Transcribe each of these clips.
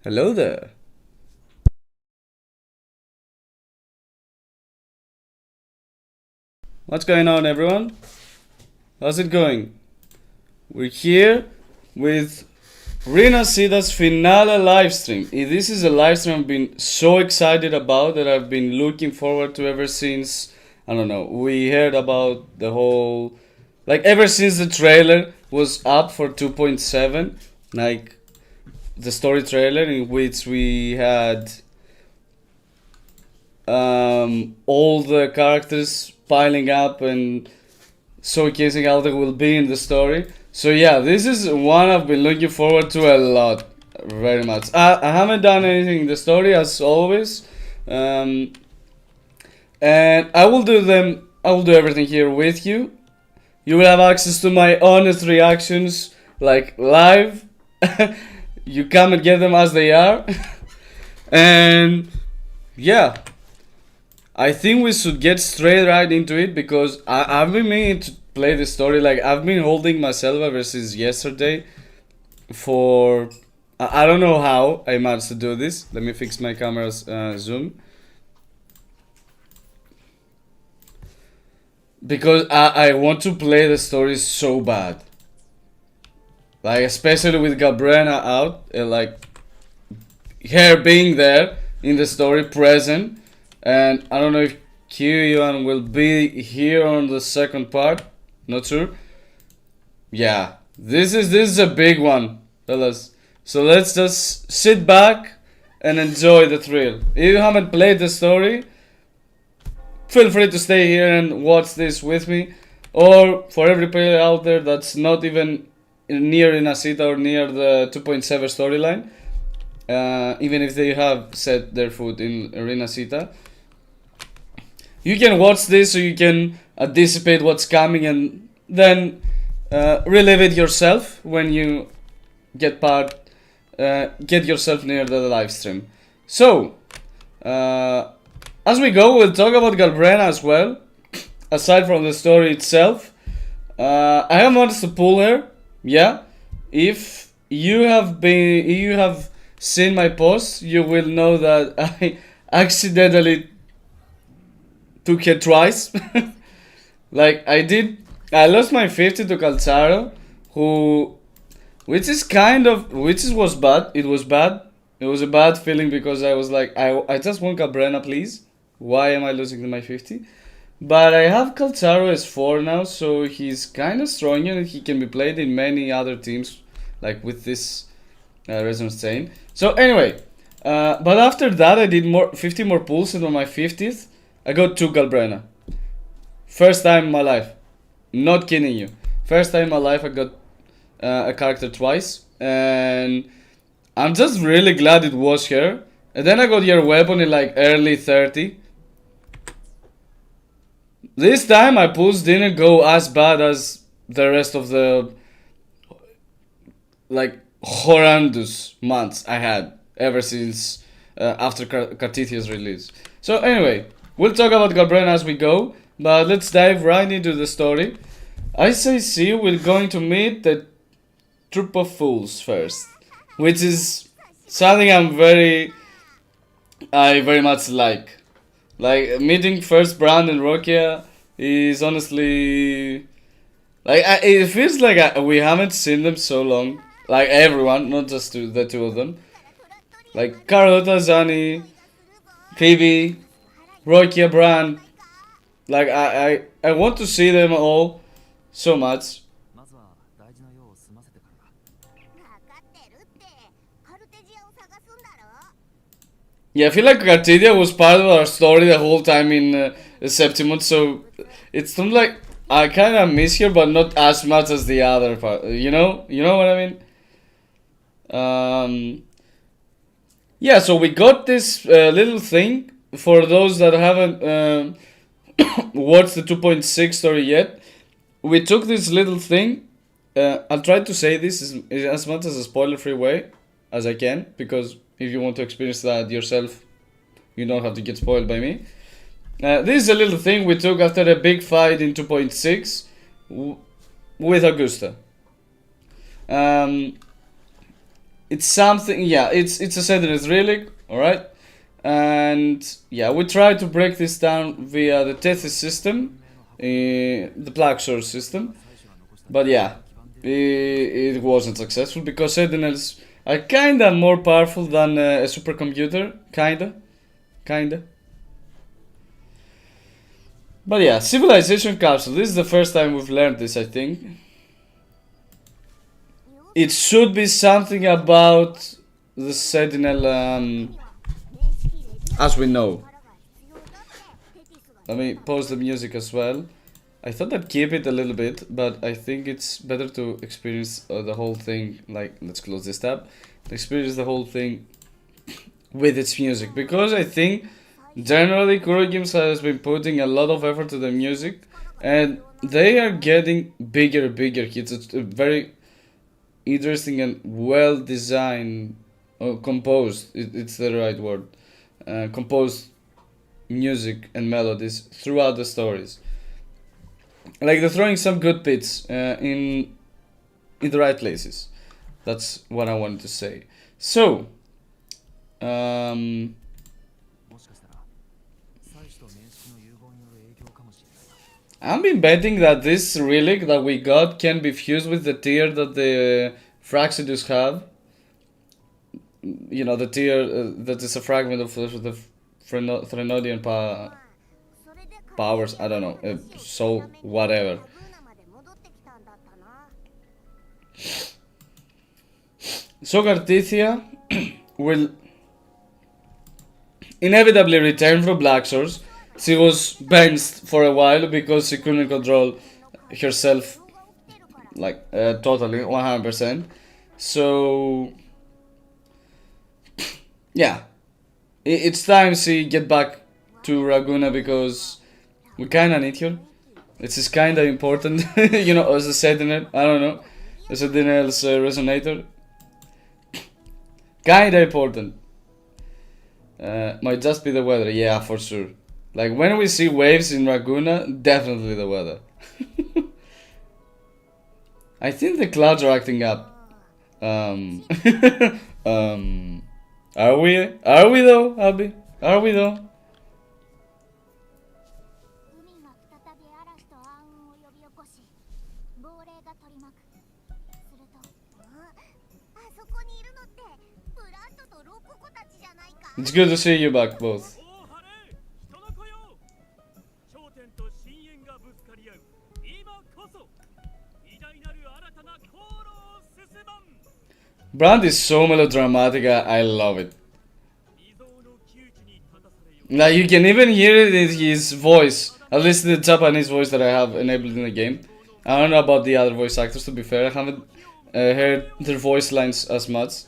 Hello there. What's going on, everyone? How's it going? We're here with Rinascita's finale livestream. This is a livestream I've been so excited about that I've been looking forward to ever since, I don't know, we heard about the whole, ever since the trailer was up for 2.7, the story trailer in which we had all the characters piling up and showcasing how they will be in the story. So yeah, this is one I've been looking forward to a lot, very much. I haven't done anything in the story as always, and I will do them. I will do everything here with you. You will have access to my honest reactions, live. You come and get them as they are, and yeah. I think we should get straight right into it because I've been meaning to play the story. I've been holding myself ever since yesterday for... I don't know how I managed to do this. Let me fix my camera's zoom. Because I want to play the story so bad. Especially with Galbrena out. Her being there in the story, present. And I don't know if Kyuhyun will be here on the second part. Not sure. Yeah, this is a big one, fellas. So let's just sit back and enjoy the thrill. If you haven't played the story, feel free to stay here and watch this with me. Or for every player out there that's not even near Rinascita or near the 2.7 storyline, even if they have set their foot in Rinascita, you can watch this so you can anticipate what's coming and then relive it yourself when you get yourself near the live stream. So, as we go, we'll talk about Galbrena as well, aside from the story itself. I have managed to pull her, yeah. If you have seen my posts, you will know that I accidentally took her twice. I lost my 50 to Calzaro, which was bad. It was bad. It was a bad feeling because I was like, I just want Galbrena, please. Why am I losing my 50? But I have Calzaro as 4 now, so he's kind of strong and he can be played in many other teams, with this Resonance Chain. So anyway, but after that I did 50 more pulls, and on my 50th, I got 2 Galbrena. First time in my life. Not kidding you. First time in my life I got a character twice. And I'm just really glad it was her. And then I got your weapon in early 30. This time my pulls didn't go as bad as the rest of the horrendous months I had ever since after Cartithia's release. So anyway, we'll talk about Galbrena as we go, but let's dive right into the story. As I see, we're going to meet the Troop of Fools first, which is something I very much like. Meeting first Brand and Rokia is honestly... it feels like we haven't seen them so long. Everyone, not just the two of them. Carlota, Zani, Phoebe, Rokia, Brand. I want to see them all so much. Yeah, I feel like Cartidia was part of our story the whole time in Septimont, so it's not like I kind of miss her, but not as much as the other part. You know what I mean? Yeah, so we got this little thing for those that haven't watched the 2.6 story yet. We took this little thing. I'll try to say this as much as a spoiler-free way as I can, because if you want to experience that yourself, you don't have to get spoiled by me. This is a little thing we took after a big fight in 2.6 with Augusta. it's something. Yeah, it's a Sedinel's relic. All right, and yeah, we tried to break this down via the Tethys system, the Black Source system, but yeah, it wasn't successful because Sentinels are kinda more powerful than a supercomputer, kinda. But yeah, Civilization Capsule. This is the first time we've learned this, I think. It should be something about the Sentinel, as we know. Let me pause the music as well. I thought I'd keep it a little bit, but I think it's better to experience the whole thing. Like, let's close this tab. Experience the whole thing with its music, because I think generally Kuro Games has been putting a lot of effort to the music, and they are getting bigger hits. It's a very interesting and well designed, composed. It's the right word. Composed music and melodies throughout the stories. Like they're throwing some good bits in the right places. That's what I wanted to say. So, I've been betting that this relic that we got can be fused with the tier that the Fraxidus have. You know, the tier that is a fragment of the Threnodian powers. I don't know. Soul, whatever. So Gartithia will inevitably return from Black Source. She was benched for a while because she couldn't control herself, like, totally, 100%. So, yeah. It's time she get back to Ragunna because we kinda need her. It's just kinda important, you know, as a Sentinel, I don't know. As a Sentinel's resonator. Kinda important. Might just be the weather, yeah, for sure. Like, when we see waves in Ragunna, definitely the weather. I think the clouds are acting up. Are we? Are we though, Abby? Are we though? It's good to see you back, both. Brand is so melodramatic, I love it. Like, you can even hear it in his voice, at least the Japanese voice that I have enabled in the game. I don't know about the other voice actors, to be fair. I haven't heard their voice lines as much,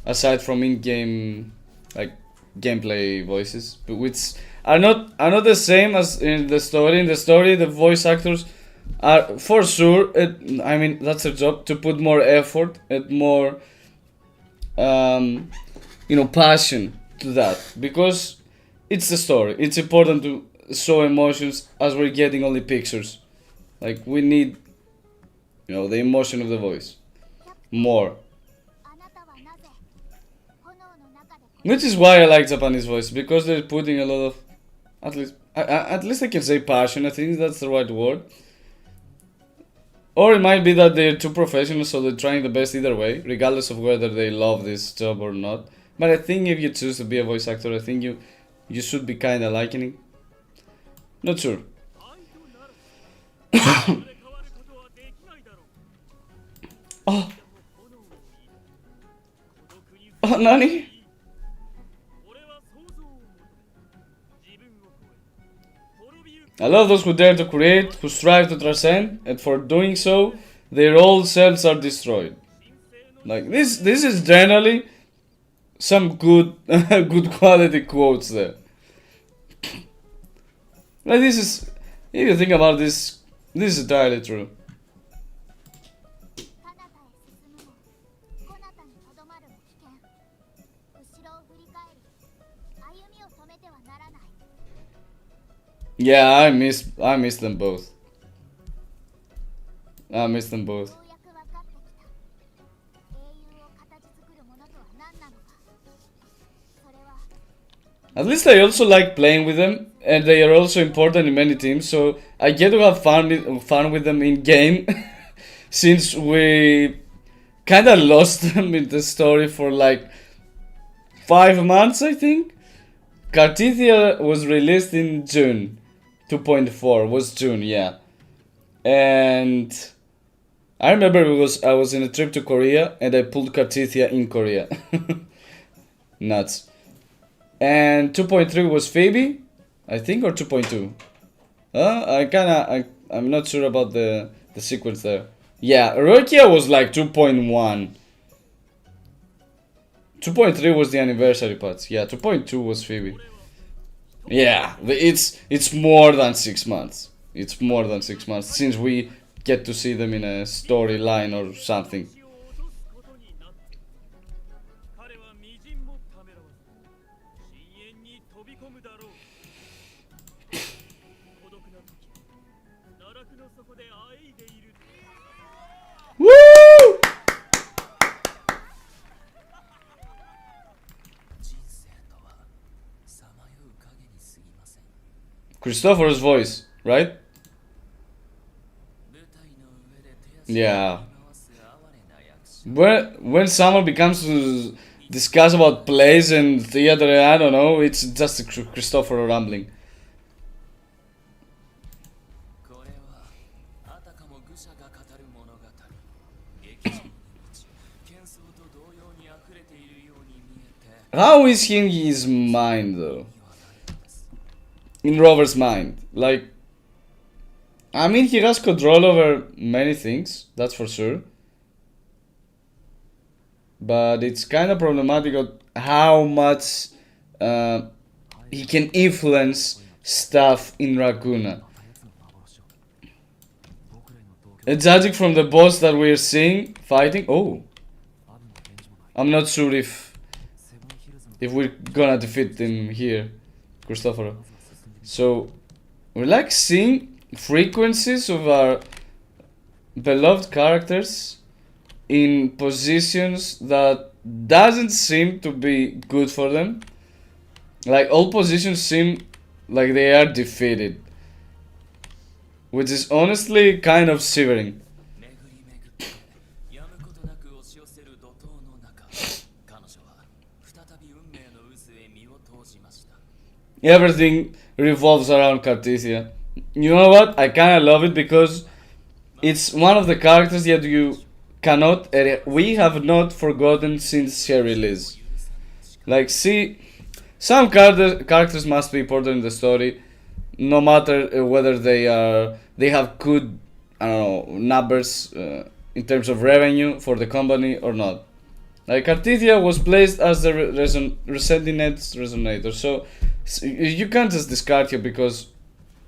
aside from in-game, like, gameplay voices, but which are not the same as in the story. In the story, the voice actors are, for sure, I mean, that's their job, to put more effort and more passion to that, because it's the story. It's important to show emotions as we're getting only pictures. Like, we need, the emotion of the voice more. Which is why I like Japanese voice, because they're putting a lot of, at least I can say passion. I think that's the right word. Or it might be that they're too professional, so they're trying the best either way, regardless of whether they love this job or not. But I think if you choose to be a voice actor, I think you should be kinda liking it. Not sure. Oh, Nani? I love those who dare to create, who strive to transcend, and for doing so, their old selves are destroyed. Like, this is generally some good good quality quotes there. Like, this is, if you think about this is entirely true. Yeah, I miss them both. I miss them both. At least I also like playing with them, and they are also important in many teams. So I get to have fun with them in game, since we kind of lost them in the story for like 5 months, I think. Cartithia was released in June. 2.4 was June, yeah. And I remember because I was in a trip to Korea and I pulled Cartithia in Korea. Nuts. And 2.3 was Phoebe, I think, or 2.2. I'm not sure about the sequence there. Yeah, Rokia was like 2.1. 2.3 was the anniversary patch. Yeah, 2.2 was Phoebe. Yeah, it's more than 6 months. It's more than 6 months since we get to see them in a storyline or something. Woo! Christofor's voice, right? Yeah. When someone becomes to discuss about plays and theater, I don't know, it's just a Christofor rambling. How is he in his mind though? In Rover's mind, like, I mean, he has control over many things, that's for sure. But it's kind of problematic of how much he can influence stuff in Ragunna. And judging from the boss that we're seeing fighting, oh, I'm not sure if we're gonna defeat him here, Christofor. So we're like seeing frequencies of our beloved characters in positions that doesn't seem to be good for them. Like all positions seem like they are defeated, which is honestly kind of shivering. Everything revolves around Cartithia. You know what? I kinda love it because it's one of the characters that you cannot, we have not forgotten since her release. Like, see, some characters must be important in the story, no matter whether they have good, I don't know, numbers in terms of revenue for the company or not. Like Cartithia was placed as the Resendinet's resonator, so you can't just discard her because,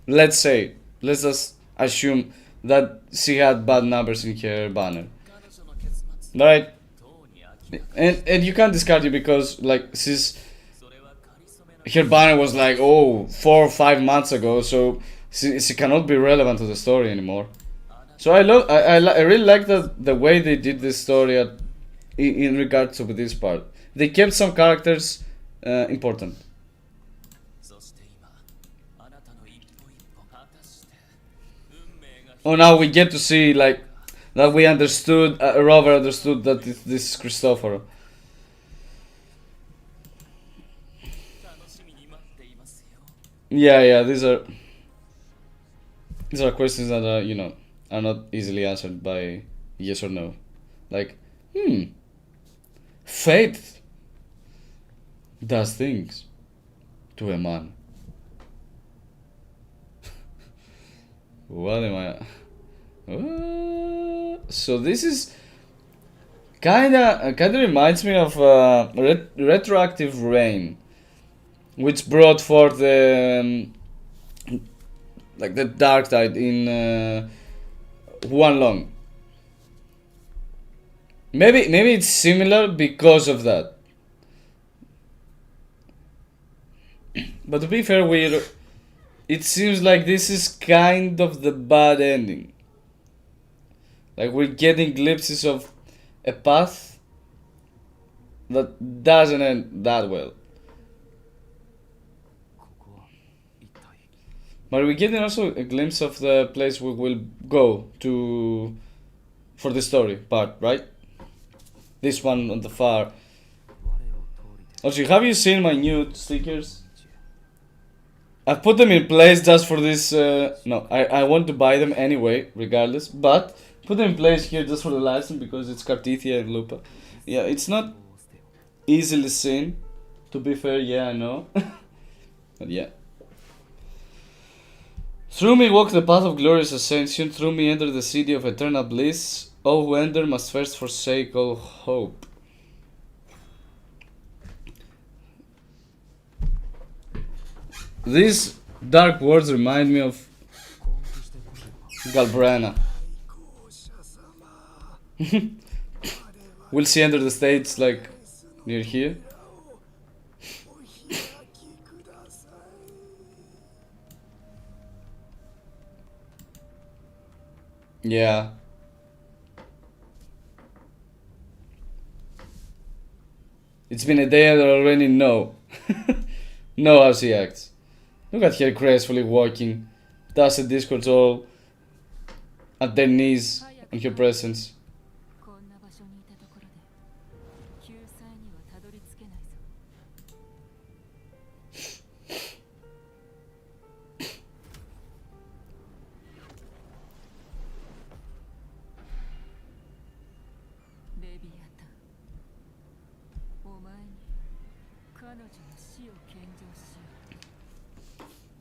let's just assume that she had bad numbers in her banner, right? And you can't discard her because like her banner was like 4 or 5 months ago, so she cannot be relevant to the story anymore. So I really like the way they did this story in regards to this part. They kept some characters important. Oh, now we get to see like that we understood. Rover understood that this is Christofor. Yeah. These are questions that are not easily answered by yes or no. Like, fate does things to a man. What am I? So this is kinda reminds me of retroactive rain, which brought forth like the dark tide in Huan Long. Maybe it's similar because of that. But to be fair, it seems like this is kind of the bad ending. Like we're getting glimpses of a path that doesn't end that well. But we're getting also a glimpse of the place we will go to for the story part, right? This one on the far. Also, have you seen my new stickers? I put them in place just for this. No, I want to buy them anyway, regardless. But put them in place here just for the license because it's Cartithia and Lupa. Yeah, it's not easily seen. To be fair, yeah, I know. But yeah. Through me walk the path of glorious ascension. Through me enter the city of eternal bliss. All who enter must first forsake all hope. These dark words remind me of Galbrana. Will she enter the stage like near here? Yeah. It's been a day and I already know. Know how she acts. Look at her gracefully walking. Does the discords all at their knees in her presence.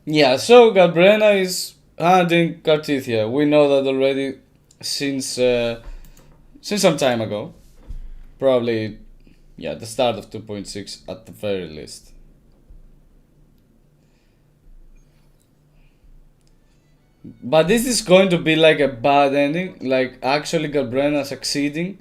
Yeah, so Galbrena is hunting Cartithia. We know that already since some time ago. Probably, yeah, the start of 2.6 at the very least. But this is going to be like a bad ending, like actually Galbrena succeeding.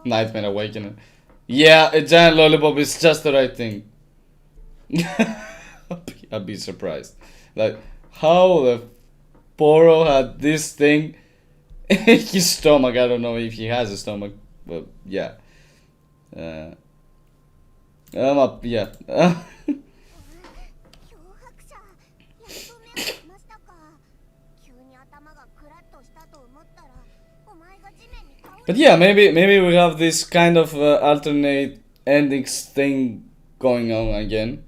Nightmare Awakening. Yeah, a giant lollipop is just the right thing. I'd be surprised. Like, how the Poro had this thing in his stomach. I don't know if he has a stomach, but yeah. Yeah. But yeah, maybe we have this kind of alternate endings thing going on again.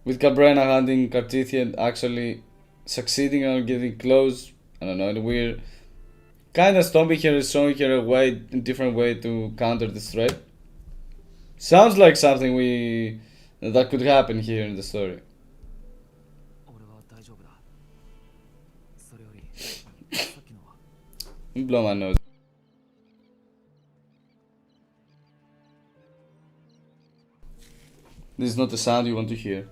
With Cabrera hunting Cartithian actually succeeding or getting close. I don't know, in a weird kind of stomping her, showing her a way, a different way to counter this threat. Sounds like something that could happen here in the story. Blow my nose. This is not the sound you want to hear.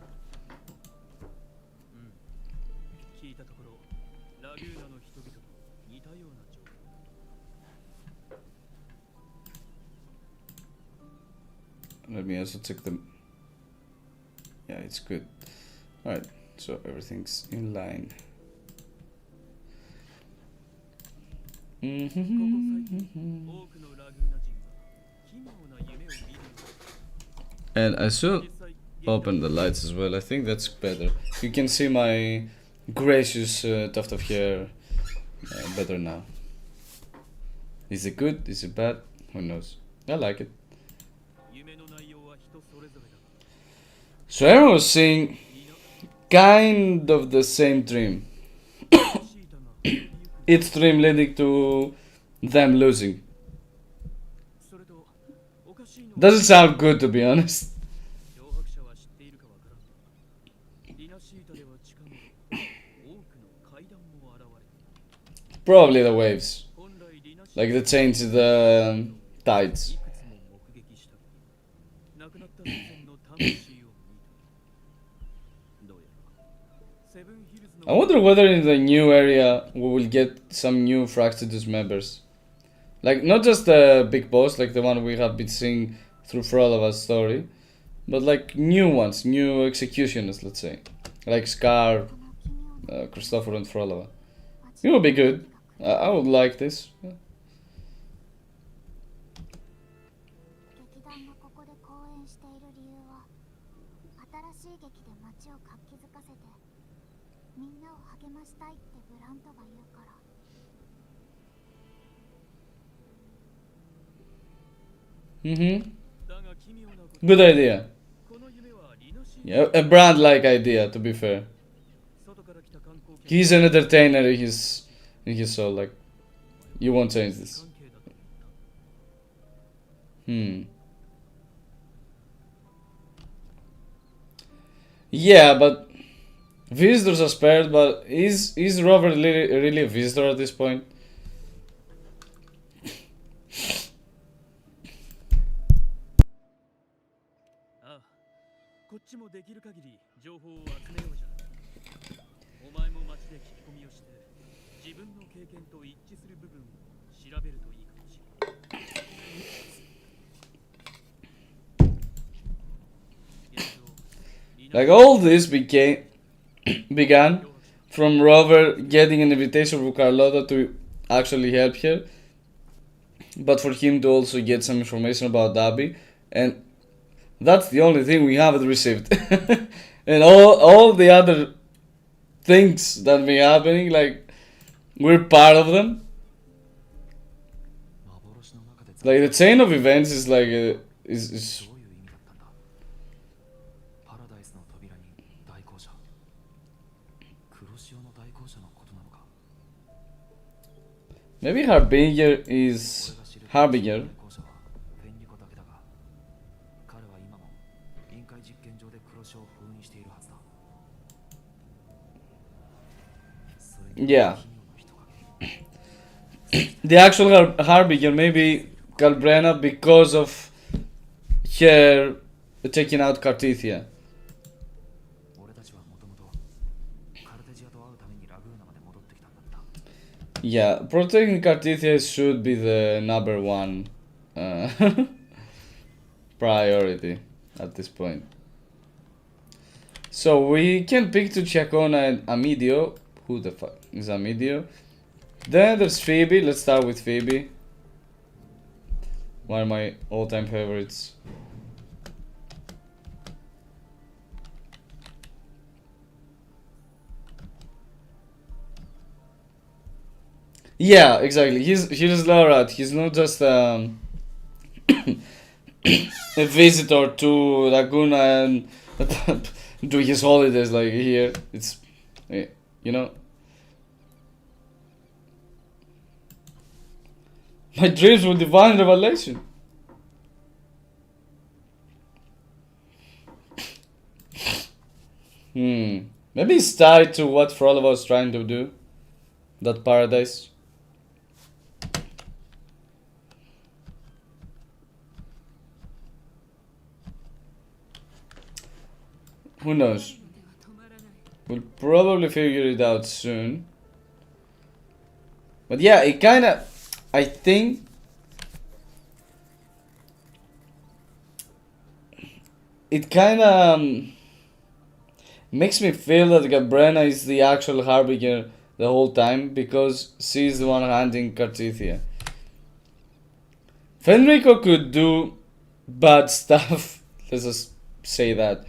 Let me also check them. Yeah, it's good. Alright, so everything's in line. And I should open the lights as well. I think that's better. You can see my gracious tuft of hair better now. Is it good? Is it bad? Who knows? I like it. So everyone was seeing kind of the same dream. Its dream leading to them losing. Doesn't sound good, to be honest. Probably the waves. Like the change in the tides. I wonder whether in the new area we will get some new Fractidus members. Like, not just the big boss, like the one we have been seeing through Frolava's story, but like new ones, new executioners, let's say. Like Scar, Christofor and Frolava. It would be good. I would like this. Mm-hmm. Good idea. Yeah, a brand-like idea, to be fair. He's an entertainer in his soul, like, you won't change this. Yeah, but visitors are spared, but is Rover really a visitor at this point? Like, all this began from Rover getting an invitation from Carlotta to actually help her, but for him to also get some information about Abby, and that's the only thing we haven't received. And all the other things that be happening, like, we're part of them. Like, the chain of events is like is maybe Harbinger is Harbinger. Yeah. The actual Harbinger, maybe Galbrena, because of her taking out Cartithia. Yeah, protecting Cartithia should be the number one priority at this point. So we can pick to Chacona and Amidio. Who the fuck is Amidio? Then there's Phoebe. Let's start with Phoebe. One of my all-time favorites. Yeah, exactly. He's Laura. He's not just a visitor to Ragunna and do his holidays like here. It's, you know. My dreams were divine revelation. Maybe it's tied to what Frollo was trying to do. That paradise. Who knows? We'll probably figure it out soon. But yeah, it kinda... I think... It kinda... makes me feel that Galbrena is the actual Harbinger the whole time, because she's the one handing Cartithia. Fenrico could do bad stuff, let's just say that,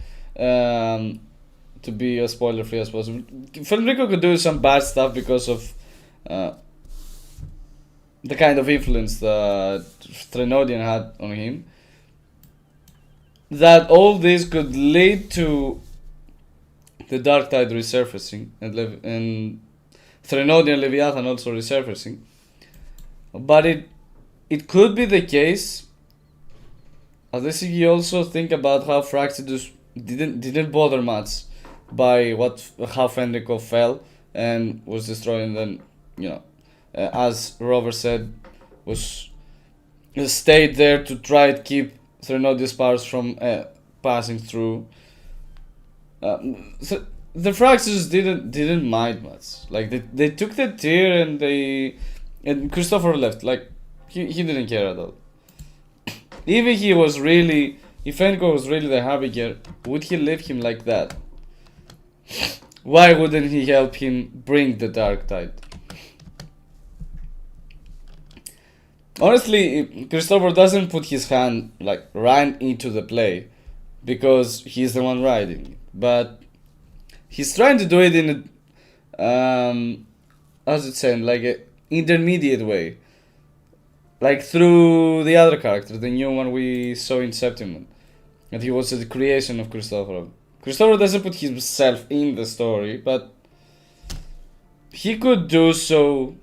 to be as spoiler free as possible. Fenrico could do some bad stuff because of the kind of influence that Threnodian had on him. That all this could lead to the Dark Tide resurfacing and Threnodian Leviathan also resurfacing. But it could be the case, at least if you also think about how Fraxidus didn't bother much by how Fenrico fell and was destroyed, and then, you know, as Rover said, was stayed there to try to keep Threnodian's powers from passing through. So the Fraxidus didn't mind much. Like, they took the tier and Christofor left. Like, he didn't care at all. Even if Fenrico was really the Harbinger, would he leave him like that? Why wouldn't he help him bring the Dark Tide? Honestly, Christofor doesn't put his hand like right into the play because he's the one riding. but he's trying to do it in a how's it saying, like a intermediate way, like through the other character, the new one we saw in Septimont, and he was the creation of Christofor. Christofor doesn't put himself in the story, but he could do so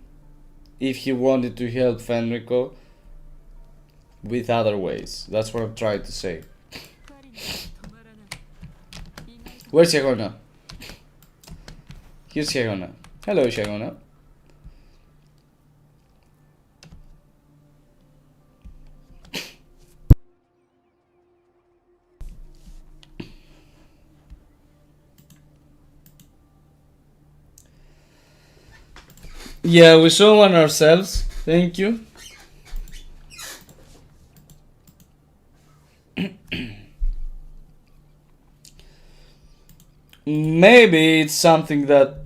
if he wanted to help Fenrico with other ways. That's what I'm trying to say. Where's Shagona? Here's Shagona. Hello, Shagona. Yeah, we saw one ourselves. Thank you. Maybe it's something that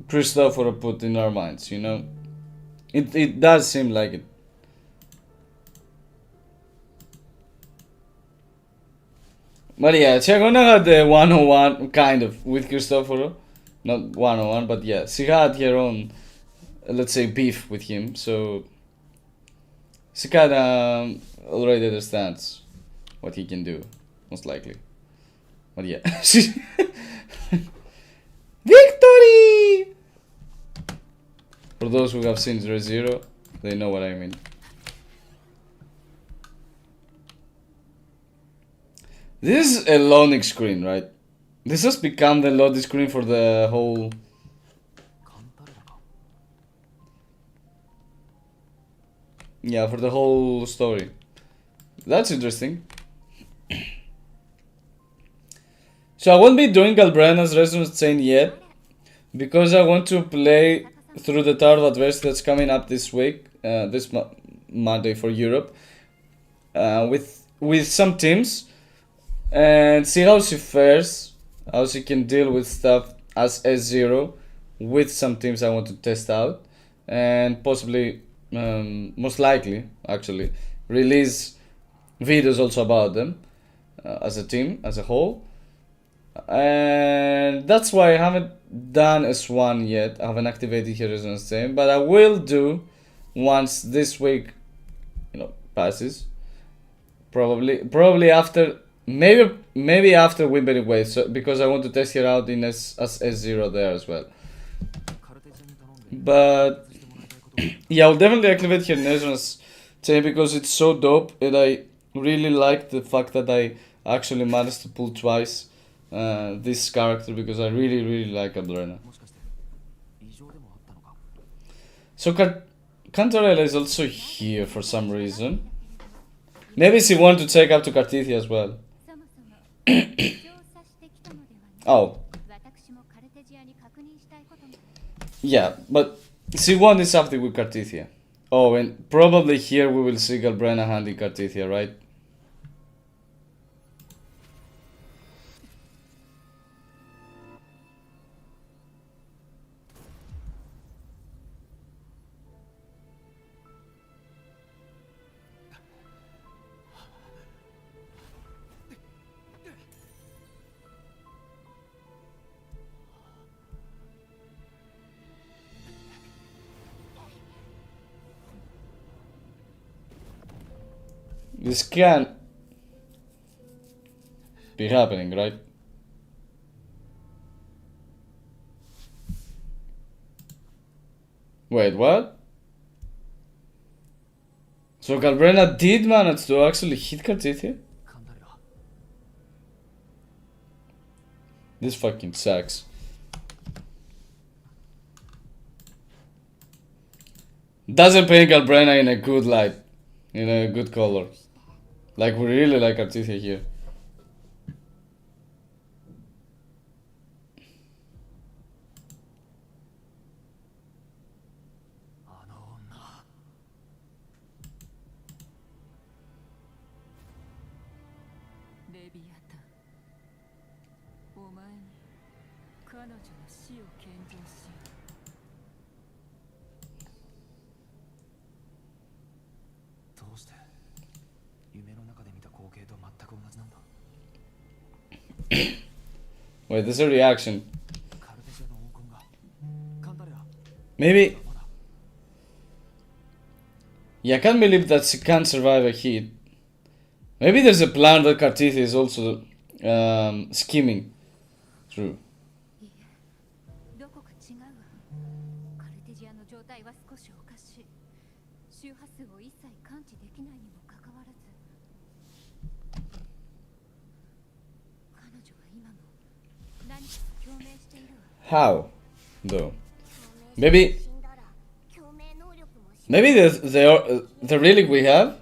Christofor put in our minds, you know? It does seem like it. But yeah, Chagona had the 101 kind of with Christofor. Not 101, but yeah, she had her own, let's say, beef with him, so she kinda already understands what he can do, most likely. But yeah, victory! For those who have seen 0-0, they know what I mean. This is a loading screen, right? This has become the loading screen for the whole... Yeah, for the whole story. That's interesting. So I won't be doing Galbrena's Resonance Chain yet, because I want to play through the Tower of Adversity that's coming up this week, this Monday for Europe, with some teams, and see how she fares, how she can deal with stuff as S0 with some teams I want to test out, and possibly, most likely, actually, release videos also about them as a team, as a whole. And that's why I haven't done S1 yet. I haven't activated here Resonance Chain, but I will do once this week, passes. Probably after, maybe after Wuthering Waves, so, because I want to test her out in as S0 there as well. But yeah, I'll definitely activate her Resonance Chain because it's so dope, and I really like the fact that I actually managed to pull twice this character, because I really like Adrena. So Cantarella is also here for some reason. Maybe she wanted to take up to Cartithia as well. Oh. Yeah, but she wanted something with Cartithia. Oh, and probably here we will see Galbrena handing Cartithia, right? This can't be happening, right? Wait, what? So Galbrena did manage to actually hit Cartithia? This fucking sucks. Doesn't paint Galbrena in a good light, in a good color. Like, we really like Cartithia here. Wait, there's a reaction. Maybe. Yeah, I can't believe that she can't survive a hit. Maybe there's a plan that Kartithia is also scheming through. How, though? Maybe the relic we have.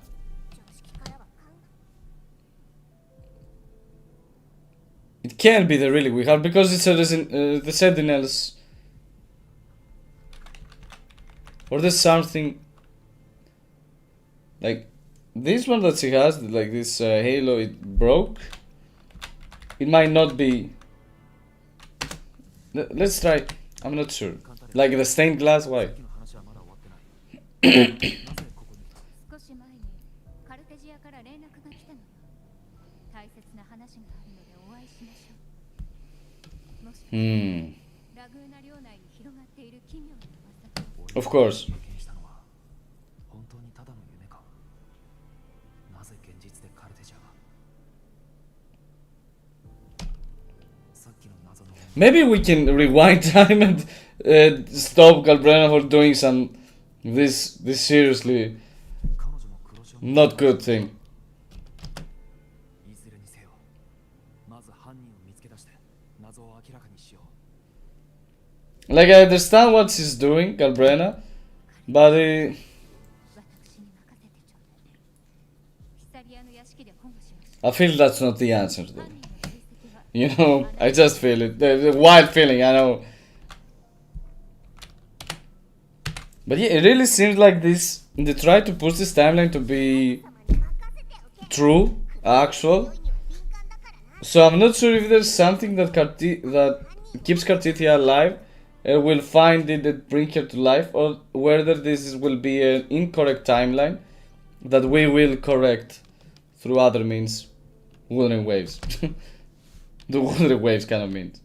It can't be the relic we have because it's the sentinels. Or there's something like this one that she has, like this halo. It broke. It might not be. Let's try. I'm not sure. Like the stained glass, why? Of course. Maybe we can rewind time and stop Galbrena for doing some this seriously not good thing. Like, I understand what she's doing, Galbrena, but I feel that's not the answer though. You know, I just feel it. The wild feeling, I know. But yeah, it really seems like this. They try to push this timeline to be true, actual. So I'm not sure if there's something that keeps Kartithia alive and will find it and bring her to life, or whether this will be an incorrect timeline that we will correct through other means. Wuthering Waves. The Wuthering Waves kind of means.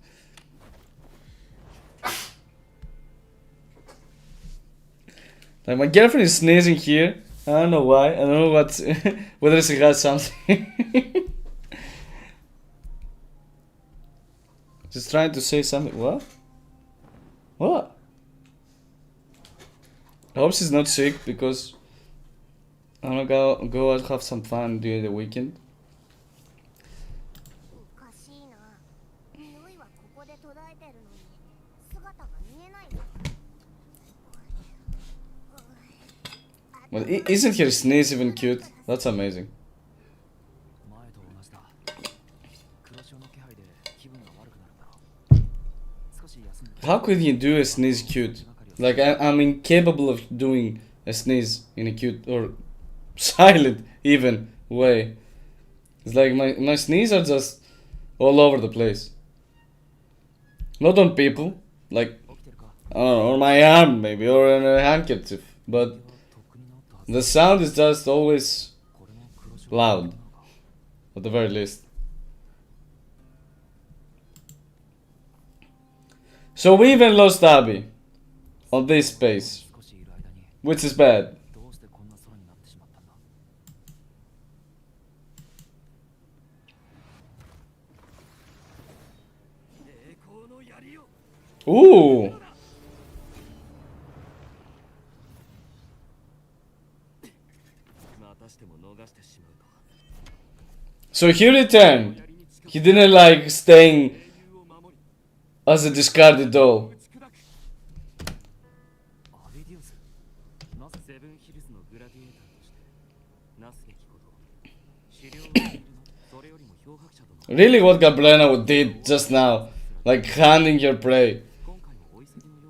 Like, my girlfriend is sneezing here. I don't know why. I don't know what. Whether she has something. Just trying to say something. What? What? I hope she's not sick because I wanna go out have some fun during the weekend. Well, isn't her sneeze even cute? That's amazing. How could you do a sneeze cute? Like, I'm incapable of doing a sneeze in a cute or silent even way. It's like my sneeze are just all over the place. Not on people, like, I don't know, on my arm maybe, or on a handkerchief, but the sound is just always loud, at the very least. So we even lost Abby on this space, which is bad. Ooh! So he returned. He didn't like staying as a discarded doll. Really what Galbrena did just now, like handing your prey.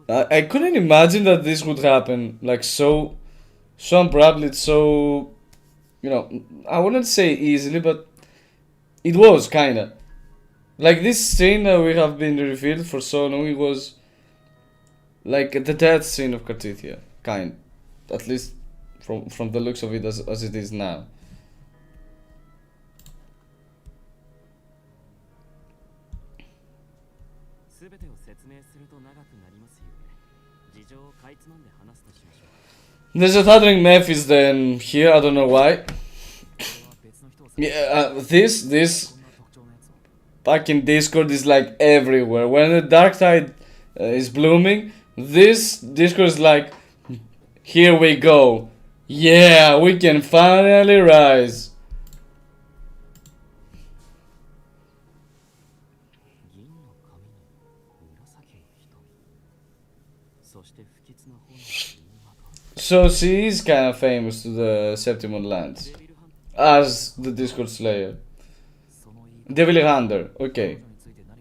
I couldn't imagine that this would happen, like so abruptly, so, you know, I wouldn't say easily, but it was kinda. Like this scene that we have been revealed for so long, it was like the death scene of Kartithia, kind. At least from the looks of it as it is now. There's a Wuthering Waves then here, I don't know why. Yeah, this back in Discord is like everywhere. When the dark tide is blooming, this Discord is like, here we go. Yeah, we can finally rise. So she is kind of famous to the Septimont lands as the Discord Slayer. Devil Hunter, okay.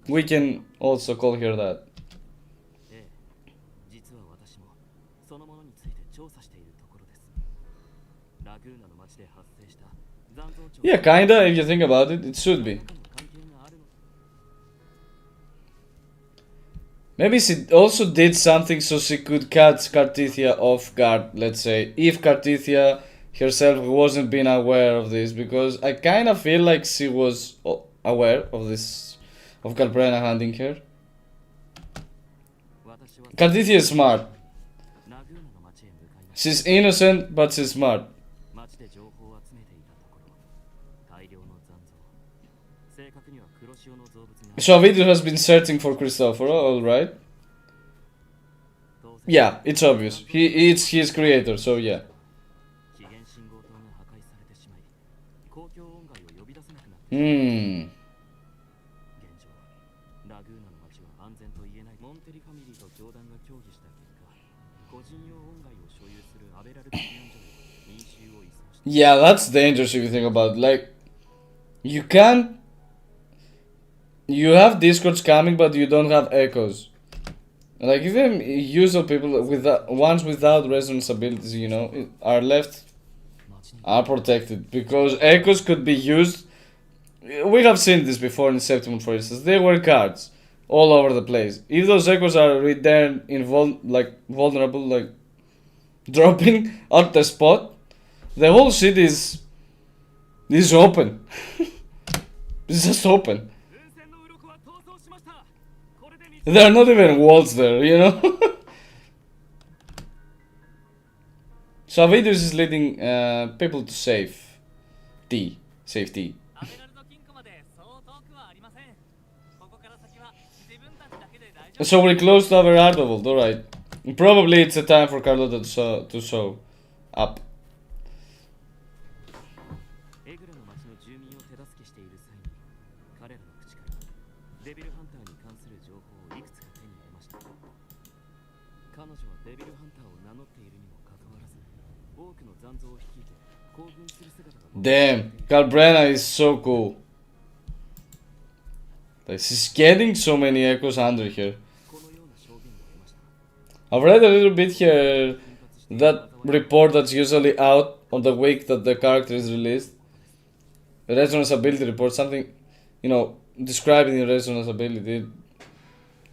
We can also call her that. Yeah, kinda, if you think about it, it should be. Maybe she also did something so she could catch Cartithia off guard, let's say, if Cartithia herself wasn't being aware of this, because I kind of feel like she was aware of this, of Galbrena hunting her. Cartithia is smart. She's innocent, but she's smart. So Avidu has been searching for Christofor, alright. Yeah, it's obvious. It's his creator, so yeah. Yeah, that's dangerous if you think about it. Like, you can't. You have discords coming, but you don't have echoes. Like, even usual people with ones without resonance abilities, you know, are left, are protected, because echoes could be used. We have seen this before in Septimont, for instance. There were cards all over the place. If those echoes are returned in vulnerable, like dropping at the spot, the whole shit is open. It's just open. There are not even walls there, you know. So Avidus is leading people to safety. So we're close to our Ardovold, alright. Probably it's a time for Carlotta to show up. Damn, Galbrena is so cool. Like, she's getting so many echoes under her. I've read a little bit here, that report that's usually out on the week that the character is released. The resonance ability report, something, you know, describing the resonance ability.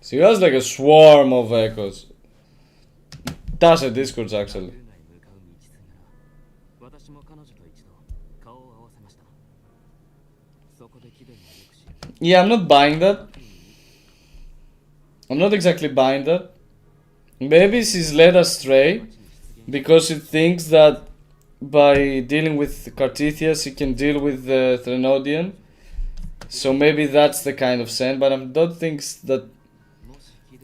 She has like a swarm of echoes. That's a Discord actually. Yeah, I'm not buying that. I'm not exactly buying that. Maybe she's led astray because she thinks that by dealing with Cartithia she can deal with the Threnodian. So maybe that's the kind of sense, but I don't think that.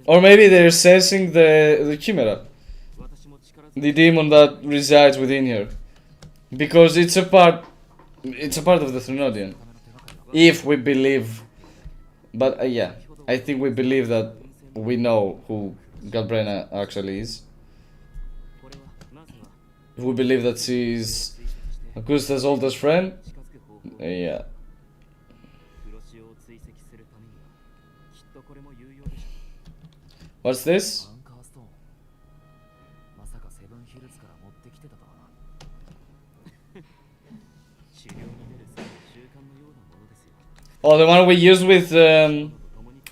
Or maybe they're sensing the Chimera, the demon that resides within her, because it's a part of the Threnodian, if we believe. But yeah, I think we believe that we know who Galbrena actually is. If we believe that she is Augusta's oldest friend, yeah. What's this? Oh, the one we used with,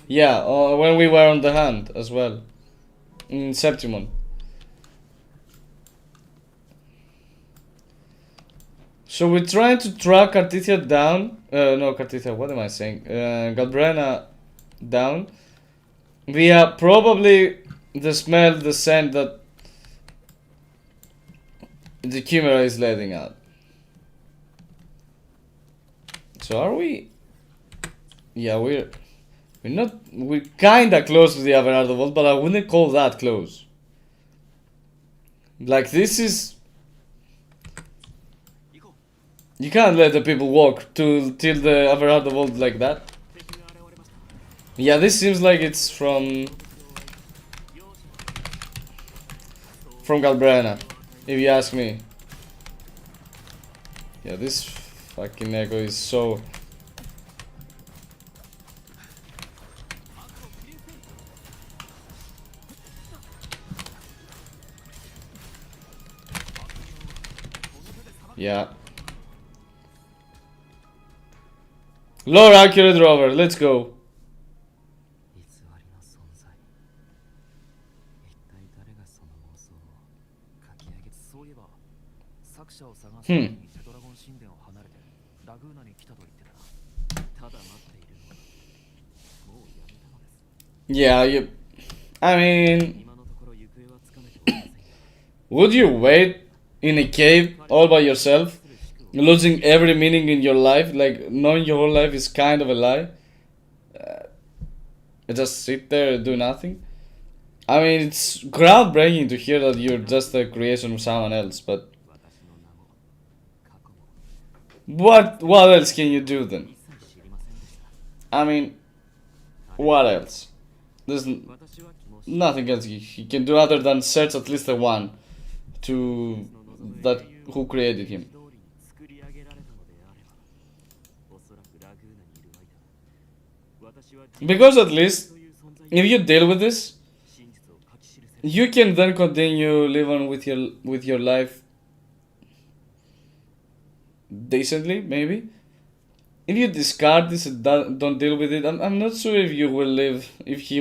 yeah, when we were on the hand as well, in Septimont. So we're trying to track Cartithia down, no Cartithia, what am I saying, Galbrena down, via probably the smell, the scent that the Chimera is letting out. So are we? Yeah, we're kinda close to the Averardo Vault, but I wouldn't call that close. Like, this is... You can't let the people walk till the Averardo Vault like that. Yeah, this seems like it's from Galbrena, if you ask me. Yeah, this fucking echo is so... Yeah. Lore accurate rover, let's go. Yeah, I mean... Would you wait in a cave all by yourself, losing every meaning in your life, like knowing your whole life is kind of a lie? Just sit there and do nothing? I mean, it's groundbreaking to hear that you're just a creation of someone else, but... What else can you do then? I mean, what else? There's nothing else he can do other than search at least the one to that who created him. Because at least, if you deal with this, you can then continue living with your life decently, maybe. If you discard this and don't deal with it, I'm not sure if he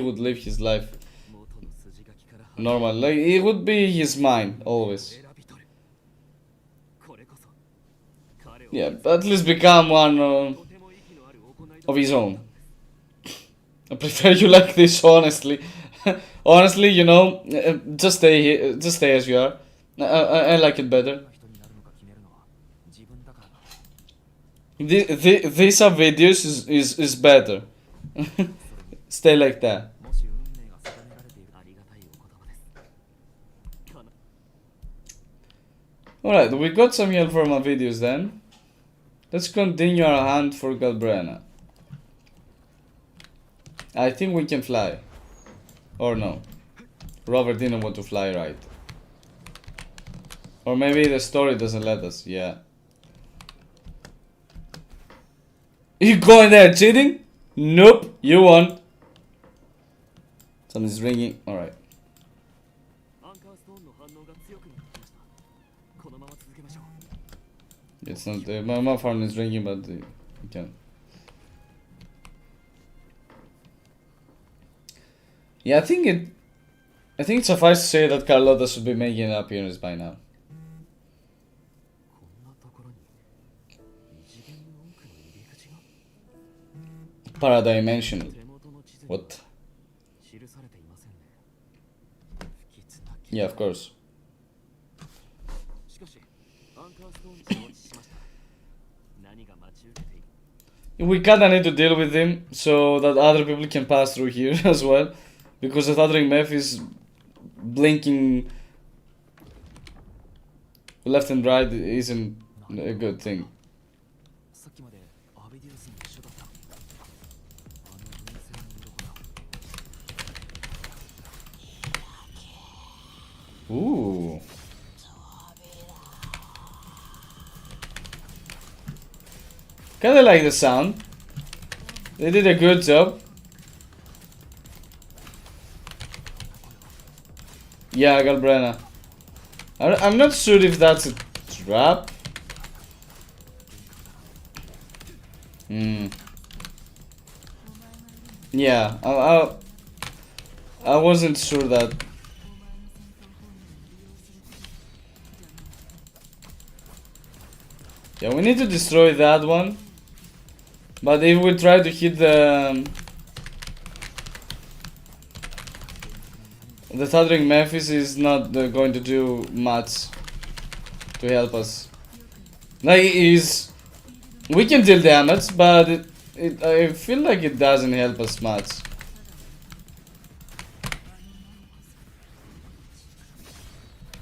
would live his life normal. Like, it would be his mind always. Yeah, but at least become one of his own. I prefer you like this, honestly. Honestly, you know, just stay here, just stay as you are. I like it better. These are videos is better. Stay like that. Alright, we got some help from our videos then. Let's continue our hunt for Galbrena. I think we can fly. Or no. Robert didn't want to fly, right? Or maybe the story doesn't let us, yeah. You going there cheating? Nope, you won. Something's ringing, alright. It's not, my phone is ringing, but you can. Yeah, I think it's suffice to say that Carlotta should be making an appearance by now. Paradimensional. What? Yeah, of course. We kinda need to deal with him so that other people can pass through here as well. Because the Wuthering Waves is blinking left and right isn't a good thing. Ooh. Kinda like the sound. They did a good job. Yeah, Galbrena. I'm not sure if that's a trap. Yeah, I wasn't sure that. Yeah, we need to destroy that one. But if we try to hit the the Thundering Memphis is not going to do much to help us. Like, we can deal damage, but I feel like it doesn't help us much.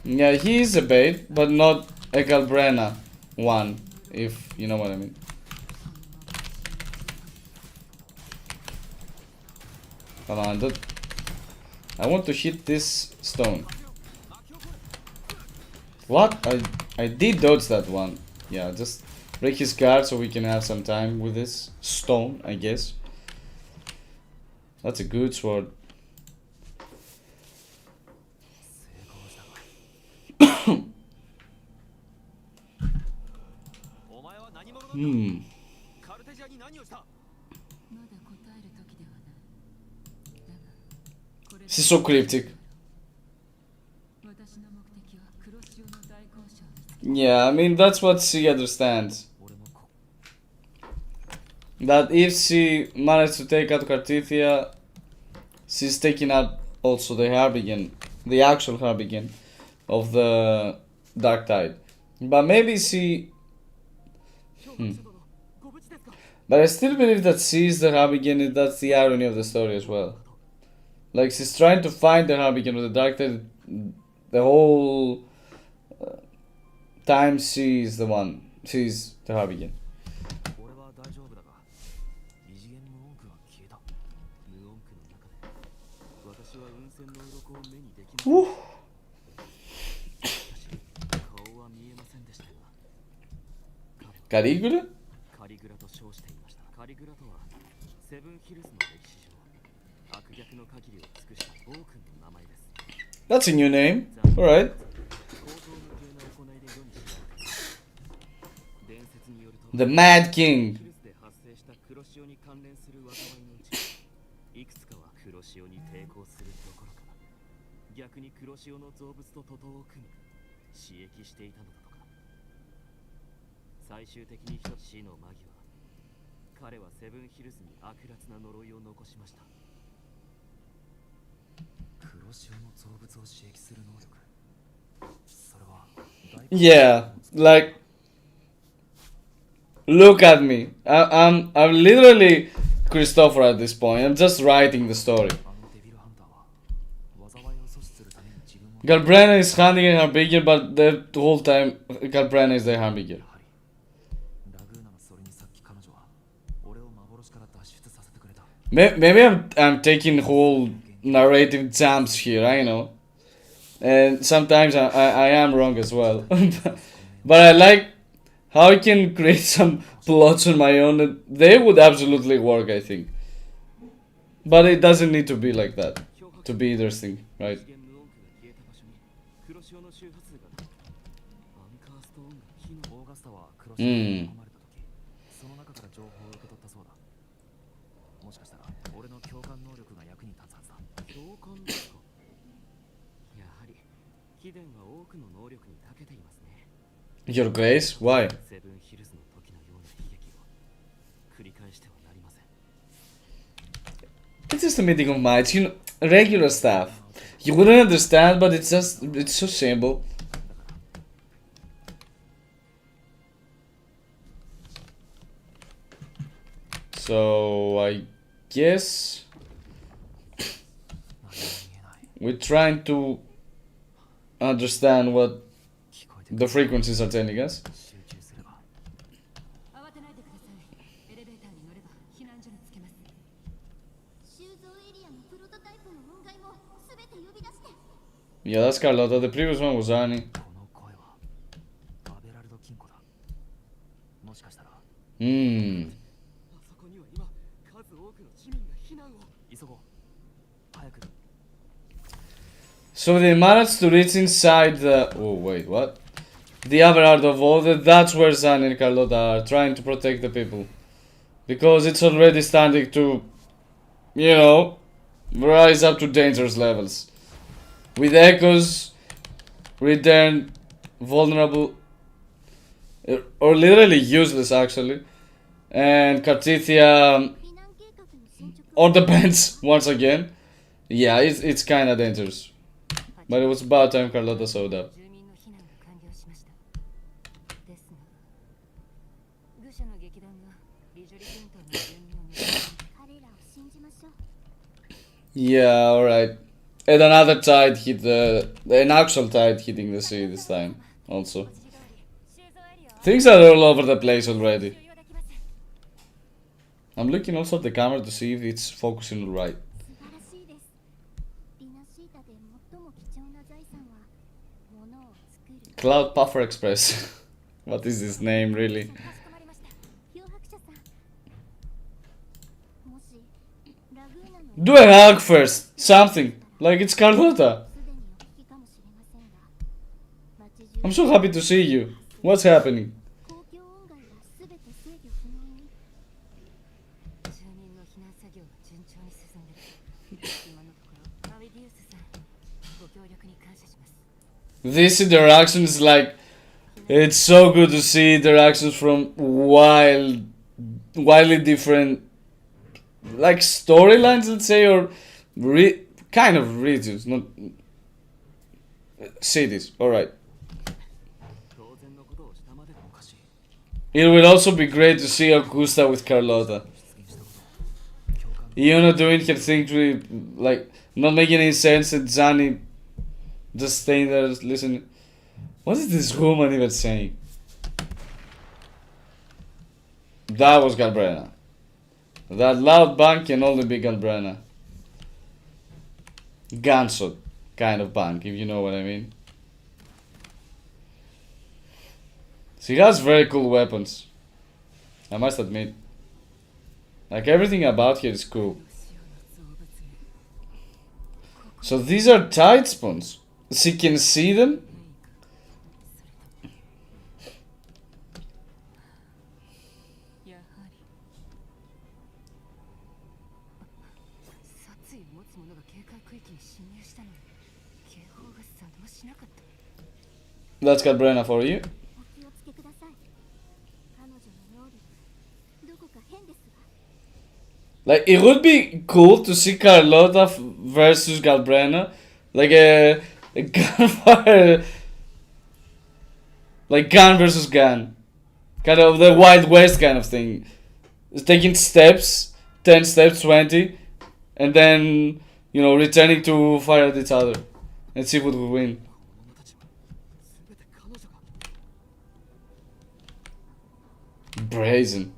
Yeah, he is a bait, but not a Galbrena one, if you know what I mean. Come on, dude. I want to hit this stone. What? I did dodge that one. Yeah, just break his guard so we can have some time with this stone, I guess. That's a good sword. This is so cryptic. Yeah, I mean, that's what she understands. That if she managed to take out Cartithia, she's taking out also the Harbigan, the actual Harbigan of the Dark Tide. But maybe she... But I still believe that she's the Harbigan, and that's the irony of the story as well. Like, she's trying to find the Harbigan of the Dark Tide the whole time. She's the one. She's the Harbigan. Woo. Caligula? That's a new name. Alright. The Mad King. Yeah, like, look at me. I'm literally Christofor at this point. I'm just writing the story. Galbrena is hunting a Harbinger, but the whole time Galbrena is the Harbinger. Maybe I'm taking whole narrative jumps here, I know. And sometimes I am wrong as well. But I like how I can create some plots on my own. And they would absolutely work, I think. But it doesn't need to be like that to be interesting, right? Your Grace? Why? It's just a meeting of minds, you know, regular stuff. You wouldn't understand, but it's so simple. So, I guess we're trying to understand what the frequencies are telling us. Yeah, that's Carlotta. The previous one was Annie. So they managed to reach inside the... Oh, wait, what? The other art of all that's where Zan and Carlotta are trying to protect the people. Because it's already starting to, you know, rise up to dangerous levels. With echoes, return vulnerable, or literally useless actually. And Cartithia on the bench once again. Yeah, it's kinda dangerous. But it was about time Carlotta showed up. Yeah, alright. And another tide hit an actual tide hitting the sea this time, also. Things are all over the place already. I'm looking also at the camera to see if it's focusing right. Cloud Puffer Express. What is this name, really? Do a hug first. Something. Like it's Carlotta. I'm so happy to see you. What's happening? This interaction is like, it's so good to see interactions from wildly different, like storylines, let's say, or kind of regions, not cities. All right. It will also be great to see Augusta with Carlotta. Iona doing her thing, really, like not making any sense, and Gianni just staying there, listening. What is this woman even saying? That was Galbrena. That loud bang can only be Galbrena. Gunshot kind of bang, if you know what I mean. She has very cool weapons, I must admit. Like everything about her is cool. So these are tide spawns. She can see them. That's got Brenna for you. Like, it would be cool to see Carlotta versus Galbrena. Like a gunfire. Like gun versus gun. Kind of the Wild West kind of thing. It's taking steps, 10 steps, 20. And then, you know, returning to fire at each other. And see who will win. Brazen.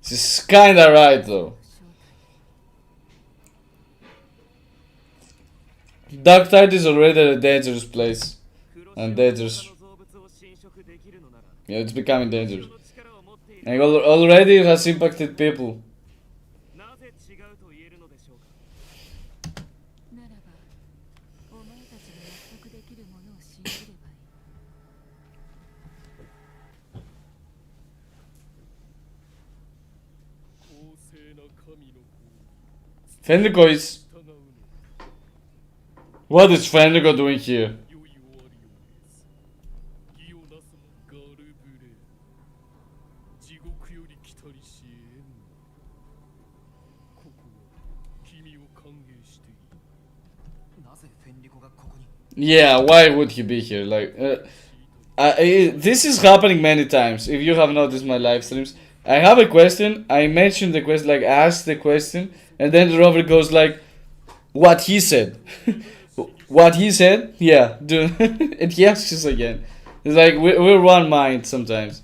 She's kinda right though. Dark Tide is already a dangerous place. And dangerous. Yeah, it's becoming dangerous. And already it has impacted people. Fenrico is... What is Fenrico doing here? Yeah, why would he be here? Like, this is happening many times. If you have noticed my live streams, I have a question, I mention the question, like ask the question, and then the rover goes like, what he said. What he said? Yeah, and he asks again. It's like, we're one mind sometimes.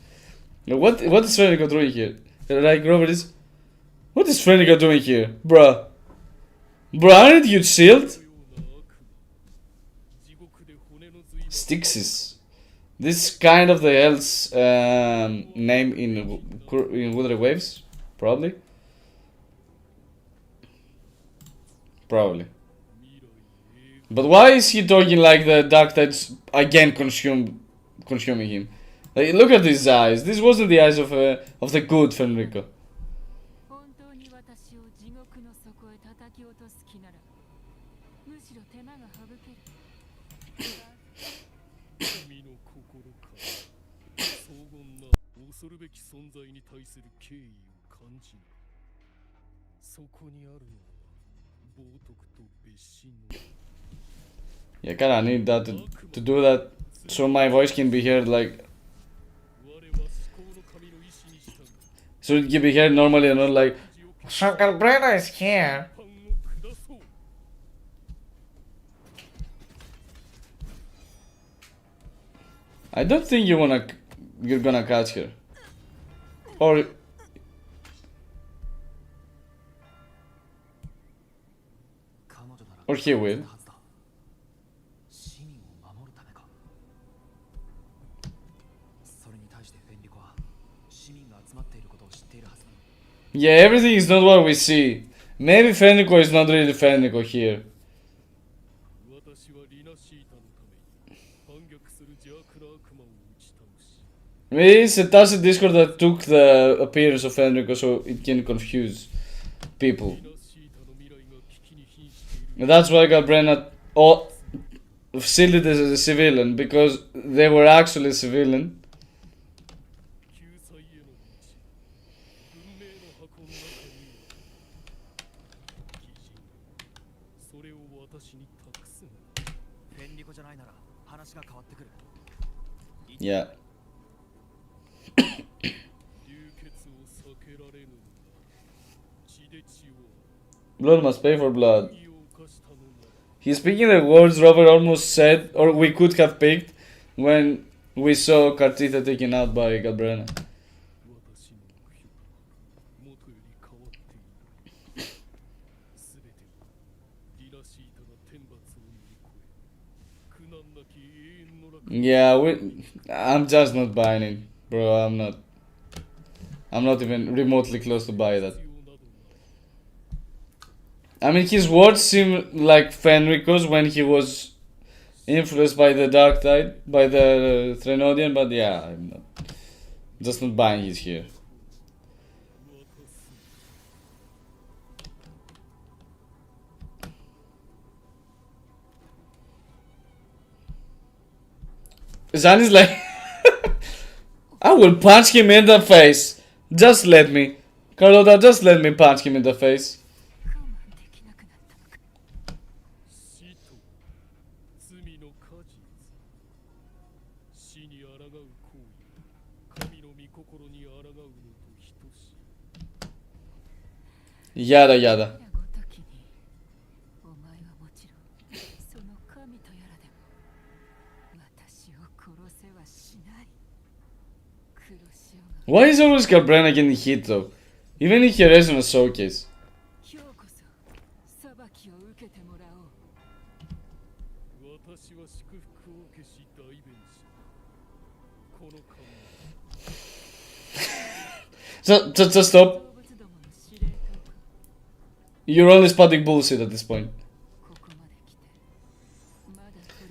What is Fenrico doing here? Like, Robert is... What is Fenrico doing here? Bruh, aren't you shield? Styxis. This is kind of the hell's name in Wuthering Waves, probably. But why is he talking like the Dark Tides again consuming him? Like, look at his eyes. This wasn't the eyes of the good Fenrico. Yeah, kinda need that to do that so my voice can be heard like. So it can be heard normally and not like. So Galbrena is here. I don't think you're gonna catch her. Or he will. Yeah, everything is not what we see. Maybe Fenrico is not really Fenrico here. Maybe it's a tacit discord that took the appearance of Fenrico so it can confuse people. And that's why Galbrena sealed it as a civilian, because they were actually civilian. Yeah. Blood must pay for blood. He's speaking the words Robert almost said, or we could have picked, when we saw Kartitha taken out by Galbrena. Yeah, I'm just not buying it, bro. I'm not even remotely close to buy that. I mean, his words seem like Fenrico's when he was influenced by the Dark Tide, by the Threnodian, but yeah, I'm just not buying his here. Zan is like, I will punch him in the face. Just let me. Carlotta, just let me punch him in the face. Yada yada. Why is always Galbrena getting hit though? Even if he is on a showcase. Just stop. You're only spotting bullshit at this point.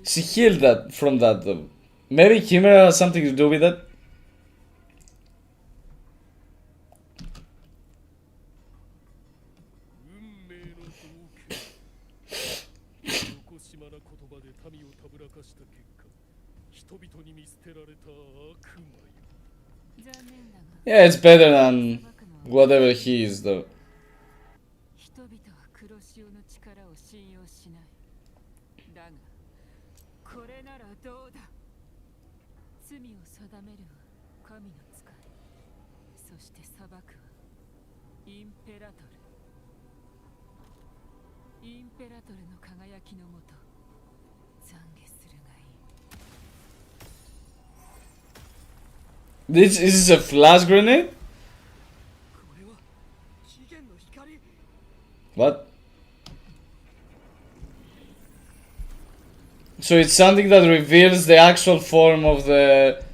She healed that from that though. Maybe Chimera has something to do with that. Yeah, it's better than whatever he is though. This is a flash grenade? What? So it's something that reveals the actual form of the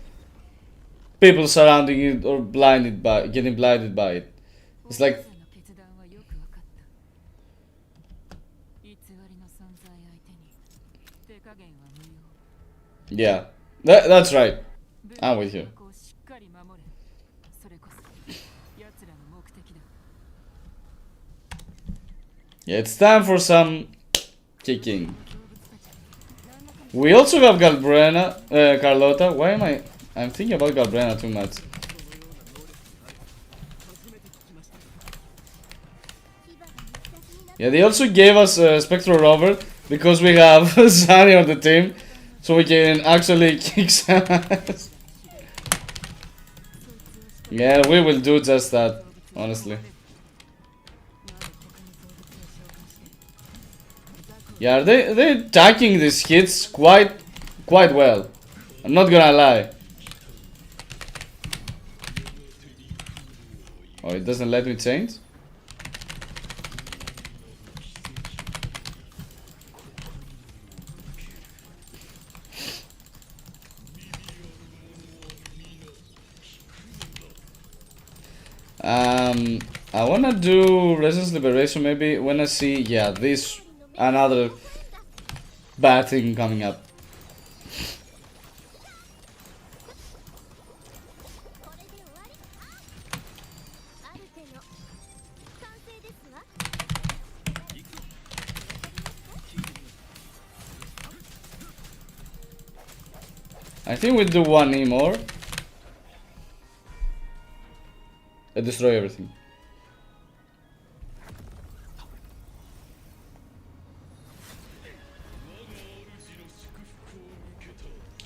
people surrounding it or blinded by getting blinded by it. It's like yeah. That's right. I'm with you. Yeah, it's time for some kicking. We also have Galbrena, Carlotta. Why am I'm thinking about Galbrena too much. Yeah, they also gave us a Spectral Rover because we have Sunny on the team, so we can actually kick some ass. Yeah, we will do just that, honestly. Yeah, they're attacking these hits quite well. I'm not gonna lie. Oh, it doesn't let me change? I wanna do Resistance Liberation maybe when I see, yeah, this, another bad thing coming up. I think we'll do one E more. And destroy everything.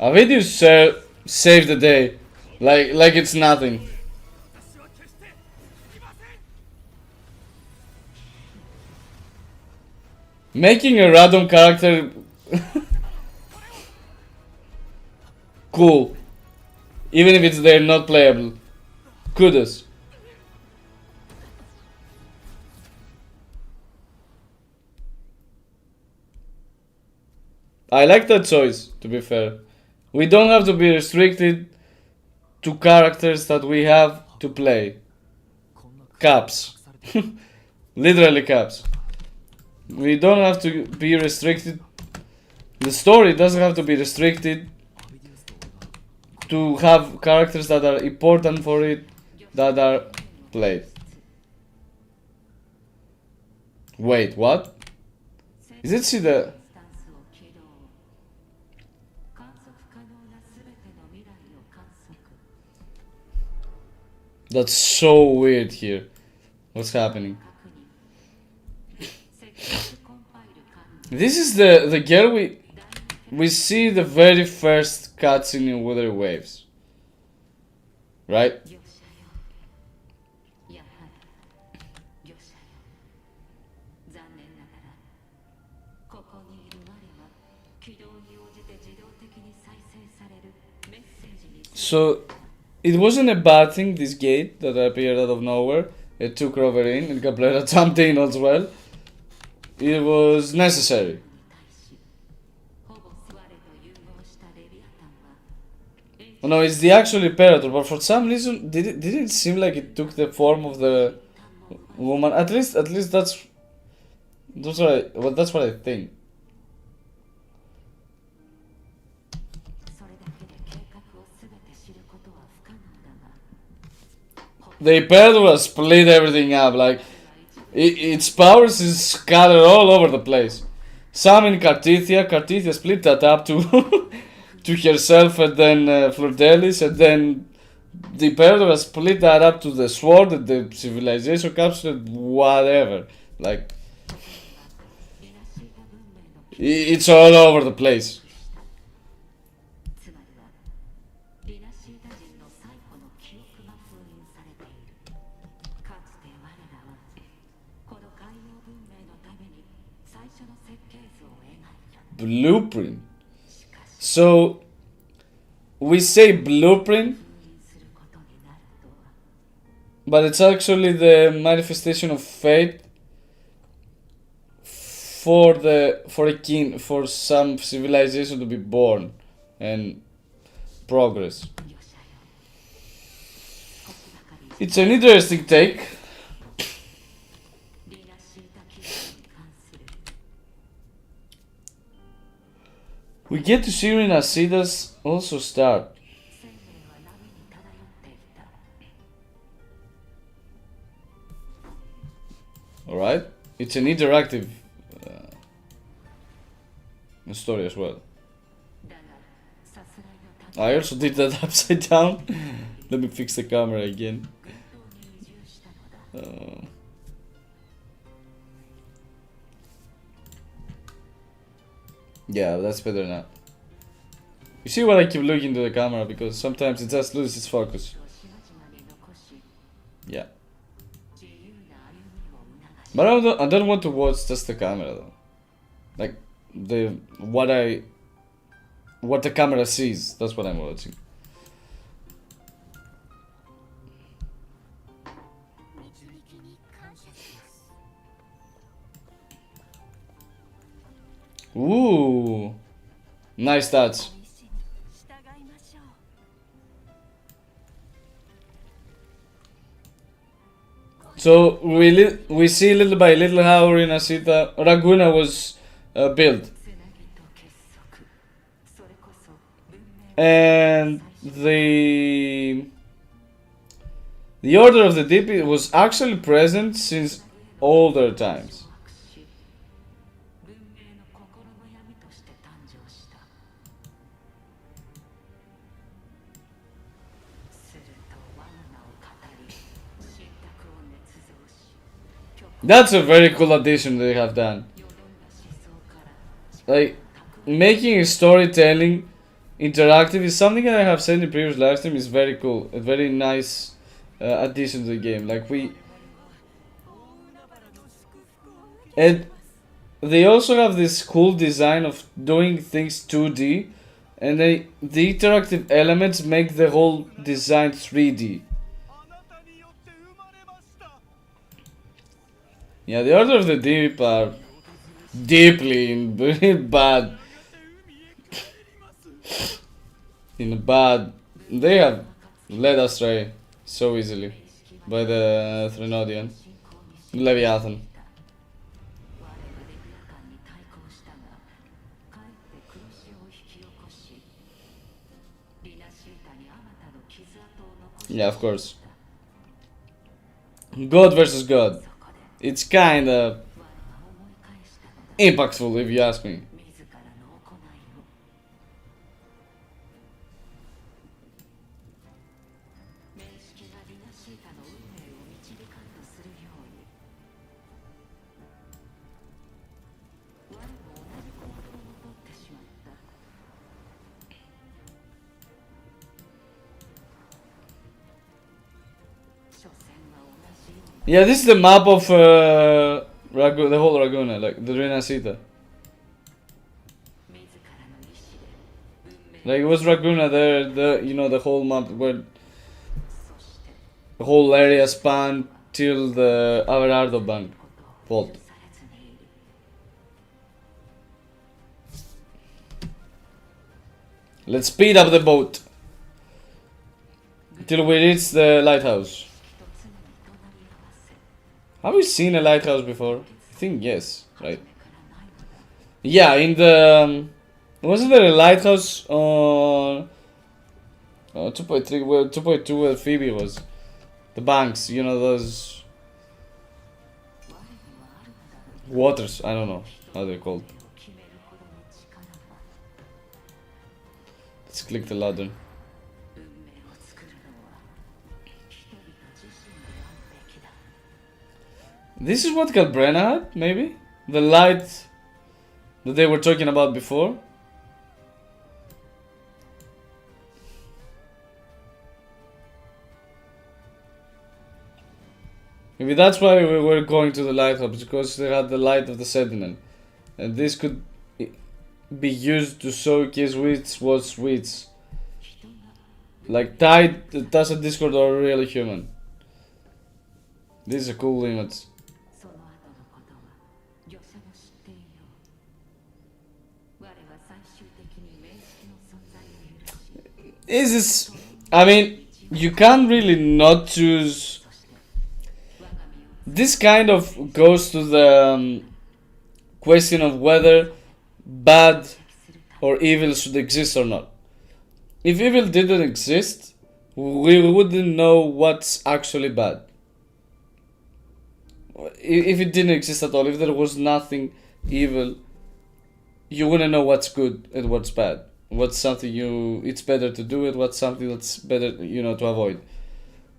A video save the day. Like it's nothing. Making a random character cool. Even if they're not playable. Kudos. I like that choice, to be fair. We don't have to be restricted to characters that we have to play. Caps. Literally caps. We don't have to be restricted. The story doesn't have to be restricted to have characters that are important for it, that are played. Wait, what? Is it see the... That's so weird here. What's happening? This is the girl we see the very first cutscene in Wuthering Waves. Right? So it wasn't a bad thing, this gate that appeared out of nowhere. It took Rover in and Cabrera jumped in as well. It was necessary. Oh, no, it's the actual Imperator, but for some reason didn't seem like it took the form of the woman. At least that's what I think. The Imperator will split everything up, like its powers is scattered all over the place. Some in Cartithia split that up to to herself and then Flordelis, and then the Imperator has split that up to the sword and the civilization capsule, whatever. Like it's all over the place. Blueprint. So we say blueprint, but it's actually the manifestation of fate for some civilization to be born and progress. It's an interesting take. We get to see Rinascitas also start. Alright, it's an interactive story as well. I also did that upside down. Let me fix the camera again. Yeah, that's better now. You see why I keep looking to the camera? Because sometimes it just loses its focus. Yeah. But I don't want to watch just the camera though. Like what the camera sees, that's what I'm watching. Ooh, nice touch. So we see little by little how Ragunna was built, and the Order of the Deep was actually present since older times. That's a very cool addition they have done. Like, making storytelling interactive is something that I have said in previous live stream is very cool. A very nice addition to the game. Like and they also have this cool design of doing things 2D, and the interactive elements make the whole design 3D. Yeah, the Order of the Deep are deeply in bad. They have led astray so easily by the Threnodian Leviathan. Yeah, of course. God versus God. It's kinda impactful if you ask me. Yeah, this is the map of the whole Ragunna, like the Rinascita. Like it was Ragunna there, the whole map where the whole area spanned till the Averardo Bank vault. Let's speed up the boat till we reach the lighthouse. Have we seen a lighthouse before? I think yes, right? Yeah, in the wasn't there a lighthouse on 2.3 where 2.2 where Phoebe was? The banks, those waters, I don't know how they're called. Let's click the ladder. This is what Galbrena had, maybe? The light that they were talking about before. Maybe that's why we were going to the lighthouse, because they had the light of the Sentinel. And this could be used to showcase which was which. Like Tassa Discord or really human. This is a cool image. I mean, you can't really not choose. This kind of goes to the question of whether bad or evil should exist or not. If evil didn't exist, we wouldn't know what's actually bad. If it didn't exist at all, if there was nothing evil, you wouldn't know what's good and what's bad. What's something it's better to do it, what's something that's better, to avoid.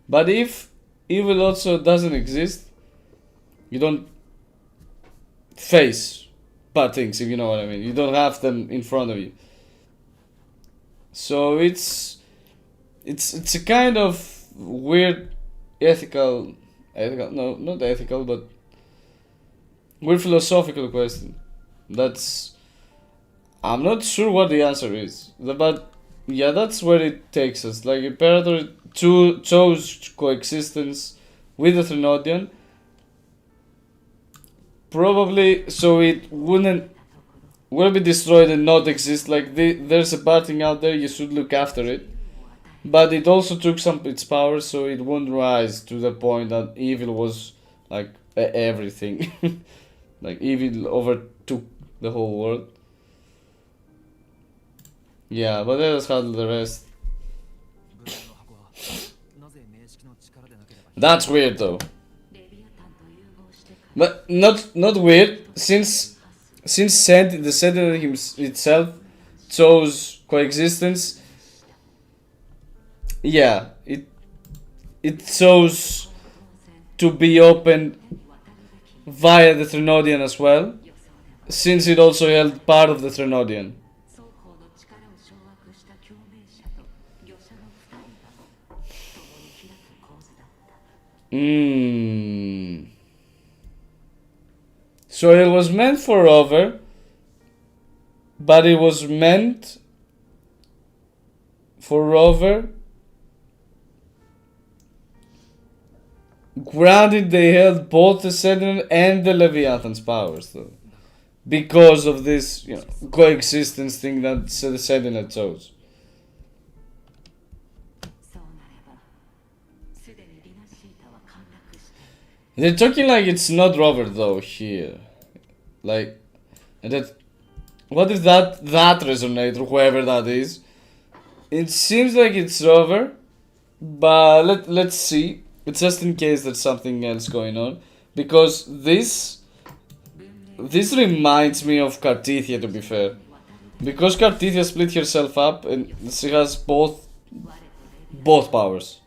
But if evil also doesn't exist, you don't face bad things, if you know what I mean. You don't have them in front of you. So it's a kind of weird ethical, no, not ethical, but weird philosophical question. I'm not sure what the answer is, but yeah, that's where it takes us. Like, Imperator chose coexistence with the Threnodian, probably so it will be destroyed and not exist. Like, there's a bad thing out there, you should look after it. But it also took some of its power, so it won't rise to the point that evil was like everything. Like, evil overtook the whole world. Yeah, but let us handle the rest. That's weird though. But not weird, since the Sentinel itself chose coexistence. Yeah, it chose to be open via the Threnodian as well, since it also held part of the Threnodian. So it was meant for Rover, but it was meant for Rover, granted they held both the Sentinel and the Leviathan's powers though, because of this, coexistence thing that the Sentinel chose. They're talking like it's not Rover though here. Like, and that, what if that resonator, whoever that is? It seems like it's Rover, but let's see. It's just in case there's something else going on, because this reminds me of Cartithia, to be fair, because Cartithia split herself up and she has both powers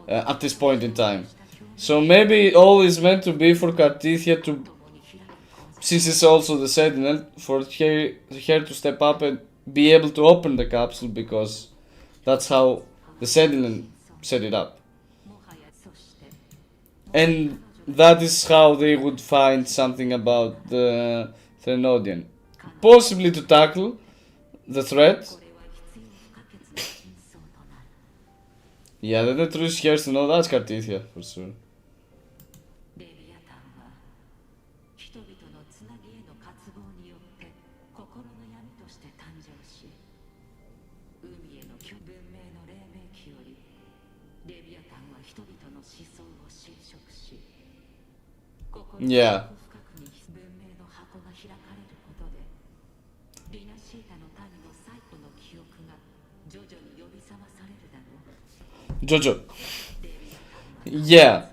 at this point in time. So maybe all is meant to be for Cartithia to, since it's also the Sentinel, for her to step up and be able to open the capsule, because that's how the Sentinel set it up. And that is how they would find something about the Threnodian. Possibly to tackle the threat. Yeah, the truth here to know that's Cartithia, for sure. Yeah. Jojo. Yeah.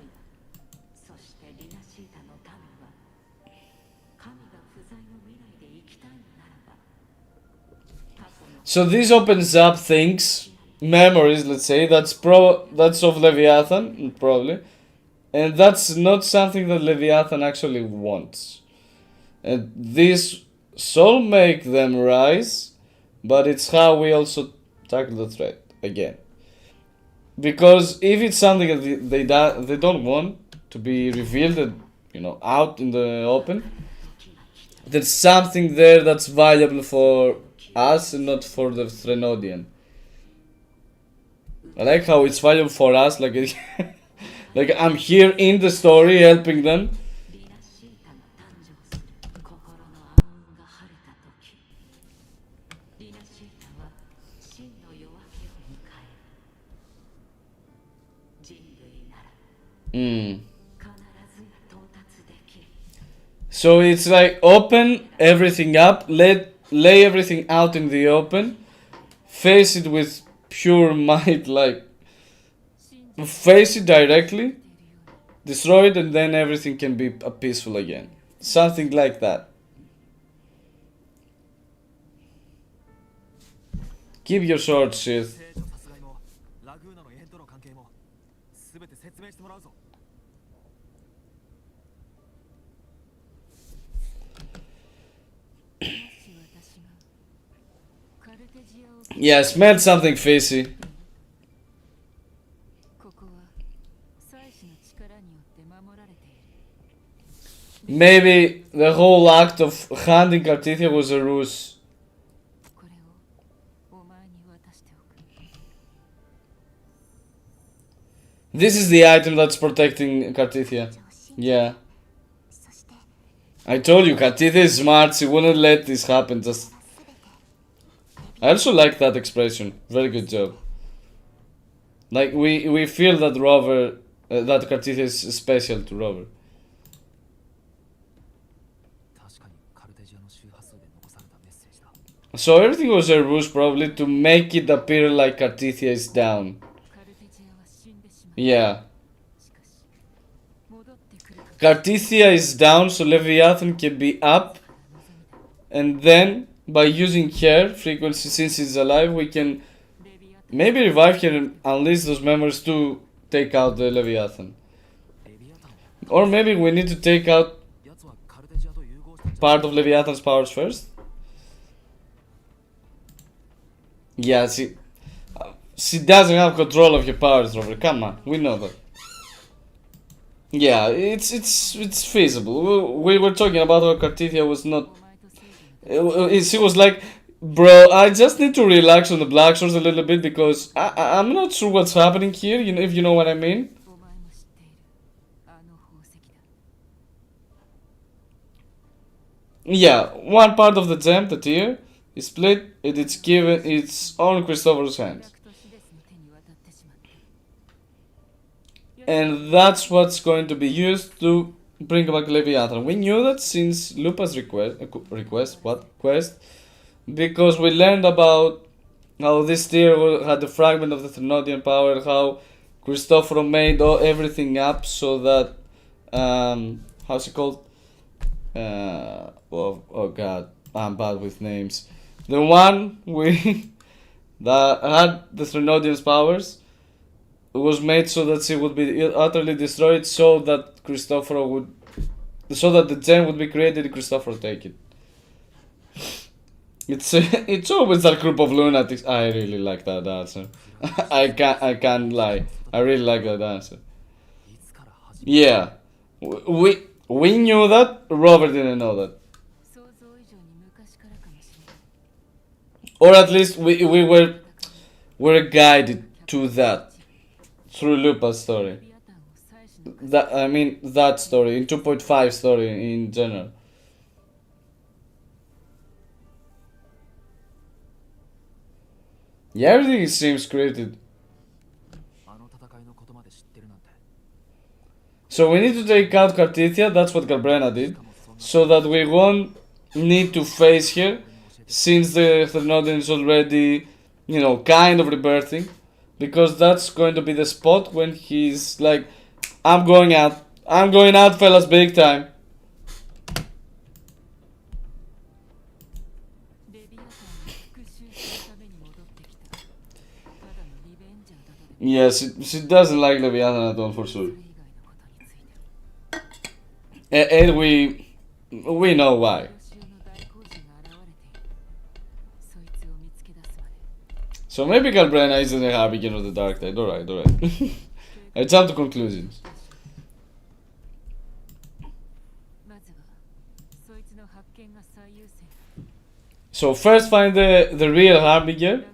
So this opens up things, memories, let's say, that's of Leviathan, probably. And that's not something that Leviathan actually wants. And this shall make them rise, but it's how we also tackle the threat again. Because if it's something that they don't want to be revealed and, out in the open, there's something there that's valuable for us and not for the Threnodian. I like how it's valuable for us, like like I'm here in the story helping them. So it's like open everything up, lay everything out in the open, face it with pure might, like face it directly, destroy it, and then everything can be peaceful again. Something like that. Keep your sword, Sith. Yeah, smelled something fishy. Maybe the whole act of hunting Cartithia was a ruse. This is the item that's protecting Cartithia. Yeah. I told you, Cartithia is smart, she wouldn't let this happen, just... I also like that expression, very good job. Like, we feel that Rover, that Cartithia is special to Rover. So everything was a ruse probably to make it appear like Cartithia is down. Yeah. Cartithia is down, so Leviathan can be up. And then, by using her frequency since she's alive, we can maybe revive her and unleash those memories to take out the Leviathan. Or maybe we need to take out part of Leviathan's powers first. Yeah, she doesn't have control of your powers, Robert. Come on, we know that. Yeah, it's feasible. We were talking about how Cartithia was not. She was like, bro, I just need to relax on the Black Swords a little bit because I'm not sure what's happening here. You know, if you know what I mean. Yeah, one part of the gem, the tear, is split and it's given its own Christofor's hands. And that's what's going to be used to bring back Leviathan. We knew that since Lupa's quest, because we learned about how this tear had a fragment of the Threnodian power, how Christofor made everything up so that, how's it called? Oh god, I'm bad with names. The one that had the Threnodian's powers was made so that she would be utterly destroyed, so that the gem would be created and Christofor take it. It's always that group of lunatics. I really like that answer. I can't lie. I really like that answer. Yeah, we knew that. Robert didn't know that. Or at least we were guided to that through Lupa's story. That story, in 2.5 story in general. Yeah, everything seems scripted. So we need to take out Cartithia, that's what Galbrena did, so that we won't need to face her, since the Threnodian is already, kind of rebirthing, because that's going to be the spot when he's like, I'm going out fellas, big time. Yes, she doesn't like Leviathan at all, for sure. And we know why. So maybe Galbrena isn't a harbinger of the dark tide. Alright. I jump to conclusions. So first find the real harbinger.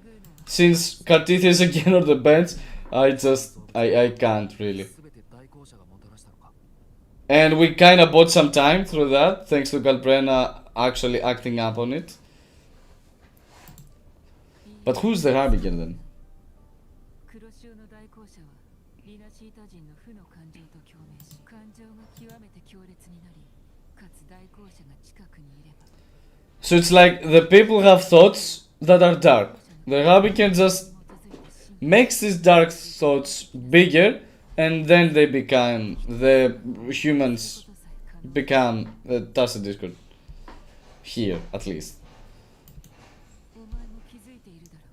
Since Cartithia is again on the bench, I can't really. And we kinda bought some time through that, thanks to Galbrena actually acting up on it. But who's the harbinger then? So it's like the people have thoughts that are dark. The harbinger just makes these dark thoughts bigger, and then they become, the humans become the Tacit Discord. Here, at least.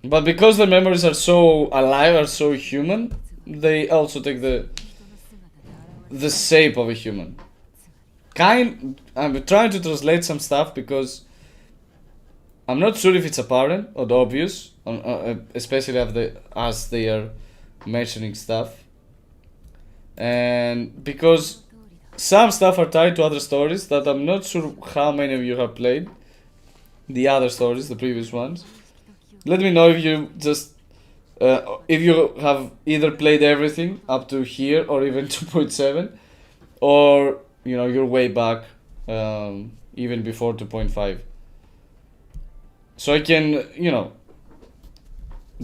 But because the memories are so alive, are so human, they also take the shape of a human. I'm trying to translate some stuff because I'm not sure if it's apparent or obvious, especially as they are mentioning stuff. And because some stuff are tied to other stories that I'm not sure how many of you have played. The other stories, the previous ones. Let me know if you just if you have either played everything up to here or even 2.7, or you know you're way back even before 2.5. So I can, you know,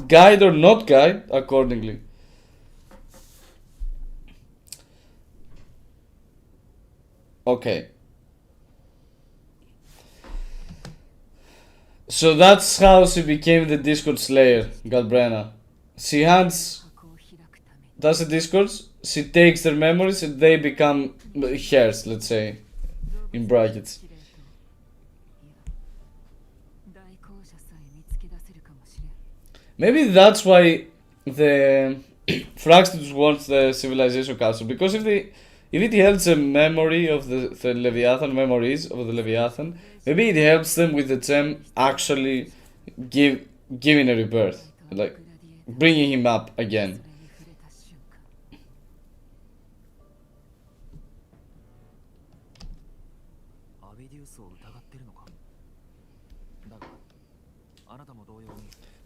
guide or not guide accordingly. Okay. So that's how she became the Discord Slayer, Galbrena. She does the Discords, she takes their memories and they become hers, let's say, in brackets. Maybe that's why the Fractals wants the civilization castle, because if it helps a memory of the Leviathan, memories of the Leviathan, maybe it helps them with the gem actually giving a rebirth, like bringing him up again.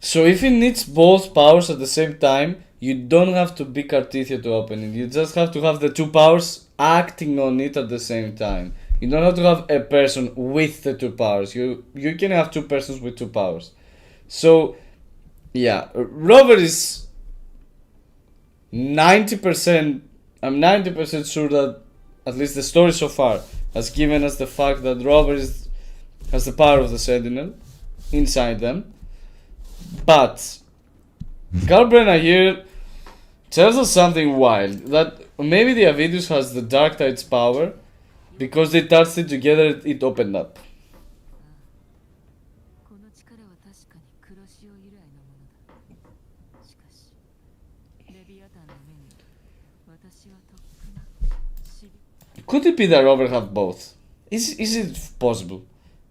So if it needs both powers at the same time, you don't have to be Cartithia to open it. You just have to have the two powers acting on it at the same time. You don't have to have a person with the two powers. You can have two persons with two powers. So yeah, Rover is 90%. I'm 90% sure that at least the story so far has given us the fact that Rover has the power of the Sentinel inside them. But Galbrena here tells us something wild, that maybe the Avidius has the Dark Tide's power because they touched it together, it opened up. Could it be that Rover have both? Is it possible?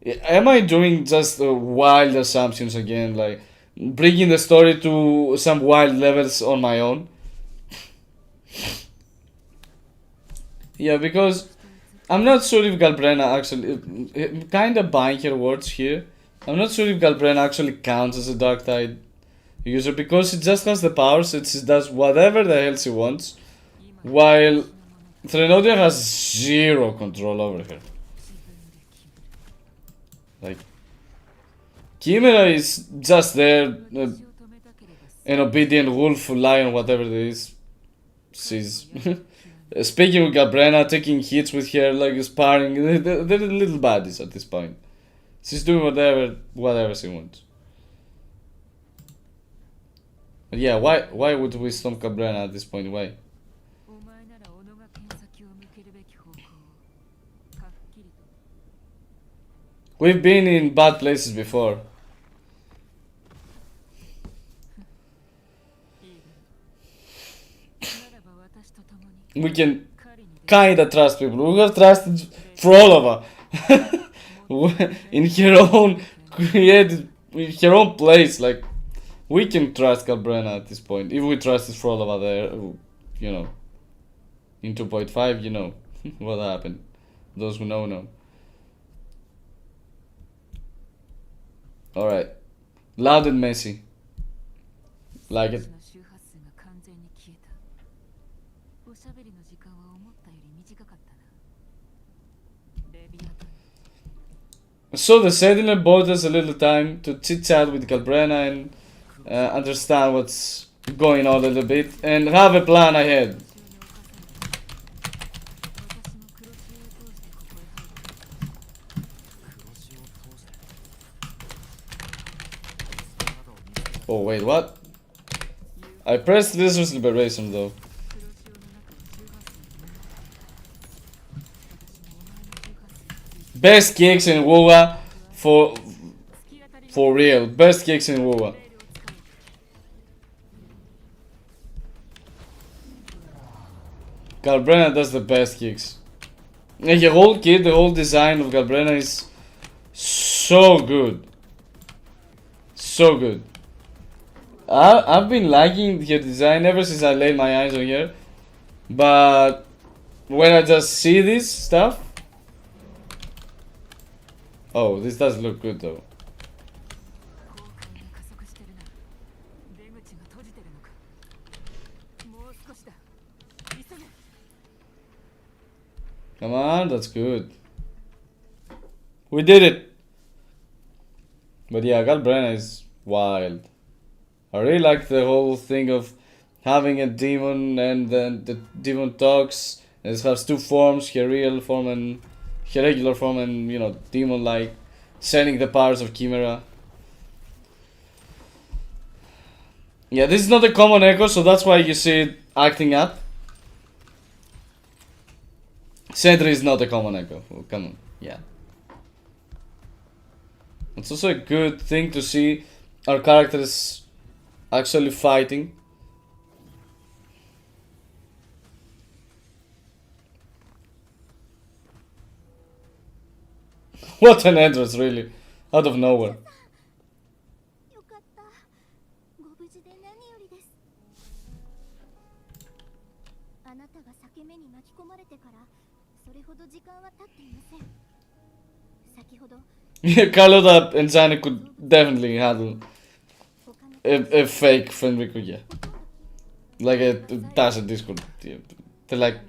Am I doing just wild assumptions again, like bringing the story to some wild levels on my own? Yeah, because I'm not sure if Galbrena actually, kind of buying her words here, I'm not sure if Galbrena actually counts as a Dark Tide user, because she just has the powers, she does whatever the hell she wants, while Threnodian has zero control over her. Like, Chimera is just there, an obedient wolf, lion, whatever it is. She's speaking with Galbrena, taking hits with her, like sparring. They're little buddies at this point. She's doing whatever she wants. But yeah, why would we stomp Galbrena at this point? Why? We've been in bad places before. We can kinda trust people. We have trusted Frolova in her own created, in her own place. Like, we can trust Galbrena at this point. If we trusted Frolova there, you know, in 2.5, you know what happened. Those who know. Alright. Loud and messy. Like it. So the Sentinel bought us a little time to chit chat with Galbrena and understand what's going on a little bit and have a plan ahead. Oh wait, what? I pressed Lizard's Liberation though. Best kicks in WuWa for real. Best kicks in WuWa. Galbrena does the best kicks. And the whole kit, the whole design of Galbrena is so good. so good. I've been liking her design ever since I laid my eyes on her. But when I just see this stuff... Oh, this does look good though. Come on, that's good. We did it! But yeah, Galbrena is wild. I really like the whole thing of having a demon and then the demon talks. And it has two forms, her real form and her regular form and, you know, demon-like. Sending the powers of Chimera. Yeah, this is not a common echo, so that's why you see it acting up. Sentry is not a common echo. Oh, come on, yeah. It's also a good thing to see our characters actually fighting. What an entrance, really. Out of nowhere. Yeah, Carlotta and Zane could definitely handle a fake Fenrico, yeah. Like a Tasha Discord. Yeah. They're like...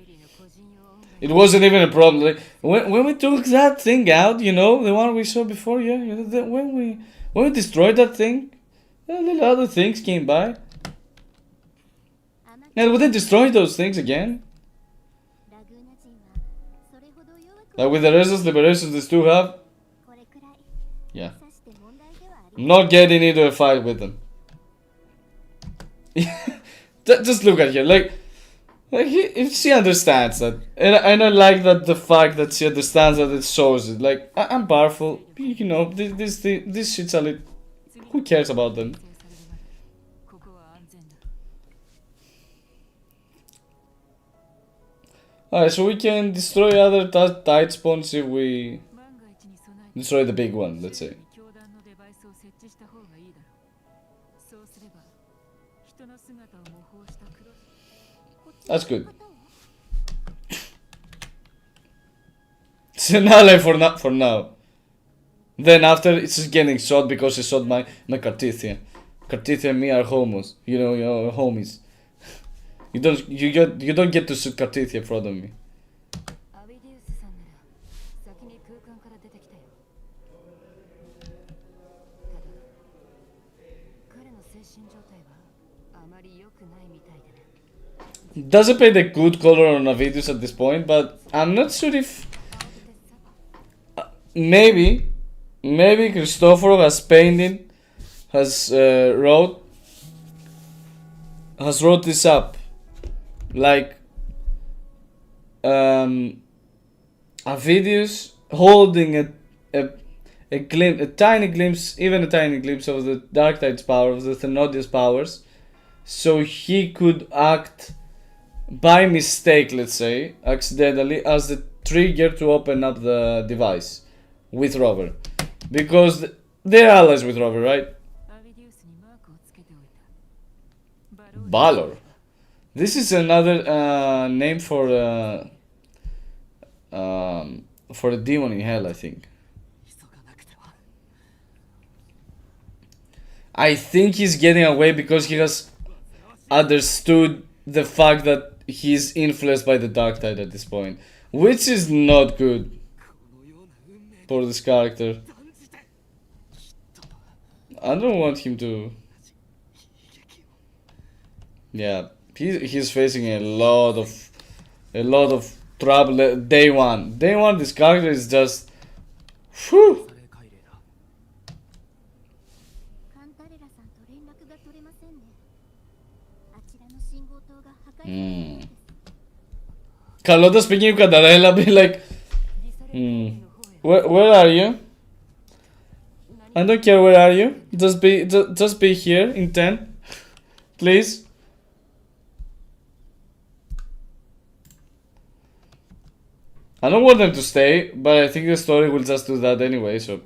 It wasn't even a problem. Like, when we took that thing out, you know, the one we saw before, yeah, when we destroyed that thing, little other things came by. And we didn't destroy those things again. Like with the resistance liberations these two have. Yeah. I'm not getting into a fight with them. Just look at her, like if she understands that, and I like that the fact that she understands that it shows it. Like I'm powerful, you know. This shit's a little. Who cares about them? Alright, so we can destroy other tight spawns if we destroy the big one, let's say. That's good. So now, like for now. Then after it's just getting shot because he shot my Cartithia. Cartithia and me are homos. You know, homies. You don't get to shoot Cartithia in front of me. Doesn't paint a good color on a videos at this point, but I'm not sure if maybe Christofor has painted, has wrote this up, like a videos holding a glimpse, a tiny glimpse, even a tiny glimpse of the Darktide's power, of the Threnodian's powers, so he could act by mistake, let's say, accidentally, as the trigger to open up the device with Rover. Because they're allies with Rover, right? Balor. This is another name for a demon in hell, I think. I think he's getting away because he has understood the fact that he's influenced by the Darktide at this point, which is not good for this character. I don't want him to. Yeah, he's facing a lot of trouble. Day one, this character is just. Whew. Carlotta speaking of Cantarella, be like, where are you? I don't care where are you. Just be here in 10, please. I don't want them to stay, but I think the story will just do that anyway. So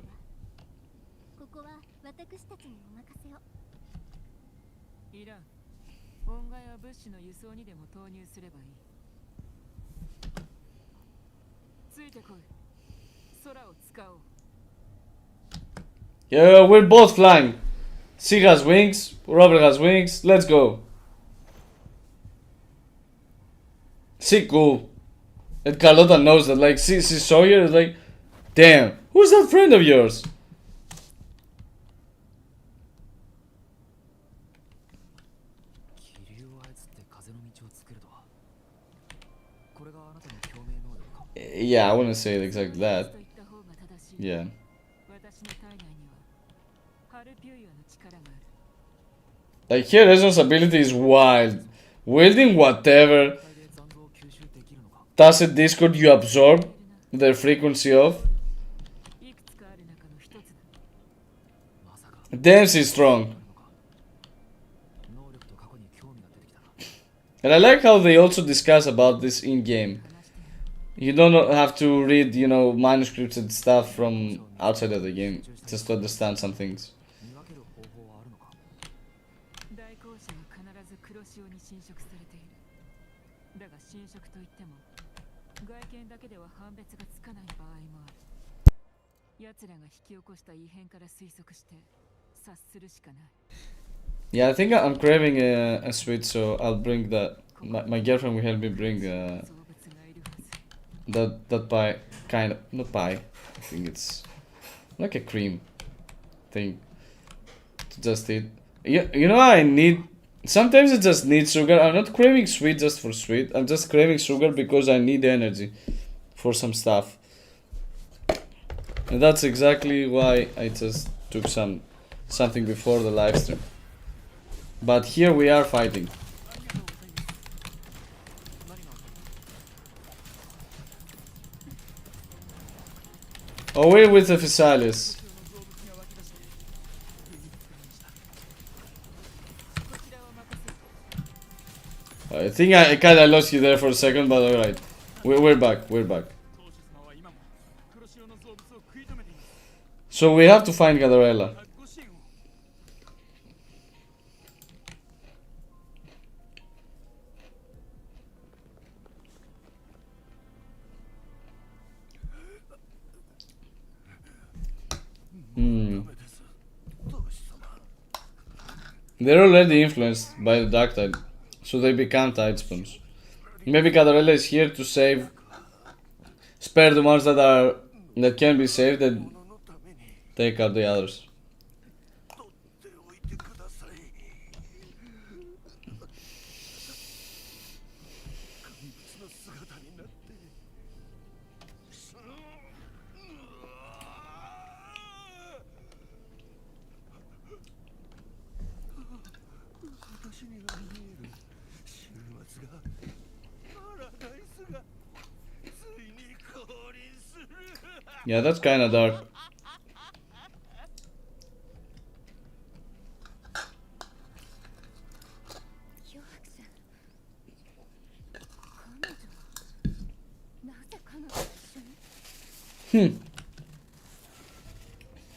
Yeah, we're both flying. Sig has wings, Robert has wings, let's go. Sig cool. And Carlota knows that, like, see Sawyer is like, damn, who's that friend of yours? Yeah, I wouldn't say it exactly that. Yeah. Like, here, Reson's ability is wild. Wielding whatever tacit discord you absorb the frequency of. Dance is strong. And I like how they also discuss about this in-game. You don't have to read, you know, manuscripts and stuff from outside of the game just to understand some things. Yeah, I think I'm craving a sweet, so I'll bring that. My girlfriend will help me bring that pie, kind of, not pie. I think it's like a cream thing to just eat. You know, I need. Sometimes I just need sugar. I'm not craving sweet just for sweet. I'm just craving sugar because I need energy for some stuff. And that's exactly why I just took something before the live stream. But here we are fighting. Away with the Physalis. I think I kinda lost you there for a second, but alright. We're back, we're back. So we have to find Gadarella. They're already influenced by the Dark Tide, so they become Tide Spawns. Maybe Gadarella is here to spare the ones that can be saved and take out the others. Yeah, that's kinda dark.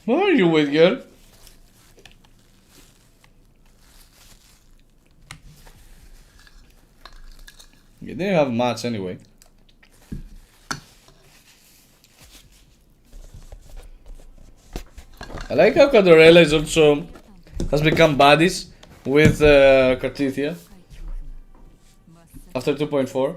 What are you with, girl? You didn't have much anyway. I like how Gadarella is also has become buddies with Cartithia after 2.4.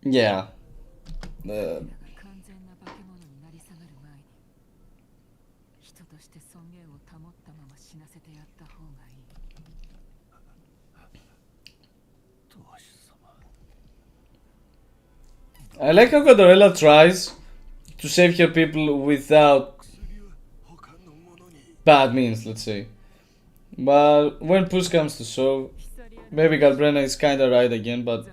Yeah. I like how Gadarella tries to save her people without bad means, let's say. But when push comes to shove, maybe Galbrena is kinda right again, but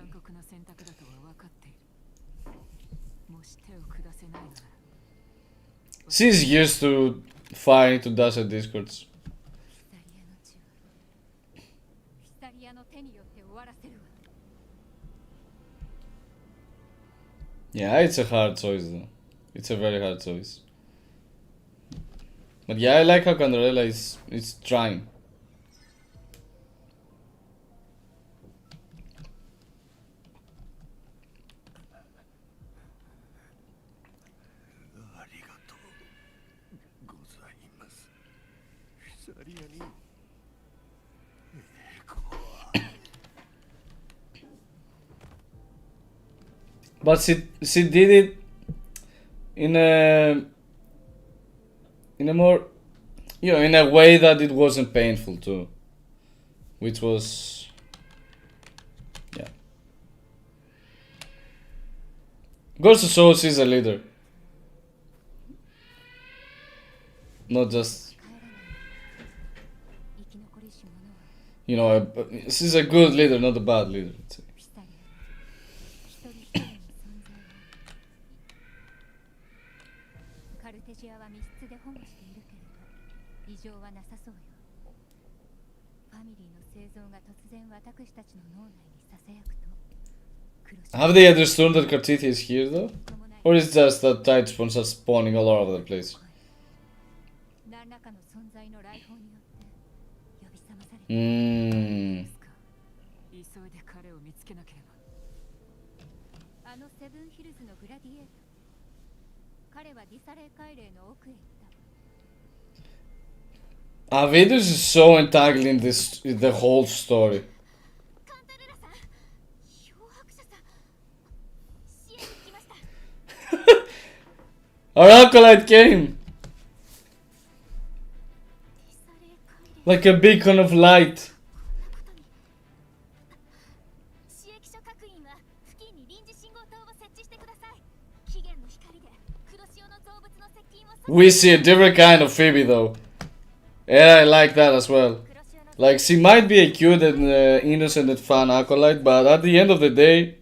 She's used to firing to dash at discords. Yeah, it's a hard choice though. It's a very hard choice. But yeah, I like how Candarella is trying. But she did it in a more, you know, in a way that it wasn't painful too, which was, yeah. Goes to show she's a leader, not just, you know, she's a good leader, not a bad leader. Let's say. Have they understood that Kartithia is here though? Or is it just that tide spawns are spawning all over the place? Avidus is so entangled in the whole story. Our acolyte came! Like a beacon of light. We see a different kind of Phoebe though. Yeah, I like that as well. Like, she might be a cute and innocent and fun acolyte, but at the end of the day,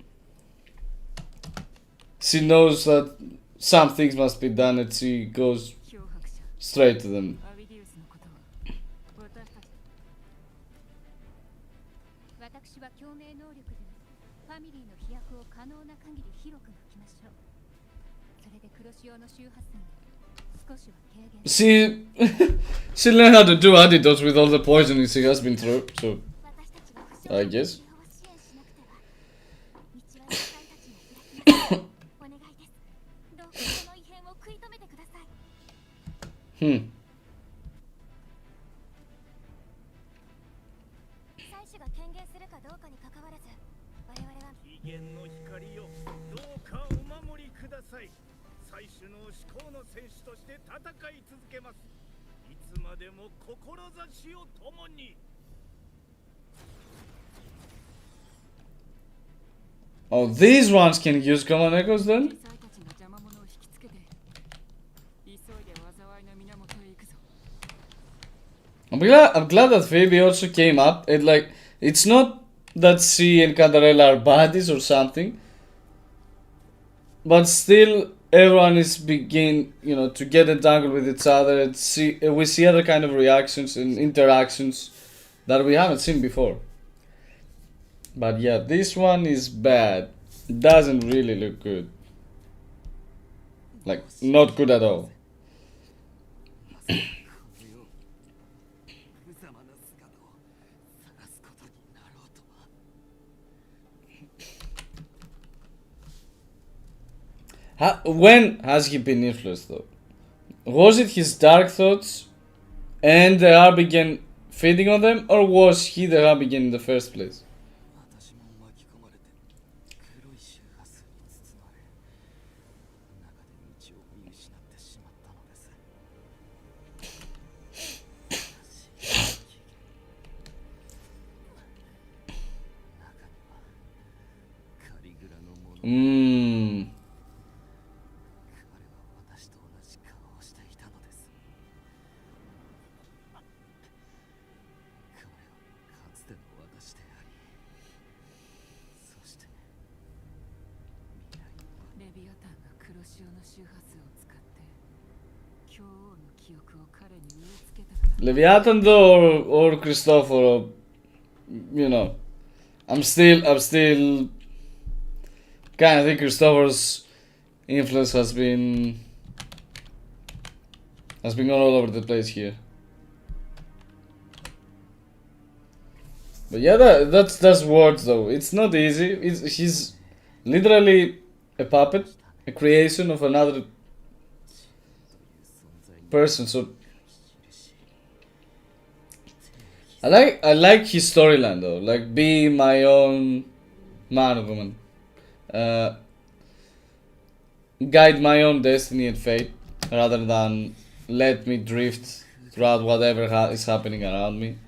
she knows that some things must be done and she goes straight to them. She she learned how to do antidotes with all the poisoning she has been through, so I guess. Oh, these ones can use common echoes then? I'm glad that Phoebe also came up. It's not that she and Candarella are buddies or something, but still everyone is to get entangled with each other and we see other kind of reactions and interactions that we haven't seen before. But yeah, this one is bad. Doesn't really look good. Like, not good at all. When has he been influenced though? Was it his dark thoughts and the Harbigan feeding on them, or was he the Harbigan in the first place? Leviathan though, or Christofor, you know, I'm still kind of think Christofor's influence has been gone all over the place here. But yeah, that's words though. It's not easy. He's literally a puppet, a creation of another person. So I like his storyline though. Like, be my own man or woman, guide my own destiny and fate, rather than let me drift throughout whatever is happening around me.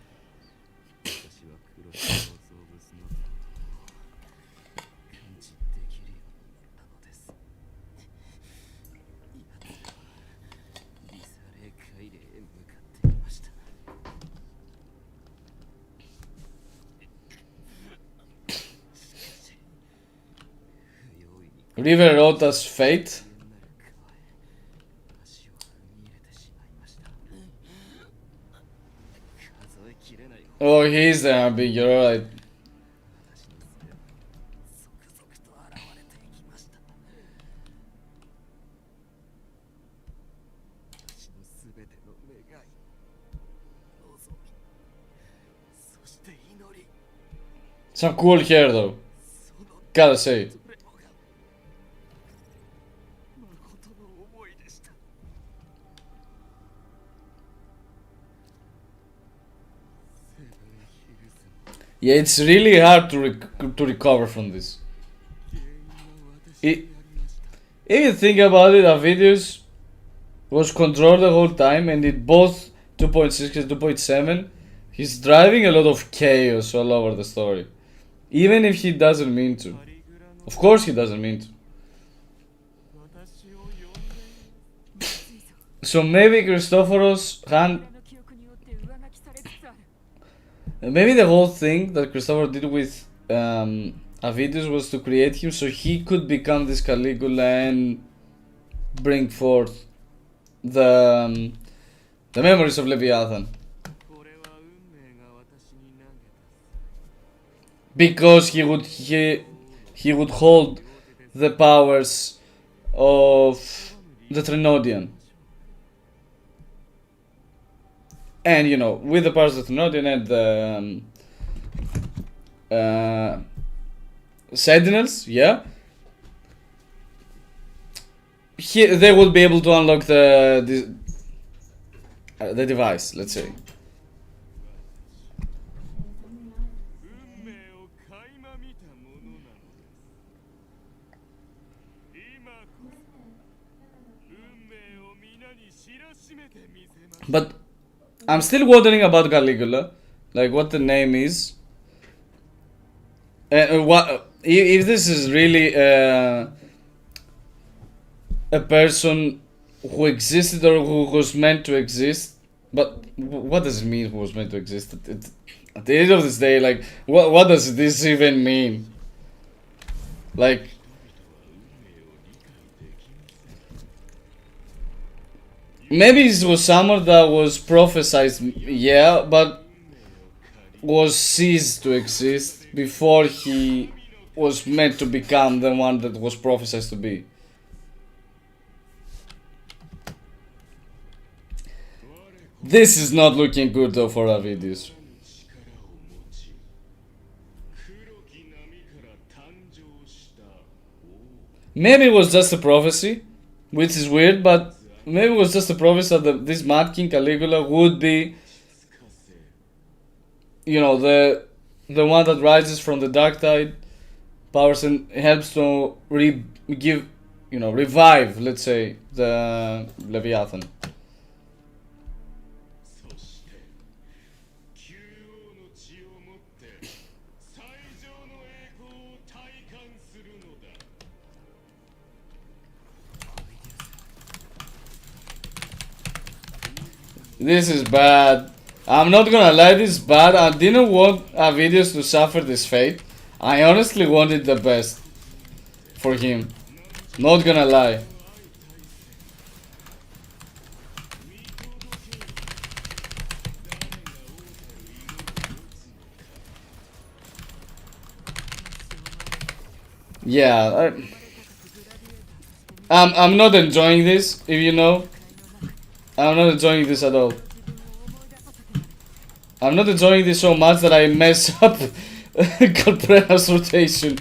River wrote us fate. Oh, he's there, big, you're right. Some cool hair though, gotta say. Yeah, it's really hard to recover from this. If you think about it, Avidius was controlled the whole time, and in both 2.6 and 2.7, he's driving a lot of chaos all over the story. Even if he doesn't mean to. Of course he doesn't mean to. So maybe Christoforos hand... Maybe the whole thing that Christofor did with Avidius was to create him so he could become this Caligula and bring forth the memories of Leviathan. Because he would hold the powers of the Threnodian. And, you know, with the powers of the Threnodian and the Sentinels, yeah, they would be able to unlock the device, let's say. But I'm still wondering about Caligula, like what the name is, and what if this is really a person who existed or who was meant to exist. But what does it mean who was meant to exist? At the end of this day, like what does this even mean? Like, maybe it was someone that was prophesized, yeah, but was ceased to exist before he was meant to become the one that was prophesied to be. This is not looking good though for our videos. Maybe it was just a prophecy, which is weird, but maybe it was just a prophecy that this Mad King Caligula would be, you know, the one that rises from the dark tide powers and helps to revive, let's say, the Leviathan. This is bad. I'm not gonna lie, this is bad. I didn't want Avidius to suffer this fate. I honestly wanted the best for him. Not gonna lie. Yeah, I'm not enjoying this, if you know. I'm not enjoying this at all. I'm not enjoying this so much that I mess up Calprena's rotation.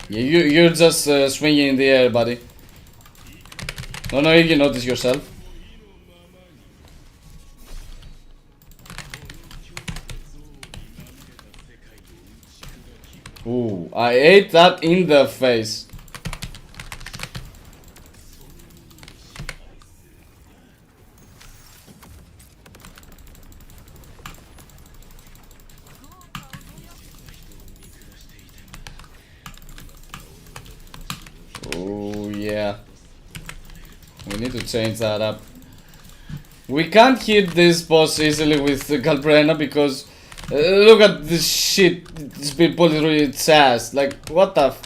Yeah, you're just swinging in the air, buddy. Don't know if you notice yourself. Ooh, I ate that in the face. Oh yeah. We need to change that up. We can't hit this boss easily with the Galbrena because look at this shit. It's been pulling through its ass. Like, what the f.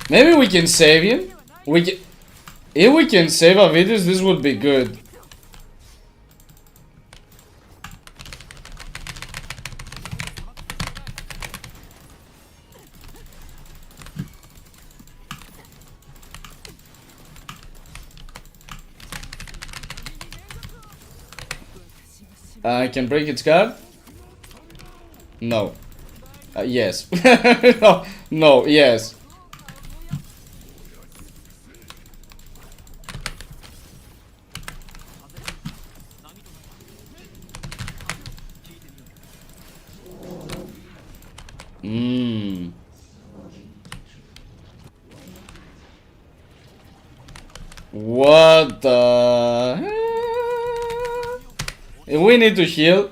Maybe we can save him? If we can save our videos, this would be good. I can break its guard? No. Yes. No, no, yes. What the hell? We need to heal.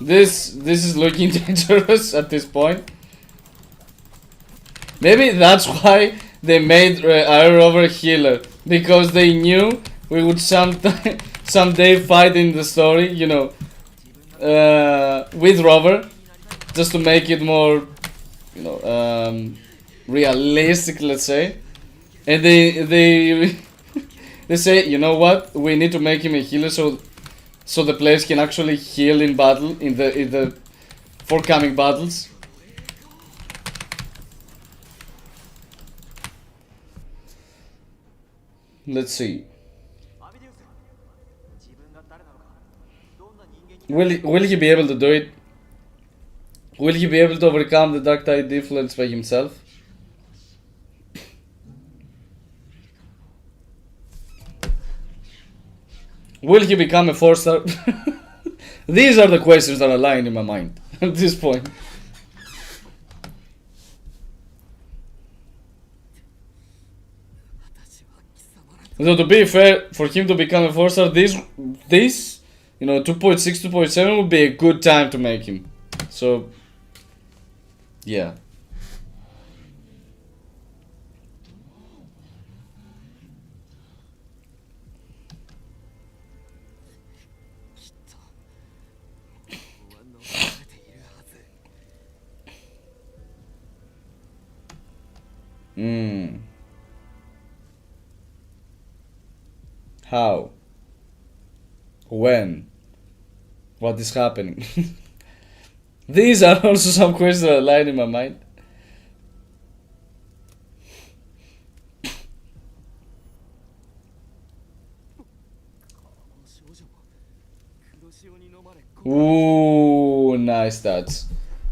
This is looking dangerous at this point. Maybe that's why they made our Rover healer, because they knew we would someday fight in the story, you know, with Rover, just to make it more, you know, realistic, let's say. And they they say, you know what, we need to make him a healer so the players can actually heal in battle, in the forthcoming battles. Let's see. Will he be able to do it? Will he be able to overcome the dark tide influence by himself? Will he become a 4-star? These are the questions that are lying in my mind at this point. So to be fair, for him to become a 4-star, this, you know, 2.6, 2.7 would be a good time to make him. So, yeah. How? When? What is happening? These are also some questions that are lying in my mind. Ooh, nice stats.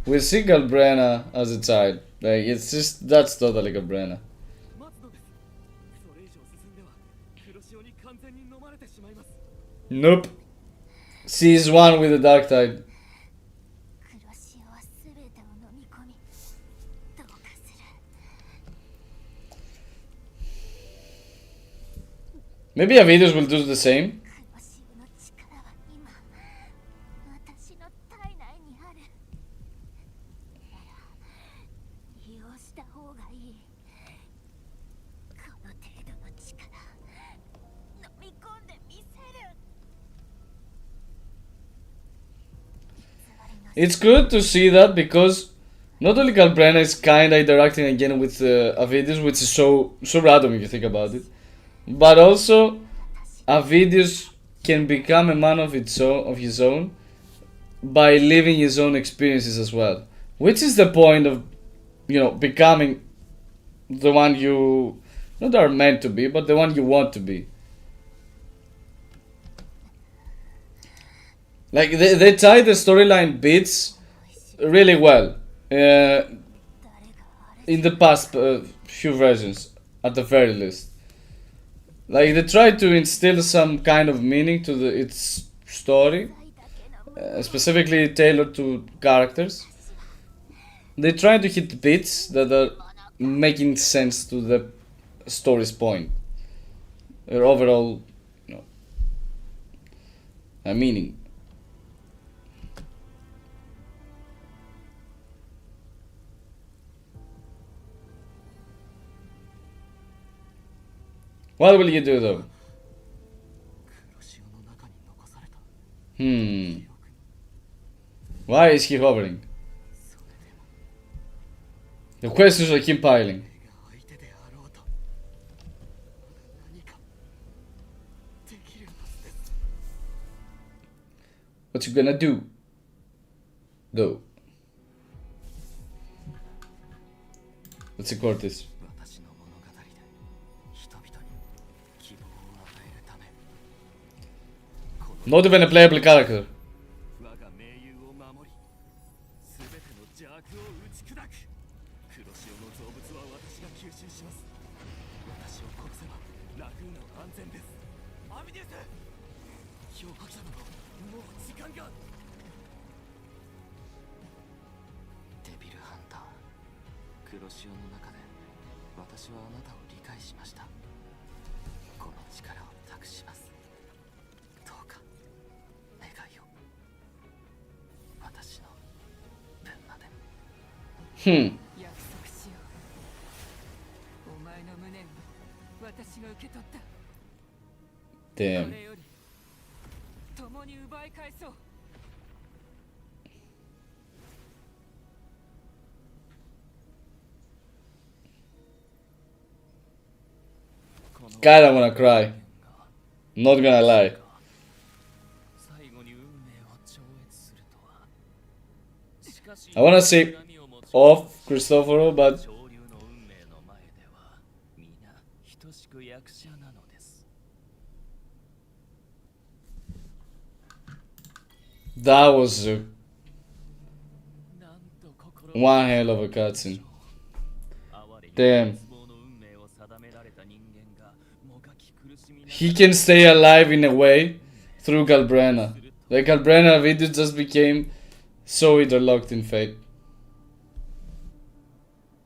We see Galbrena as a child. Like, it's just, that's totally Galbrena. Nope. She's one with the dark tide. Maybe Avidius will do the same. It's good to see that, because not only Galbrena is kinda interacting again with Avidius, which is so random if you think about it, but also a videos can become a man of his own by living his own experiences as well. Which is the point of, becoming the one you not are meant to be, but the one you want to be. Like they tie the storyline bits really well in the past few versions, at the very least. Like they try to instill some kind of meaning to its story, specifically tailored to characters. They try to hit bits that are making sense to the story's point, or overall, meaning. What will you do though? Why is he hovering? The questions are keep piling. What you gonna do? Though. Let's record this. Not even a playable character. Damn. God, I wanna cry. Not gonna lie. I wanna say off Christofor, but that was one hell of a cutscene. Damn. He can stay alive in a way through Galbrena. The Galbrena video just became so interlocked in fate.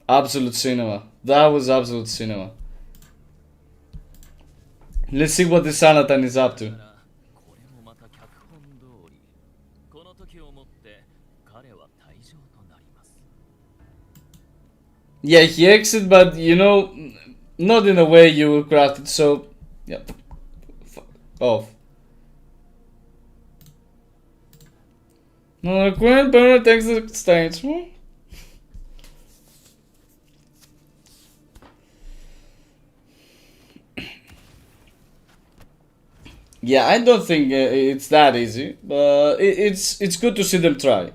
Absolute cinema. That was absolute cinema. Let's see what the Sanatan is up to. Yeah, he exit, but not in a way you crafted, so yeah. Off. No, Grandparent takes the stage. Yeah, I don't think it's that easy, but it's good to see them try.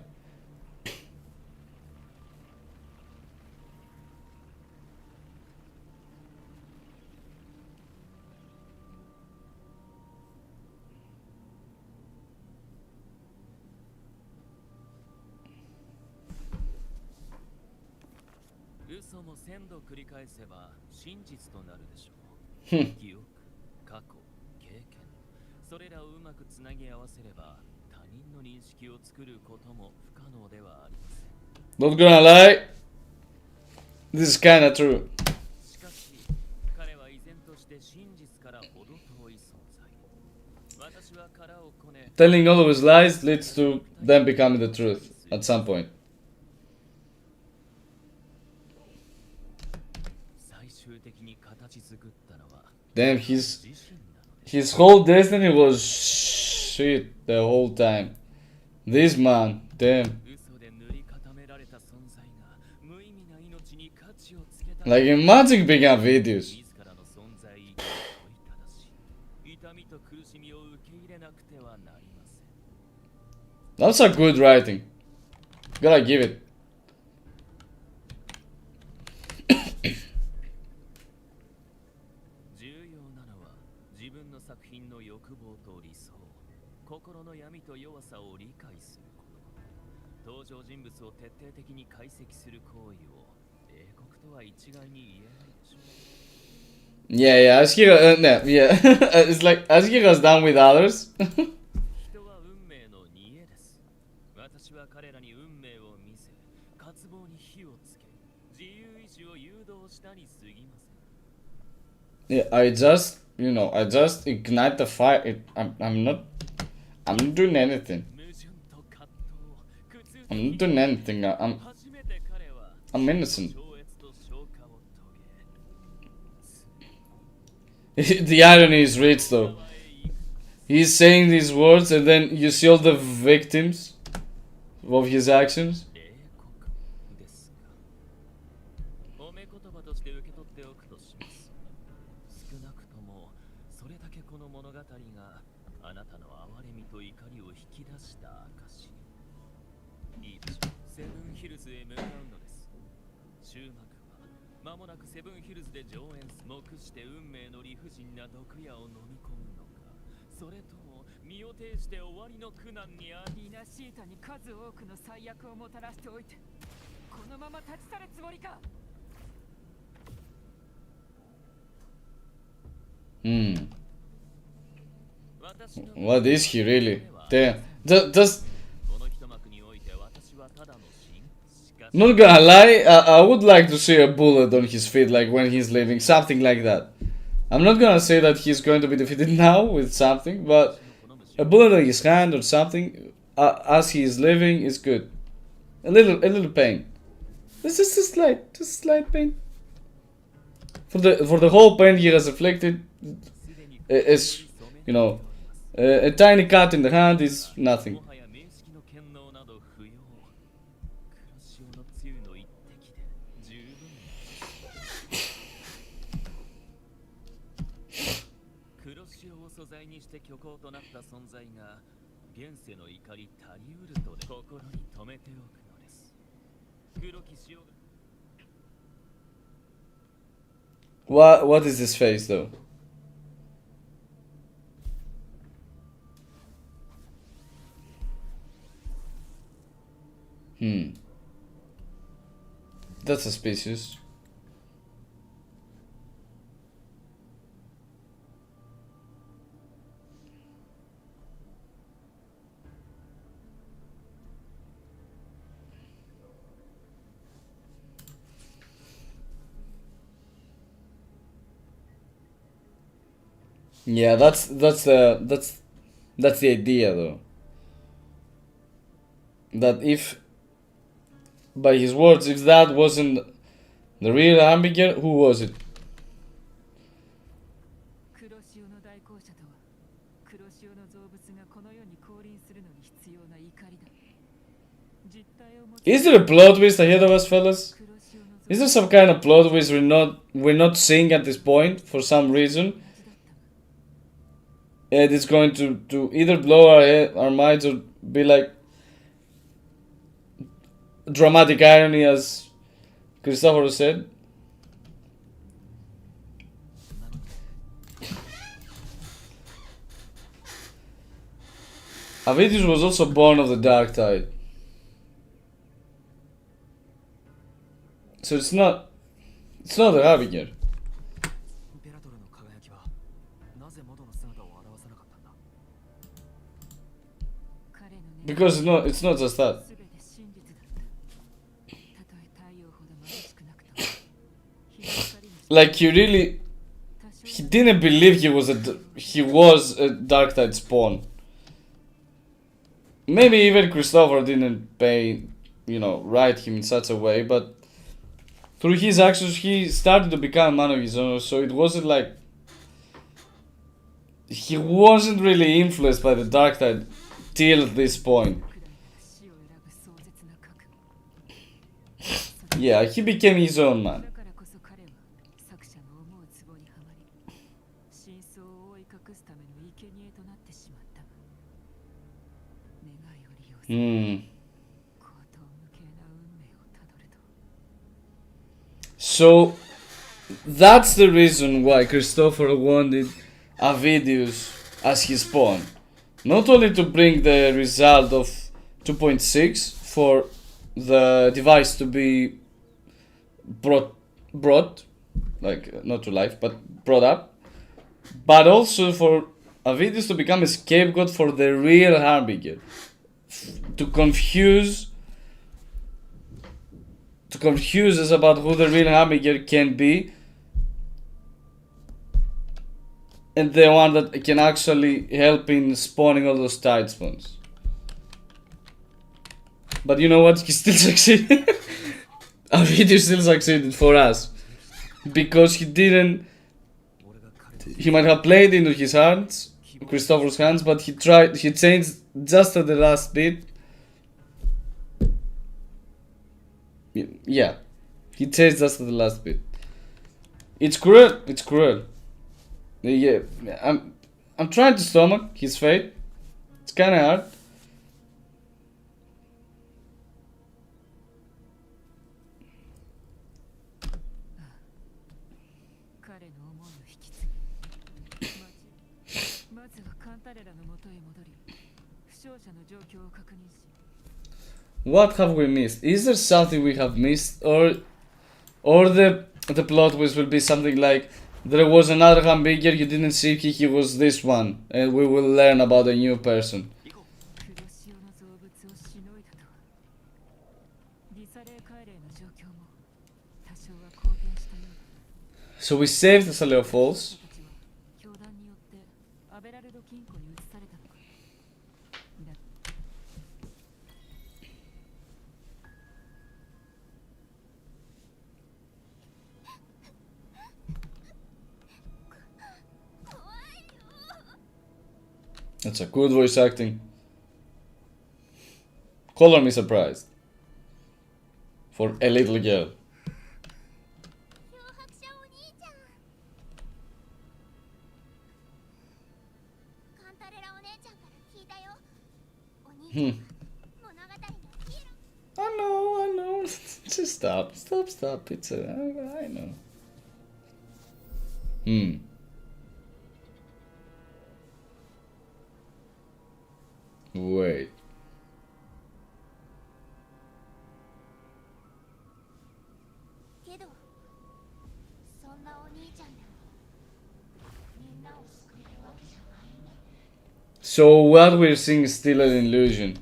Not gonna lie, this is kinda true. Telling all of his lies leads to them becoming the truth at some point. Damn, his whole destiny was shit the whole time. This man, damn. Like imagine being on videos. That's a good writing. Gotta give it. Yeah, as he it's like as he has done with others. Yeah, I just ignite the fire. I'm not doing anything. I'm not doing anything. I'm innocent. The irony is rich though. He's saying these words and then you see all the victims of his actions. What is he really? Damn. Does not gonna lie, I would like to see a bullet on his feet, like when he's leaving, something like that. I'm not gonna say that he's going to be defeated now with something, but a bullet on his hand or something as he is leaving is good. A little pain. It's just a slight pain. For the whole pain he has inflicted, is a tiny cut in the hand is nothing. What is this face though? That's suspicious. Yeah, that's the idea though. That if, by his words, if that wasn't the real Ambiger, who was it? Is there a plot twist ahead of us, fellas? Is there some kind of plot twist we're not seeing at this point for some reason? And it's going to either blow our minds or be like dramatic irony, as Christofor said. Avidius was also born of the dark tide. So it's not the Abigail. Because it's not just that. Like he didn't believe he was a dark tide spawn. Maybe even Christofor didn't write him in such a way, but through his actions he started to become a man of his own, so it wasn't like he wasn't really influenced by the dark tide till this point. Yeah, he became his own man. Hmm. So that's the reason why Christofor wanted Avidius as his pawn. Not only to bring the result of 2.6 for the device to be brought, like not to life, but brought up, but also for Avidius to become a scapegoat for the real Harbinger, to confuse us about who the real Harbinger can be, and the one that can actually help in spawning all those tide spawns. But you know what? He still succeeded. Avidius still succeeded for us. Because he didn't... He might have played into his hands, Christofor's hands, but he changed just at the last bit. Yeah. He changed just at the last bit. It's cruel. It's cruel. Yeah, I'm trying to stomach his fate. It's kinda hard. What have we missed? Is there something we have missed, or the plot twist will be something like there was another Hamburger, you didn't see he was this one, and we will learn about a new person. So we saved the Saleo Falls. That's a good voice acting. Color me surprised. For a little girl. I know. Just stop. It's I know. Wait. So what we're seeing is still an illusion.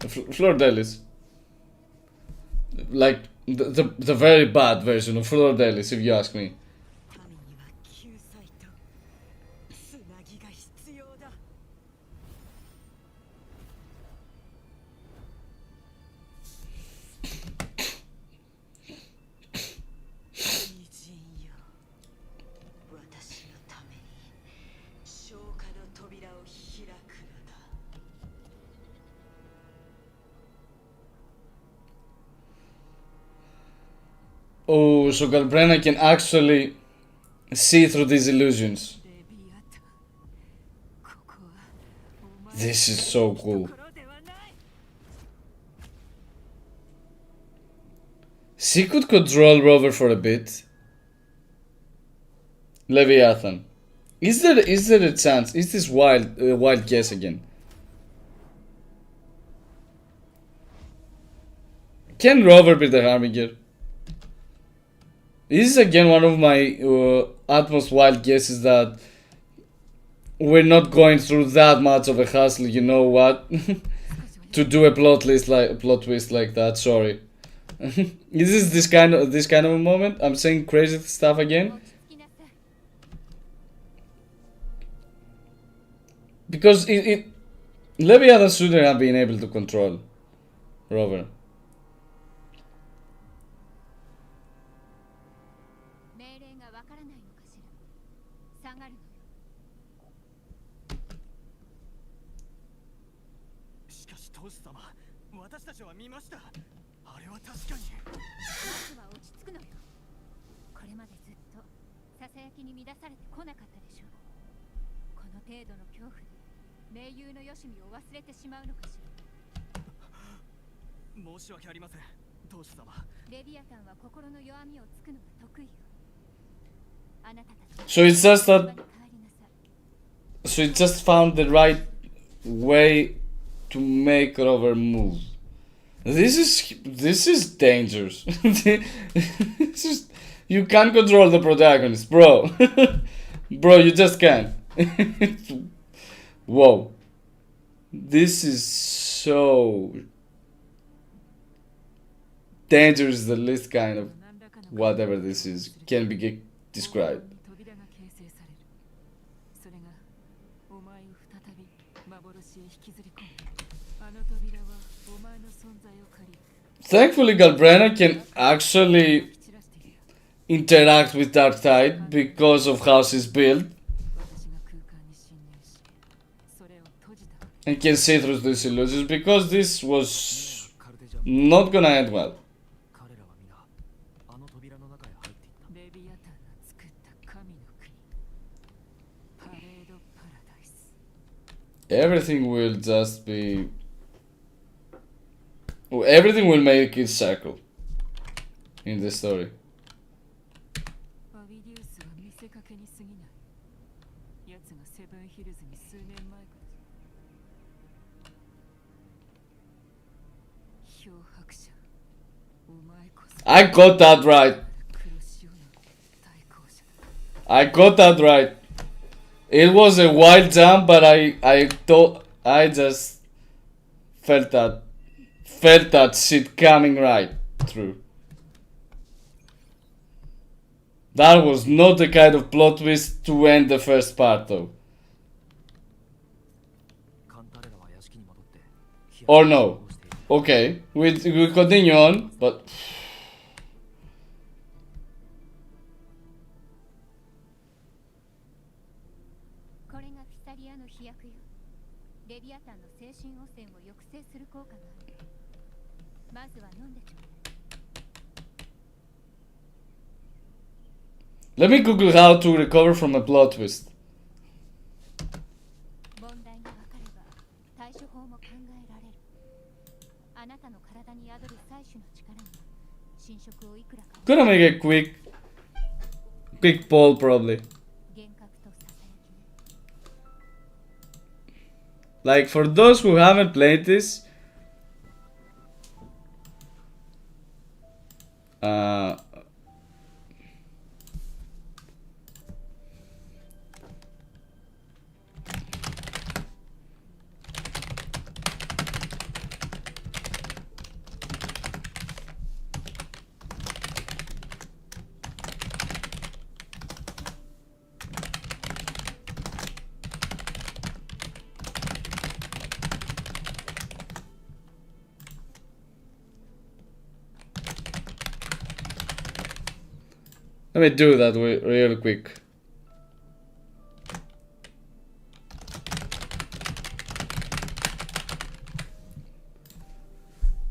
Fleur Delis. Like the very bad version of Fleur Delis, if you ask me. Oh, so Galbrena can actually see through these illusions. This is so cool. She could control Rover for a bit. Leviathan. Is there a chance? Is this wild guess again? Can Rover be the Harbinger? This is again one of my utmost wild guesses that we're not going through that much of a hassle, you know what? To do a plot twist like that. Sorry. Is this kind of a moment? I'm saying crazy stuff again. Because Leviathan shouldn't have been able to control Rover. So it's just that. So it just found the right way to make Rover move. This is dangerous. This is, you can't control the protagonist, bro. Bro, you just can't. Whoa. This is so dangerous, the least kind of whatever this is can be described. Thankfully, Galbrena can actually interact with Darktide because of how she's built and can see through these illusions, because this was not gonna end well. Everything will just be... everything will make it circle in the story. I got that right. I got that right. It was a wild jump, but I thought, I just felt that shit coming right through. That was not the kind of plot twist to end the first part, though. Or no. Okay, we continue on, but... Let me Google how to recover from a plot twist. Gonna make a quick poll probably. Like, for those who haven't played this, let me do that real quick.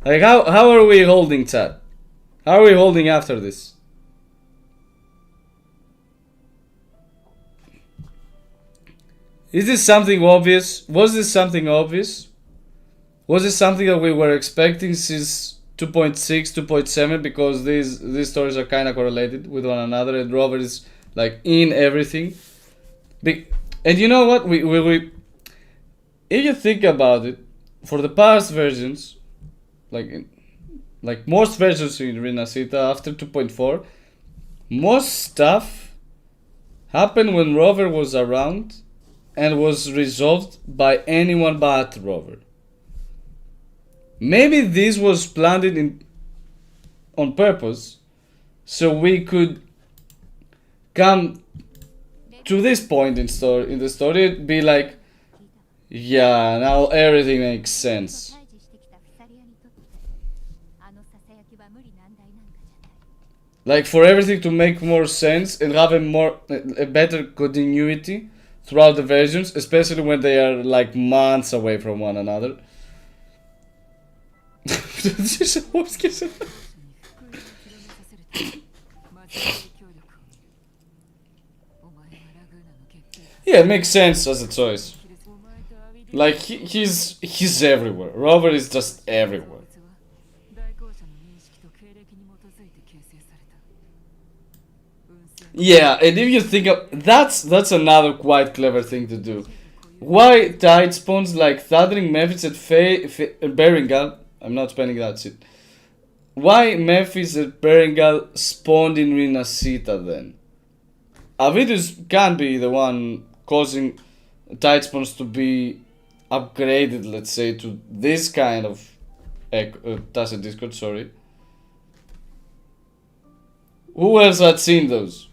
Like, how are we holding, chat? How are we holding after this? Is this something obvious? Was this something obvious? Was this something that we were expecting since 2.6, 2.7, because these stories are kind of correlated with one another, and Rover is like in everything. And you know what? We if you think about it, for the past versions, like most versions in Rinascita after 2.4, most stuff happened when Rover was around and was resolved by anyone but Rover. Maybe this was planned on purpose, so we could come to this point in the story, be like, yeah, now everything makes sense. Like, for everything to make more sense and have a better continuity throughout the versions, especially when they are like months away from one another. Yeah, it makes sense as a choice. Like he's everywhere. Rover is just everywhere. Yeah, and if you think of that's another quite clever thing to do. Why tide spawns like Thundering Memphis at Beringal? I'm not spelling that shit. Why Memphis at Beringal spawned in Rinascita then? Avidus can't be the one causing tide spawns to be upgraded, let's say, to this kind of Tacit Discord, sorry. Who else had seen those?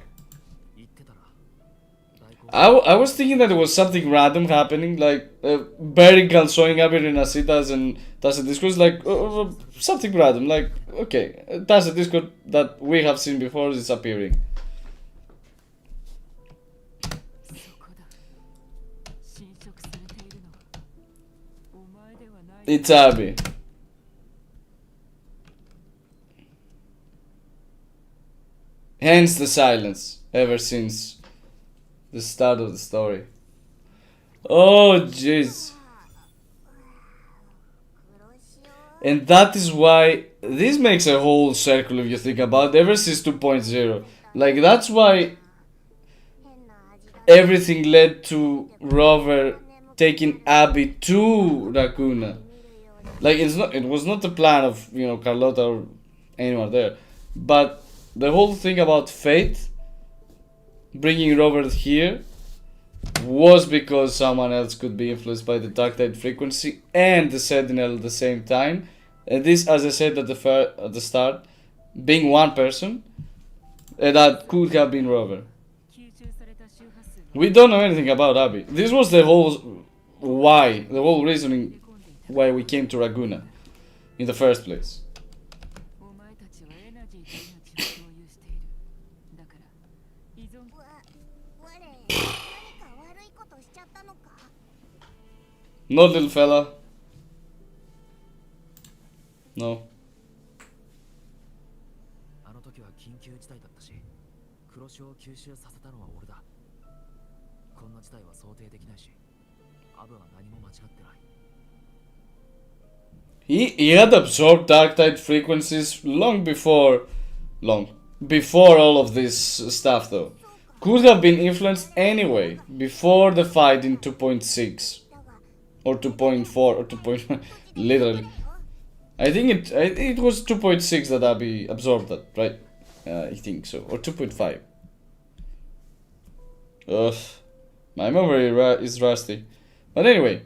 I was thinking that it was something random happening, like Beringal showing up in Rinascitas and Tacit Discord, like something random, like, okay, Tacit Discord that we have seen before is appearing. It's Abby. Hence the silence, ever since the start of the story. Oh, jeez. And that is why this makes a whole circle if you think about it, ever since 2.0. Like, that's why everything led to Rover taking Abby to Ragunna. Like, it was not the plan of, you know, Carlotta or anyone there. But the whole thing about fate bringing Rover here was because someone else could be influenced by the dark tide frequency and the Sentinel at the same time. And this, as I said at the start, being one person, that could have been Rover. We don't know anything about Abby. This was the whole reasoning why we came to Ragunna in the first place. No, little fella. No. He had absorbed dark tide frequencies long before all of this stuff, though. Could have been influenced anyway, before the fight in 2.6 or 2.4 or 2.1, literally. I think it was 2.6 that Abby absorbed that, right? I think so, or 2.5. Ugh, my memory is rusty. But anyway.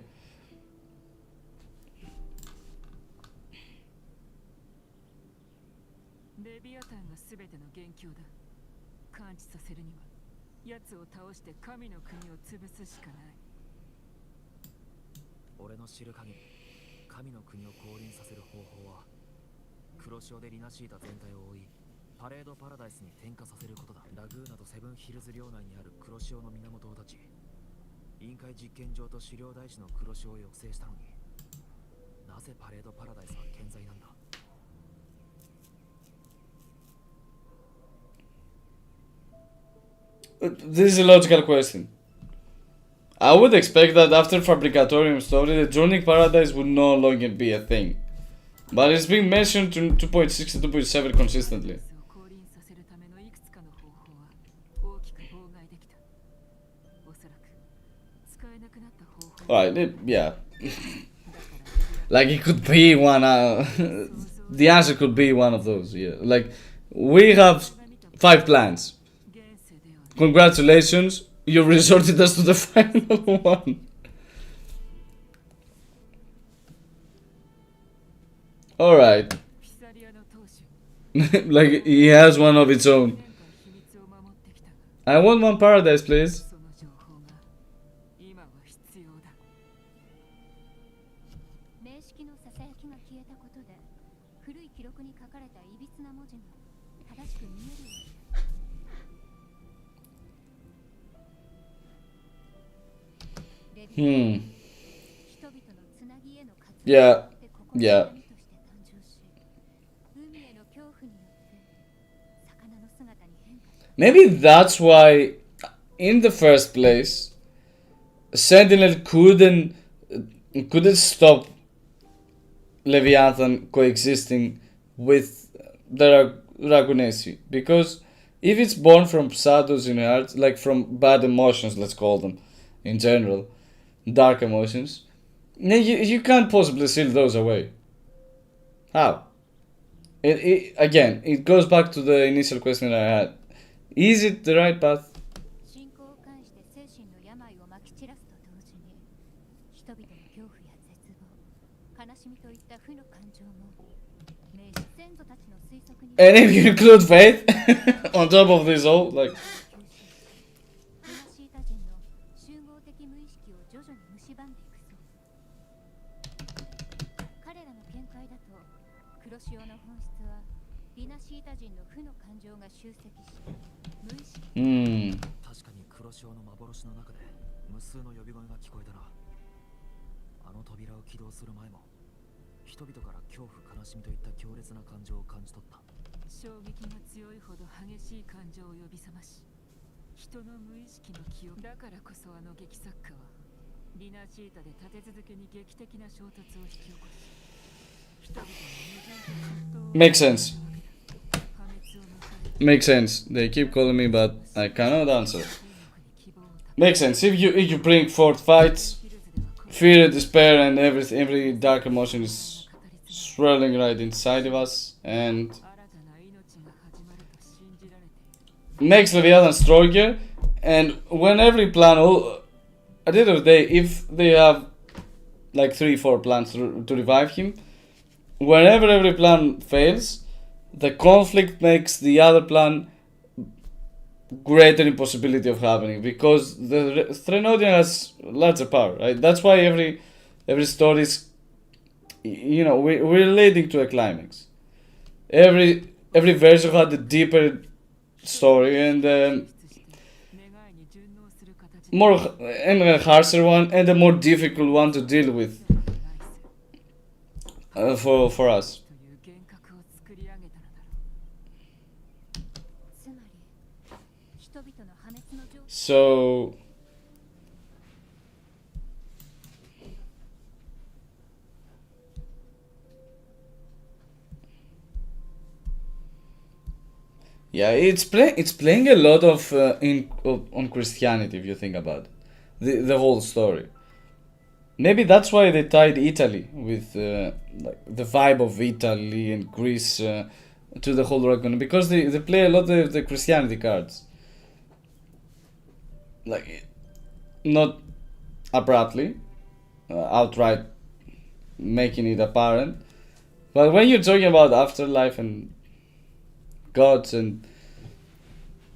This is a logical question. I would expect that after Fabricatorium story, the Journey Paradise would no longer be a thing. But it's being mentioned to 2.6 and 2.7 consistently. Alright, yeah. Like, it could be one, the answer could be one of those, yeah. Like, we have 5 plans. Congratulations, you resorted us to the final one. Alright. Like, he has one of its own. I want one paradise, please. Yeah. Yeah. Maybe that's why, in the first place, Sentinel couldn't stop Leviathan coexisting with the Ragunesi, because if it's born from sadness in heart, like from bad emotions, let's call them, in general, dark emotions, then you can't possibly seal those away. How? Again, it goes back to the initial question I had. Is it the right path? And if you include faith on top of this all, like. Hmm. 確かに黒潮の幻の中で無数の呼び声が聞こえたな。あの扉を起動する前も人々から恐怖悲しみといった強烈な感情を感じ取った。衝撃が強いほど激しい感情を呼び覚まし、人の無意識の記憶だからこそあの劇作家はリナシータで立て続けに劇的な衝突を引き起こし、人々の無人と葛藤を Makes sense. Makes sense. They keep calling me, but I cannot answer. Makes sense. If you bring forth fights, fear, despair, and every dark emotion is swirling right inside of us, and makes Leviathan stronger. And when every plan, at the end of the day, if they have like 3-4 plans to revive him, whenever every plan fails, the conflict makes the other plan greater impossibility of happening, because the Threnodian has larger power, right? That's why every story is, we're leading to a climax. Every version had a deeper story and more and a harsher one and a more difficult one to deal with for us. So yeah, it's playing a lot of on Christianity, if you think about it. The whole story. Maybe that's why they tied Italy with like the vibe of Italy and Greece to the whole Ragunna, because they play a lot of the Christianity cards. Like, not abruptly, outright making it apparent, but when you're talking about afterlife and gods and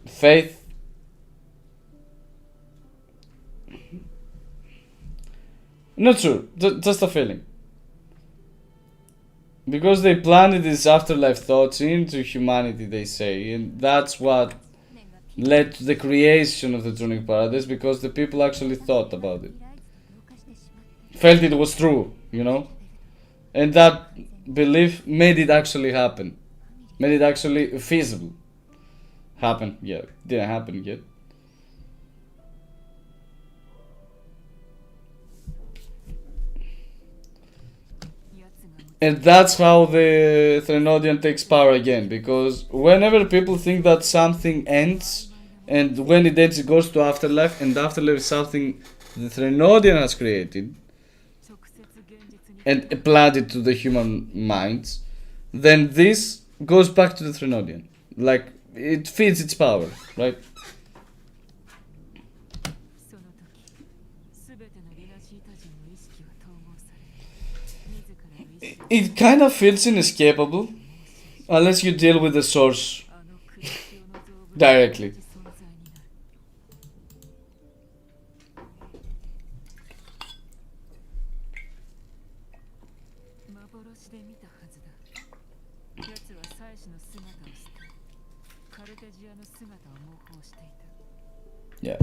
faith, not sure, just a feeling. Because they planted these afterlife thoughts into humanity, they say, and that's what led to the creation of the Tuning Paradise, because the people actually thought about it, felt it was true, and that belief made it actually happen, made it actually feasible. Happen, yeah, didn't happen yet. And that's how the Threnodian takes power again, because whenever people think that something ends, and when it ends it goes to afterlife, and afterlife is something the Threnodian has created and planted to the human minds, then this goes back to the Threnodian. Like, it feeds its power, right? It kind of feels inescapable unless you deal with the source directly. Yeah.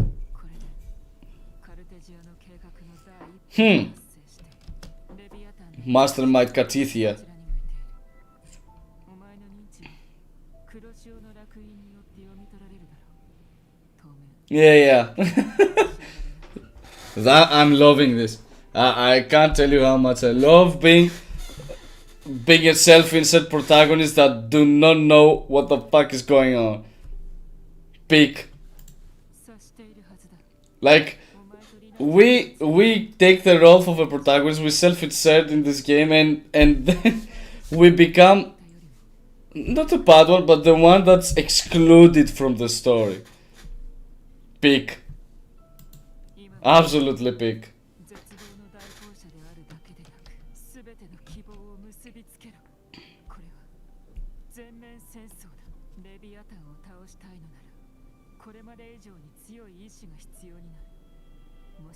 Mastermind Catithia. Yeah. That I'm loving this. I can't tell you how much I love being a self-insert protagonist that do not know what the fuck is going on. Peak. Like, we take the role of a protagonist, we self-insert in this game, and then we become not a bad one, but the one that's excluded from the story. Peak. Absolutely peak.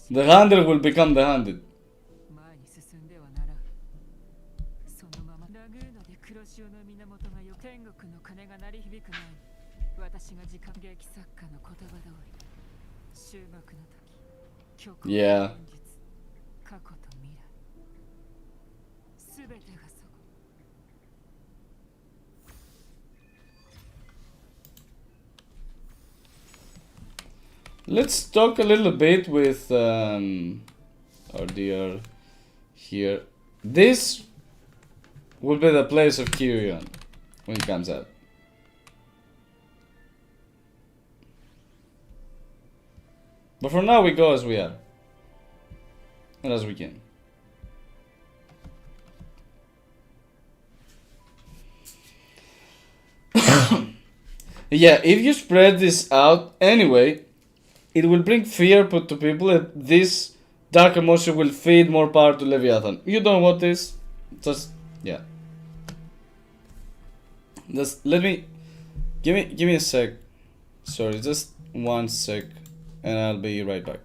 The hunter will become the hunted. Yeah. Let's talk a little bit with our dear here. This will be the place of Kyrian when it comes out. But for now we go as we are. And as we can. Yeah, if you spread this out anyway, it will bring fear to people, and this dark emotion will feed more power to Leviathan. You don't want this? Just, yeah. Just let me, give me a sec. Sorry, just 1 sec, and I'll be right back.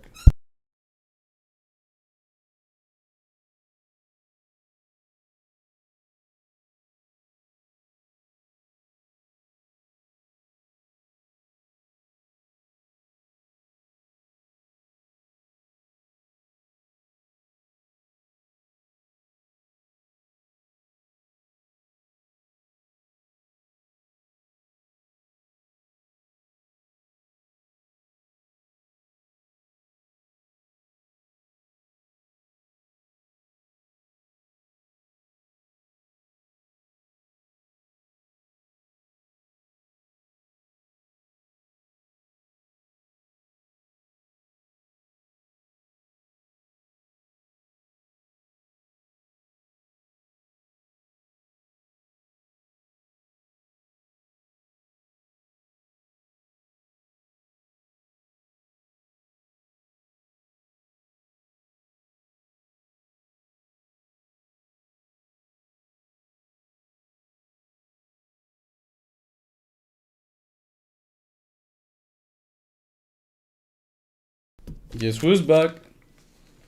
Yes, who's back?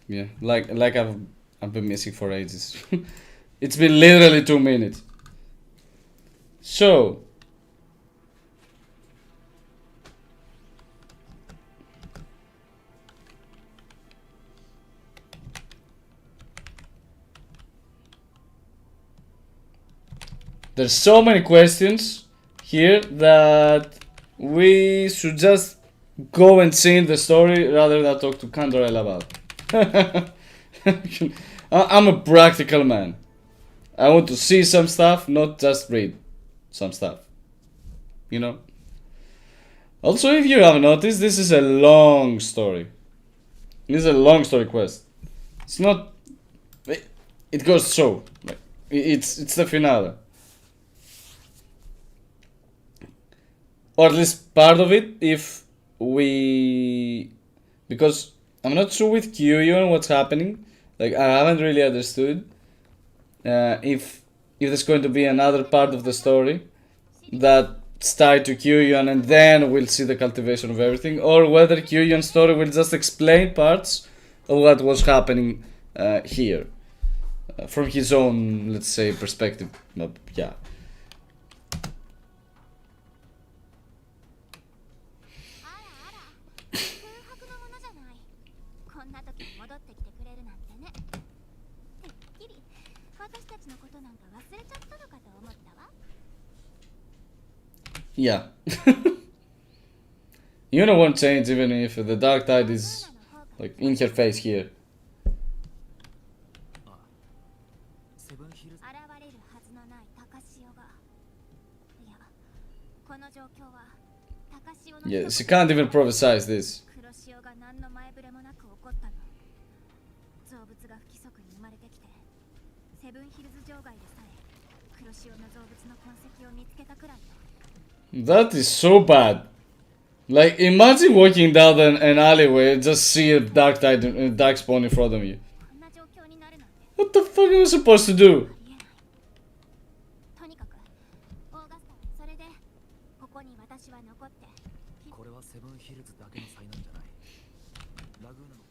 Yeah, like I've been missing for ages. It's been literally 2 minutes. So there's so many questions here that we should just go and see in the story rather than talk to Kandorel about. I'm a practical man. I want to see some stuff, not just read some stuff. You know? Also, if you have noticed, this is a long story. This is a long story quest. It's not... It goes so. It's the finale. Or at least part of it, if we... Because I'm not sure with Kyrian what's happening. Like, I haven't really understood if there's going to be another part of the story that's tied to Kyrian, and then we'll see the cultivation of everything, or whether Kyrian's story will just explain parts of what was happening here from his own, let's say, perspective. Yeah. Yeah. You know, won't change even if the dark tide is Like in her face here. セブンヒルズ現れるはずのない高潮が、いや、この状況は高潮の Yeah, she can't even prophesize this. 黒潮が何の前触れもなく起こったの。造物が不規則に生まれてきて、セブンヒルズ場外でさえ黒潮の造物の痕跡を見つけたくらいよ。That is so bad. Like, imagine walking down an alleyway and just see a dark dark spawn in front of you. こんな状況になるなんて What the fuck are you supposed to do? ありえない。とにかく、オーガスタはそれで、ここに私は残って、これはセブンヒルズだけの災難じゃない。ラグーナの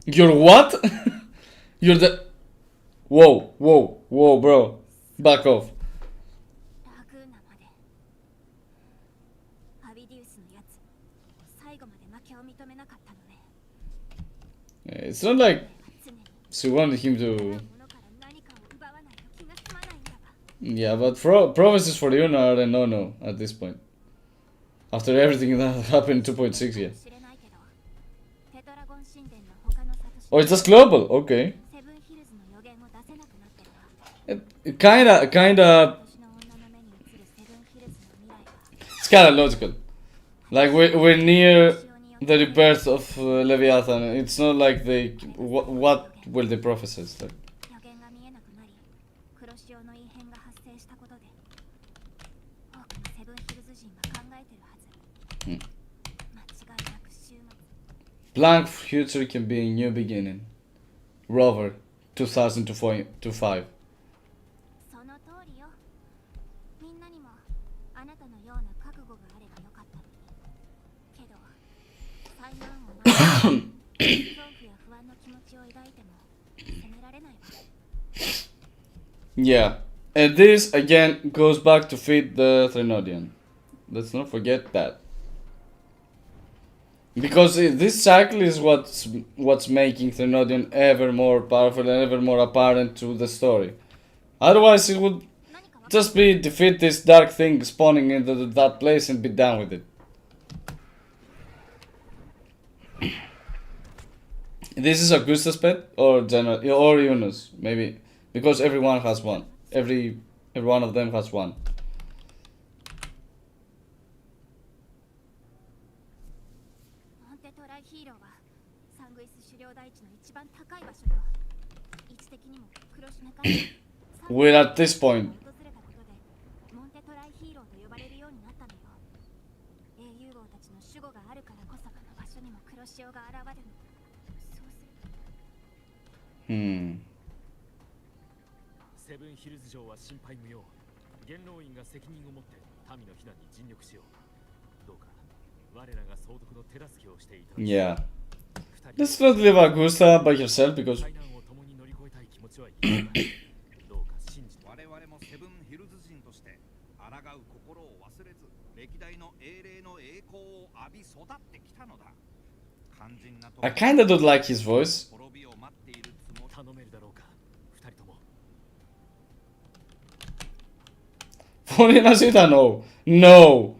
You're what? You're the... Whoa, whoa, whoa, bro. Back off. ラグーナまで。アビディウスのやつ、最後まで負けを認めなかったのね。 It's not like 常に she wanted him 奪う to... ものから何かを奪わないと気が済まないんだわ。 Yeah, but prophecies for Yuna are a no-no at this point. After everything that happened in 2.6, yeah. 知れないけど、テトラゴン神殿の他のサトシ Oh, it's just global. Okay. セブンヒルズの予言を出せなくなってるわ。 Kinda... 私の女の目に映るセブンヒルズの未来は It's kinda logical. Like, we're near the rebirth of Leviathan. It's not like they... What will they prophesize? Like, 予言が見えなくなり、黒潮の異変が発生したことで、多くのセブンヒルズ人が考えてるはず。間違いなく終末。 blank future can be a new beginning. Rover, 2005. その通りよ。みんなにもあなたのような覚悟があればよかったのに。けど、災難を前に恐怖や不安の気持ちを抱いても責められないわ。 Yeah. And this, again, goes back to feed the Threnodian. Let's not forget that. Because this cycle is what's making Threnodian ever more powerful and ever more apparent to the story. Otherwise, it would 何かわか just be defeat this dark thing spawning into that place and be done with it. This is Augusta's pet or or Yunus, maybe, because everyone has one. Every one of them has one. モンテトライヒーローはサングイス狩猟台地の一番高い場所よ。位置的にも黒潮が We're at this point. 訪れたことでモンテトライヒーローと呼ばれるようになったのよ。英雄王たちの守護があるからこそこの場所にも黒潮が現れるの。そうすると セブンヒルズ城は心配無用。元老院が責任を持って民の避難に尽力しよう。どうか我らが総督の手助けをしていただき Yeah. 二人 Let's not leave Augusta by herself because 災難を共に乗り越えたい気持ちはいいがどうか信じて我々もセブンヒルズ人として抗う心を忘れず歴代の英霊の栄光を浴び育ってきたのだ。肝心なとこ I kinda don't like his voice. 滅びを待っているつもり。頼めるだろうか。二人とも For Rinascita, no. No.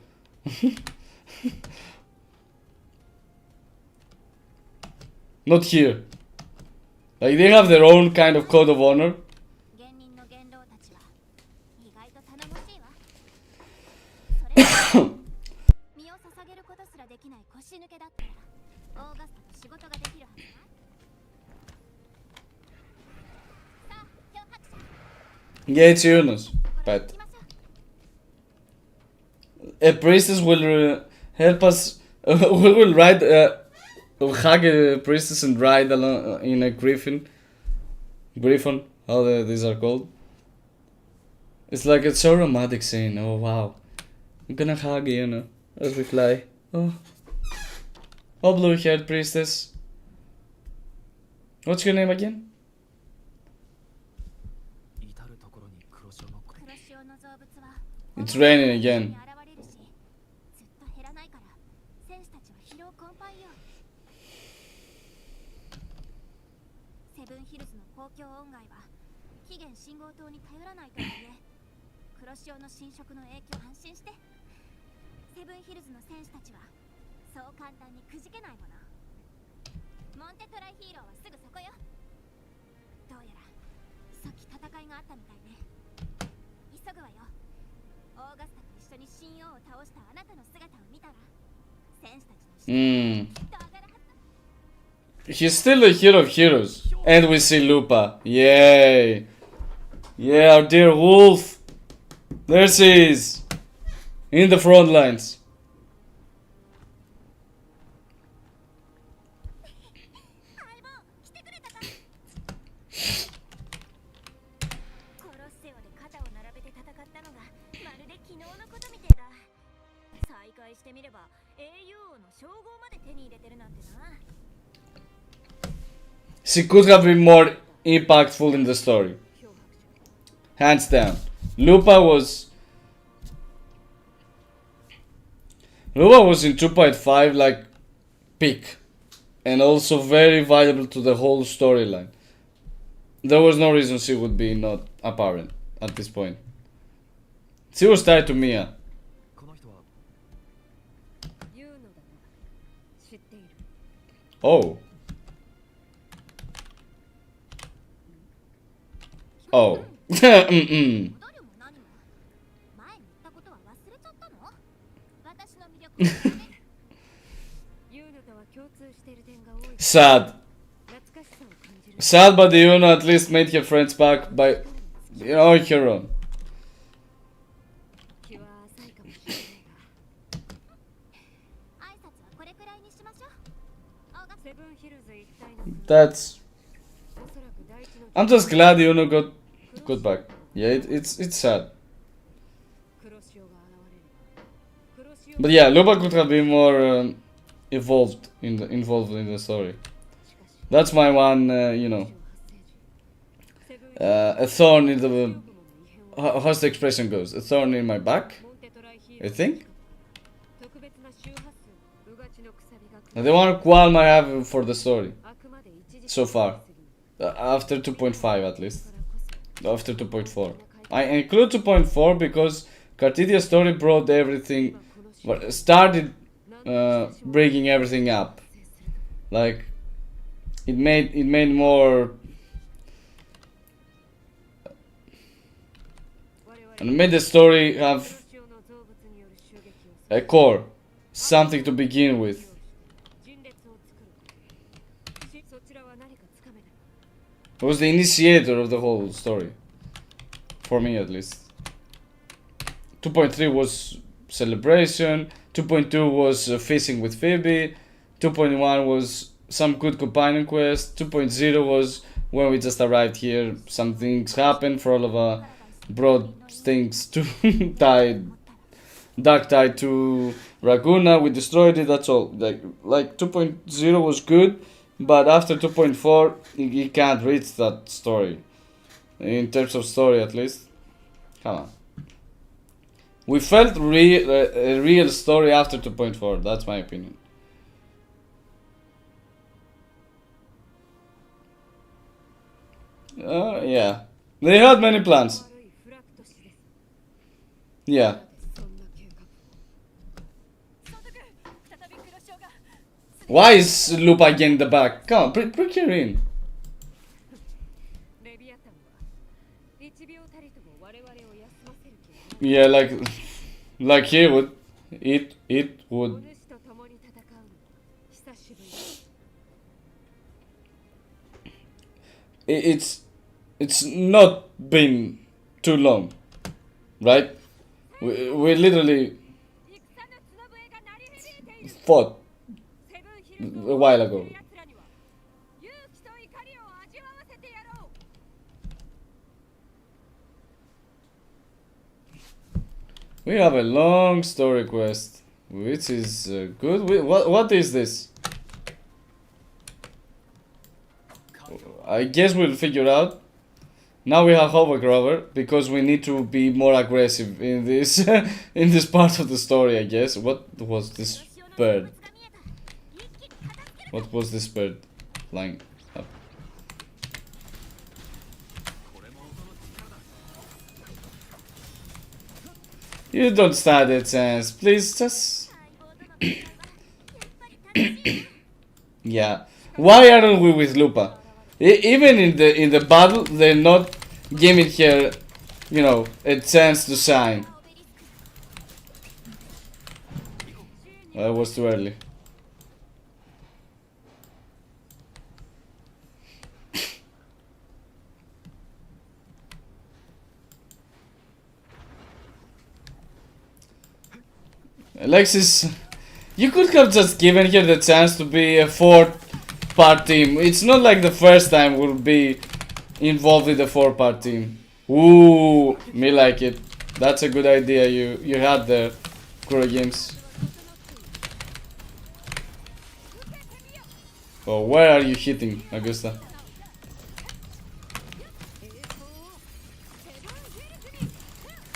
Not here. Like, they have their own kind of code of honor. 現任の元老たちは意外と頼もしいわ。それは身を捧げることすらできない腰抜けだったらオーガスタと仕事ができるはずだ。さあ、漂白者 Yeah, it's Yunus. これを But 行きましょう。 a priestess will help us. We will ride. Hug a priestess and ride along in a griffin. Griffon, how these are called. It's like it's so romantic saying, oh wow, I'm gonna hug you, you know, as we fly. Oh, blue-haired priestess. What's your name again? 至るところに黒潮の黒潮の造物は It's raining again. 現れるし、ずっと減らないから戦士たちは疲労困憊よ。セブンヒルズの公共音外は期限信号灯に頼らないとはいえ、黒潮の侵食の影響安心して。セブンヒルズの戦士たちはそう簡単にくじけないもの。モンテトライヒーローはすぐそこよ。どうやらさっき戦いがあったみたいね。急ぐわよ。オーガスタと一緒に神王を倒したあなたの姿を見たら、戦士たちの視点がきっと上がるはずだ。 He's still the hero of heroes. And we see Lupa. Yay. Yeah, our dear wolf. There she is. In the front lines. 相棒、来てくれたか。コロッセオで肩を並べて戦ったのがまるで昨日のことみてえだ。再会してみれば英雄王の称号まで手に入れてるなんてな。 She could have been more impactful in the story. Hands down. Lupa was in 2.5 like peak. And also very valuable to the whole storyline. There was no reason she would be not apparent at this point. She was tied to Mia. この人は言うのだな。知っている。 Oh. Oh. Mm-mm. どれも何も前に言ったことは忘れちゃったの？私の魅力をね。言うのとは共通している点が多い。 Sad. 懐かしさを感じる。 Sad, but Yuno at least made her friends back by on her own. 気は浅いかもしれないが。挨拶はこれくらいにしましょう。オーガスセブンヒルズ一帯の。 That's. おそらく大地の。 I'm just glad Yuno got back. Yeah, it's sad. 黒潮が現れる。黒潮。 But yeah, Lupa could have been more involved in the story. That's my one, a thorn in the. How's the expression goes? A thorn in my back, I think. The one qualm I have for the story so far, after 2.5 at least, after 2.4. I include 2.4 because Cartidia's story brought everything, started bringing everything up. Like it made more, and made the story have a core, something to begin with. It was the initiator of the whole story, for me at least. 2.3 was celebration, 2.2 was fishing with Phoebe, 2.1 was some good companion quest, 2.0 was when we just arrived here, some things happened for all of our broad things to dark tide to Ragunna, we destroyed it, that's all. Like 2.0 was good, but after 2.4 you can't reach that story. In terms of story at least. Come on. We felt a real story after 2.4, that's my opinion. Yeah. They had many plans. Yeah. Why is Lupa getting the back? Come on, bring her in. Yeah, like he would. It would. It's not been too long, right? We literally fought a while ago. We have a long story quest, which is good. What is this? I guess we'll figure out. Now we have Hovergrover because we need to be more aggressive in this in this part of the story. I guess. What was this bird? What was this bird flying up? You don't stand a chance. Please just Yeah. Why aren't we with Lupa? Even in the battle, they're not giving her, you know, a chance to shine. Well, it was too early. Alexis, you could have just given her the chance to be a four-part team. It's not like the first time we'll be involved with the four-part team. Ooh, me like it. That's a good idea you had there, Kuro Games. Oh, where are you hitting, Augusta?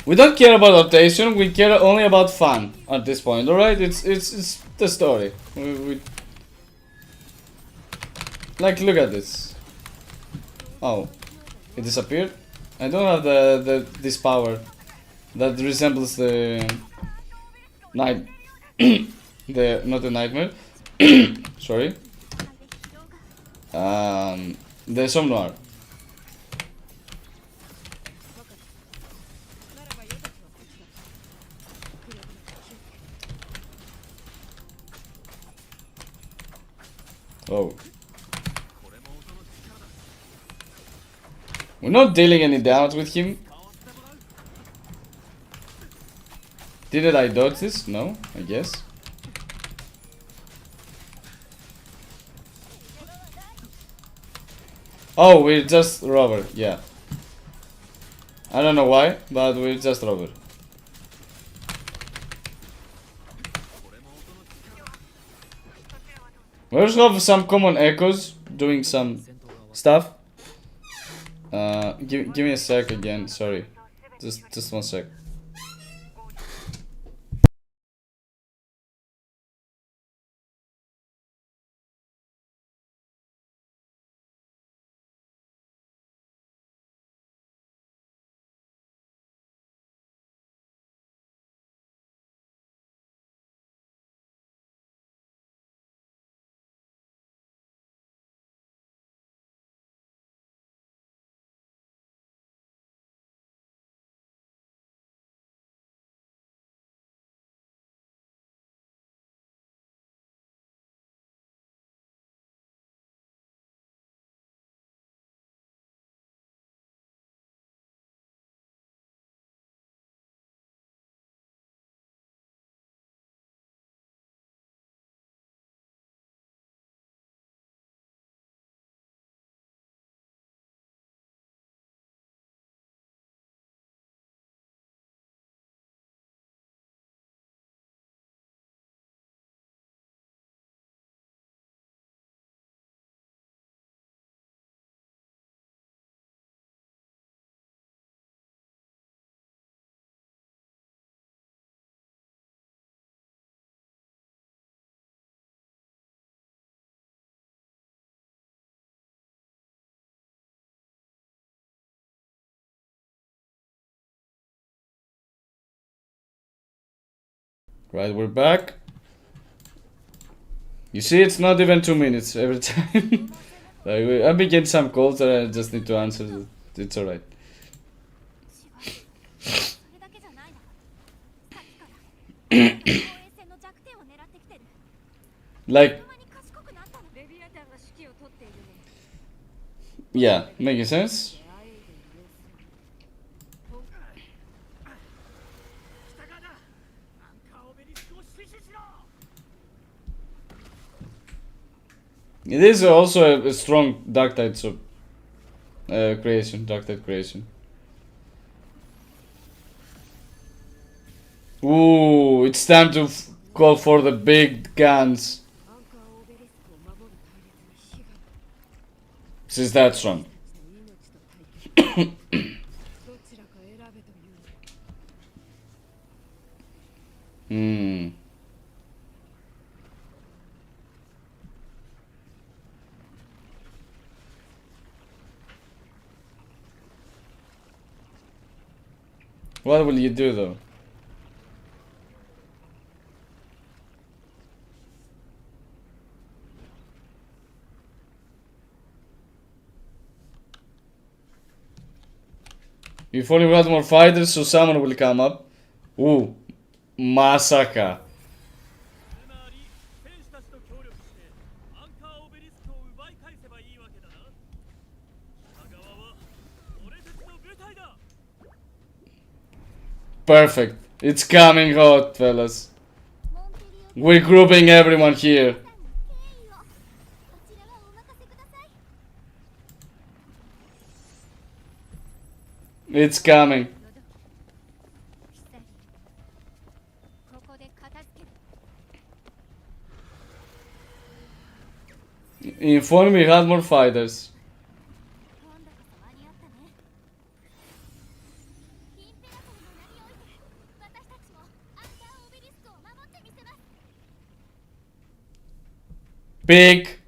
We don't care about rotation, we care only about fun at this point, alright? It's the story. Like, look at this. Oh, it disappeared? I don't have this power that resembles the night, not the nightmare. Sorry. The Somnoir. Oh. We're not dealing any damage with him. Didn't I dodge this? No, I guess. Oh, we're just rover, yeah. I don't know why, but we're just rover. We also have some common echoes doing some stuff. Give me a sec again, sorry. Just 1 sec. Right, we're back. You see, it's not even 2 minutes every time. Like, I've been getting some calls that I just need to answer. It's alright. Like, yeah, making sense? It is also a strong Darktide creation, Darktide creation. Ooh, it's time to call for the big guns. This is that strong. Hmm. What will you do though? If only we had more fighters, so someone will come up. Ooh, Masaka. つまり戦士たちと協力してアンカーオベリスクを奪い返せばいいわけだな。北側は俺たちの部隊だ。 Perfect. It's coming hot, fellas. モンペリオ We're grouping everyone here. さんに敬意をこちらはお任せください。 It's coming. ここで片付ける。 If only we had more fighters. 今度こそ間に合ったね。インペラトルの名において私たちもアンカーオベリスクを守ってみせます。 Pig.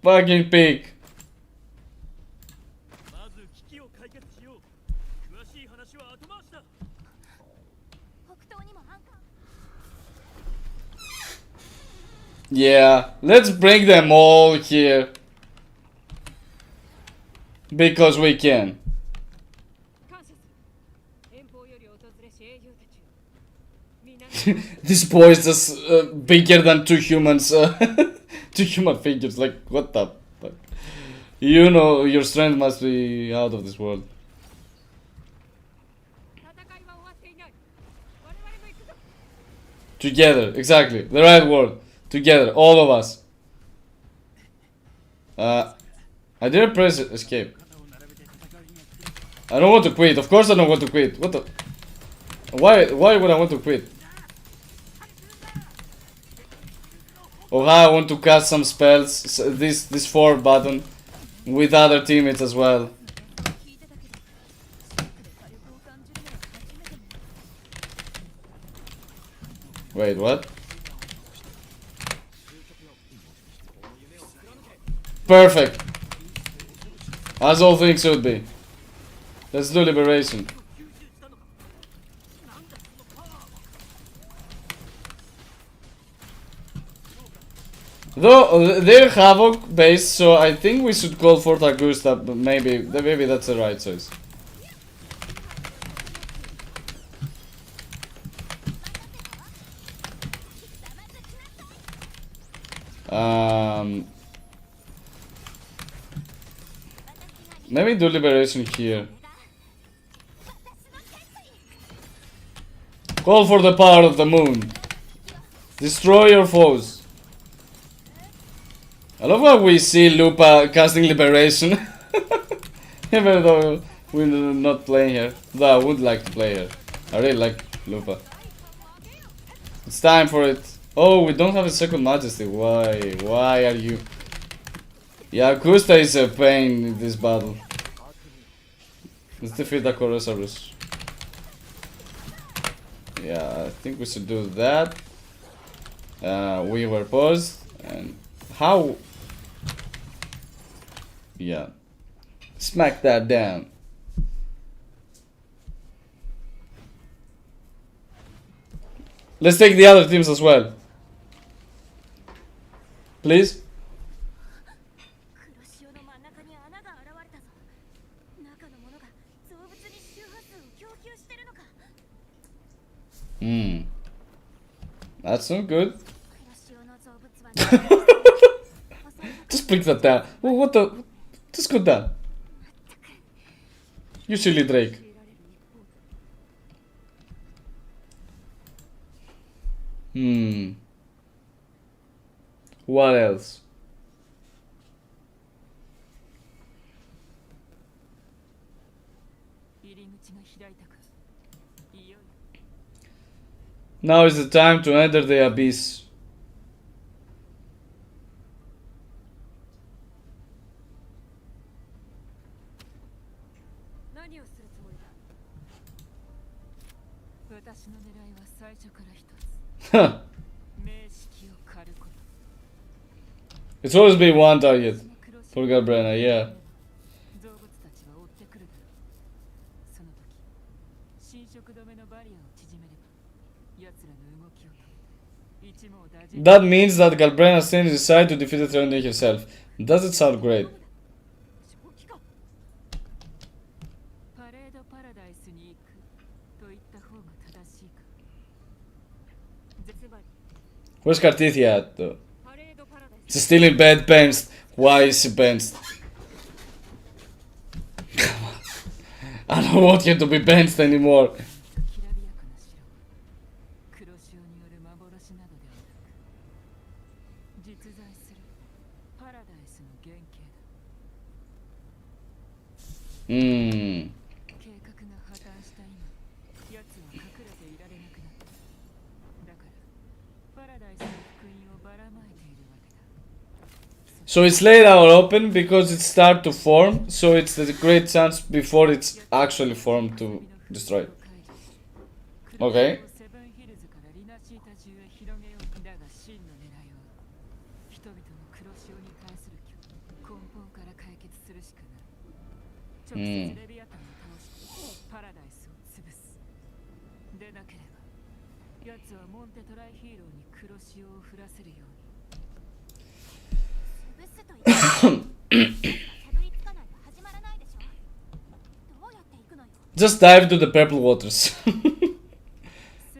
Fucking pig. まず危機を解決しよう。詳しい話は後回しだ。北東にもアンカー。 Yeah, let's bring them all here. Because we can. 感謝する。遠方より訪れし英雄たちよ。みんな This boy is just bigger than two humans. Two human figures. Like, what the fuck? You know, your strength must be out of this world. 戦いは終わっていない。我々も行くぞ。 Together, exactly. The right word. Together, all of us. I didn't press escape. I don't want to quit. Of course I don't want to quit. What the? Why would I want to quit? Oh, I want to cast some spells. This 4 button with other teammates as well. 聞いてたけど、ショックで火力を感じるのは初めてね。 Wait, what? Perfect. As all things should be. Let's do liberation. Though they're Havoc based, so I think we should call for Augusta, but maybe that's the right choice. Maybe do liberation here. Call for the power of the moon. Destroy your foes. I love how we see Lupa casting liberation. Even though we're not playing here. Though I would like to play here. I really like Lupa. It's time for it. Oh, we don't have a second majesty. Why? Why are you... Yeah, Augusta is a pain in this battle. Let's defeat the Chorosaurus. Yeah, I think we should do that. We were paused. And how... Yeah. Smack that down. Let's take the other teams as well. Please. 黒潮の真ん中に穴が現れたぞ。中のものが動物に周波数を供給してるのか。That's not good. 黒潮の動物は Just pick that down. Oh, what the? Just go down. You silly Drake. What else? Now is the time to enter the abyss. Huh. It's always been one target for Galbrena, yeah. That means that Galbrena stands decide to defeat the Threnodian herself. Does it sound great? Where's Cartithia at though? パレードパラダイス She's still in bed, benched. Why is she benched? I don't want you to be benched anymore. きらびやかな城黒潮による幻などではなく実在するパラダイスの原型だ Hmm. 計画が破綻した今奴は隠れていられなくなっただからパラダイスの福音をばらまいているわけだ So it's laid out open because it started to form, so it's a great chance before it's actually formed to destroy it. Okay. セブンヒルズからリナシータ中へ広げようだが真の狙いは人々の黒潮に対する根本から解決するしかない直接レビアタンを倒してパラダイスを潰すでなければ奴はモンテトライヒーローに黒潮を降らせるように潰すと言ってたどり着かないと始まらないでしょどうやって行くのよ Just dive to the purple waters.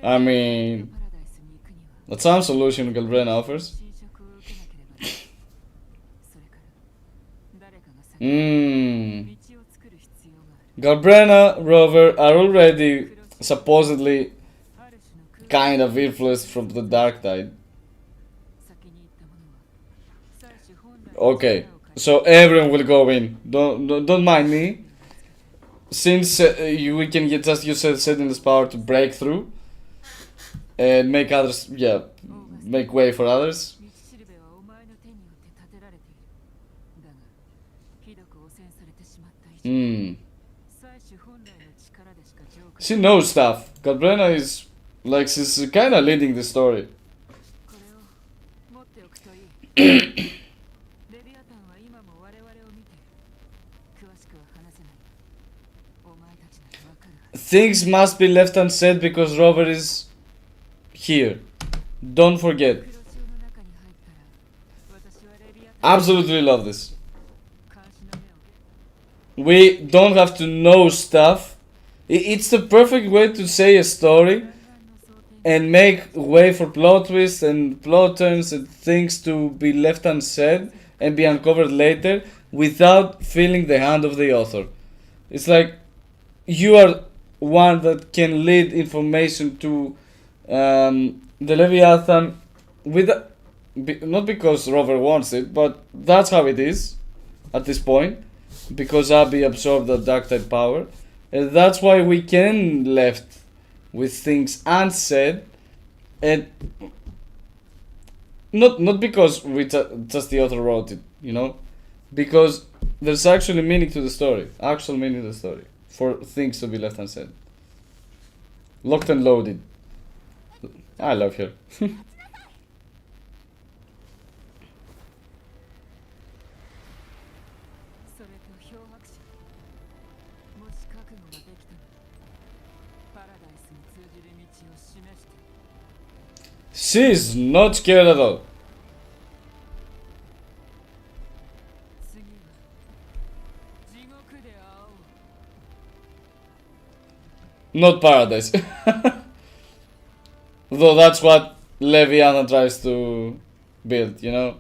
I mean, パラダイスに行くには that's some solution Galbrena offers. 侵食を受けなければならないそれから誰かが先 Hmm. に道を作る必要がある Galbrena, Rover are already supposedly ある種の空 kind of influenced from the dark tide. 先に行ったものは最初本来の Okay, 力を借り so everyone will go in. Don't mind me. Since we can get just use Setting's power to break through and make others, yeah, make way for others. 道しるべはお前の手によって建てられているだがひどく汚染されてしまった以上 Hmm. 最初本来の力でしか浄化 She knows stuff. Galbrena is like she's kind of leading the story. これを持っておくといいレビアタンは今も我々を見ている詳しくは話せないお前たちならわかるはず Things must be left unsaid because Rover is here. Don't forget. 黒潮の中に入ったら私はレビアタン Absolutely love this. 監視の目を We don't have to know stuff. It's the perfect way to say a story 弾丸の装填 and make way for plot twists and plot turns and things to be left unsaid and be uncovered later without feeling the hand of the author. It's like you are one that can lead information to the Leviathan with not because Rover wants it, but that's how it is at this point because Abby absorbed the dark tide power, and that's why we can left with things unsaid, and not because we just the author wrote it, you know, because there's actually meaning to the story, actual meaning to the story for things to be left unsaid. Locked and loaded. I love her. それと漂白者もし覚悟ができたならパラダイスに通じる道を示して She's not scared at all. 次は地獄で会おう Not paradise. Though that's what Leviathan tries to build, you know.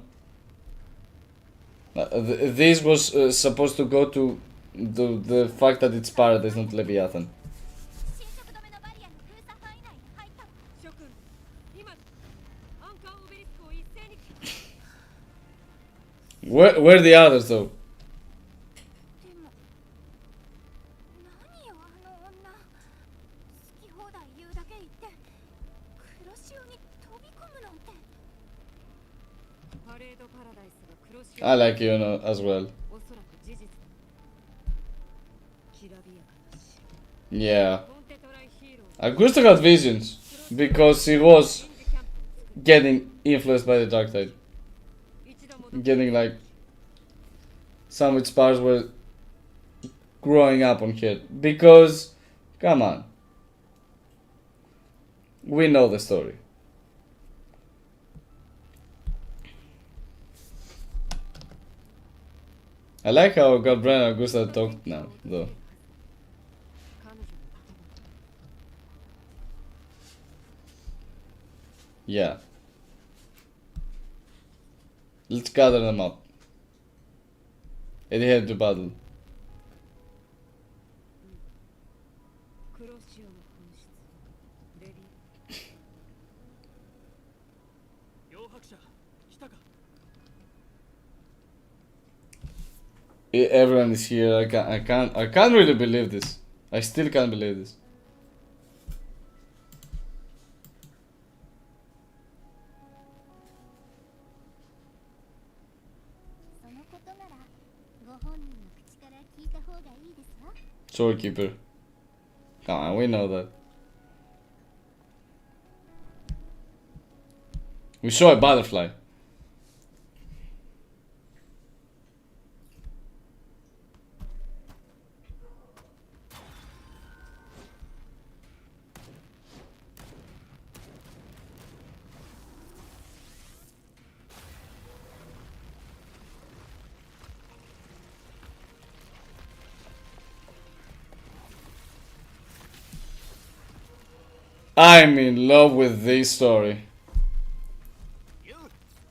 This was supposed to go to the fact that it's paradise, not Leviathan. 侵食止めのバリアの封鎖範囲内に入ったわ諸君今アンカーオベリスクを一斉に Where are the others though? でも何よあの女好き放題言うだけ言って黒潮に飛び込むなんてパレードパラダイスが黒潮 I like you know, as well. おそらく事実だきらびやかな城 Yeah. モンテトライヒーロー Augusta got visions because he was getting influenced by the dark tide. 一度戻 Getting like some of its powers were growing up on her. Because, come on, we know the story. I like how Galbrand and Augusta talk now, though. 彼女の言葉 Yeah. Let's gather them up. Adhere to battle. 黒潮の本質レビ両白者来たか Everyone is here. I can't really believe this. I still can't believe this. そのことならご本人の口から聞いた方がいいですわ。 Storekeeper. Come on, we know that. We saw a butterfly. I'm in love with this story. よう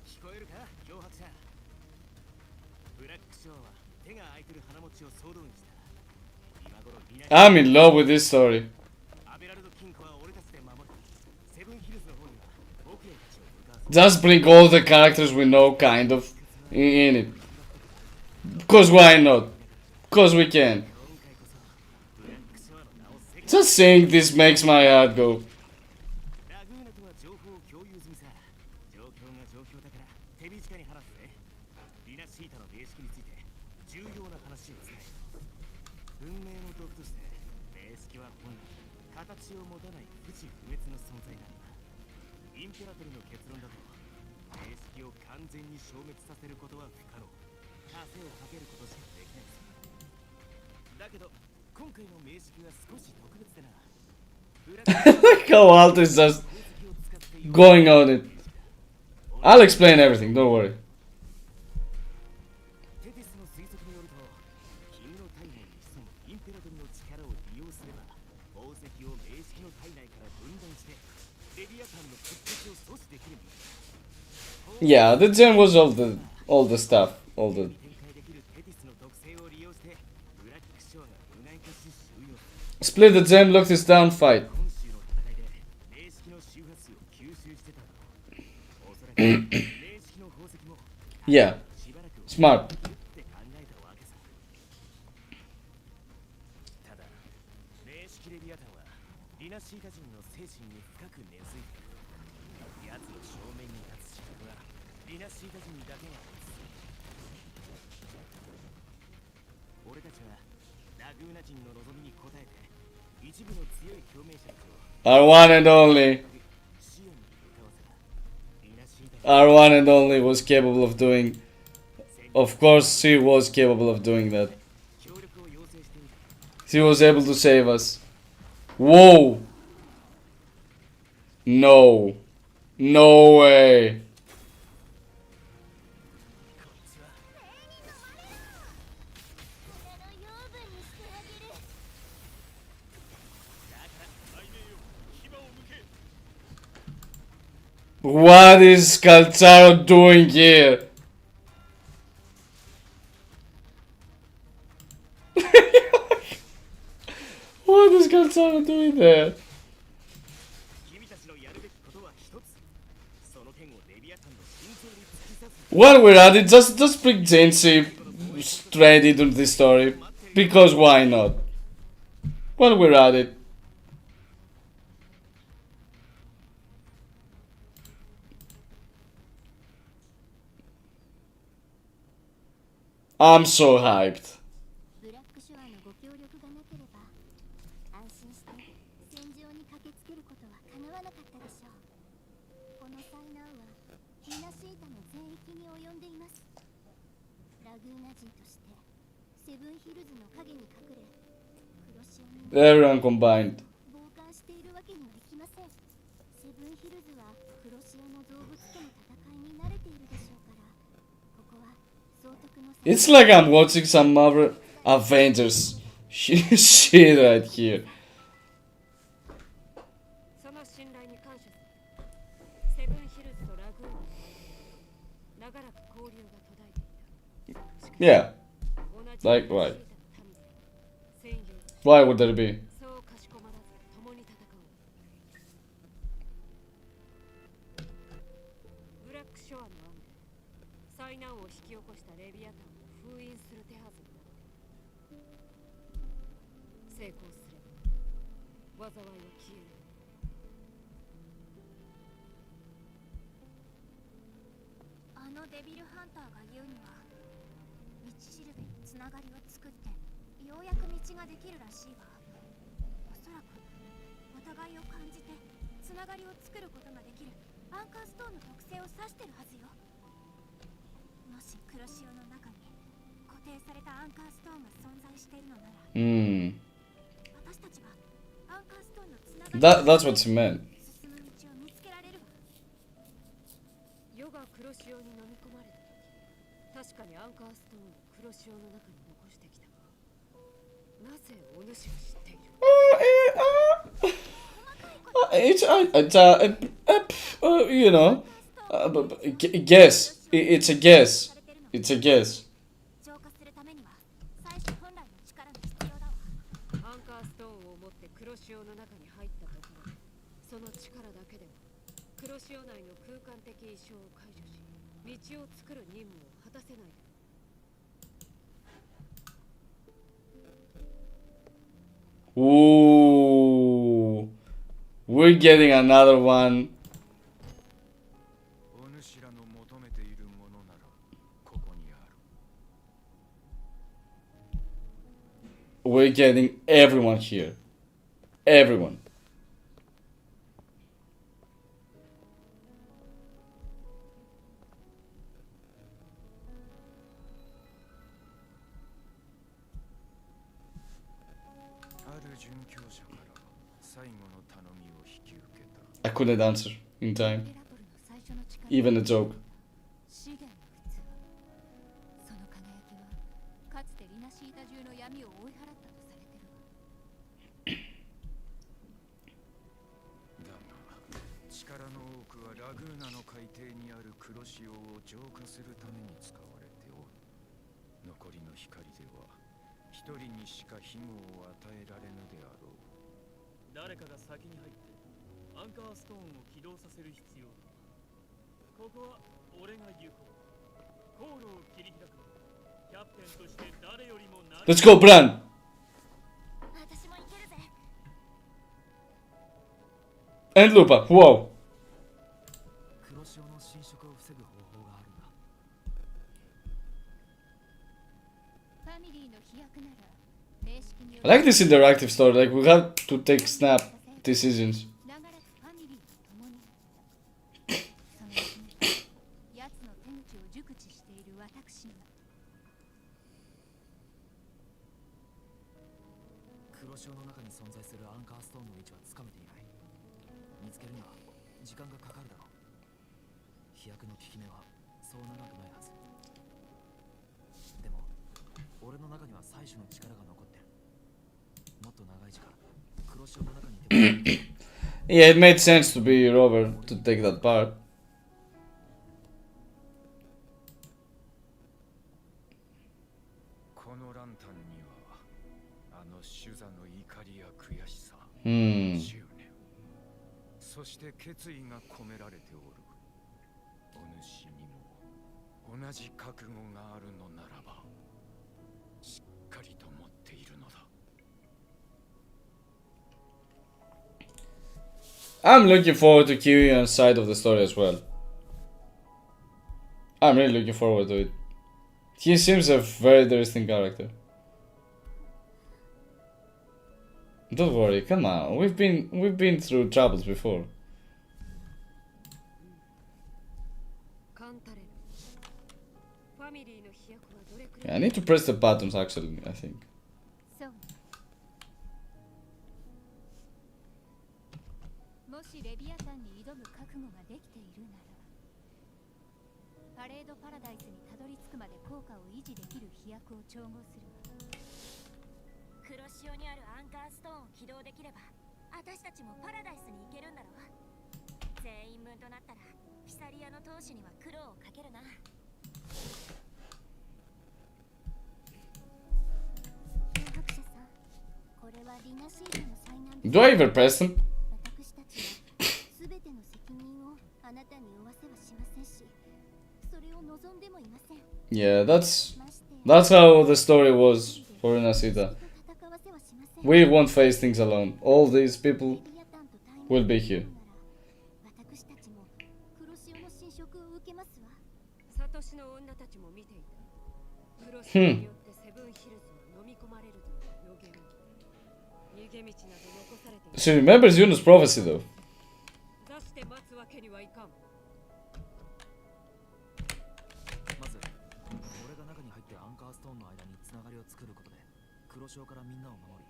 聞こえるか両白者ブラックショーは手が空いてる花持ちを総動員した今頃リナ I'm in love with this story. アベラルド金庫は俺たちで守るセブンヒルズの方には僕らたちを向かわせ Just bring all the characters we know, kind of, in it. Because why not? Because we can. 今回こそブラックショーの名を世界 Just saying this makes my heart go. ラグーナとは情報を共有済みさ状況が状況だから手短に話すぜリナシータの霊式について重要な話を伝え文明の毒として霊式は本来形を持たない不死不滅の存在なんだインペラトルの結論だと霊式を完全に消滅させることは不可能枷をかけることしかできないだけど今回の名式は少し特別でなブラック Like how Alto is just going on it. I'll explain everything, don't worry. テティスの推測によると君の体内に潜むインペラトルの力を利用すれば宝石を霊式の体内から分断してレビアタンの屈折を阻止できるんだ Yeah, the gem was all the stuff, all the. 展開できるテティスの特性を利用してブラックショーが無害化し収容 Split the gem, lock this down, fight. 今週の戦いで霊式の周波数を吸収してただろうおそらく霊式の宝石も Yeah, しばらく smart. って考えたわけさただ霊式レビアタンはリナシータ人の精神に深く根付いている奴の正面に立つ資格はリナシータ人だけが持つ俺たちはラグーナ人の望みに応えて一部の強い共鳴者たちを Our one and only. シオンに向かわせたリナシータ人 Our one and only was capable of doing. Of course, she was capable of doing that. 協力を要請している She was able to save us. Whoa! No. No way. こいつは胸の養分にしてあげる。だから来年よ牙を向け What is Calzaro doing here? What is Calzaro doing there? 君たちのやるべきことは一つその剣をレビアタンの心臓に突き刺す While we're at it, just bring Jancy straight into this story. Because why not? While we're at it. I'm so hyped. ブラックショアのご協力がなければ安心して戦場に駆けつけることは叶わなかったでしょう。この災難はリナシータの全域に及んでいます。ラグーナ人としてセブンヒルズの陰に隠れ黒潮に Everyone combined. 傍観しているわけにはいきません。セブンヒルズは黒潮の動物との戦いに慣れているでしょうから、ここは総督の It's like I'm watching some other Avengers shit right here. その信頼に感謝するセブンヒルズとラグーン長らく交流 Yeah. Like, why? Why would there be? そうかしこまらず共に戦おう。ブラックショアの案で災難を引き起こしたレビアタンを封印する手はずになっている。成功すれば災いは消える。あのデビルハンターが言うには、道しるべにつながりを作ってようやく道ができるらしいわ。おそらくお互いを感じてつながりを作ることができるアンカーストーンの特性を指してるはずよ。もし黒潮の中に固定されたアンカーストーンが存在しているのなら、私たちはアンカーストーンのつながり That's what she meant. 進む道を見つけられるわ。世が黒潮に飲み込まれた時、確かにアンカーストーンを黒潮の中に残してきたが、なぜお主が知っている？ You know, guess. It's a guess. It's a guess. 浄化するためには最初本来の力が必要だわ。アンカーストーンを持って黒潮の中に入ったところで、その力だけでは黒潮内の空間的異常を解除し、道を作る任務を果たせない。Ooh, we're getting another one. お主らの求めているものならここにある。 We're getting everyone here. Everyone. I couldn't answer in time. Even a joke. 資源の器。その輝きはかつてリナシータ中の闇を追い払ったとされてるわ。だが力の多くはラグーナの海底にある黒潮を浄化するために使われておる。残りの光では一人にしか庇護を与えられぬであろう。誰かが先に入ってアンカーストーンを起動させる必要だ。ここは俺が行こう。航路を切り開く。キャプテンとして誰よりも何 Let's go, Bran! 私も行けるぜ。 And Lupa. Whoa. 黒潮の侵食を防ぐ方法があるんだ。ファミリーの飛躍なら名式によ I like this interactive story. Like, we have to take snap decisions. 長らくファミリーと共にそのうちに奴の手口を熟知している私が黒潮の中に存在するアンカーストーンの位置はつかめていない。見つけるには時間がかかるだろう。飛躍の効き目はそう長くないはず。でも俺の中には採取の力が残ってる。もっと長い時間黒潮の中にいて Yeah, it made sense to be Rover to take that part. このランタンにはあのシュザの怒りや悔しさ、Hmm. 執念、そして決意が込められておる。お主にも同じ覚悟があるのならばしっかりと持っているのだ。 I'm looking forward to Kyrion's side of the story as well. I'm really looking forward to it. He seems a very interesting character. Don't worry, come on. We've been through troubles before. カンタレル。ファミリーの飛躍はどれく Yeah, ら I い need to press the buttons actually, I think. そうもしレビアタンに挑む覚悟ができているならパレードパラダイスにたどり着くまで効果を維持できる飛躍を調合するわ。黒潮にあるアンカーストーンを起動できれば私たちもパラダイスに行けるんだろう。全員分となったらピサリアの闘士には苦労をかけるな。Do I ever press them? 私たちは全ての責任をあなたに負わせはしませんし、それを望んでもいません。 Yeah, that's ましてや that's how the story was for Rinascita. 戦わせはしません。 We won't face things alone. All these people レビアタンと対面 will be here. 私たちも黒潮の侵食を受けますわ。サトシの女たちも見ていた。黒潮によってセブンヒルズが飲み込まれるという予言も。逃げ道など残されている。 She remembers Yuno's prophecy though. 出して待つわけにはいかん。まず俺が中に入ってアンカーストーンの間につながりを作ることで黒潮からみんなを守り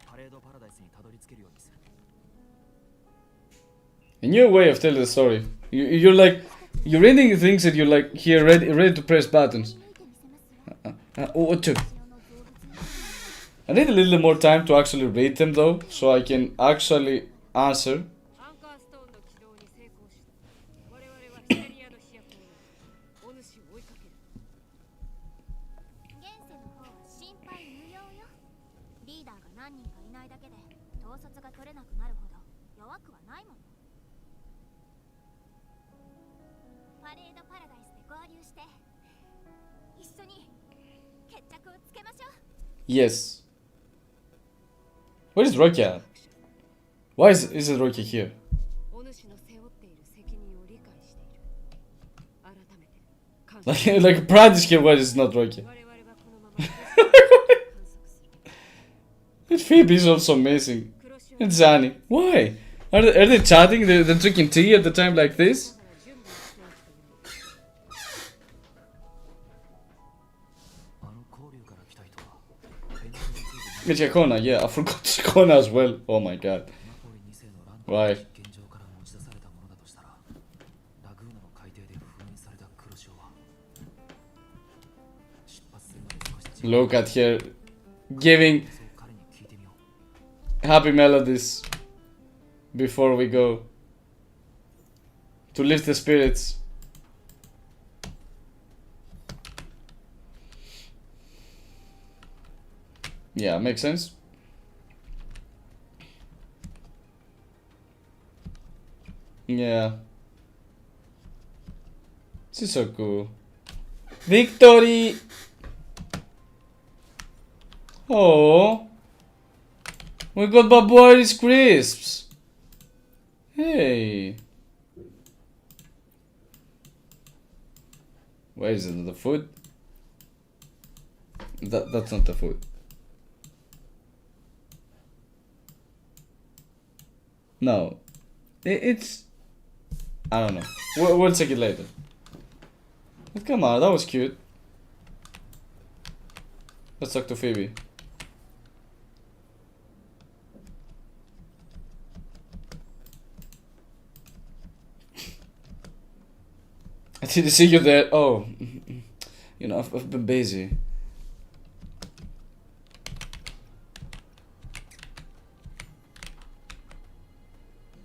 パレードパラダイスにたどり着けるようにする。 A new way of telling the story. You're like, you're reading things and you're like here ready to press buttons. What to? I need a little more time to actually read them though, so I can actually answer. アンカーストーンの起動に成功した。我々はヒテリアの飛躍をお主を追いかける。現世の方は心配無用よ。リーダーが何人かいないだけで統率が取れなくなるほど弱くはないもの。パレードパラダイスで合流して一緒に決着をつけましょう。 Yes. Where is Rocky at? Why isn't Rocky here? お主の背負っている責任を理解している。改めて感謝。 Like proud is here, why is not Rocky? 我々はこのまま観測する。 And Phoebe is also amazing. 黒潮 And Zani. Why? Are they chatting? They're drinking tea at the time like this? 準備をしておくという。あの交流から来た人はペンギンについて It's Kona, yeah, I forgot Kona as well. Oh my god. ナポリ2世の乱 Why? 現状から持ち出されたものだとしたらラグーナの海底で封印された黒潮は出発するまで少し時間 Look at her giving そう彼に聞いてみよう。 happy melodies before we go to lift the spirits. Yeah, makes sense. Yeah. This is so cool. Victory! Oh, we got Babuari's crisps. Hey. Where is it? The food? That's not the food. No, it's. I don't know. We'll check it later. But come on, that was cute. Let's talk to Phoebe. I didn't see you there. Oh, you know, I've been busy.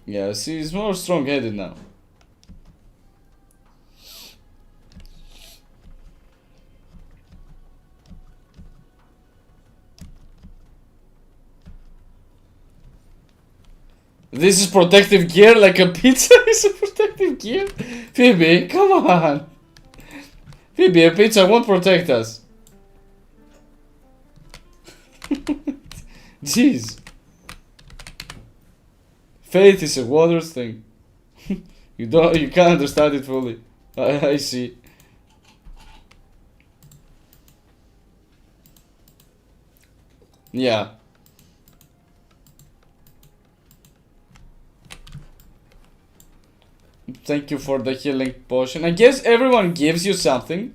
Yeah, see, he's more strong-headed now. This is protective gear, like a pizza is a protective gear? Phoebe, come on! Phoebe, a pizza won't protect us. Jeez. Faith is a water's thing. You can't understand it fully. I see. Yeah. Thank you for the healing potion. I guess everyone gives you something,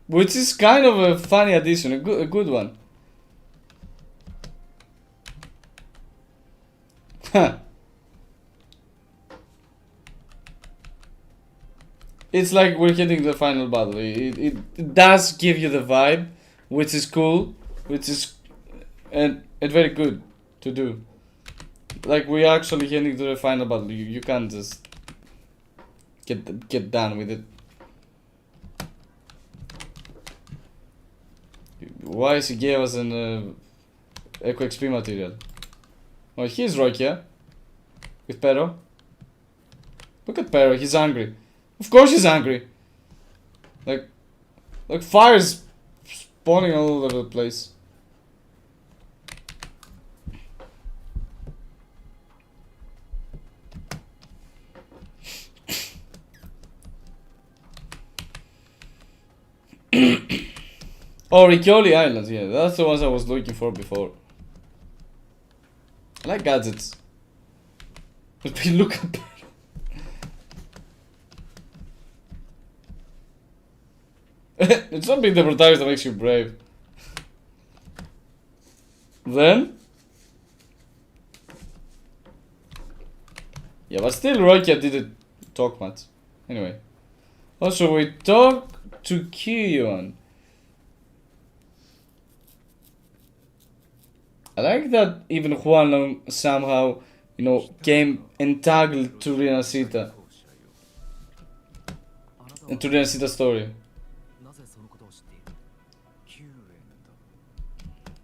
which is kind of a funny addition, a good one. Huh. It's like we're hitting the final battle. It does give you the vibe, which is cool, which is and very good to do. Like we're actually heading to the final battle. You can't just get done with it. Why she gave us an Eco XP material. Oh, he's Rokia. With Pero. Look at Pero, he's angry. Of course he's angry. Like fire's spawning all over the place. Oh, Riccioli Islands, yeah, that's the ones I was looking for before. I like gadgets. But look at it's not being the protagonist that makes you brave. Then? Yeah, but still Rokia didn't talk much. Anyway. Also, we talk to Kiyuan. I like that even Huanlong somehow, you know, came entangled to Rinascita. And to Rinascita's story. なぜそのことを知っている？救援だ。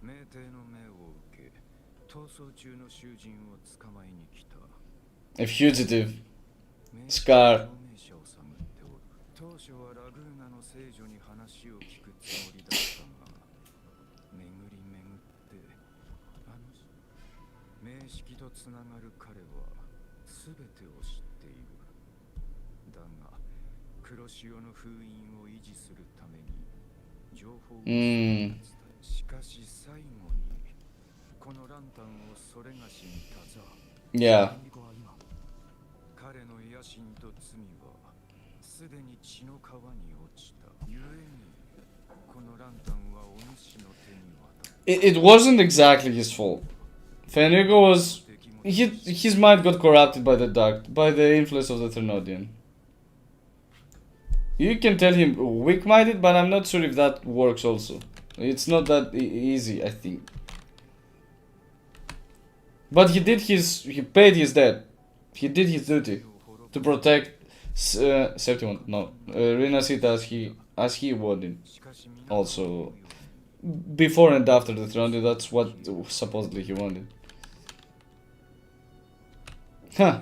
命帝の命を受け、逃走中の囚人を捕まえに来た。A fugitive. Scar. 当初はラグーナの聖女に話を聞くつもりだったが、巡り巡って名式とつながる彼は全てを知っている。だが黒潮の封印を維持するために情報を伝え、しかし最後にこのランタンをそれがしにたざ。Yeah. 彼の野心と罪はすでに血の川に落ちた。故にこのランタンはお主の手に渡った。It wasn't exactly his fault. Fenrico was... his mind got corrupted by the influence of the Threnodian. You can tell him weak-minded, but I'm not sure if that works also. It's not that easy, I think. But he paid his debt. He did his duty to protect Septimont, no, Rinascita as he wanted. Also, before and after the throne, that's what supposedly he wanted. Huh.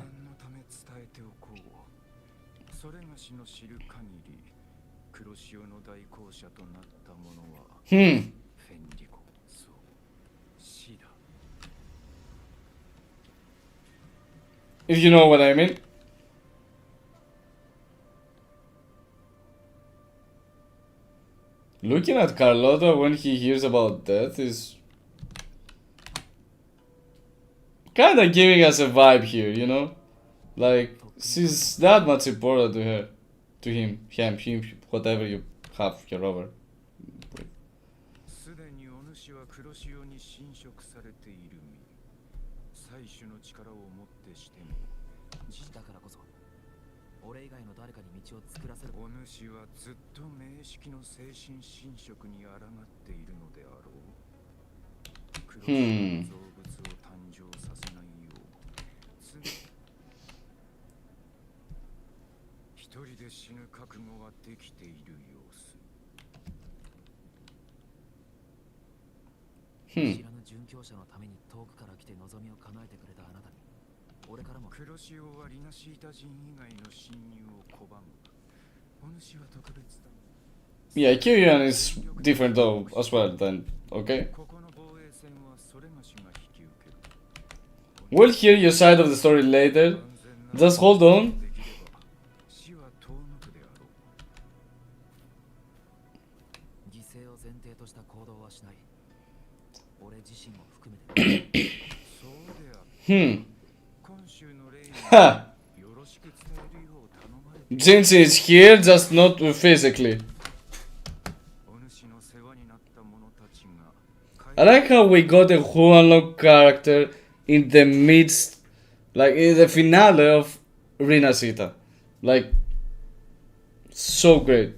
If you know what I mean. Looking at Carlotta when he hears about death is kinda giving us a vibe here, you know? Like, she's that much important to her. To him, whatever you have here over. すでにお主は黒潮に侵食されている身。採取の力をもってしても。だからこそ、俺以外の誰かに道を作らせる。お主はずっと名式の精神侵食に抗っているのであろう。黒潮の造物を誕生させないよう。一人で死ぬ覚悟はできている様子。知らぬ殉教者のために遠くから来て望みを叶えてくれたあなたに、俺からも。黒潮はリナシータ人以外の侵入を拒む。お主は特別だ。Yeah, Kyrian is different though as well then, okay? We'll hear your side of the story later. Just hold on. 犠牲を前提とした行動はしない。俺自身も含めて。Ha! Jinxie is here, just not physically. I like how we got a Huanlong character in the midst, like in the finale of Rinascita. Like, so great.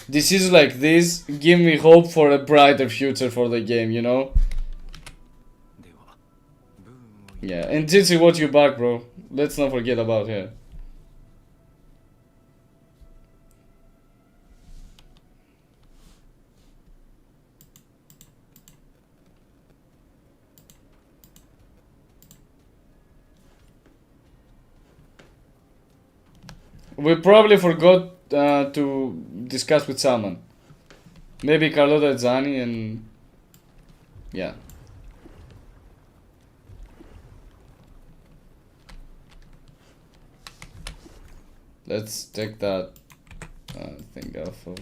Decisions like this give me hope for a brighter future for the game, you know? Yeah, and Jinxie, watch you back, bro. Let's not forget about her. We probably forgot to discuss with someone. Maybe Carlotta Zani and... Yeah. Let's take that thing off of...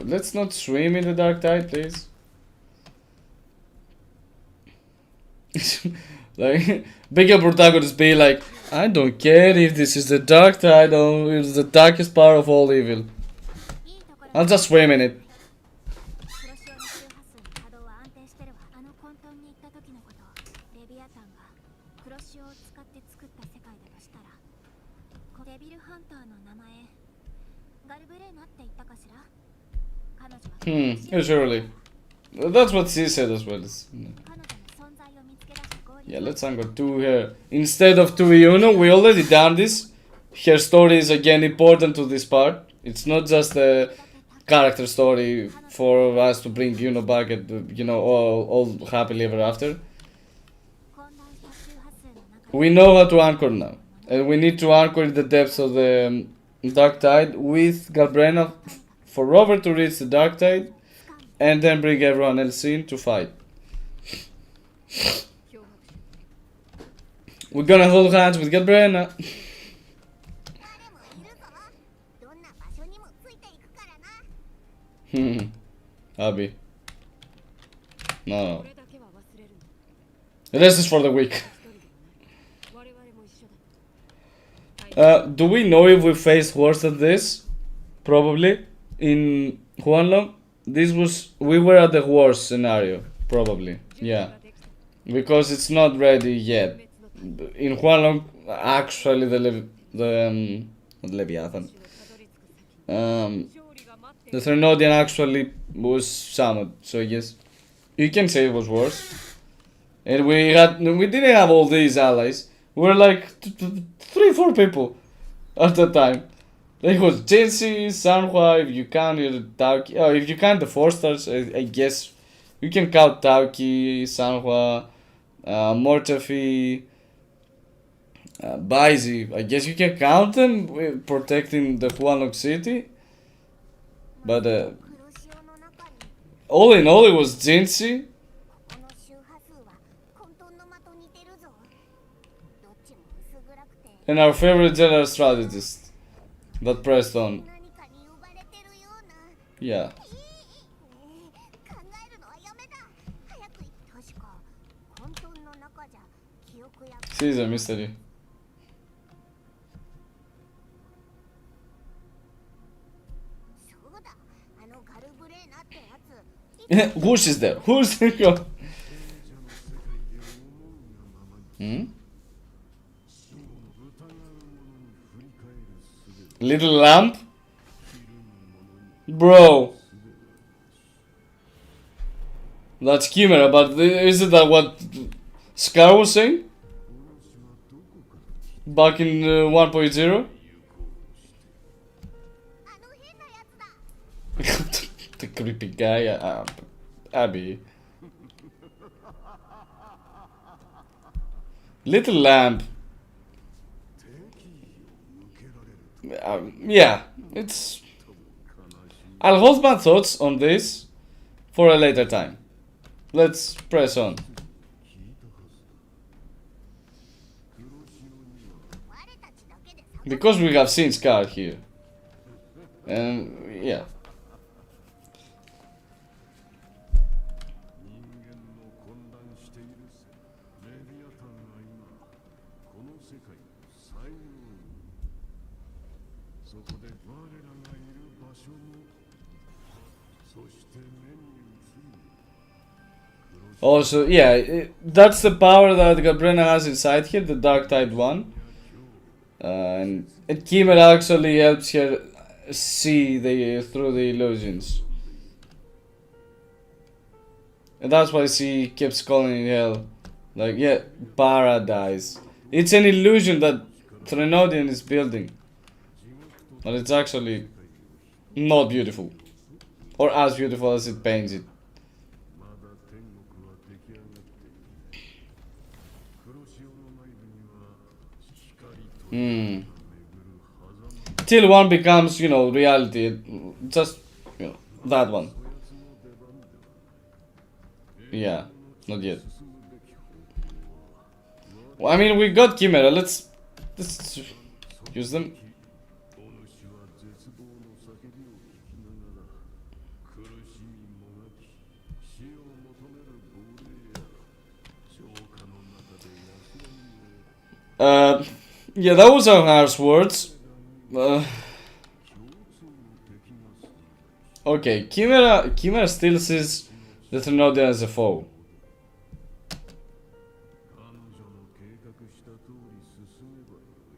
let's not swim in the dark tide, please. Like, bigger protagonist be like, I don't care if this is the dark tide or it's the darkest part of all evil. I'll just swim in it. 黒潮の周波数の波動は安定してるわ。あの混沌に行った時のこと、レビアタンが黒潮を使って作った世界だとしたら、デビルハンターの名前、ガルブレーナって言ったかしら？彼女は Surely. That's what she said as well. 彼女の存在を見つけ出して合流 Yeah, let's anchor 2 here. Instead of 2 Yuno, we already done this. Her story is again important to this part. It's not just a character story for us to bring Yuno back and, you know, all happily ever after. 混乱した周波数の中 We know how to anchor now. And we need to anchor in the depths of the dark tide with Galbrena for Robert to reach the dark tide and then bring everyone else in to fight. We're gonna hold hands with Galbrena. 誰もいるぞ。どんな場所にもついていくからな。 Abby. No, これだけは忘れるな。 no. This is for the week. 一人ではない。我々も一緒だ。 Do we know if we faced worse than this? Probably. In Huanlong, we were at the worst scenario. Probably. Yeah. Because it's not ready yet. In Huanlong, actually the Leviathan. The Threnodian actually was summoned. So yes. You can say it was worse. And we didn't have all these allies. We were like 3-4 people at the time. It was Jinsi, Sanhua, if you count Tauki. Oh, if you count the 4 stars, I guess you can count Tauki, Sanhua, Mortafi, Baizi. I guess you can count them with protecting the Huanlong city. But 黒潮の中に all in all, it was Jinsi. この周波数は混沌の間と似てるぞ。どっちも薄暗くて And our favorite general strategist that pressed on. 何かに呼ばれてるような。 Yeah. 考えるのはやめだ。早く確か混沌の中じゃ記憶や She's a mystery. そうだ。あのガルブレーナってやつ。 Who's is there? Who's there? Little lamp? Bro. That's Chimera, but isn't that what Scar was saying? Back in 1.0? あの変なやつだ。 The creepy guy, Abby. Little lamp. Yeah, it's... I'll hold my thoughts on this for a later time. Let's press on. 我たちだけで Because we have seen Scar here. And, yeah. 人間の混乱しているせレビアタンが今この世界の最後そこで我らがいる場所もそして目に映る Also, yeah, that's the power that Gabrena has inside here, the Dark Tide one. And Chimera actually helps her see through the illusions. And that's why she keeps calling it hell. Like, yeah, paradise. It's an illusion that Threnodian is building. But it's actually not beautiful. Or as beautiful as it paints it. まだ天国は出来上がっている黒潮の内部には光と Hmm. ため till one becomes, you know, reality. Just, you know, that one. Yeah, not yet. Well, I mean, we got Chimera. Let's use them. お主は絶望の叫びを聞きながら苦しみもがき死を求める亡霊や消化の中で安らぎを Yeah, that was our harsh words. Okay, Chimera still sees the Threnodian as a foe. 彼女の計画した通り進めばよい。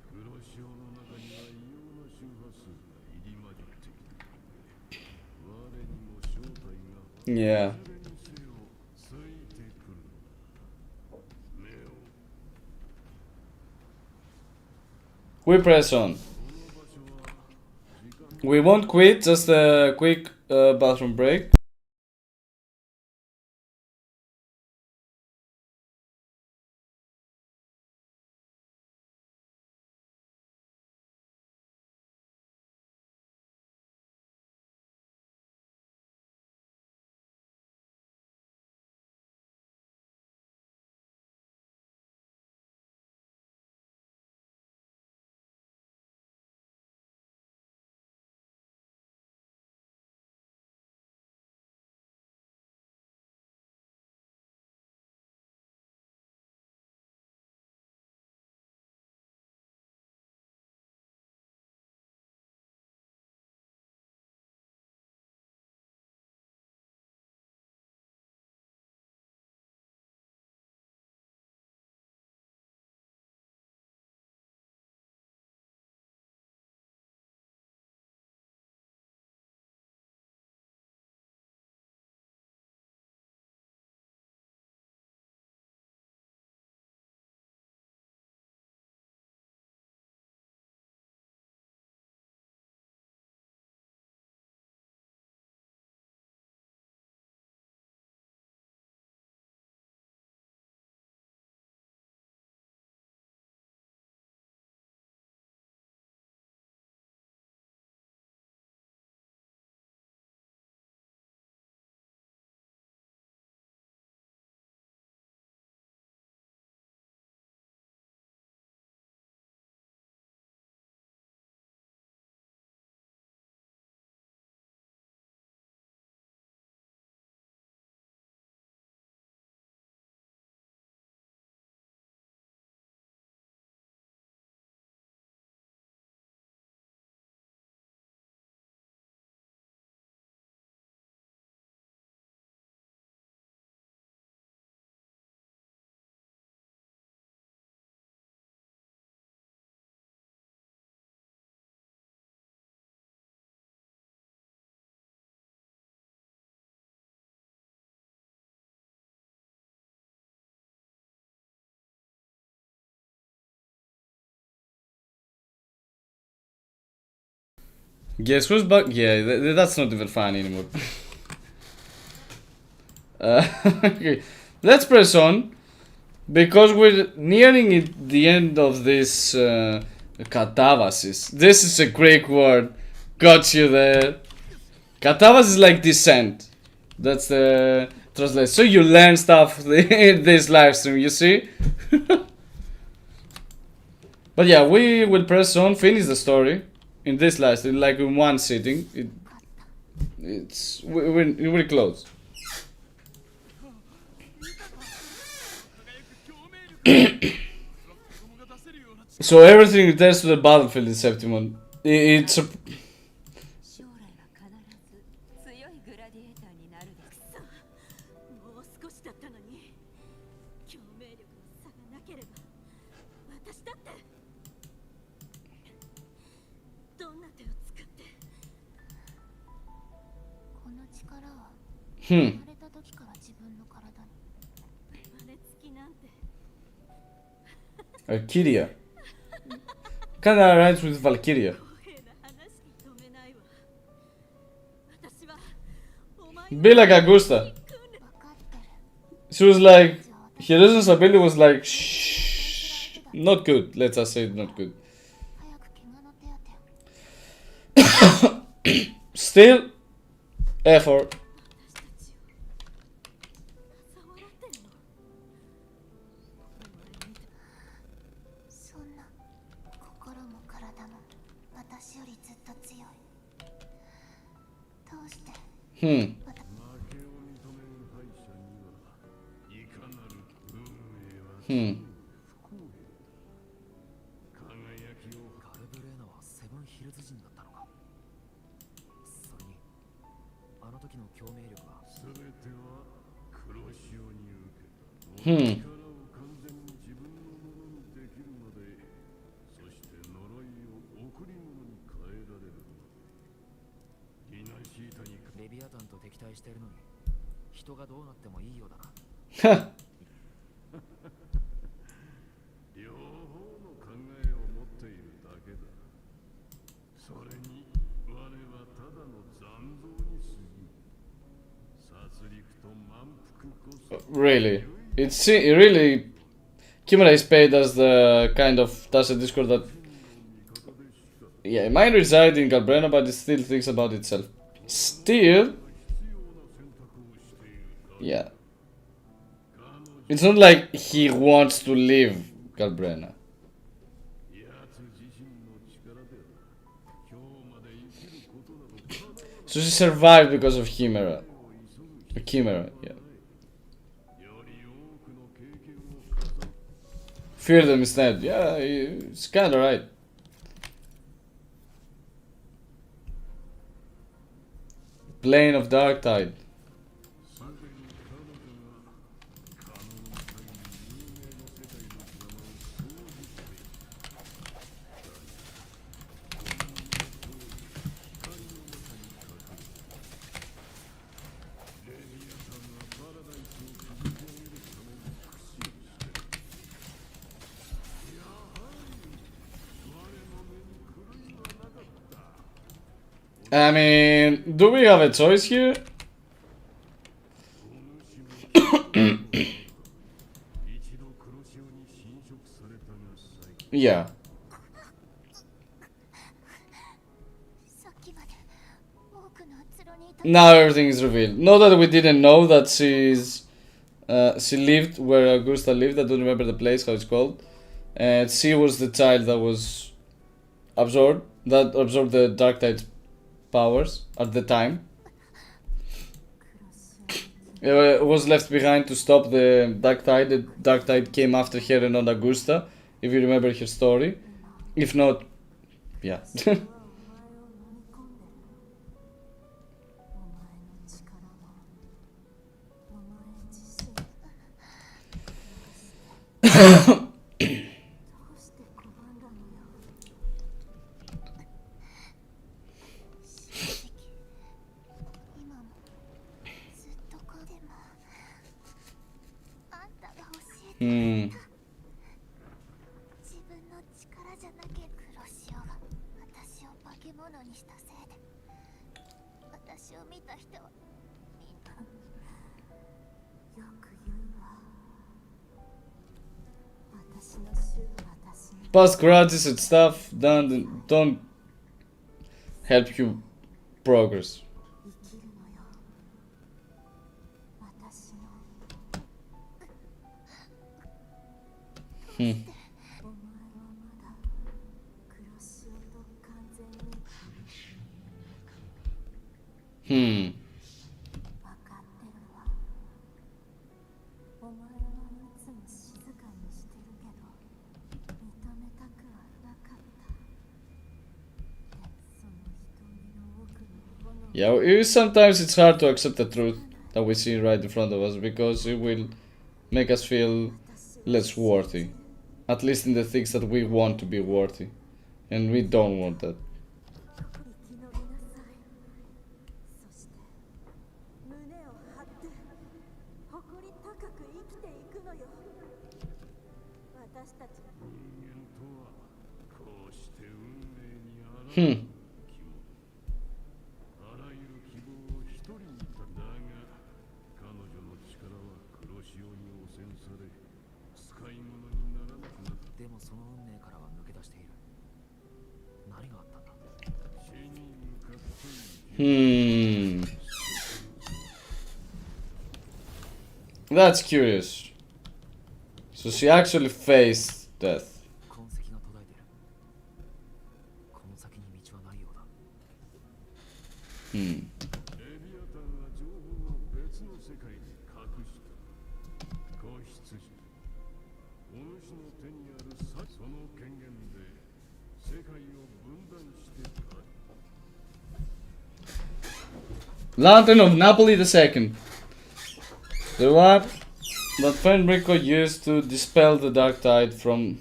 黒潮の中には異様な周波数が入り混じっている。我にも正体が Yeah. いずれにせよついてくるのだ。目を We press on. We won't quit, just a quick bathroom break. Guess who's back? Yeah, that's not even fun anymore. Okay, let's press on because we're nearing the end of this catavasis. This is a Greek word. Got you there. Catavasis is like descent. That's the translation. So you learn stuff in this live stream, you see? But yeah, we will press on, finish the story in this live stream, like in one sitting. We're close. So everything returns to the battlefield in Septimont. It's a... 将来は必ず強いグラディエーターになるでくそ。もう少しだったのに。共鳴力の差がなければ私だってどんな手を使ってこの力は Hmm. 生まれた時から自分の体に生まれつきなんて Valkyria. Kinda rhymes with Valkyria. 公平な話に止めないわ。私はお前 Be like Augusta. 分かってる She was like, Hiruzen's ability was like, shh, not good. Let's just say not good. 早く Still, effort. そんな心も体も私よりずっと強い。どうして Hmm. 負けを認める敗者にはいかなる運命は Hmm. 不公平だ。輝きをガルブレーナはセブンヒルズ人だったのか。それにあの時の共鳴力は全ては黒潮に受けた。 Hmm. 力を完全に自分のものにできるまで、そして呪いを贈り物に変えられるまで。リナシータにレビアタンと敵対しているのに人がどうなってもいいようだな。両方の考えを持っているだけだ。それに我はただの残像に過ぎぬ。殺戮と満腹こそ Really, really. Kimura is paid as the kind of tacit discord that, yeah, it might reside in Galbrena, but it still thinks about itself. Still, yeah. It's not like he wants to leave Galbrena. 奴自身の力で今日まで生きることなど叶わ So she survived because of Chimera. Chimera, yeah. より多くの経験を重ね Fear them instead. Yeah, it's kinda right. Plane of Dark Tide. すでに彼女が可能な限り有名な世界の邪魔を生じている。光の中に隠れレビアタンはパラダイスを築き上げるために苦心している。やはり我の目に狂いはなかった。 I mean, do we have a choice here? 一度黒潮に侵食されたが最 Yeah. さっきまで多くのうつろにいた Now everything is revealed. Not that we didn't know that she lived where Augusta lived. I don't remember the place, how it's called. And she was the child that was absorbed the Dark Tide's powers at the time. It was left behind to stop the Dark Tide. The Dark Tide came after her and not Augusta, if you remember her story. If not, yeah. はお前を飲み込んでる。お前の力もお前自身。どうして拒んだのよ。正直今もずっとこうでもあんたが教えてくれ Hmm. た。自分の力じゃなきゃ黒潮が私を化け物にしたせいで私を見た人はみんなよく言うわ。私の主私の Past grudges and stuff don't help you progress. 生きるのよ。私の Hmm. お前はまだ黒潮と完全に Hmm. 分かってるわ。お前はいつも静かにしてるけど認めたくはなかった。その瞳の奥の炎 Yeah, sometimes it's hard to accept the truth that we see right in front of us because it will make us feel less worthy. At least in the things that we want to be worthy. And we don't want that. 生き延びなさい。そして胸を張って誇り高く生きていくのよ。私たちは人間とはこうして運命にあら Hmm. あらゆる希望を一人にだが彼女の力は黒潮に汚染され使い物にならなくなった。でもその運命からは抜け出している。何があったんだ。死に向かっていけ Hmm. That's curious. So she actually faced death. 痕跡が途絶えている。この先に道はないようだ。 Hmm. レビアタンが情報を別の世界に隠した。子羊。お主の手にあるその権限で世界を分断してある。 Lantern of Napoli II. The one that Fenrico used to dispel the dark tide from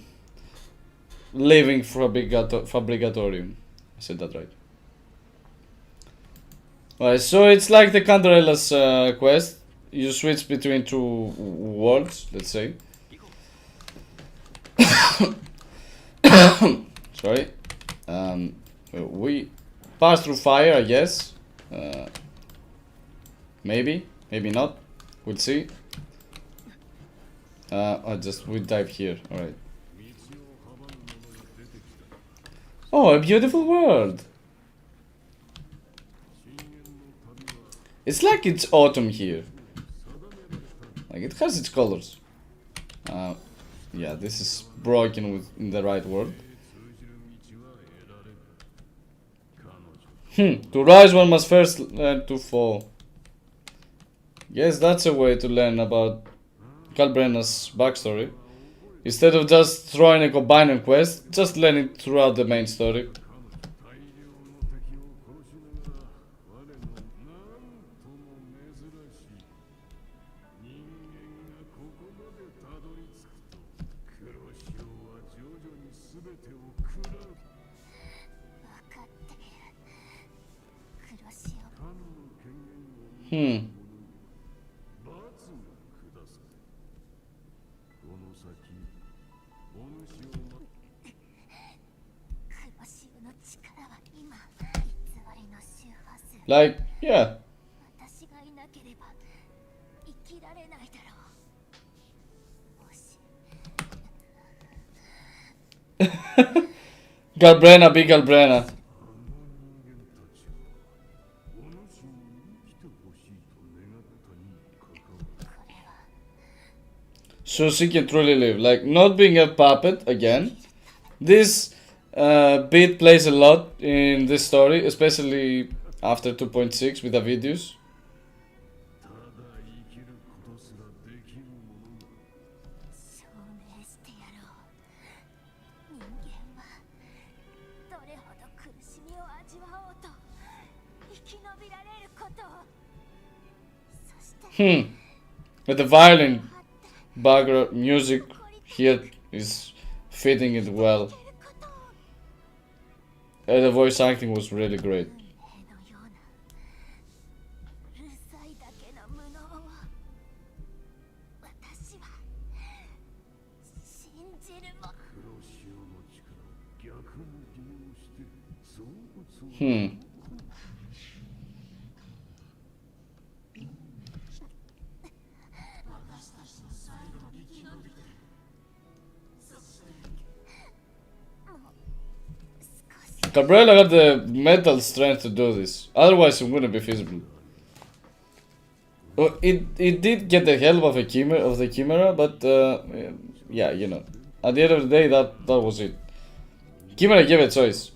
living Fabricatorium. I said that right. Alright, so it's like the Cantarella's quest. You switch between two worlds, let's say. Sorry. We pass through fire, I guess. Maybe, maybe not. We'll see. We dive here. Alright. Oh, a beautiful world. It's like it's autumn here. Like it has its colors. Yeah, this is broken in the right word. To rise one must first learn to fall. Yes, that's a way to learn about Kalbrenna's backstory. Instead of just throwing a companion quest, just learn it throughout the main story. Like, yeah. Galbrena, big Galbrena. So she can truly live. Like, not being a puppet, again. This bit plays a lot in this story, especially after 2.6 with the videos. But the violin background music here is fitting it well. And the voice acting was really great. Cabrera got the mental strength to do this, otherwise it wouldn't be feasible. Well, it did get the help of the Chimera, but yeah, you know, at the end of the day, that was it. Chimera gave a choice.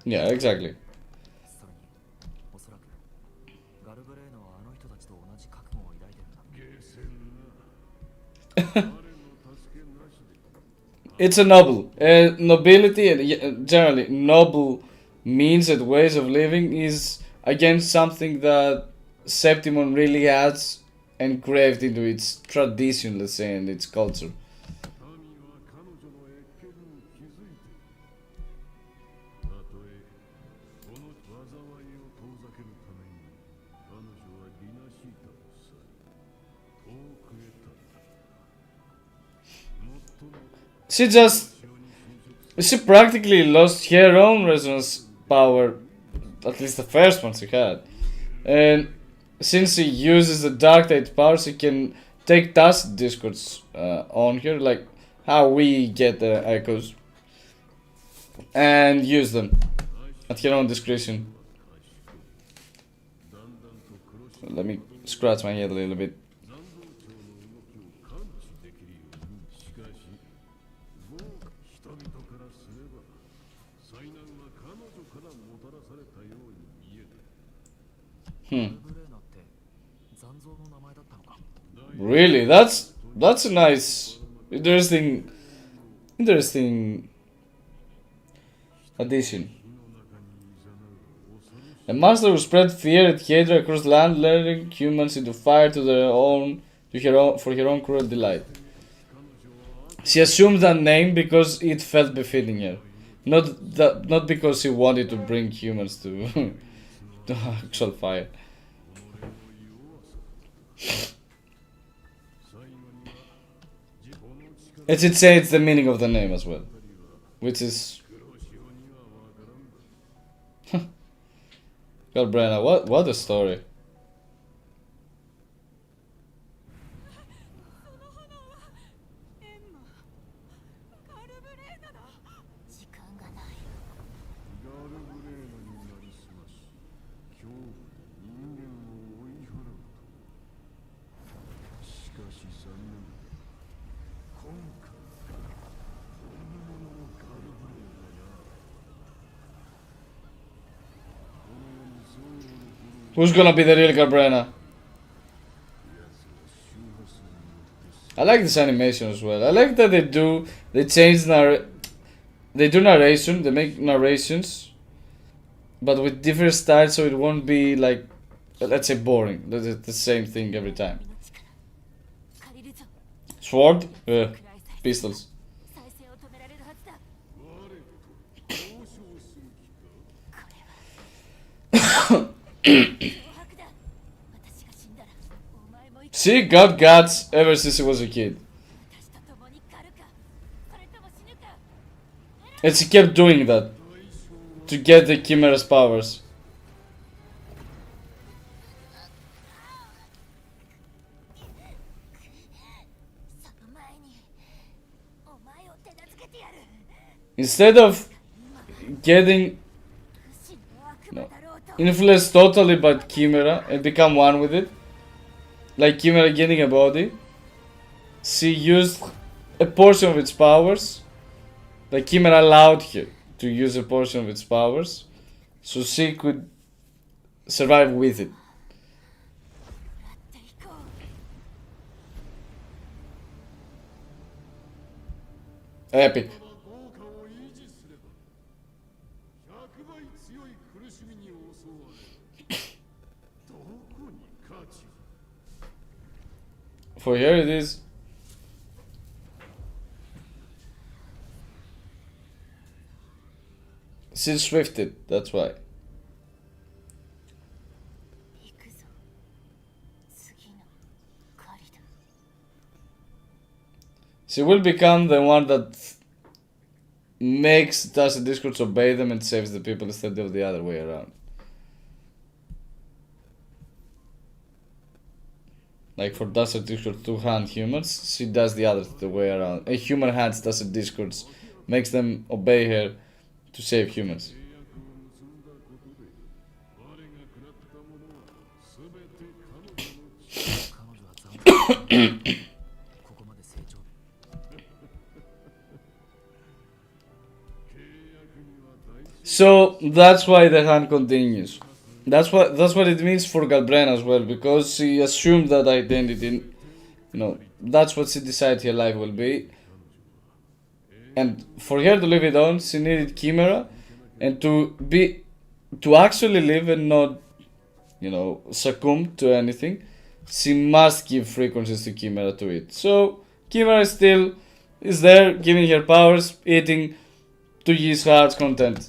Yeah, exactly. It's a noble. Nobility and generally noble means and ways of living is again something that Septimont really has engraved into its tradition, let's say, and its culture. She practically lost her own resonance power at least the first ones he had. And since he uses the Dark Tide powers, he can take Tacit Discords on here, like how we get the echoes, and use them at your own discretion. Let me scratch my head a little bit. ブレーナって残像の名前だったのか。 Really? That's a nice, interesting addition. A master who spread fear and hatred across land, luring humans into fire to for her own cruel delight. She assumed that name because it felt befitting her, not because she wanted to bring humans to to actual fire. It should say it's the meaning of the name as well, which is God, Brenna, what a story. 時間がない。ガルブレーナになりすまし、恐怖で人間を追い払うと。しかし残念だ。今回、本物のガルブレーナや。この世に相応のフォロー Who's gonna be the real Galbrena? I like this animation as well. I like that they do narration, they make narrations, but with different styles, so it won't be like, let's say, boring. It's the same thing every time. 借りるぞ。 Sword, pistols. 再生を止められるはずだ。交渉する気か。脅迫だ。私が死んだらお前も生き She got guts ever since she was a kid, 私と共に狩るか。それとも死ぬか。 and she kept doing that to get the Chimera's powers. その前にお前を手なずけてやる。 Instead of getting 不死の悪魔だろうと。 influenced totally by Chimera and become one with it, like Chimera getting a body, she used a portion of its powers. Like Chimera allowed her to use a portion of its powers, so she could survive with it. っていこう。 Epic. 効果を維持すれば100倍強い苦しみに襲われる。どこに価値が。 For here it is. She's swifted, that's why. 行くぞ。次の狩りだ。 She will become the one that makes Tacit Discords obey them and saves the people instead of the other way around. Like for Tacit Discords to hunt humans, she does the other way around. A human hunts Tacit Discords, makes them obey her to save humans. 契約を結んだことで我が食らったものは全て彼女の力。彼女は残念。ここまで成長。契約には大事。 So that's why the hunt continues. That's what it means for Galbrena as well, because she assumed that identity. That's what she decided her life will be. And for her to live it on, she needed Chimera, and to actually live and not, succumb to anything, she must give frequencies to Chimera to it. So Chimera still is there, giving her powers, eating to his heart's content.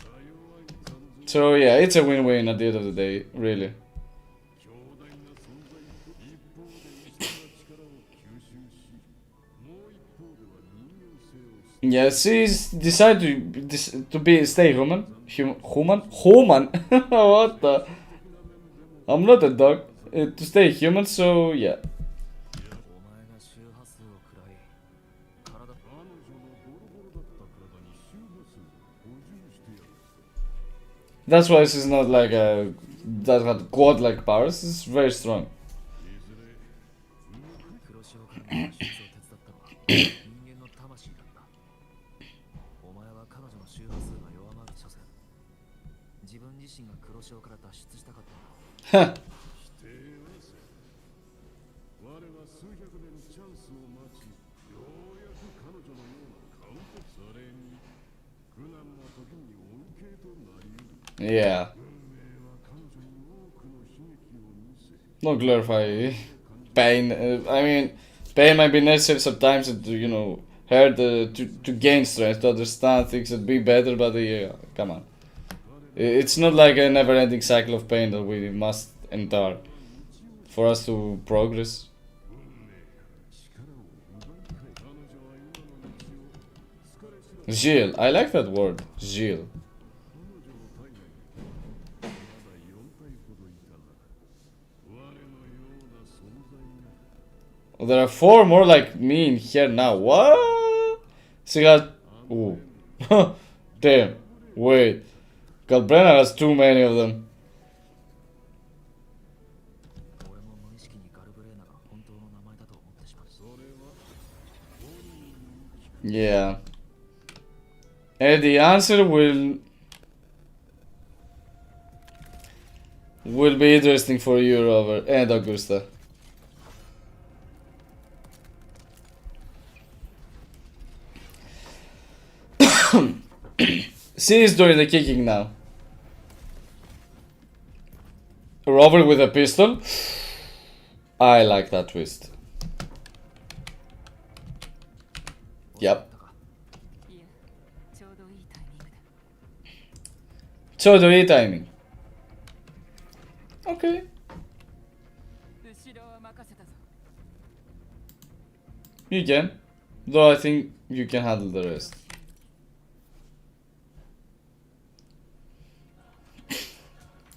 So yeah, it's a win-win at the end of the day, really. 強大な存在と一方で嘘な力を吸収し、もう一方では人間性を捨て Yeah, she's decided to stay Human? Human? What the? I'm not a dog. To stay human, so yeah. お前が周波数を食らい体彼女のボロボロだった体に周波数を補充してやる。 That's why she's not like a that got god-like powers. It's very strong. 黒潮からの手術を手伝ったのは人間の魂だった。お前は彼女の周波数が弱まる所詮。自分自身が黒潮から脱出したかったんだろう。 Huh. 否定はせん。我は数百年チャンスを待ち、ようやく彼女のようなカウント。それに苦難も時に恩恵となり得る。 Yeah. 運命は彼女に多くの悲劇を見せ。 Not glorify pain. I mean, pain might be necessary sometimes to, you know, hurt to gain strength, to understand things and be better, but yeah, come on. It's not like a never-ending cycle of pain that we must endure for us to progress. Gilles, I like that word, Gilles. Oh, there are 4 more like me in here now. What? She got... Ooh. Damn. Wait. Galbrena has too many of them. 俺も無意識にガルブレーナが本当の名前だと思ってしまう。 Yeah. And the answer will be interesting for you, Robert, and Augusta. She is doing the kicking now. Robert with a pistol. I like that twist. Yep. いや、ちょうどいいタイミングだ。 Totally timing. Okay. 後ろは任せたぞ。 You can. Though I think you can handle the rest.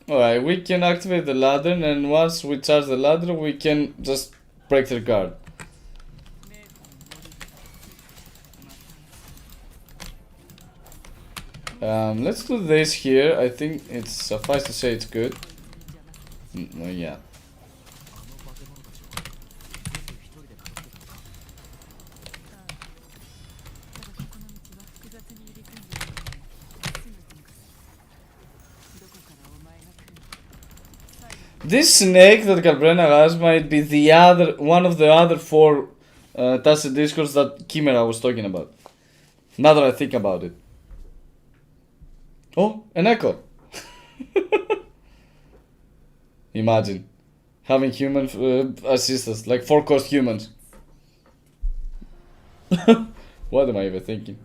Alright, we can activate the ladder, and once we charge the ladder, we can just break their guard. Let's do this here. I think it's suffice to say it's good. No, yeah. あの化け物たちは全部一人で片付けたのか。ただここの道は複雑に入り組んでいるのですぐに行く。どこからお前が来るのか。最後に This snake that Galbrena has might be the other one of the other 4 tacit discords that Chimera was talking about. Now that I think about it. Oh, an echo. Imagine having human assistants, like 4-cost humans. What am I even thinking?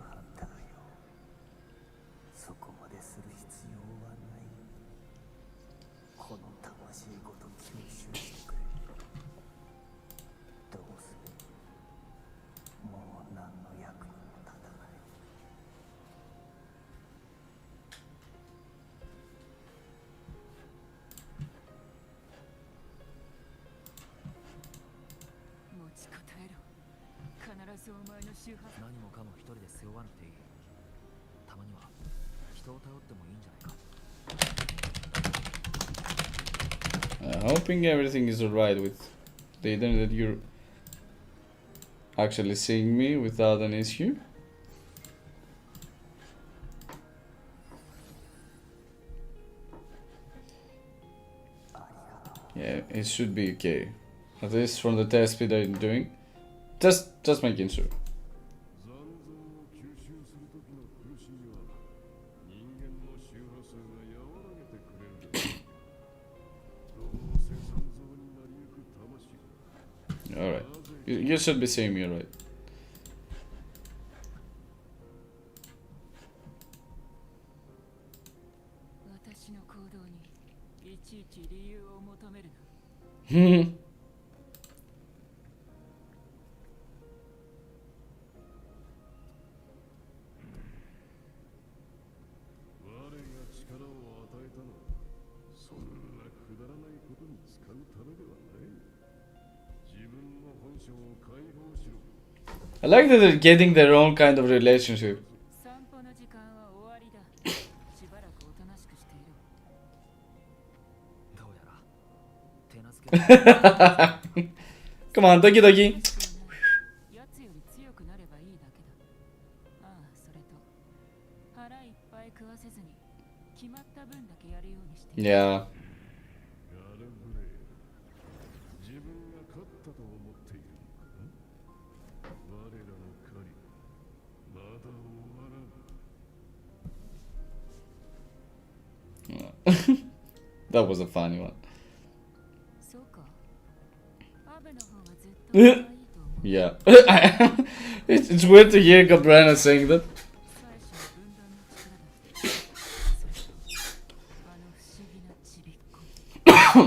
そこまでする必要はない。この魂ごと吸収してくれ。どうする？もう何の役にも立たない。 持ちこたえろ。必ずお前の周波数。何もかも一人で背負わなくていい。たまには人を頼ってもいいんじゃないか。 Hoping everything is alright with the internet. You're actually seeing me without an issue. Yeah, it should be okay. At least from the test speed I'm doing. Just making sure. 残像を吸収する時の苦しみは人間の周波数が和らげてくれるでしょう。どうせ残像になりゆく魂が Alright. You should be seeing me alright. 私の行動にいちいち理由を求めるな。 我が I like that they're getting their own kind of relationship. 散歩の時間は終わりだ。しばらくおとなしくしていろ。どうやら手なずけ Come on, doki doki. やつより強くなればいいだけだ。ああ、それと腹いっぱい食わせずに決まった分だけやるようにして。Yeah. 自分が勝ったと思っているのか？我らの狩りまだ終わらん。That was a funny one. そうか。アベの方が絶対可愛いと思う。 Yeah. It's weird to hear Gabrana saying that. 最初の分断の力だ。あの不思議なちびっこ。道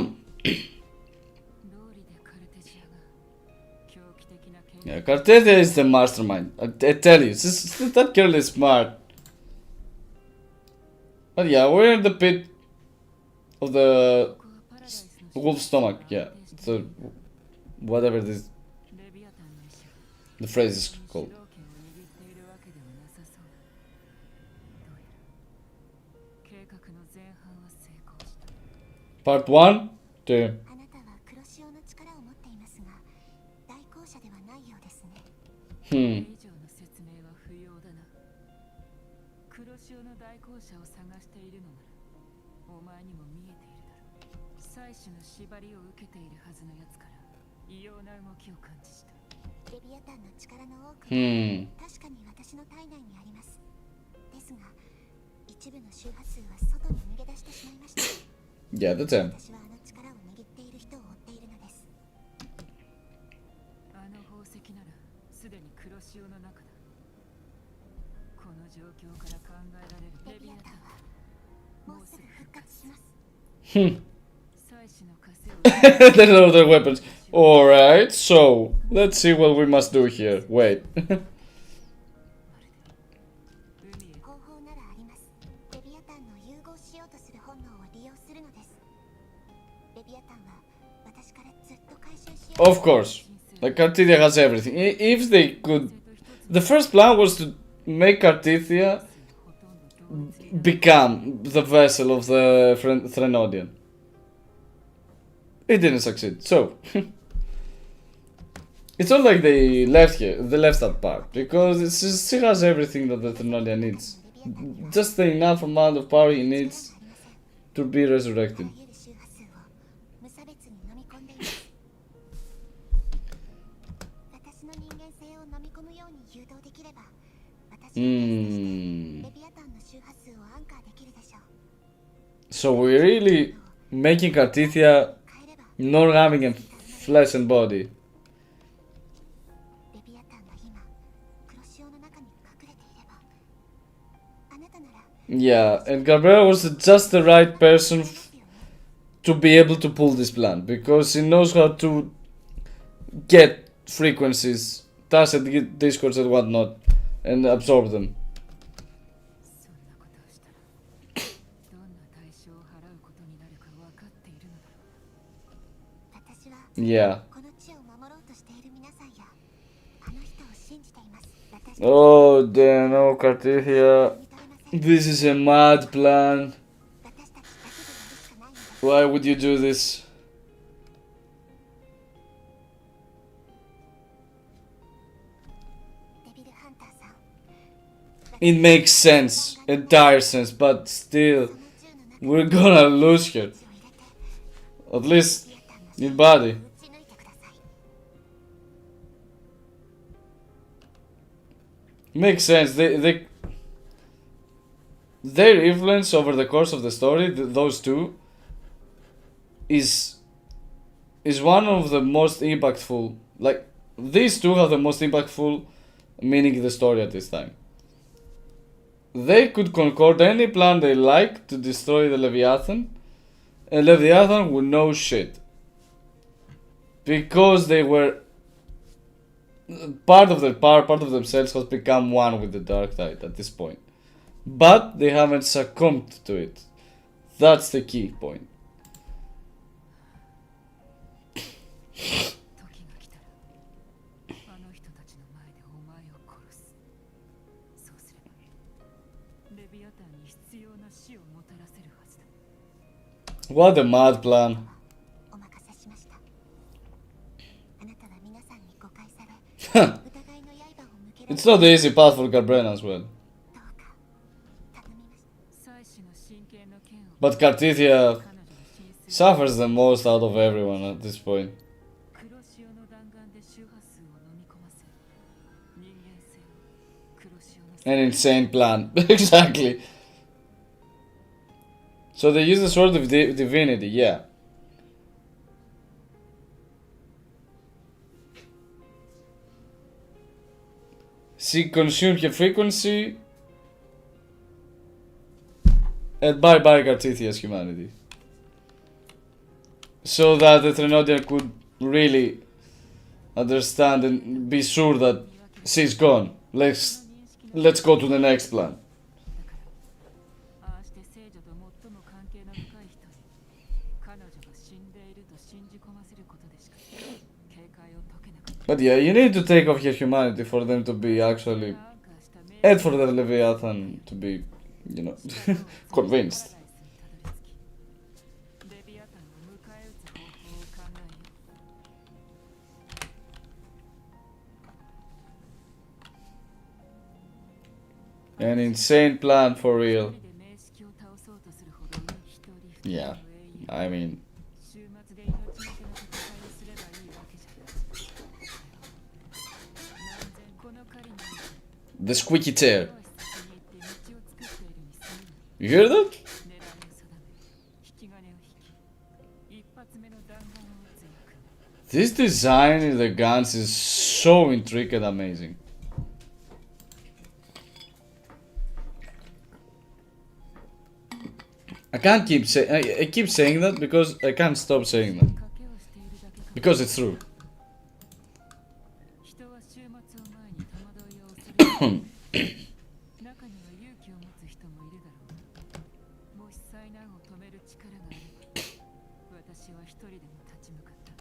理でカルテジアが狂気的な権 Yeah, Cartesia is the mastermind. I tell you, that girl is smart. But yeah, we're in the pit of the こはパラダイスの wolf stomach. Yeah, so whatever this レビアタンの医者。 the phrase is 主 called. 導権を握っているわけではなさそうだ。どうやら計画の前半は成功した。 Part 1 to あなたは黒潮の力を持っていますが、代行者ではないようですね。これ hmm. 以上の説明は不要だな。黒潮の代行者を探しているのなら、お前にも見えているだろう。採取の縛りを受けているはずのやつから異様な動きを感知した。レビアタンの力の多くは Hmm. 確かに私の体内にあります。ですが、一部の周波数は外に逃げ出してしまいました。 Yeah, that's him. 私はあの力を握っている人を追っているのです。あの宝石ならすでに黒潮の中だ。この状況から考えられるレビアタンはもうすぐ復活します。 Hmm. 採取の枷を There's other weapons. Alright, so let's see what we must do here. Wait. 海へ方法ならあります。レビアタンの融合しようとする本能を利用するのです。レビアタンは私からずっと回収しよう Of course. Like Cartesia has everything. If they could. The first plan was to make Cartesia ほとんど同一 become the vessel of the Threnodian. It didn't succeed, so. It's not like they left here, they left that part, because she has everything that the Threnodian needs. Just the enough amount of power he needs to be resurrected. あらゆる周波数を無差別に飲み込んでいます。私の人間性を飲み込むように誘導できれば、私はレビアタンの周波数をアンカーできるでしょう。 So we're really making Cartesia 変えれば not having a flesh and body. レビアタンが今黒潮の中に隠れていれば、あなたなら Yeah, and Gabriel was just the right person to be able to pull this plan, because he knows how to get frequencies, tacit discords and whatnot, and absorb them. そんなことをしたらどんな代償を払うことになるか分かっているのだろう。私は Yeah. この地を守ろうとしている皆さんやあの人を信じています。私 Oh damn, no, Cartesia. 認めません。 This is a mad plan. 私たちだけでやるしかないのです。 Why would you do this? デビルハンターさん。 It makes sense, entire sense, but still, その銃の中 we're gonna lose her. にを入れて At least レビアタンの in body. 撃ち抜いてください。 Makes sense. Their influence over the course of the story, those two, is one of the most impactful. Like, these two have the most impactful meaning in the story at this time. They could concord any plan they like to destroy the Leviathan, and Leviathan would know shit. Because they were part of their power, part of themselves has become one with the dark side at this point. But they haven't succumbed to it. That's the key point. 時が来たら What a mad plan. お任せしました。あなたは皆さんに誤解され、疑いの刃を向けられ It's not the easy path for Galbrena as well. どうか頼みました。祭司の神経の剣を But Cartithia 彼女の神聖 suffers the most out of everyone at this point. 黒潮の弾丸で周波数を飲み込ませ人間性を黒潮の An insane plan. Exactly. So they use the sword of divinity, yeah. She consumed her frequency. And bye-bye Cartithia's humanity. So that the Threnodian could really understand and be sure that she's gone. Let's go to the next plan. ああして聖女と最も関係の深い人に彼女が死んでいると信じ込ませることでしか警戒を解けなかった。 But yeah, you need to take off her humanity for them to be actually, and for the Leviathan to be, you know, convinced. レビアタンを迎え撃つ方法を考えよう。 An insane plan for real. 一人で名式を倒そうとするほどに一人二人 Yeah, の英雄 I mean, 終末で命がけの戦いをすればいいわけじゃない。何千この狩りに the squeaky chair. 一足先に行って道を作っているに過ぎない。 You hear that? 狙いを定め、引き金を引き、一発目の弾丸を撃つ役。 This design in the guns is so intricate, amazing. I can't keep saying. I keep saying that because I can't stop saying that 賭けをしているだけか。 because it's true. 人は終末を前に戸惑いを恐れる。中には勇気を持つ人もいるだろう。もし災難を止める力があれば、私は一人でも立ち向かった。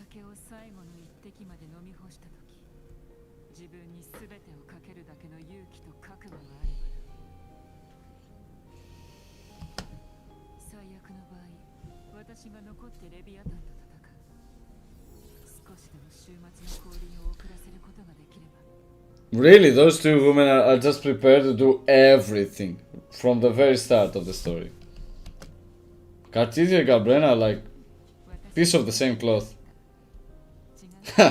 酒を最後の一滴まで飲み干したとき、自分に全てをかけるだけの勇気と覚悟があればだ。最悪の場合、私が残ってレビアタンと戦う。少しでも終末の降臨を遅らせることができれば。 Really, those two women are just prepared to do everything from the very start of the story. Cartithia and Galbrena are like piece of the same cloth. 違う。 普通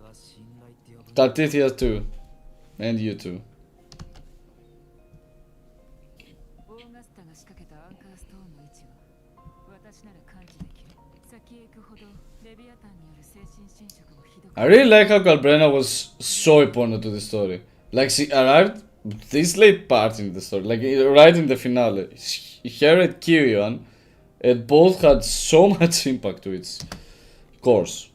は信頼って呼ぶ。 Cartithia too, and you too. オーガスタが仕掛けたアンカーストーンの位置は私なら感知できる。先へ行くほどレビアタンによる精神侵食もひどく I really like how Galbrena was so important to the story. Like she arrived this late part in the story, like right in the finale. Her and Kyrian, and both had so much impact to its course.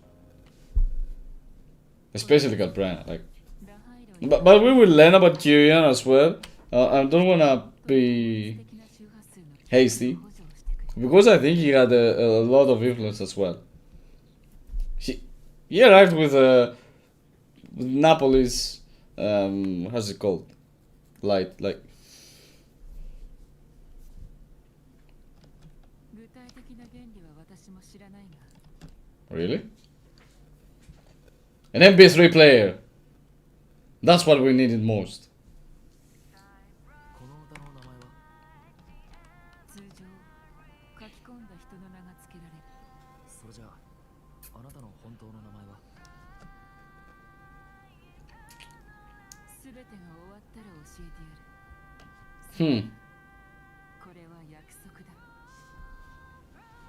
Especially Galbrena, like. ラハイロに But we will learn about Kyrian as well. I don't wanna be 的な周波数の hasty 補助をしてくれる。 because I think he had a lot of influence as well. He arrived with Napoli's how's it called? Light, like 具体的な原理は私も知らないが、 really? An MP3 player. That's what we needed most. この歌の名前は通常書き込んだ人の名が付けられる。それじゃあ、あなたの本当の名前はすべてが終わったら教えてやる。 Hmm. これは約束だ。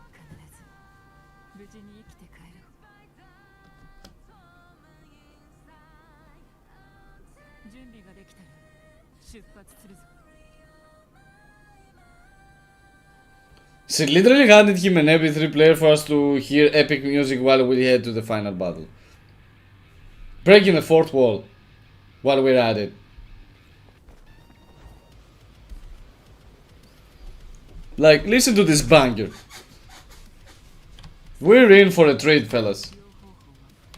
必ず無事に生きて帰ろう。準備ができたら出発するぞ。 She literally handed him an MP3 player for us to hear epic music while we head to the final battle. Breaking the fourth wall while we're at it. Like, listen to this banger. We're in for a treat, fellas.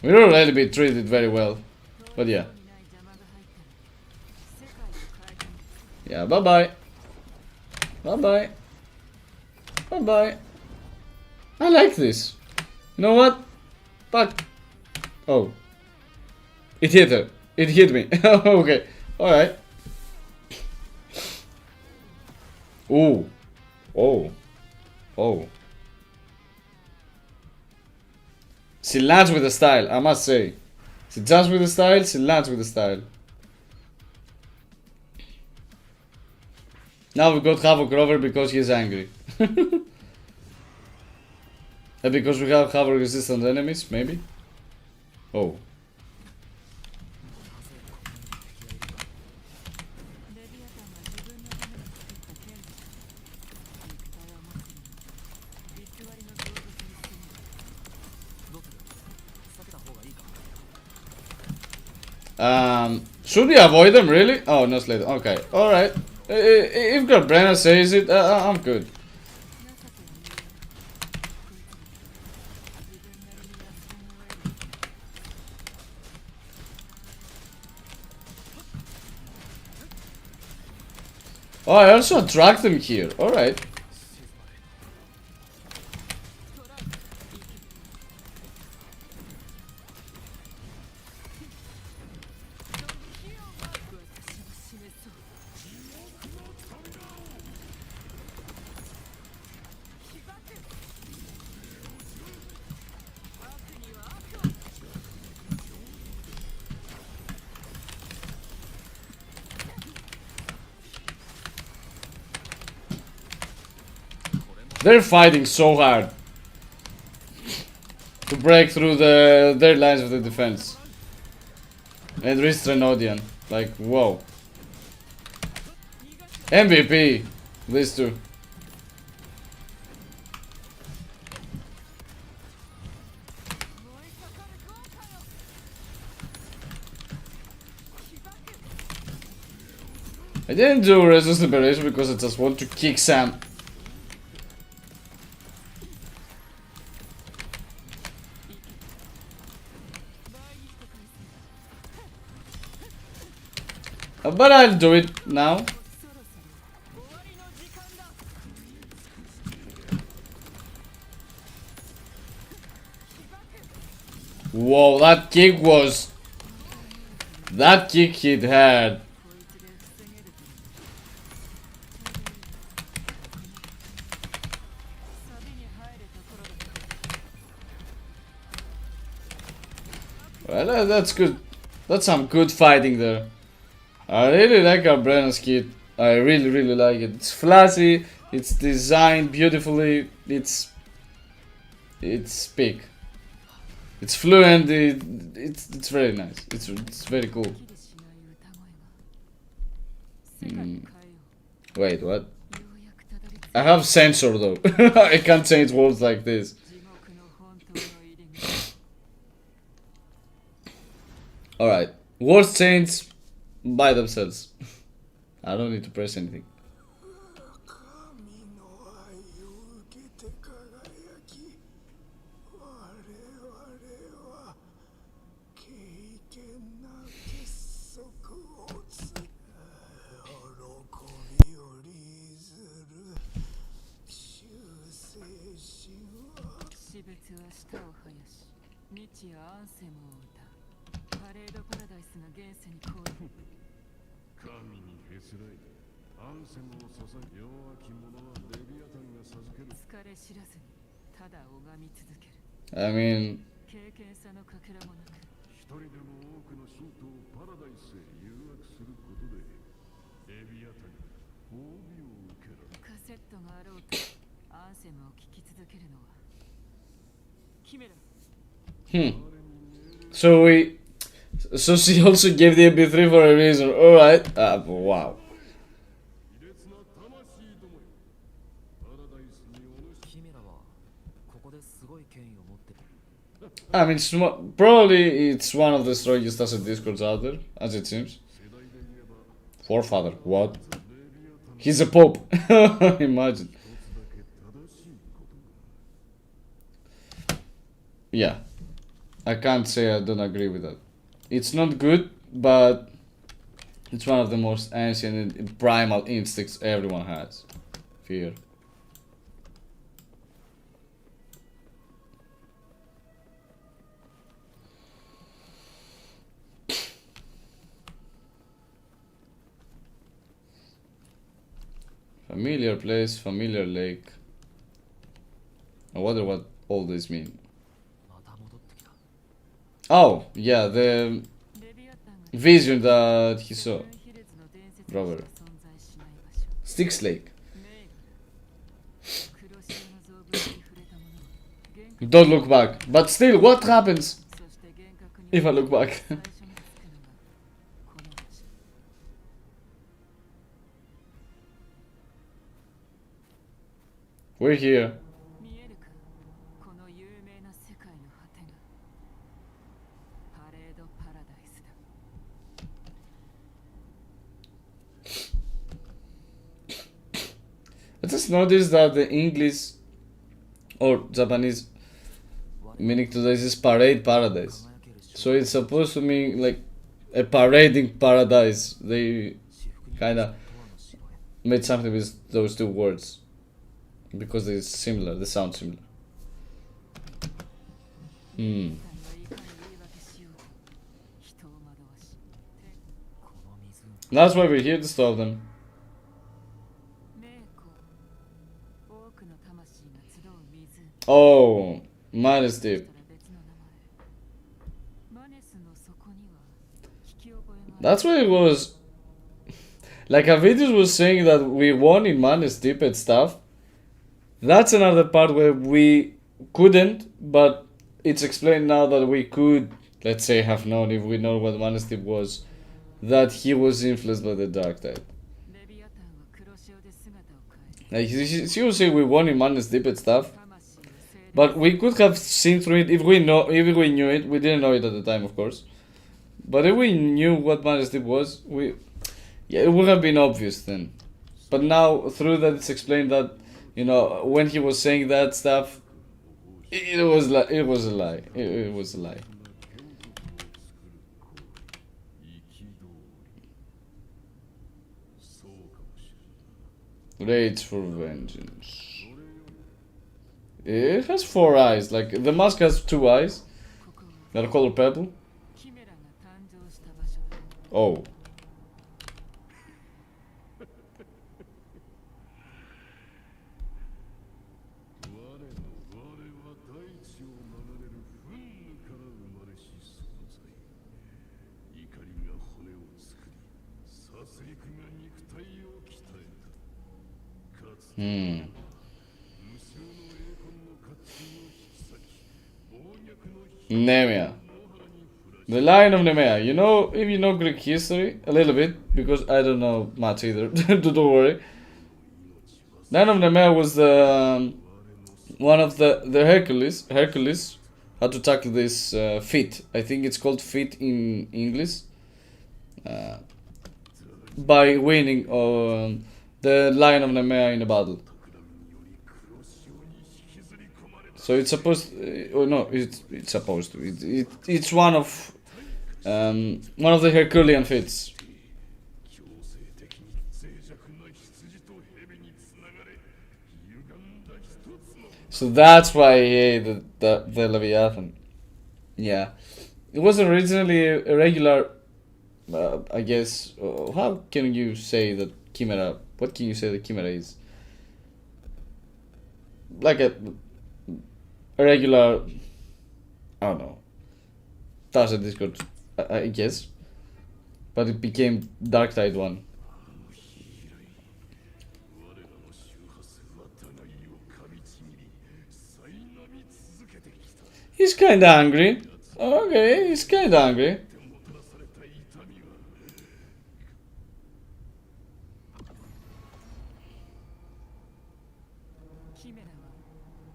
We've already been treated very well. But yeah. ない邪魔が入ったら世界を変えてみる。 Yeah, bye bye. Bye bye. Bye bye. I like this. You know what? Fuck. Oh. It hit her. It hit me. Okay. Alright. Ooh. Oh. Oh. She lands with the style, I must say. She jumps with the style, she lands with the style. Now we got Havoc Rover because he's angry. And because we have Havoc resistant enemies, maybe? Oh. レビアタンが自分のために作った剣で肉体は持っている偽りの衝突に過ぎないどうする避けた方がいいか Should we avoid them, really? Oh, no slate. Okay, alright. If Brenna says it, I'm good. 情けは言うこいつら自分なりに約束を得る Oh, I also attract them here. Alright. They're fighting so hard to break through their lines of the defense and reach Threnodian. Like, whoa. MVP, these two. I didn't do Resist Liberation because I just want to kick Sam. But I'll do it now. Whoa, that kick was... That kick hit hard. Well, that's good. That's some good fighting there. I really like our Brenna's kit. I really like it. It's flashy, it's designed beautifully, it's big. It's fluent, it's very nice. It's very cool. Wait, what? I have sensor though. I can't change words like this. Alright. Words change by themselves. I don't need to press anything. 神の愛を受けて輝き、我々は敬虔な結束をつ喜びをリずる忠誠心は死別は舌を生やし日夜アンセムを歌うパレードパラダイスが現世に降臨神にへつらいアンセムを捧げ弱き者はレビアタンが授ける疲れ知らずにただ拝み続ける I mean... 経験さのかけらもなく一人でも多くの信徒をパラダイスへ誘惑することでレビアタンが褒美を受けるカセットがあろうとアンセムを聴き続けるのはキメラ So she also gave the MP3 for a reason. Alright. Wow. キメラはここですごい権威を持ってる I mean, probably it's one of the strongest asset discords out there, as it seems. Forefather, what? He's a pope. Imagine. Yeah. I can't say I don't agree with that. It's not good, but it's one of the most ancient and primal instincts everyone has. fear. Familiar place, familiar lake. I wonder what all this mean. また戻ってきた。 Oh, yeah, the レビアタンが vision that he saw. セブンヒルズの伝説にしか存在しない場所。 Styx Lake. メール。黒潮の造文に触れたものは幻覚 Don't look back. But still, what happens そして幻覚に if I look back? 最初につくのがこの場所。 We're here. 見えるか、この有名な世界の果てがパレードパラダイスだ。 I just noticed that the English or Japanese meaning to this is parade paradise. 輝ける少 So it's supposed to mean like a parading paradise. They 私服に kinda 永遠の城へ。 made something with those two words because they're similar, they sound similar. タンがいかに言い訳しようと人を惑わし、この湖 That's why we're here to stop them. 名湖、多くの魂が集う湖。 Oh, minus そし deep. たら別の名前。マネスの底には聞き覚えがある。 That's why it was like Avidus was saying that we won in Manus Deep and stuff. That's another part where we couldn't, but it's explained now that we could, let's say, have known if we know what Manus Deep was, that he was influenced by the dark tide. レビアタンは黒潮で姿を変え、 Like she was saying we won in Manus Deep and stuff, 魂を精霊 but we could have seen through it if we knew it. We didn't know it at the time, of course. But if we knew what Manus Deep was, it would have been obvious then. But now through that it's explained that, you know, when he was saying that stuff, it was a lie. It was a lie. そうかもしれん。 Rage for vengeance. It has 4 eyes. Like the mask has 2 eyes ここは that are color purple. キメラが誕生した場所だ。 Oh. 我は大地を流れる憤怒から生まれし存在。怒りが骨を作り、殺戮が肉体を鍛えた。かつて Hmm. 無数の栄魂の甲冑を引き裂き、暴虐の火 Nemea. 野原に降らし The Lion of Nemea. You know, if you know Greek history, a little bit, because I don't know much either. Don't worry. Lion of Nemea was the one of the Hercules had to tackle this feat. I think it's called feat in English. By winning the Lion of Nemea in a battle. So it's supposed. Oh no, it's supposed to. It's one of the Herculean feats. 強制的に脆弱な羊と蛇につながれ、歪んだ一つの So that's why he hated the Leviathan. Yeah. It was originally a regular, I guess, how can you say that Chimera, what can you say that Chimera is? Like a regular, I don't know, Thousand Discord, I guess. But it became Dark Tide one. 我らの周波数は互いを噛みちぎり、苛み続けてきた。 He's kinda angry. Okay, he's kinda angry. 手もたらされた痛みは、キメラは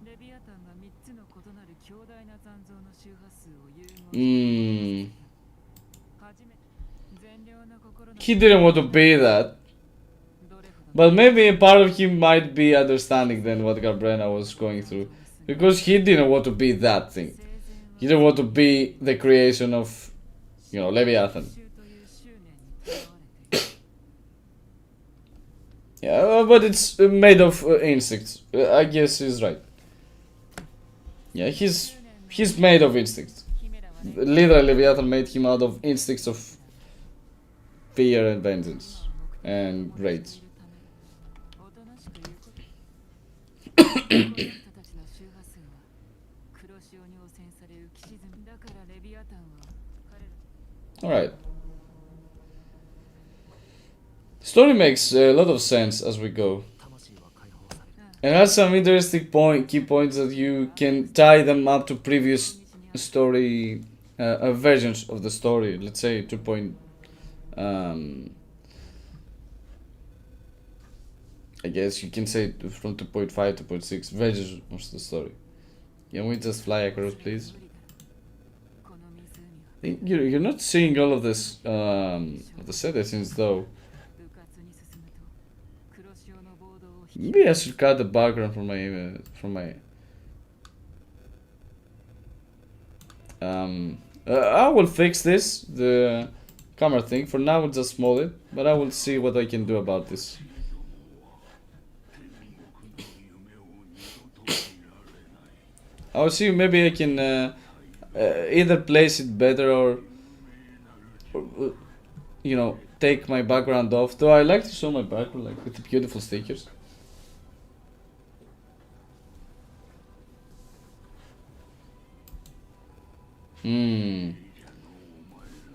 レビアタンが3つの異なる強大な残像の周波数を融合し、 初め善良な心の He didn't want to be that. どれほど But maybe a part of him might be understanding than what Gabrena was going through. Because he didn't want to be that thing. 生前は He didn't want to be the creation of, you know, Leviathan. 復讐という執念にとらわれている。Yeah, but it's made of instincts. I guess he's right. Yeah, he's made of instincts. Literally, Leviathan made him out of instincts of fear and vengeance and rage. おとなしく言うことこの人たちの周波数は黒潮に汚染され浮き沈みだからレビアタンは彼ら Alright. Story makes a lot of sense as we go. 魂は解放される And has some interesting key points that you can tie them up to previous story versions of the story. Let's say 2. I guess you can say from 2.5 to 2.6 versions of the story. Can we just fly across, please? この湖は You're not seeing all of this of the citizens though. 部活に進むと黒潮の暴動を Maybe I should cut the background from my I will fix this, the camera thing. For now, we'll just small it, but I will see what I can do about this. I'll see. Maybe I can either place it better or you know, take my background off. Though I like to show my background like with the beautiful stickers.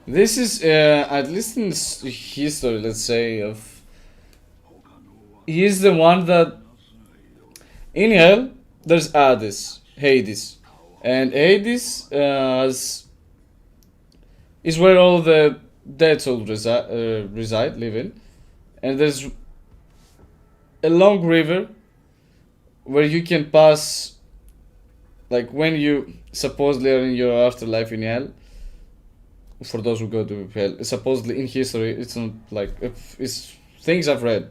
This is at least in history, let's say, of he is the one that in hell there's Hades, and Hades is where all the dead souls live in, and there's a long river where you can pass, like when you supposedly are in your afterlife in hell. For those who go to hell, supposedly in history, it's not like it's things I've read.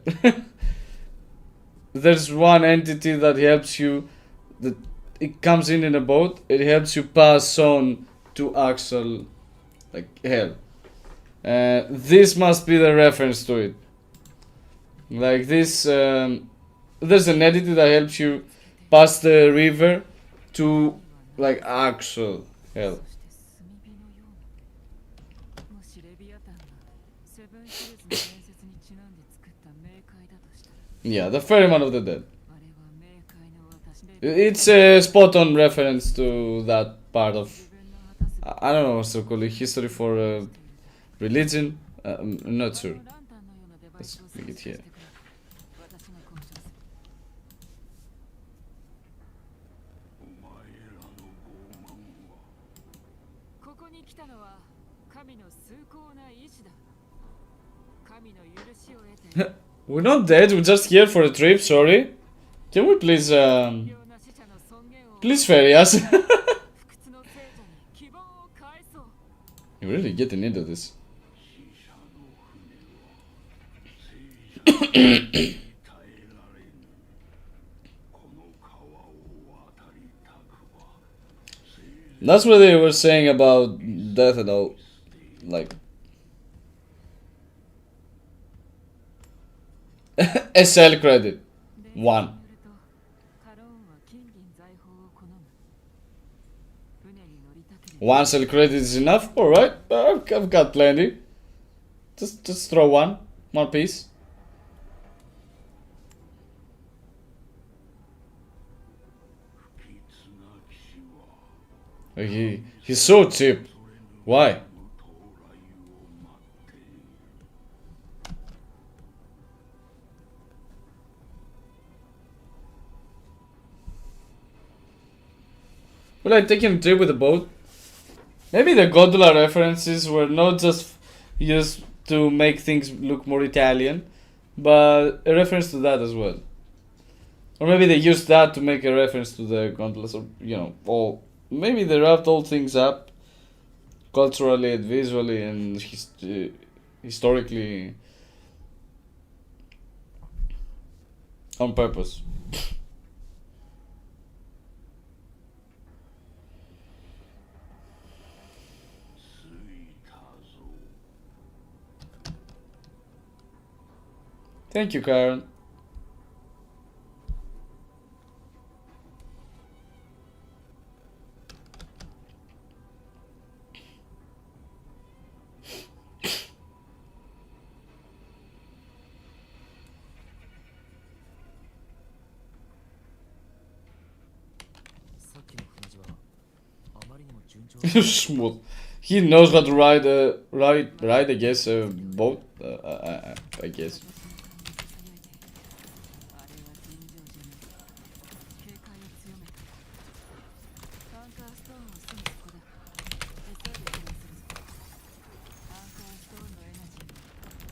There's one entity that helps you. That it comes in a boat. It helps you pass on to actual, like hell. This must be the reference to it. Like this, there's an entity that helps you pass the river to like actual hell. そして炭火のようなもしレビアタンがセブンヒルズの伝説にちなんで作った冥界だとしたら Yeah, the ferryman of the dead. あれは冥界の私で It's a spot on reference to that part of 自分の果たす I don't know what's to call it, history for religion. I'm not sure. ランタンのようなデバイ Let's スを make 設 it 置して here. くれ私が交渉するここに来たのは神の崇高な意志だ神の許しを得て We're not dead, we're just here for a trip, sorry. Can we please, 必要な死者の尊厳を please ferry us? 不屈の聖者に希望を返そう You're really getting into this. 耐えられぬこの川を渡りたくば That's what they were saying about death and all. Like. SL credit. 1. カローンは金銀財宝を好む船に乗りたければ One cell credit is enough? Alright, I've got plenty. Just throw one piece. He's so cheap. Why? Will I take him a trip with a boat? Maybe the gondola references were not just used to make things look more Italian, but a reference to that as well. Or maybe they used that to make a reference to the gondolas, or, you know, all. Maybe they wrapped all things up culturally and visually and historically on purpose. Thank you, Karen. Smooth. He knows how to ride, I guess, a boat. I guess. あれは尋常じゃない。警戒を強めた。アンカーストーンはすぐそこだ。急いで避難するぞ。アンカーストーンのエナジー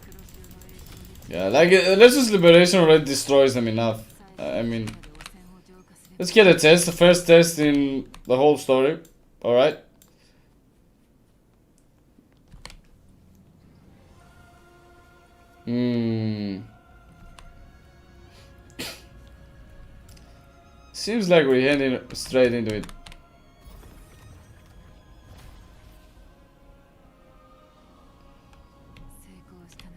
黒潮の影響で Yeah, like Resistance Liberation already destroys them enough. I mean, 汚染を浄化すれば let's get a test. The first test in the whole story. All right. Seems like we're heading straight into it. 成功したな。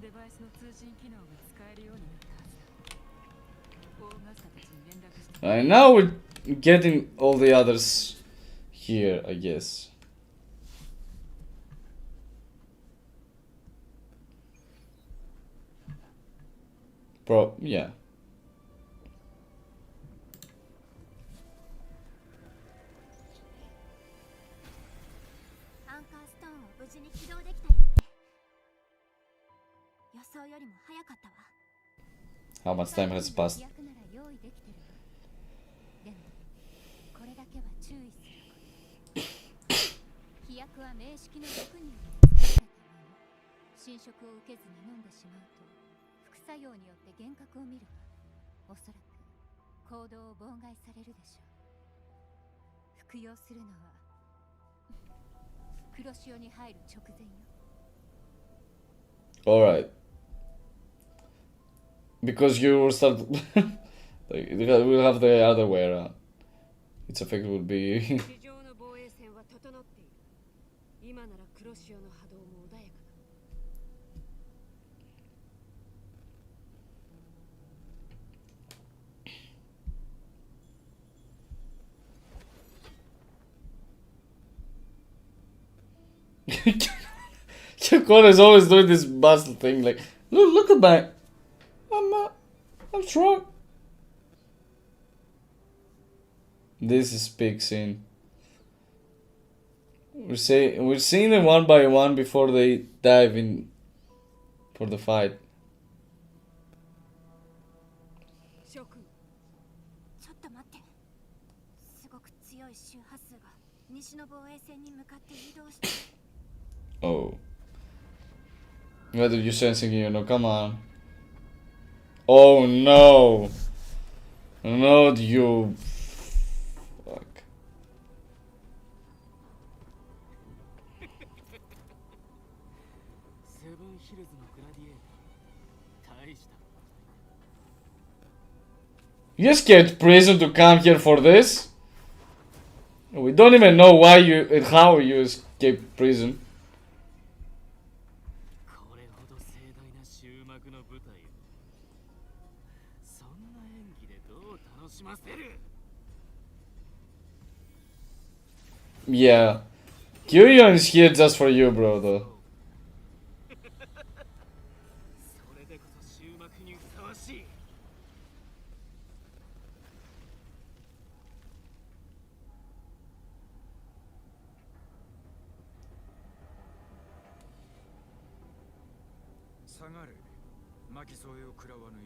デバイスの通信機能が使えるようになったはずだ。オーガスタたちに連絡して Alright, now we're getting all the others here, I guess. Bro, yeah. アンカーストーンを無事に起動できたようね。予想よりも早かったわ。 How much time has passed? 飛躍なら用意できてるわ。でもこれだけは注意すること。飛躍は名式の毒によって作られたもの。侵食を受けずに飲んでしまうと副作用によって幻覚を見るわ。おそらく行動を妨害されるでしょう。服用するのは黒潮に入る直前よ。 Alright. Because you will start. Like, we'll have the other way around. Its effect will be. 地上の防衛線は整っている。今なら黒潮の波動も穏やかだ。 Yakon is always doing this bustle thing. Like, look at my. I'm strong. This is big scene. We're seeing them one by one before they dive in for the fight. 諸君、ちょっと待って。すごく強い周波数が西の防衛線に向かって移動して。 Oh. What are you sensing here? No, come on. Oh no. No, you. Fuck. セブンヒルズのグラディエーター、大した。 You escaped prison to come here for this? We don't even know why you and how you escaped prison. これほど盛大な終幕の舞台をそんな演技でどう楽しませる？ Yeah. Kyuyon is here just for you, bro, though. それでこそ終幕にふさわしい。 下がれ。巻き添えを食らわぬよう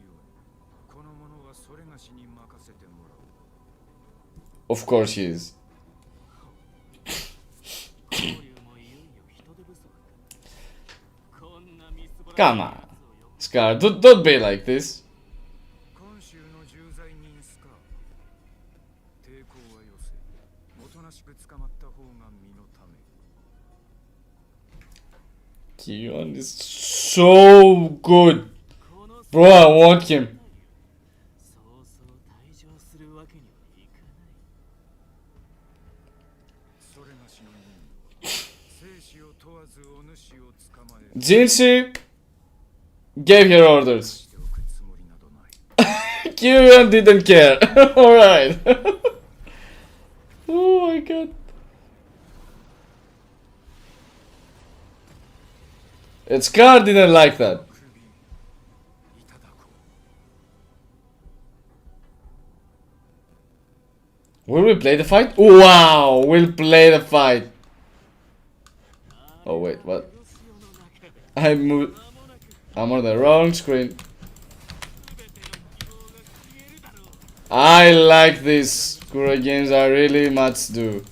に。この者はそれがしに任せてもらおう。 Of course he is. 交流もいよいよ人手不足か。こんなみすぼらしい Come や on. つを呼ぶ Scar, don't be like this. 今週の重罪人スカー。抵抗はよせ。おとなしく捕まった方が身のため。 Kyuyon is so good. Bro, I want him. そうそう退場するわけにはいかない。それがしの任務は生死を問わずお主を捕まえる。 Jinshi gave her orders. しておくつもりなどない。 Kyuyon didn't care. Alright. Oh my god. And Scar didn't like that. 首いただこ Will we play the fight? Wow, we'll play the fight. Oh wait, what? I'm on the wrong screen. I like these Kura games, I really much do.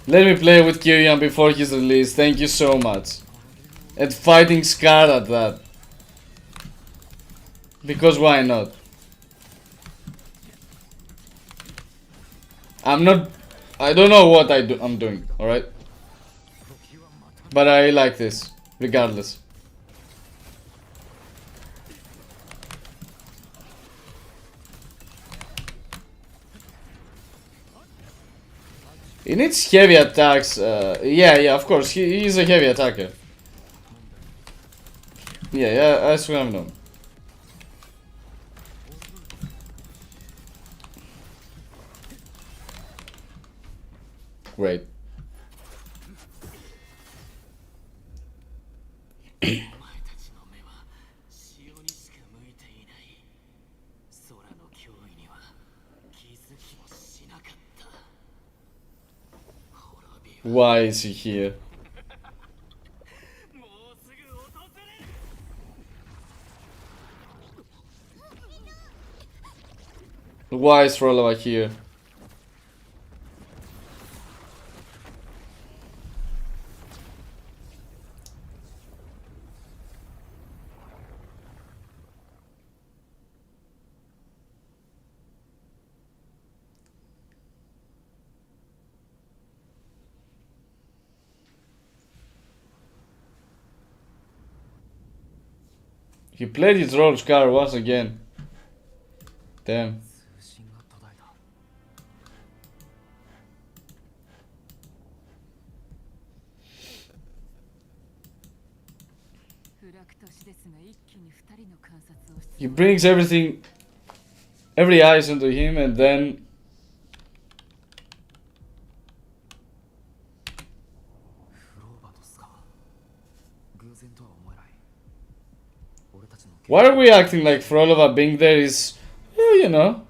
Let me play with Kiryan before his release, thank you so much. And fighting Scar at that. Because why not? I don't know what I'm doing, alright? But I like this, regardless. He needs heavy attacks, yeah, of course, he's a heavy attacker. Yeah, that's what I know. Great. Why is he here? Why is Frolova here? He played his role Scar once again. Damn. He brings everything, every eyes into him, and then why are we acting like Frolova being there is, you know.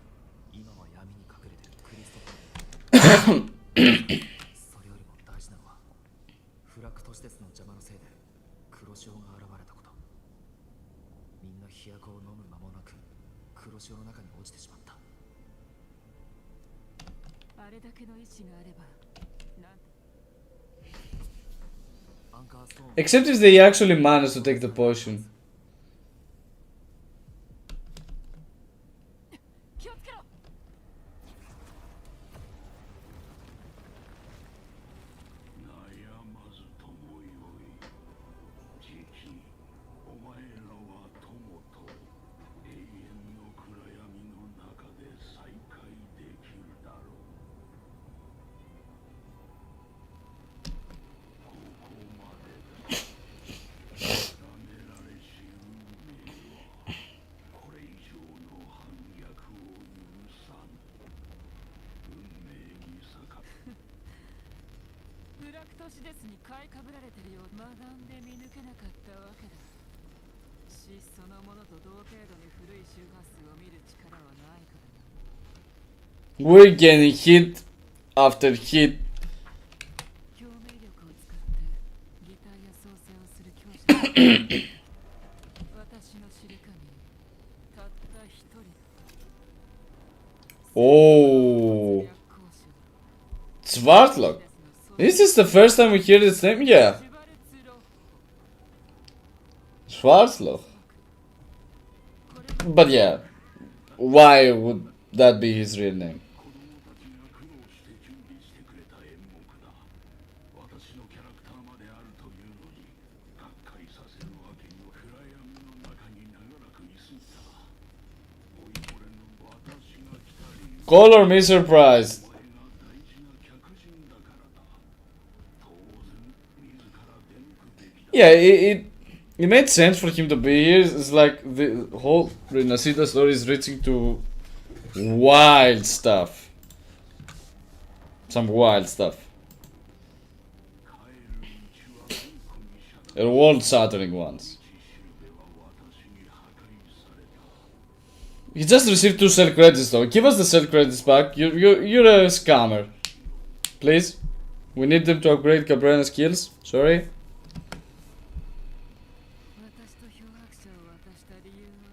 Except if they actually manage to take the potion. We're getting hit after hit. Oh, Svartlock. Is this the first time we hear this name? Yeah. Schwarzloch. But yeah, why would that be his real name? Color me surprised. Yeah, it made sense for him to be here. It's like the whole Rinascita story is reaching to wild stuff. Some wild stuff. world-shattering ones. He just received 2 cell credits though. Give us the cell credits back. You're a scammer. Please. We need them to upgrade Cabrera's skills. Sorry. 私と漂白者を渡した理由は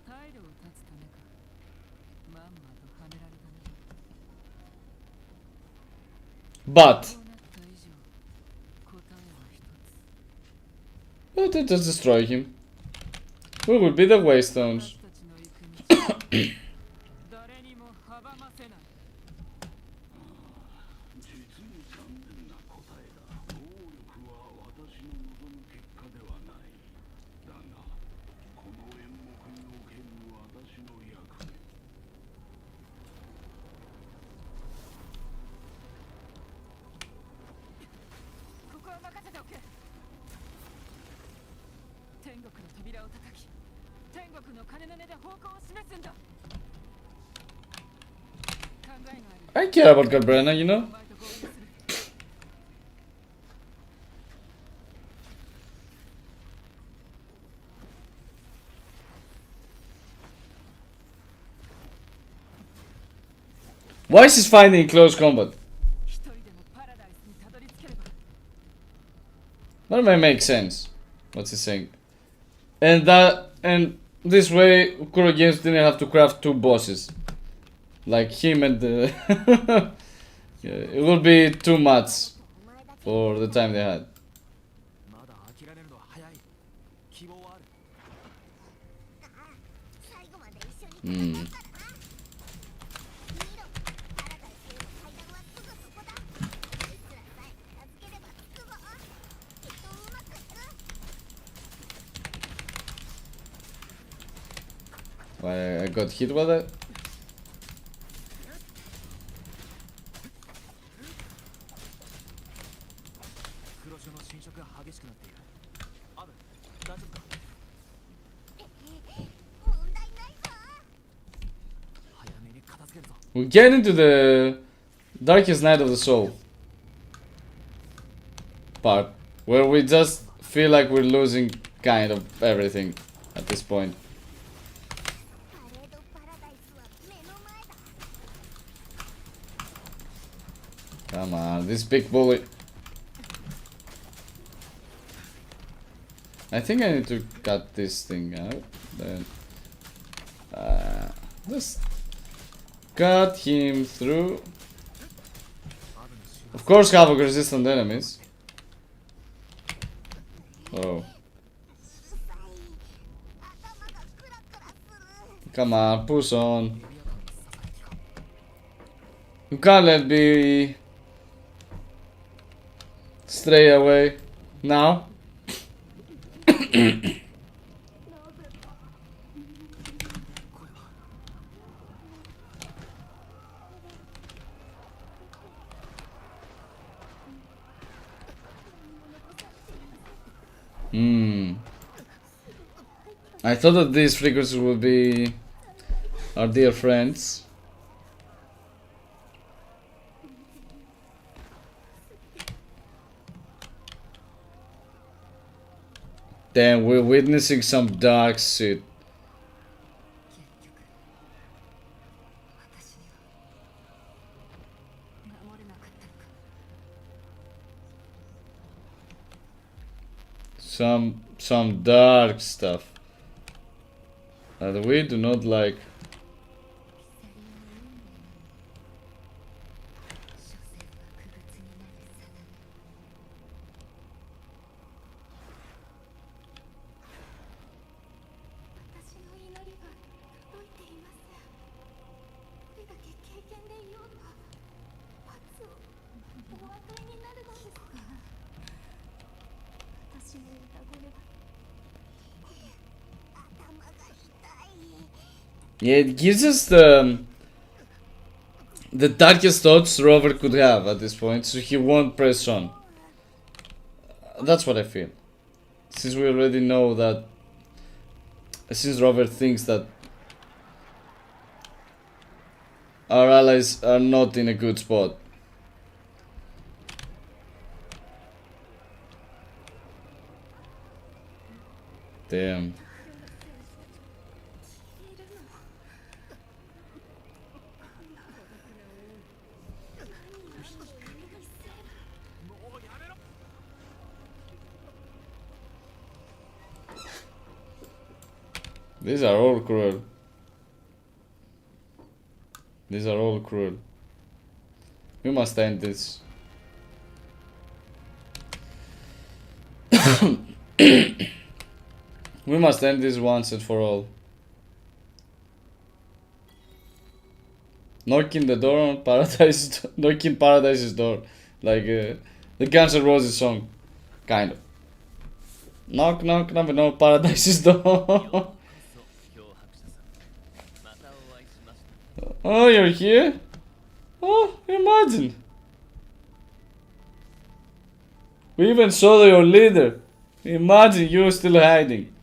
態度を立つためか。まんまとはめられたね。 But こうなった以上、答えは一つ。 let us destroy him. We will be the Waystones. 私たちの行く道誰にも阻ませない。実に残念な答えだ。能力は私の望む結果ではない。だが、この演目における私の役目。ここは任せておけ。天国の扉を叩き、天国の鐘の音で方向を示すんだ。考えがある。 I care about Cabrera, you know? お前と合流する。 Why is he fighting in close combat? 一人でもパラダイスにたどり着ければ。 That may make sense. What's he saying? And this way, Kuro Games didn't have to craft 2 bosses. Like him and the... Yeah, it would be too much for the time they had. まだ諦めるのは早い。希望はある。最後まで一緒に Hmm. 見ろパラダイスへの階段はすぐそこだあいつらさえ助ければ着くぞきっとうまくいく Why I got hit by that? 黒潮の侵食が激しくなっている。アブ、大丈夫か？問題ないぞ早めに片付けるぞ。 We get into the darkest night of the soul part, where we just feel like we're losing kind of everything at this point. パレードパラダイスは目の前だ Come on, this big bully. I think I need to cut this thing out. Then, just cut him through. Of course, Havoc resistant enemies. Oh, うるさい頭がクラクラする come on, push on. You can't let me stray away now. I thought that these frequencies would be our dear friends. Damn, we're witnessing some dark shit. 結局私には守れなかったのか。 Some dark stuff that we do not like. 所詮は不物になる定め。私の祈りは届いています。どれだけ経験でいようと罰をお与えになるのですか。私の歌声は Yeah, it gives us the darkest thoughts Rover could have at this point, so he won't press on. That's what I feel. Since we already know that, since Rover thinks that our allies are not in a good spot. Damn. These are all cruel. These are all cruel. We must end this. We must end this once and for all. Knocking the door on paradise, knocking paradise's door, like the Guns N' Roses song, kind of. Knock, knock, never know paradise's door. Oh, you're here? Oh, imagine. We even saw your leader. Imagine you're still hiding.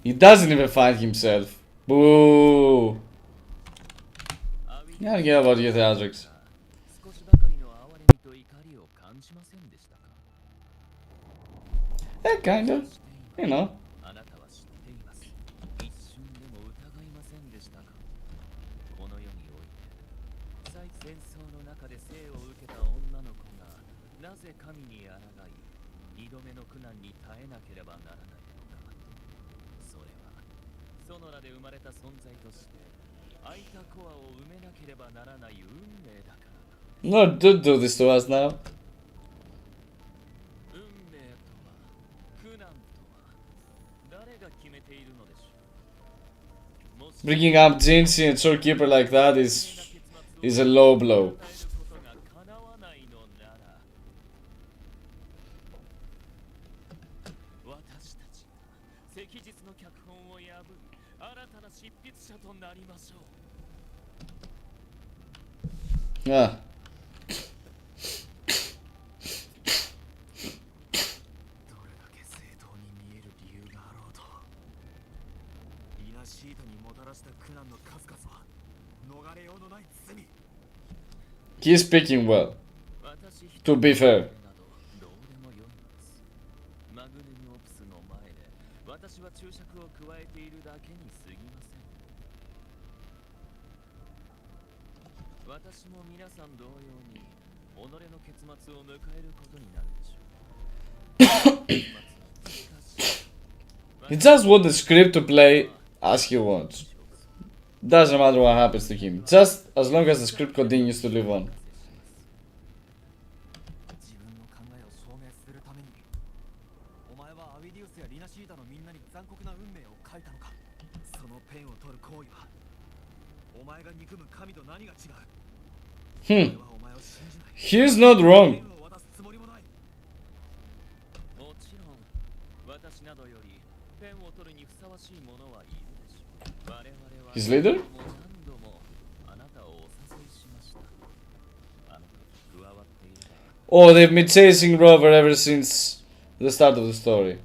He doesn't even find himself. Boo. Yeah, I don't care about your theatrics. Yeah, kinda. You know. No, don't do this to us now. Bringing up Jinxie and Showkeeper like that is a low blow. Ah. した苦難の数々は逃れようのない罪。 He's speaking well, to be fair. マグネムオプスの前で私は注釈を加えているだけに過ぎません。私も皆さん同様に己の結末を迎えることになるでしょう。 He just wants the script to play as he wants. Doesn't matter what happens to him, just as long as the script continues to live on. 自分の考えを証明するためにお前はアビディウスやリナシータのみんなに残酷な運命を書いたのか。そのペンを取る行為はお前が憎む神と何が違う。 He's not wrong. もちろん私などよりペンを取るにふさわしい者はいるでしょう。我々は His leader? 何度もあなたをお誘いしました。あなたと加わっている。 Oh, they've been chasing Rover ever since the start of the story.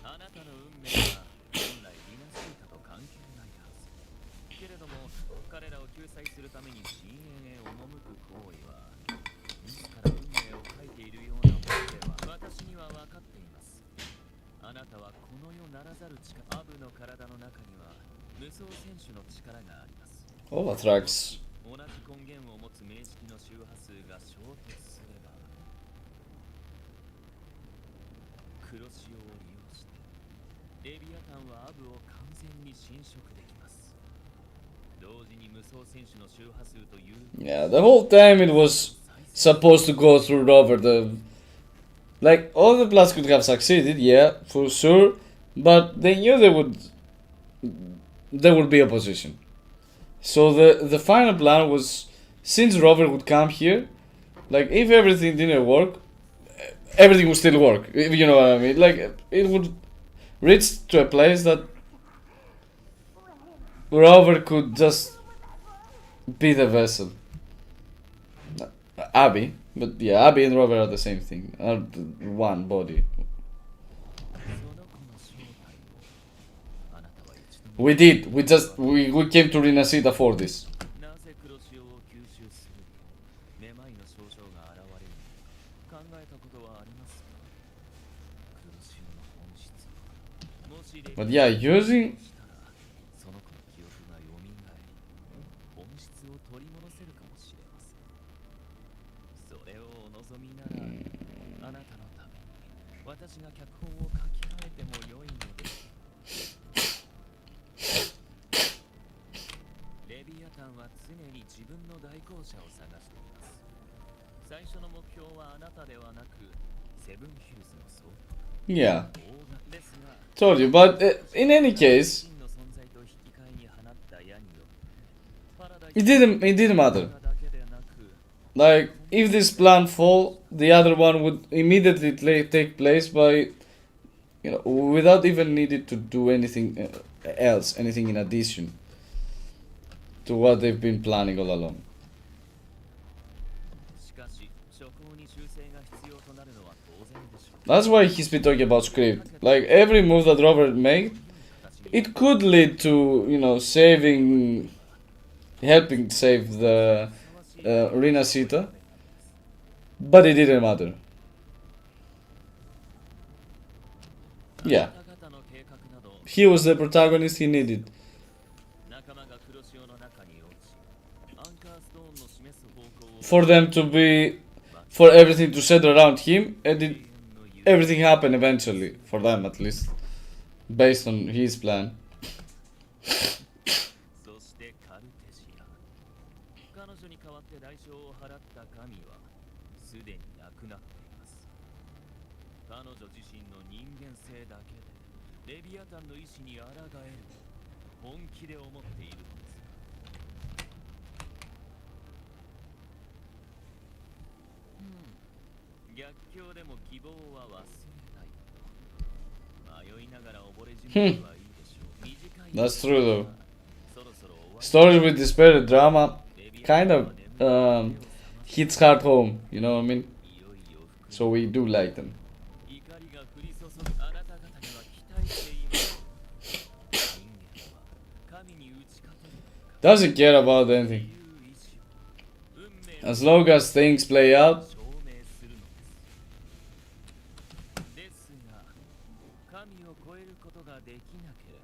あなたの運命は本来リナシータと関係ないはず。けれども彼らを救済するために深淵へ赴く行為は自ら運命を書いているようなものでは私には分かっています。あなたはこの世ならざる力、アブの体の中には無双選手の力があります。 Oh, Atrax. 同じ根源を持つ明式の周波数が衝突すれば黒潮を利用してレビアタンはアブを完全に侵食できます。同時に無双選手の周波数という Yeah, the whole time it was supposed to go through Rover. Like, all the plans could have succeeded, yeah, for sure. But they knew there would be opposition. So the final plan was, since Rover would come here, like, if everything didn't work, everything would still work, if you know what I mean. Like, it would reach to a place that Rover could just be the vessel. Abby, but yeah, Abby and Rover are the same thing, are one body. We did. We came to Rinascita for this. なぜ黒潮を吸収するとめまいの症状が現れるのか考えたことはありますか？黒潮の本質はもしレビ But yeah, using したらその子の記憶が蘇り本質を取り戻せるかもしれません。それをお望みならあなたのために私が脚本を書き換えても良いのです。レビアタンは常に自分の代行者を探しています。最初の目標はあなたではなくセブンヒルズの総 yeah, ですが told you. But in any case, 真の存在と引き換えに放った矢によパラダイス it didn't matter. だけでなく Like, if this plan fall, the other one would immediately take place by, you know, without even needed to do anything else, anything in addition to what they've been planning all along. しかし諸行に修正が必要となるのは当然でしょう。 That's why he's been talking about script. Like, every move that Robert made, it could lead to, you know, helping save the Rinascita, but it didn't matter. Yeah, あなた方の計画など he was the protagonist he needed. 仲間が黒潮の中に落ちアンカーストーンの示す方向を For them to be, for everything to set around him, and everything happened eventually, for them at least, based on his plan. そしてカルテシア彼女に代わって代償を払った神はすでに亡くなっています。彼女自身の人間性だけでレビアタンの意志に抗える本気で思っているのです。逆境でも希望は忘れない。迷いながら溺れ死ぬのはいいでしょう。短い That's true though. そろそろ終わり Stories with despair drama kind of hits hard home, you know what I mean? So we do like them. 怒りが降り注ぐあなた方には期待しています。人間は神に打ち勝てるのか Doesn't care about anything. いう意志を運命を As long as things play out, 証明するのです。ですが神を超えることができなけれ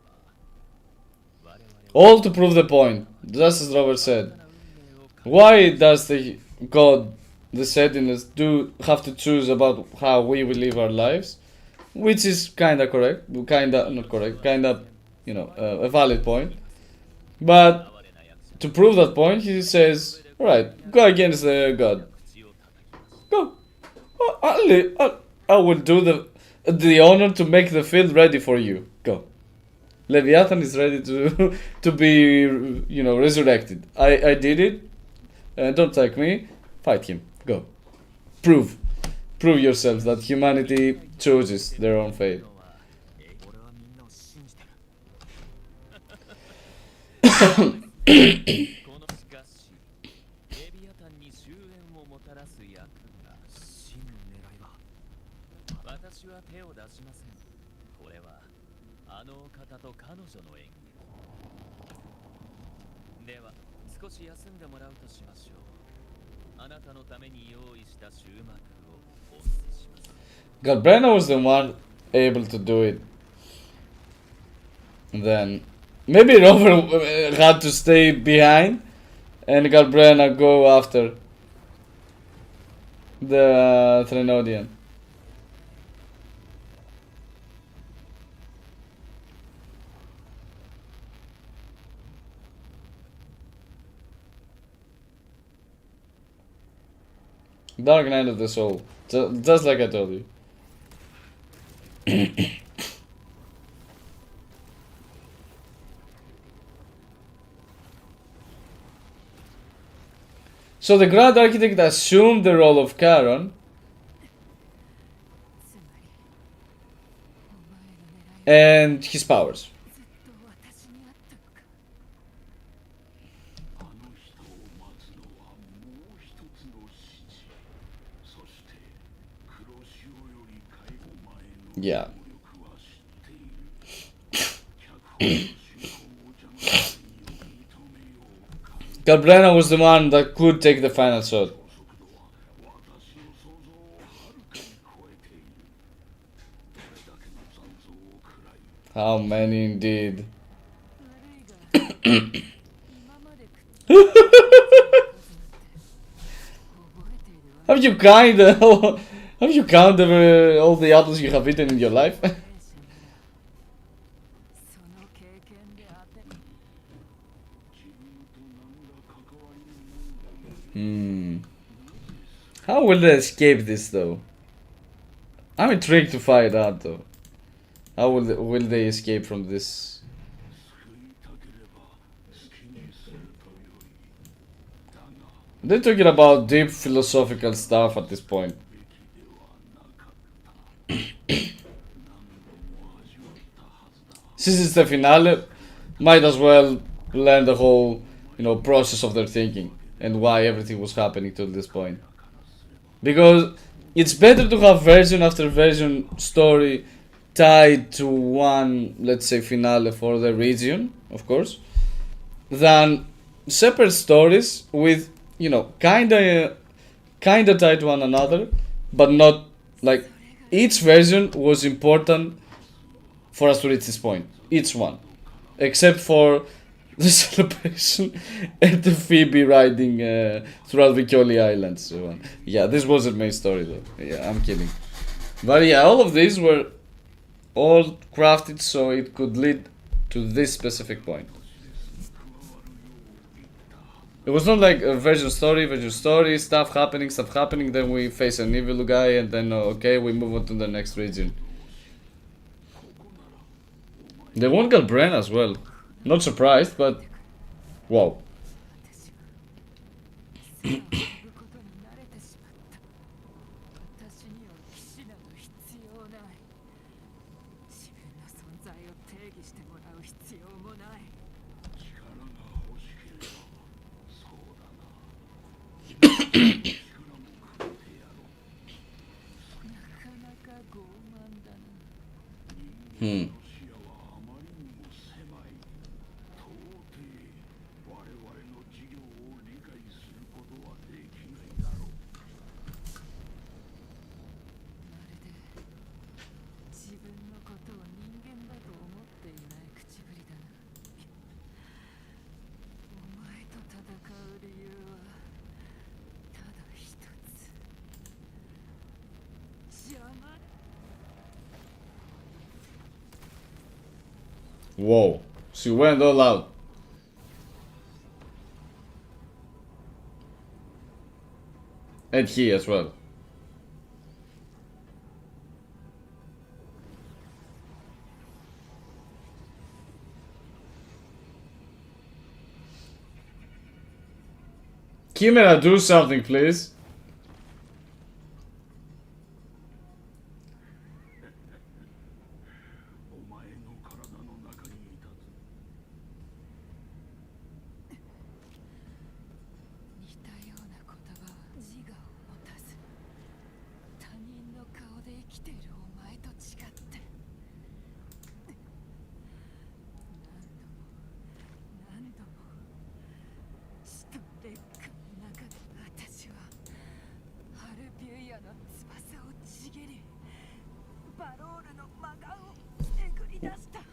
ば我々は all to prove the point, just as Robert said. Why does the God, the settiness, do have to choose about how we will live our lives? Which is kinda correct, kinda not correct, kinda, you know, a valid point. But to prove that point, he says, alright, go against the God. Go. I will do the honor to make the field ready for you. Go. Leviathan is ready to be, you know, resurrected. I did it. Don't take me. Fight him. Go. Prove yourselves that humanity chooses their own fate. 俺はみんなを信じてる。このしかしレビアタンに終焉をもたらす役が真の狙いは私は手を出しません。これはあのお方と彼女の演技では少し休んでもらうとしましょう。あなたのために用意した終幕をお見せします。 God, Brenna was the one able to do it. And then maybe Robert had to stay behind and Galbrena go after the Threnodian. Dark Night of the Soul. Just like I told you. So the Grand Architect assumed the role of Charon つまりお前の狙いは and his powers. ずっと私にあったのか。あの人を待つのはもう一つの指示。そして黒潮より介護前の Yeah. 能力は知っている。脚本の手法 Galbrena was the one that could take the final shot. How many indeed? Have you counted all the apples you have eaten in your life? How will they escape this though? I'm intrigued to find out though. How will they escape from this? They're talking about deep philosophical stuff at this point. Since it's the finale, might as well learn the whole, process of their thinking and why everything was happening till this point. Because it's better to have version after version story tied to one, let's say, finale for the region, of course, than separate stories with, kinda tied to one another, but not, like, each version was important for us to reach this point. Each one. Except for the celebration and the Phoebe riding throughout Vicoli Islands. So, yeah, this wasn't main story though. Yeah, I'm kidding. But yeah, all of these were all crafted so it could lead to this specific point. It was not like a version story, stuff happening, then we face an evil guy and then okay, we move on to the next region. They won't get Bren as well. Not surprised, but wow. Whoa, she went all out. And he as well. Chimera, do something, please.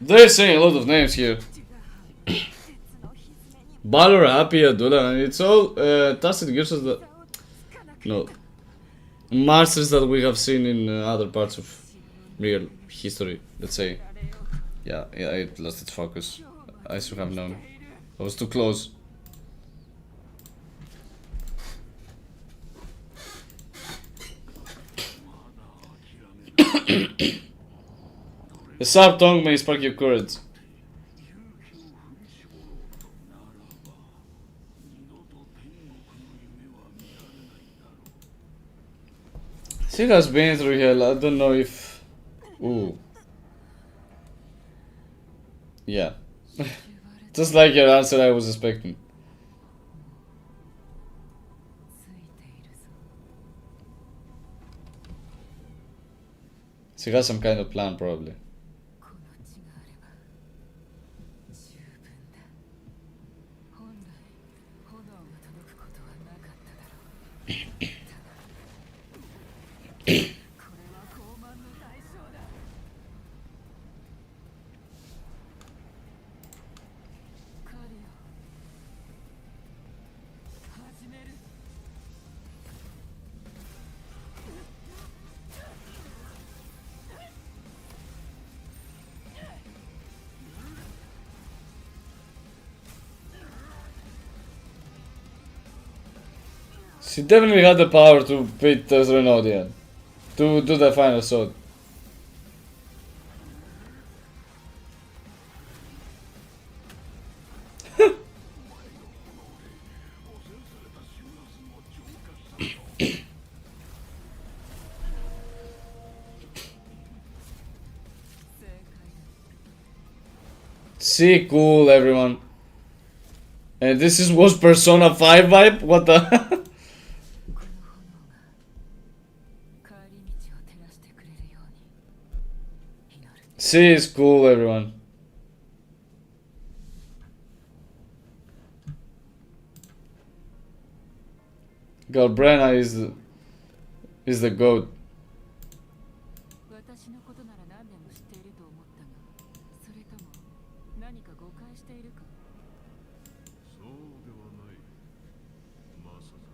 They're saying a lot of names here. Balor, Happy, Adula, and it's all tacit curses that... No. Masters that we have seen in other parts of real history, let's say. Yeah, it lost its focus. I should have known. I was too close. A sharp tongue may spark your courage. She has been through hell. I don't know if... Ooh. Yeah. Just like your answer I was expecting. She has some kind of plan, probably. She definitely had the power to beat the Threnodian. To do the final sword. See, cool, everyone. And this was Persona 5 vibe? What the? この炎が帰り道を照らしてくれるように祈る。 See, it's cool, everyone. Galbrena is the goat. 私のことなら何でも知っていると思ったが、それとも何か誤解しているか。そうではない。まさか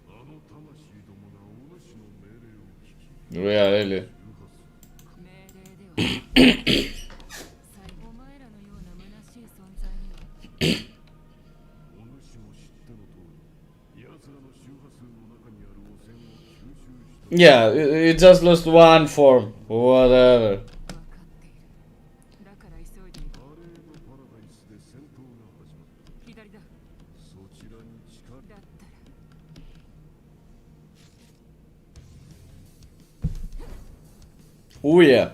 あの魂どもがお主の命令を聞き Yeah, really. 命令ではないお前らのような虚しい存在にはお主も知っての通り、奴らの周波数の中にある汚染を吸収した Yeah, it just lost one form. Whatever. 分かっている。だから急いでいこパレードパラダイスで戦闘が始まった。う。左だ。そちらに近い。だったら Oh yeah.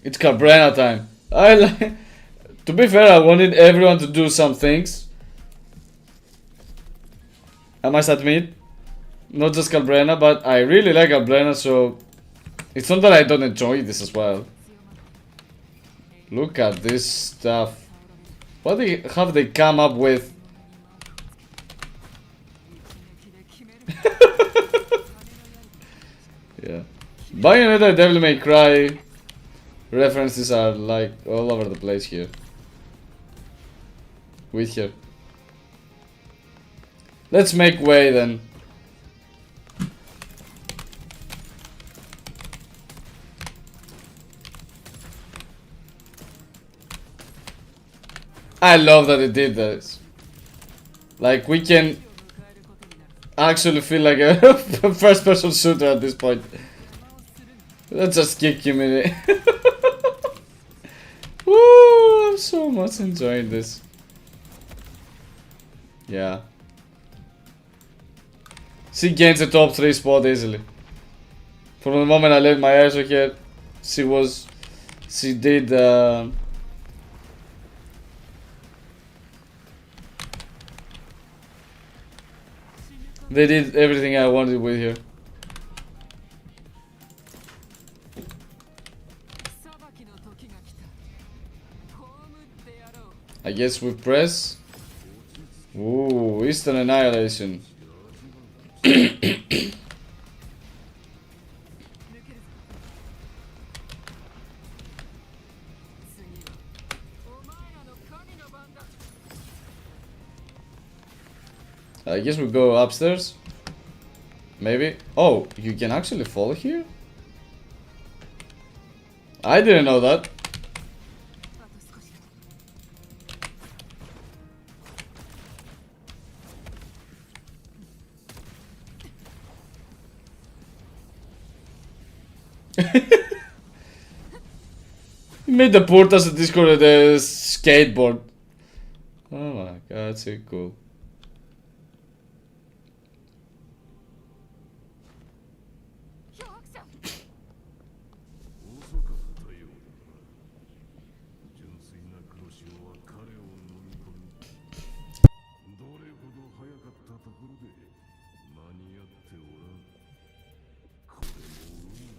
It's Cabrera time. To be fair, I wanted everyone to do some things. I must admit. Not just Cabrera, but I really like Cabrera, so it's not that I don't enjoy this as well. Look at this stuff. What have they come up with? Yeah. Bayonetta, Devil May Cry references are like all over the place here. With here. Let's make way then. I love that it did this. Like, we can actually feel like a first person shooter at this point. Let's just kick him in it. Woo! I'm so much enjoying this. Yeah. She gains the top 3 spot easily. From the moment I laid my eyes on her, she did they did everything I wanted with her. I guess we press. Ooh, instant annihilation. I guess we go upstairs. Maybe. Oh, you can actually fall here? I didn't know that. He made the portals at Discord the skateboard. Oh my god, so cool.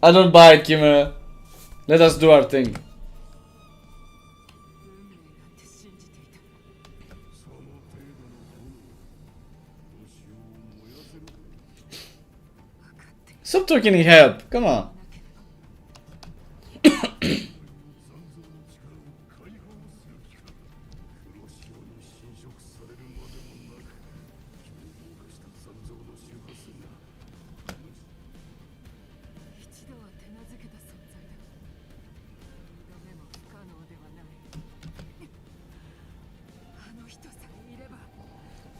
I don't buy it, Kimura. Let us do our thing. Stop talking in help. Come on.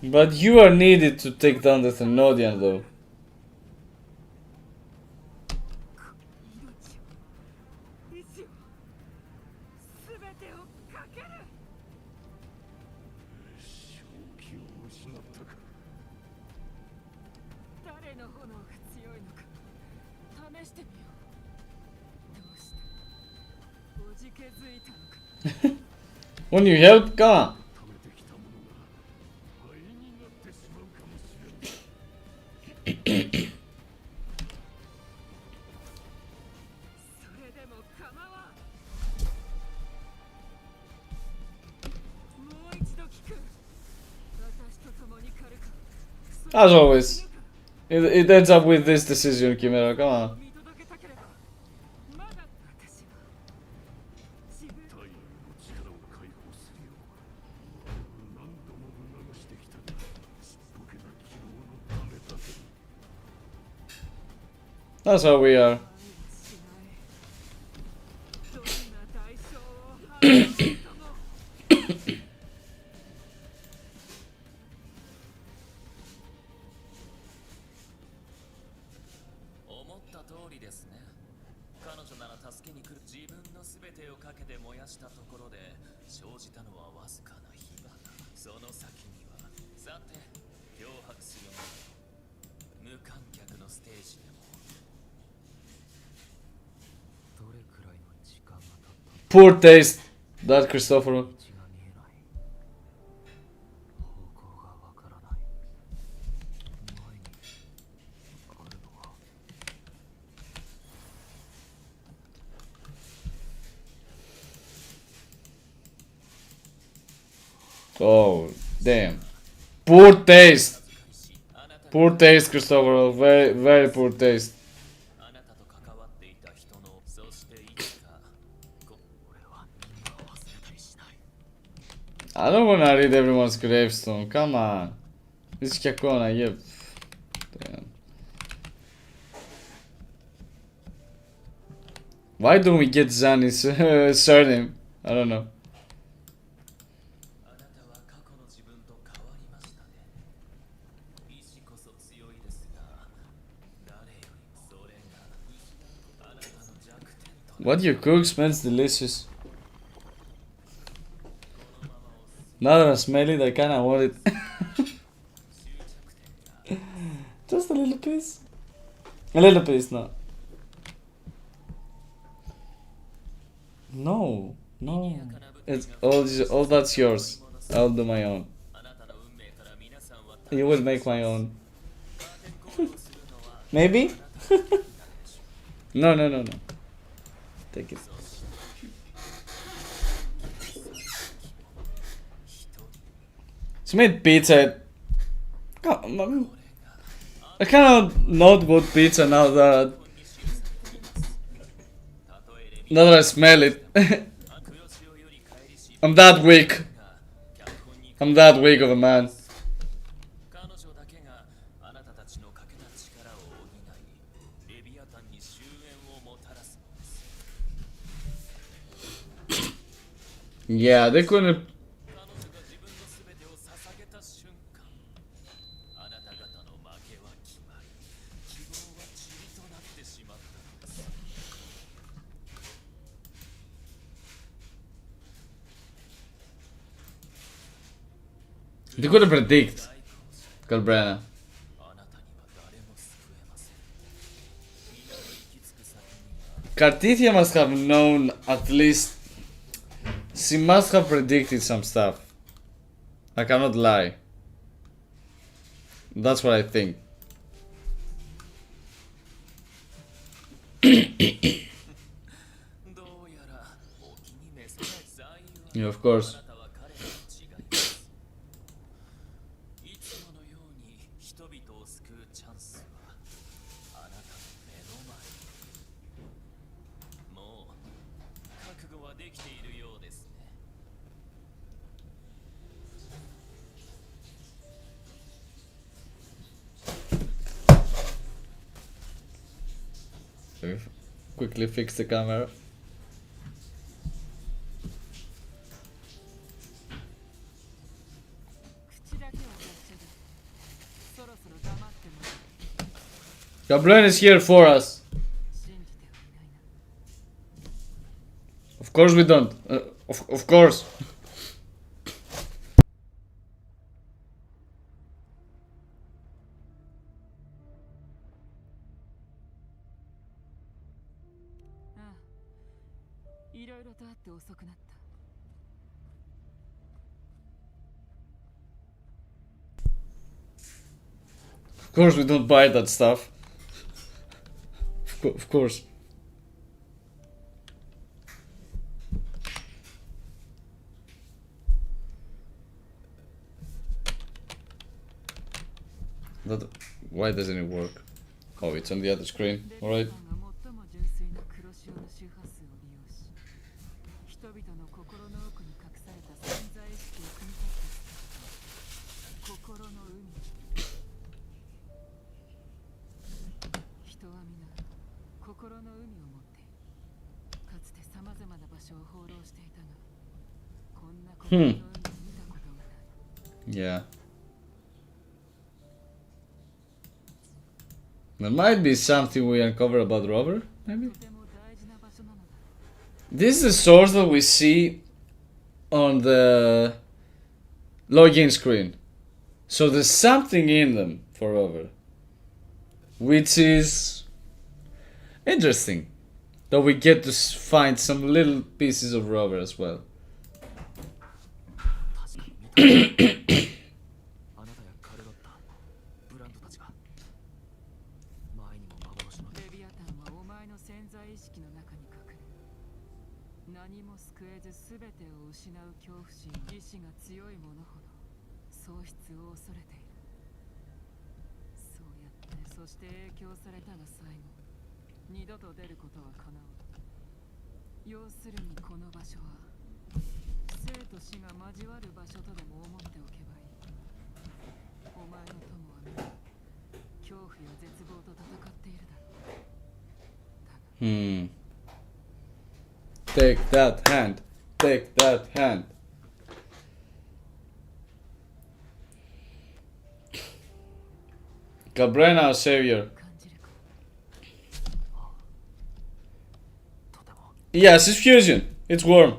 But you are needed to take down the Threnodian though. 命を意志を全てをかける。正気を失ったか。誰の炎が強いのか試してみよう。どうしておじけづいたのか。When you help, come on. 貯めてきたものが灰になってしまうかもしれない。それでも構わん。もう一度聞く。私と共に狩るか。 As always, it ends up with this decision, Chimera. Come on. 見届けたければまだ私は自分太陽の力を解放するよう何度も促してきたがちっぽけな希望のためだけに That's how we are. しないどんな代償を払うとも思った通りですね。彼女なら助けに来る。自分の全てをかけて燃やしたところで生じたのはわずかな火花。その先にはさて脅迫するもの無観客のステージでもどれくらいの時間が経った Poor taste, that Christofor. 道が見えない方向がわからない前にあるのは Oh, damn. Poor taste. Poor taste, Christofor. Very, very poor taste. あなたと関わっていた人のそしていつか俺は忘れたりしない I don't wanna read everyone's gravestone. Come on. This Kakona, yeah. Damn. Why don't we get Zani's surname? I don't know. あなたは過去の自分と変わりましたね意志こそ強いですが誰よりもそれがあなたの弱点と What you cook smells delicious. Now that I smell it, I kinda want it. Just a little piece. A little piece, no. No, no. It's all that's yours. I'll do my own. あなたの運命から皆さんは You will make my own. Maybe? No, no, no, no. Take it. She made pizza. I cannot not want pizza now that I smell it. I'm that weak. I'm that weak of a man. 彼女だけがあなたたちの欠けた力を補いレビアタンに終焉をもたらすのです Yeah, they couldn't. 彼女が自分の全てを捧げた瞬間あなた方の負けは決まり希望は塵となってしまったのです They couldn't predict. Galbrana. あなたには誰も救えません皆の行き着く先には Cartithia must have known at least. She must have predicted some stuff. I cannot lie. That's what I think. どうやらお気に召せない在 Yeah, of course. あなたは彼らと違いますいつものように人々を救うチャンスはあなたの目の前にもう覚悟はできているようですね Quickly fix the camera. 口だけは達者 Gabriel is here for us. 信じてはいないな。 Of course we don't. Of course. ああ、いろいろとあって遅くなった。 Of course we don't buy that stuff. Of course. Why doesn't it work? Oh, it's on the other screen. レビア Alright. タンが最も純粋な黒潮の周波数を利用し、人々の心の奥に隠された潜在意識を汲み取って作った心の海。人は皆心の海を持っている。かつてさまざまな場所を放浪していたが、こんな心の海を見たことがない。Yeah. There might be something we uncover about Rover, maybe? とても大事な場所なのだ。 This is the source that we see on the login screen. So there's something in them for Rover. Which is interesting. That we get to find some little pieces of Rover as well. 確かに見たあなたやカルロッタブランドたちが前にも幻のレビアタンはお前の潜在意識の中に隠れ、何も救えず全てを失う恐怖心、意志が強い者ほど喪失を恐れている。そうやってそして影響されたが最後、二度と出ることは叶わない。要するにこの場所は生と死が交わる場所とでも思っておけばいい。お前の友は皆恐怖や絶望と戦っているだろう。 Take that hand. Take that hand. Cabrera, our savior. 感じるか。 とても Yes, it's fusion. It's warm.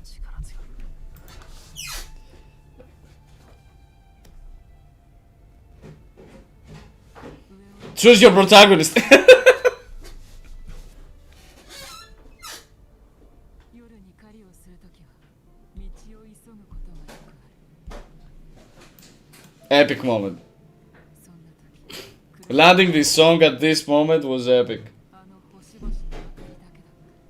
力強い Choose your protagonist. 夜に狩りをするときは道を急ぐことがよくある。 Epic moment. そんなとき、 Landing this song at this moment was epic. あの星々の明かりだけだ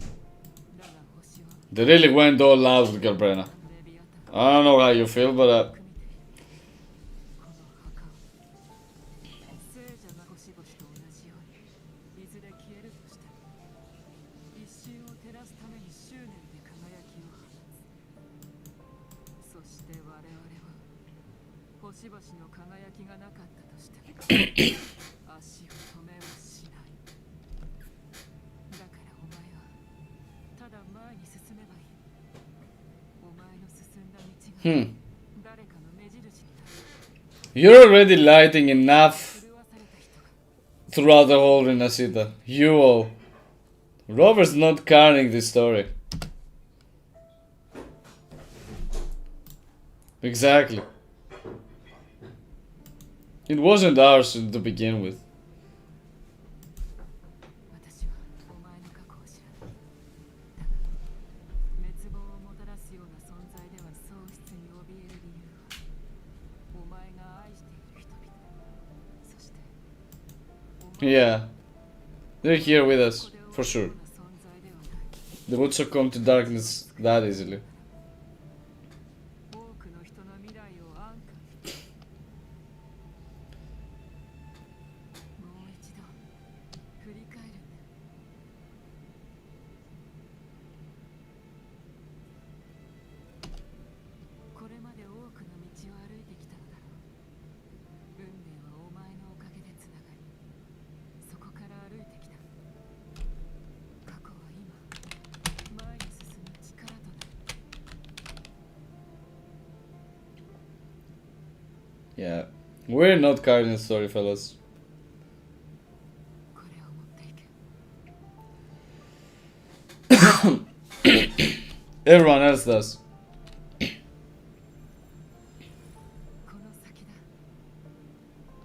った。だが星は They really went all out with Cabrera. レビアタン I don't know how you feel, but 組みている。この墓は聖者が星々と同じようにいずれ消えるとしても、一瞬を照らすために執念で輝きを放つ。そして我々は星々の輝きがなかったとしても足を止めはしない。だからお前はただ前に進めばいい。お前の進んだ道が誰かの目印になる。 you're already lighting enough 狂わされた人が throughout the whole Rinascita. You all. Rover's not carrying this story. Exactly. It wasn't ours to begin with. 私はお前の過去を知らない。だが滅亡をもたらすような存在では喪失に怯える理由は、お前が愛している人々、そしてお前 Yeah. They're here with こ us, こで for 終わ sure. るような存在ではない。 They would succumb to darkness that easily. 多くの人の未来を安価に。もう一度振り返るんだ。これまで多くの道を歩いてきたのだろう。運命はお前のおかげでつながり、そこから歩いてきた。過去は今前に進む力となる。 Yeah. We're not carrying the story, fellas. Everyone else does. この先だ。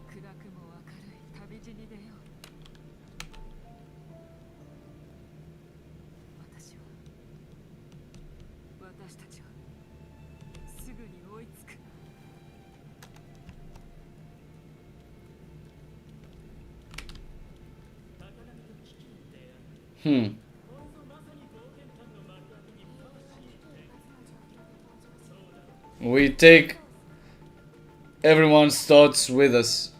暗くも明るい旅路に出よう。私たちはすぐに追いつく。We take everyone's thoughts with us.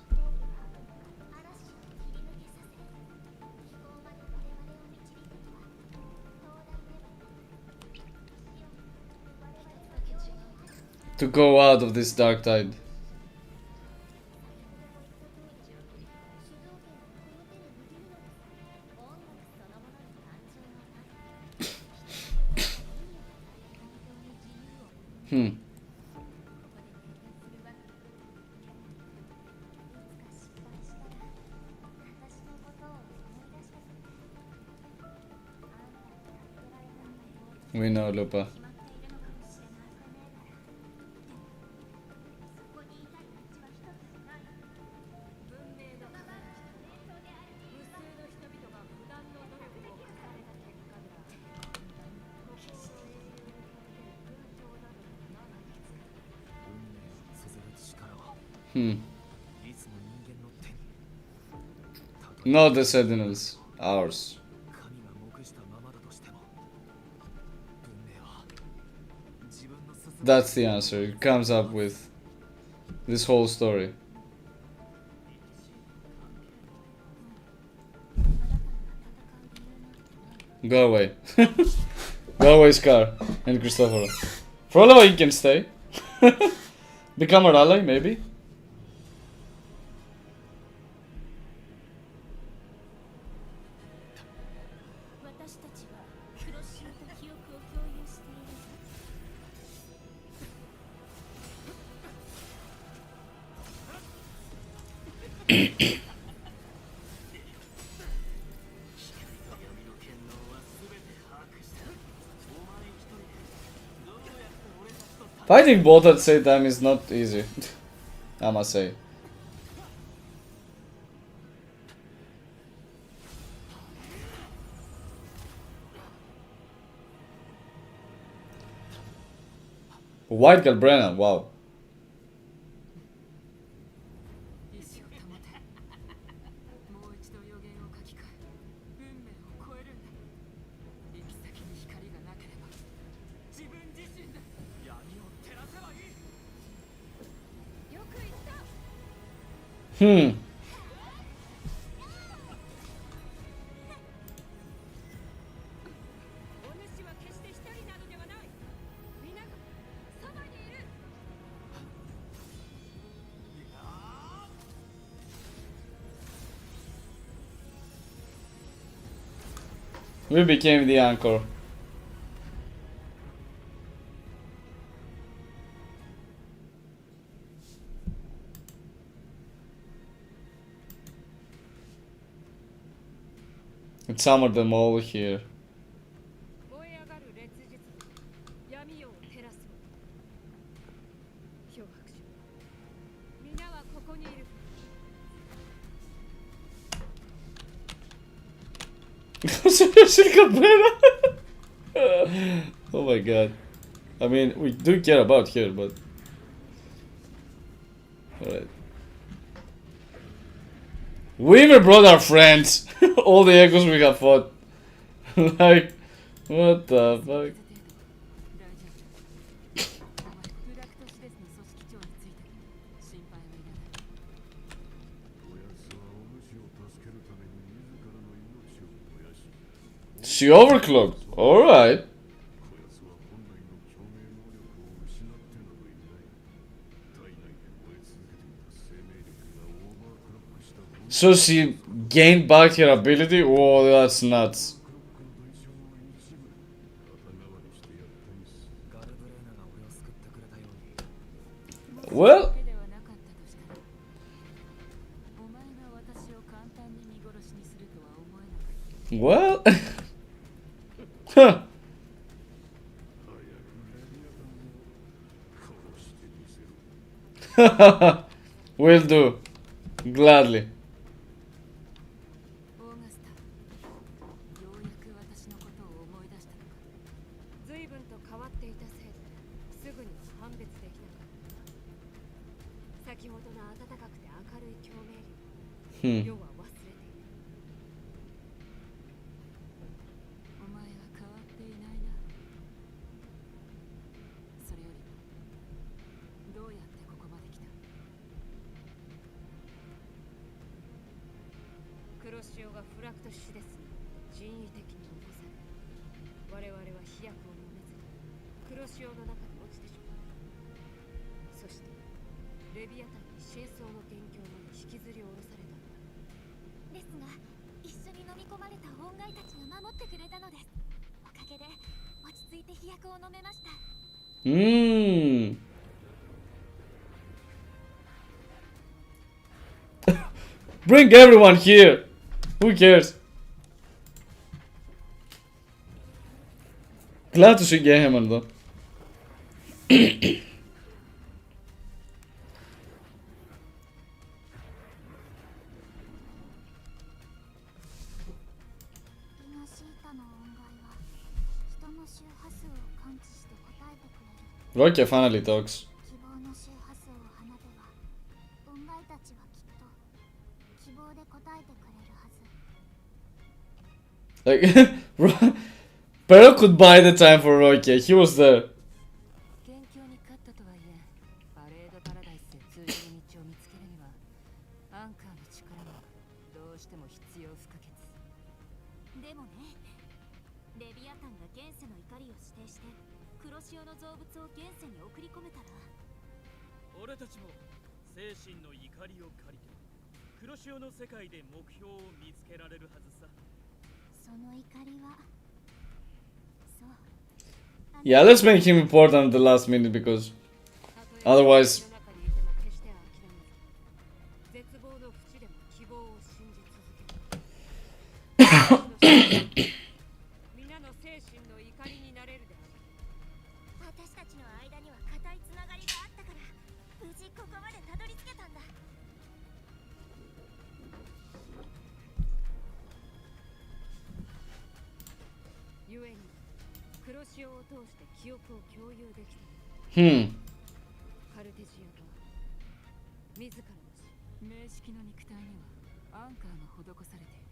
To go out of this dark tide. We know, Lupa. Not the Sentinels, ours. That's the answer. It comes up with this whole story. Go away. Go away, Scar and Christofor. For all you can stay. Become our ally, maybe? Fighting both at the same time is not easy, I must say. White Galbrena, wow. We became the anchor. Let's summon them all here. Oh my god. I mean, we do care about here, but... Alright. We even brought our friends! All the echoes we have fought. Like, what the fuck? She overclocked. Alright. So she gained back her ability? Oh, that's nuts. Well... Well... Huh. Will do. Gladly. オーガスタ、ようやく私のことを思い出したのか。随分と変わっていたせいですぐには判別できなかった。先ほどの暖かくて明るい共鳴量、世は忘れている。お前は変わっていないな。それよりどうやってここまで来た？黒潮がフラクトシデスに人為的に起こされ、我々は飛躍を飲めず黒潮の中に落ちてしまった。そしてレビアタンに真相の元凶まで引きずり下ろされたのだ。ですが一緒に飲み込まれた恩貝たちが守ってくれたのです。おかげで落ち着いて飛躍を飲めました。Bring everyone here. Who cares? Glad to see him though. リナシータの恩貝は人の周波数を感知して答えてくれる。 Rocky finally talks. 希望の周波数を放てば恩貝たちはきっと希望で答えてくれるはず。 Like, Pero could buy the time for Rocky. He was there. 元凶に勝ったとはいえ、パレードパラダイスで通じる道を見つけるにはアンカーの力がどうしても必要不可欠。でもね、レビアタンが現世の怒りを指定して黒潮の造物を現世に送り込めたら、俺たちも精神の怒りを借りて黒潮の世界で目標を見つけられるはずさ。その怒りはそう。 Yeah, let's make him important at the last minute because otherwise. 世の中にいても決して諦めず、絶望の淵でも希望を信じ続ける。皆の精神の怒りになれるであろう。私たちの間には固いつながりがあったから無事ここまでたどり着けたんだ。故に黒潮を通して記憶を共有できた。カルテジアが自らの名式の肉体にはアンカーが施されている。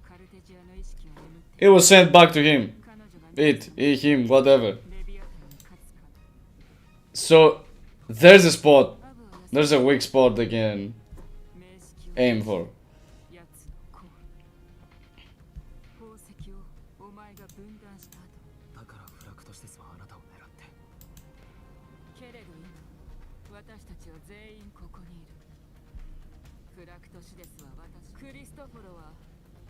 カルテジアの意識は眠って It was sent back to him. 彼女が It, him, whatever. レビアタンに勝つか。 So there's a spot. アブは There's a weak spot they can 名式を aim for. やつのコール。宝石をお前が分断した後、だからフラクトシデスはあなたを狙って。けれど今私たちは全員ここにいる。フラクトシデスは私、クリストフォロは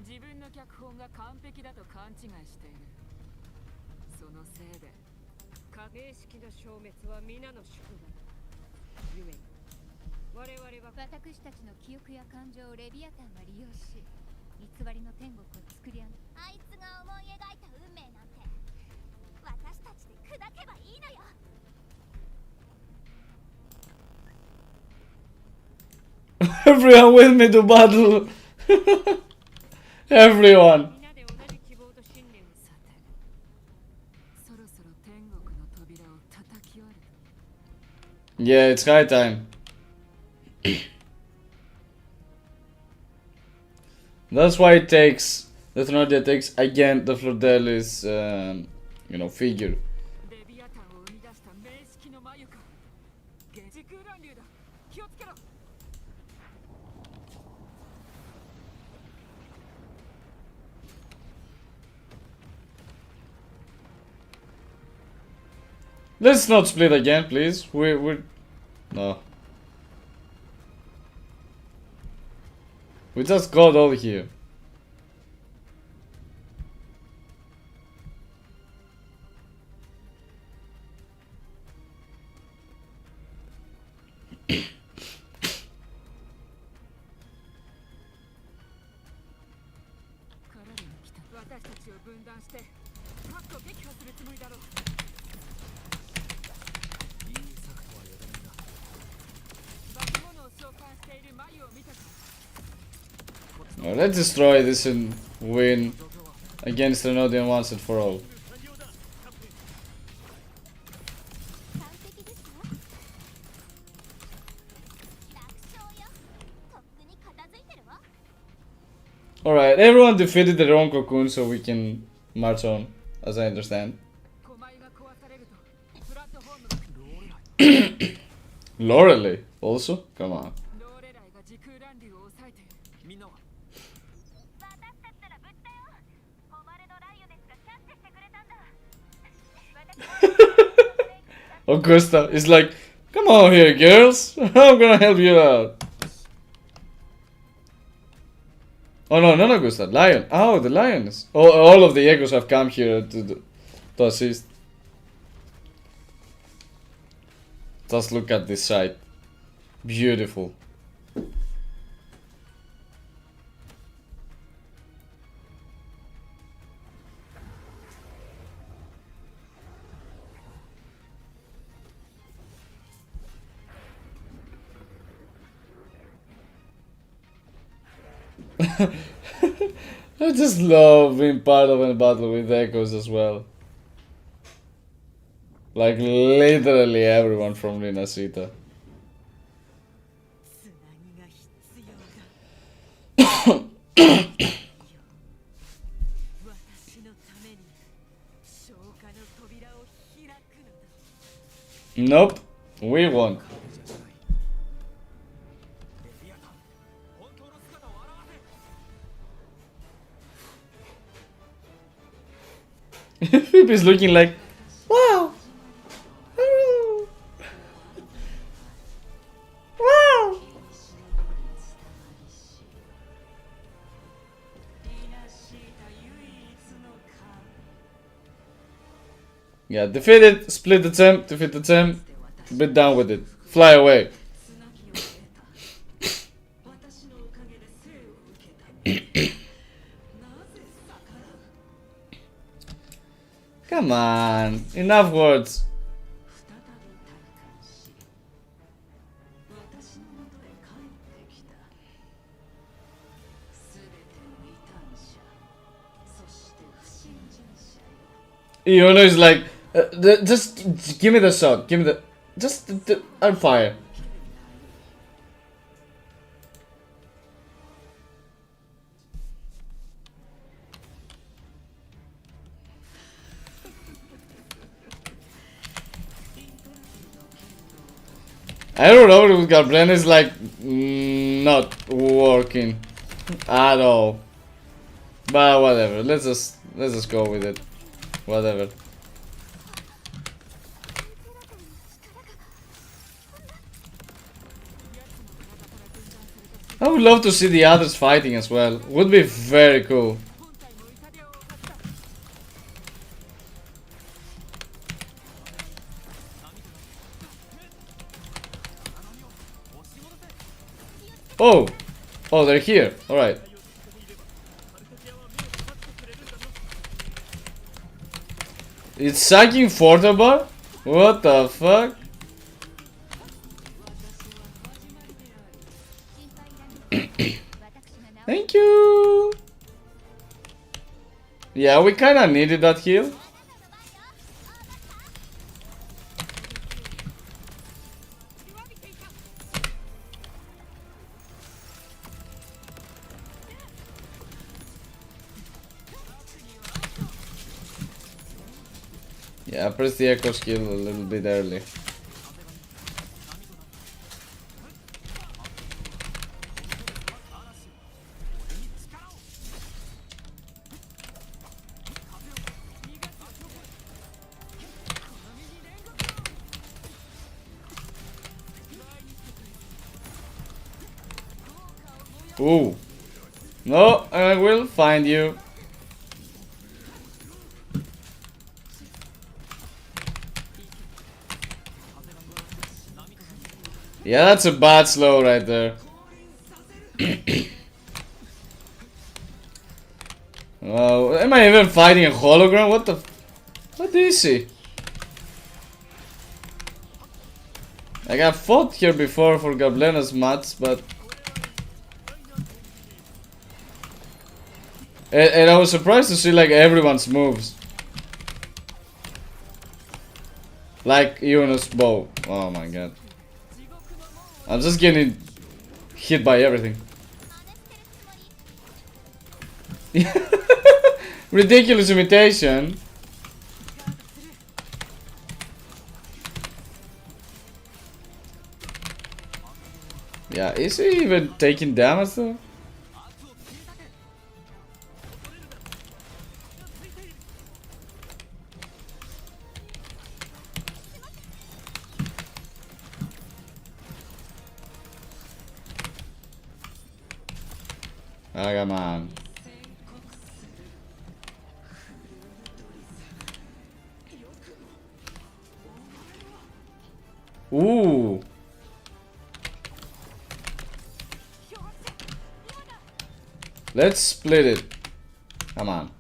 自分の脚本が完璧だと勘違いしている。そのせいで名式の消滅は皆の宿命。故に我々は私たちの記憶や感情をレビアタンが利用し、偽りの天国を作り上げ、あいつが思い描いた運命なんて私たちで砕けばいいのよ。 Everyone with me to battle. Everyone. 皆で同じ希望と信念をさて、そろそろ天国の扉を叩き割る。 Yeah, it's high time. That's why it takes the Threnodian takes again the Flordelis, figure. レビアタンを生み出した名式の眉か。時空乱流だ。気をつけろ。 Let's not split again, please. We're no. We just got all here. Let's destroy this and win against Threnodian once and for all. 完璧ですか？楽勝よ。とっくに片付いてるわ。 Alright, everyone defeated their own cocoon so we can march on, as I understand. 狛江が壊されるとプラットフォームが Lorelei, also? Come on. ローレライが時空乱流を抑えてみんなは私たちなら無事だよ。誉れのライオですがキャッチしてくれたんだ。Augusta is like, come on here, girls. I'm gonna help you out. Oh no, not Augusta. Lion. Oh, the lions. Oh, all of the echoes have come here to assist. Just look at this site. Beautiful. I just love being part of a battle with echoes as well. Like literally everyone from Rinascita. つなぎが必要だ。私のために消化の扉を開くのだ。 Nope, we won. Phoebe is looking like, wow. Wow. Yeah, defeat it, split the team, defeat the team, be done with it, fly away. Come on, enough words. Iono is like, just give me the shot, give me the, I'll fire. I don't know if Garblen is like not working at all. But whatever, let's just go with it. Whatever. I would love to see the others fighting as well. Would be very cool. Oh! Oh, they're here. Alright. It's sucking Fortabar? What the fuck? Thank you! Yeah, we kinda needed that heal. Yeah, I pressed the echo skill a little bit early. Ooh. No, I will find you. Yeah, that's a bad slow right there. Oh, am I even fighting a hologram? What the? What is he? Like, I fought here before for Gablena's mats, but And I was surprised to see like everyone's moves. Like Yuno's bow. Oh my god. I'm just getting hit by everything. Ridiculous imitation. Yeah, is he even taking damage though? Oh, come on. Ooh. Let's split it. Come on.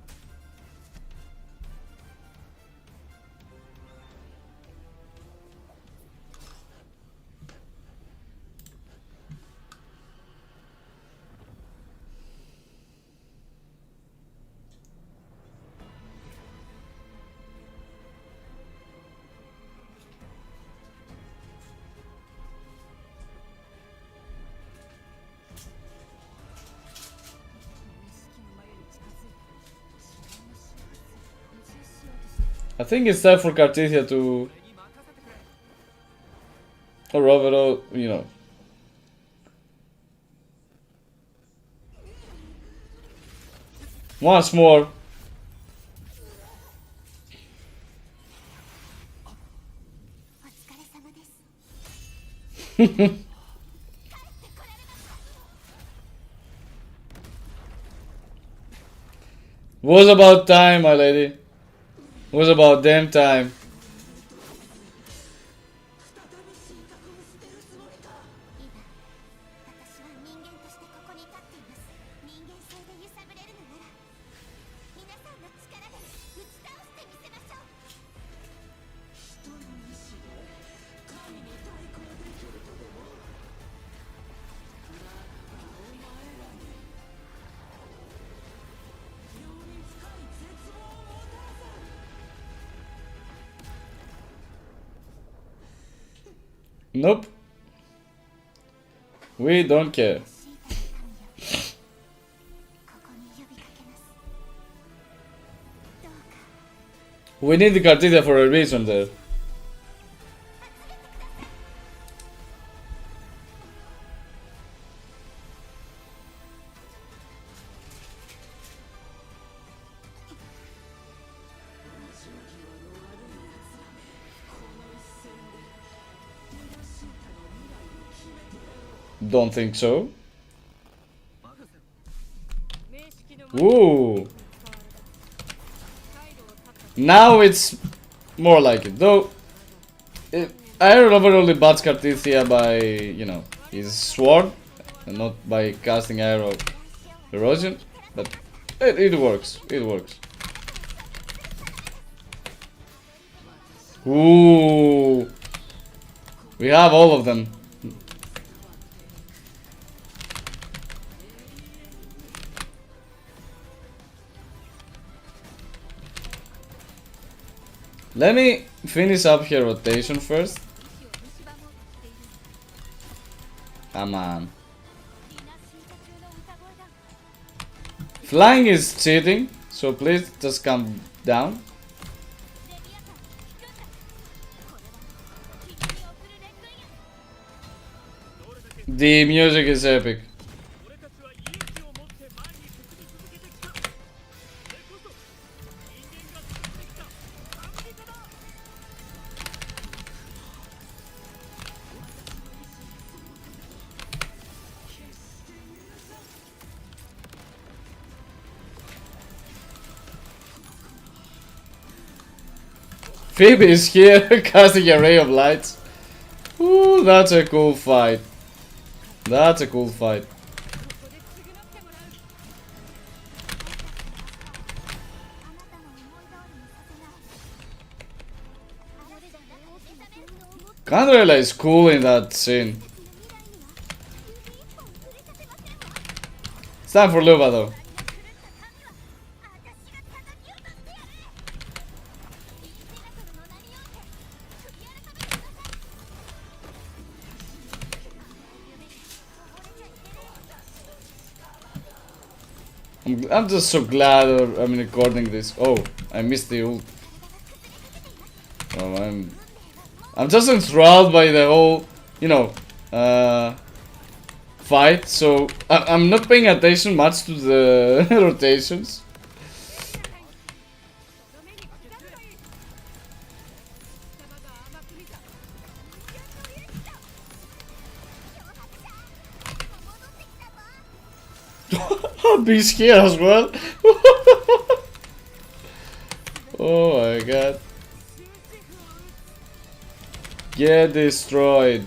I think it's time for Cartisia to... Or overall, you know. Once more. Was about time, my lady. Was about damn time. Nope. We don't care. We need the Cartisia for a reason there. Don't think so. Ooh. Now it's more like it. Though, I remember only bats Cartisia by, you know, his sword and not by casting arrow erosion. But it works. It works. Ooh. We have all of them. Let me finish up her rotation first. Come on. Flying is cheating, so please just calm down. The music is epic. Phoebe is here casting a ray of lights. Ooh, that's a cool fight. That's a cool fight. Candrella is cool in that scene. It's time for Luva though. I'm just so glad I'm recording this. Oh, I missed the ult. Oh, I'm just enthralled by the whole, you know, fight. So I'm not paying attention much to the rotations. Beast here as well. Oh my god. Get destroyed.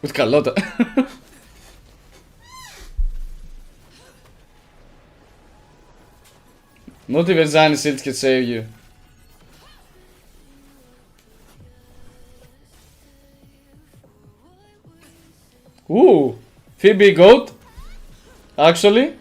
With Carlotta. Not even Zanisils can save you. Ooh, Phoebe goat. Actually,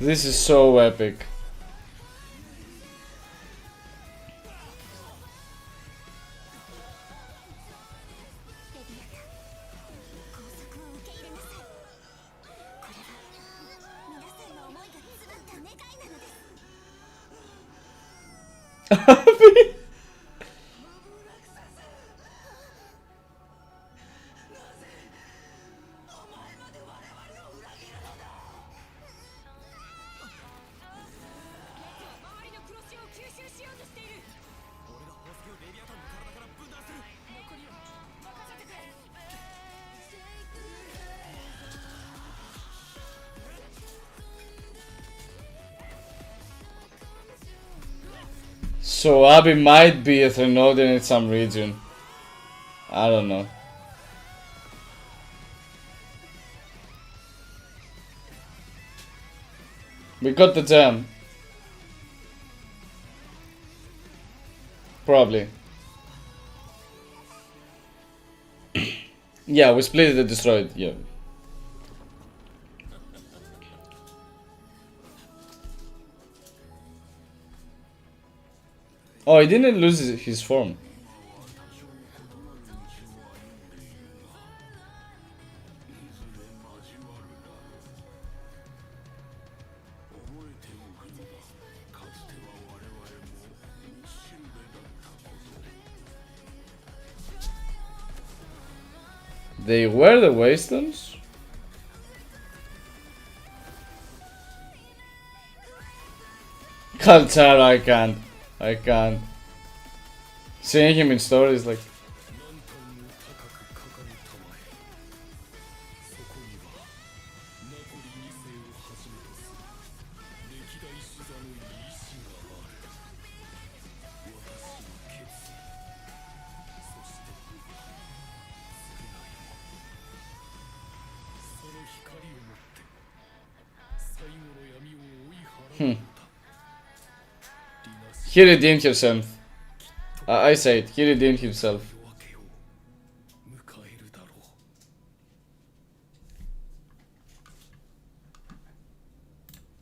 this is so epic. So Abby might be a Threnodian in some region. I don't know. We got the gem. Probably. Yeah, we split it and destroyed. Yeah. Oh, he didn't lose his form. They were the Wastelands? Kaltar, I can't. Seeing him in stories like... He redeemed himself. I say it, he redeemed himself.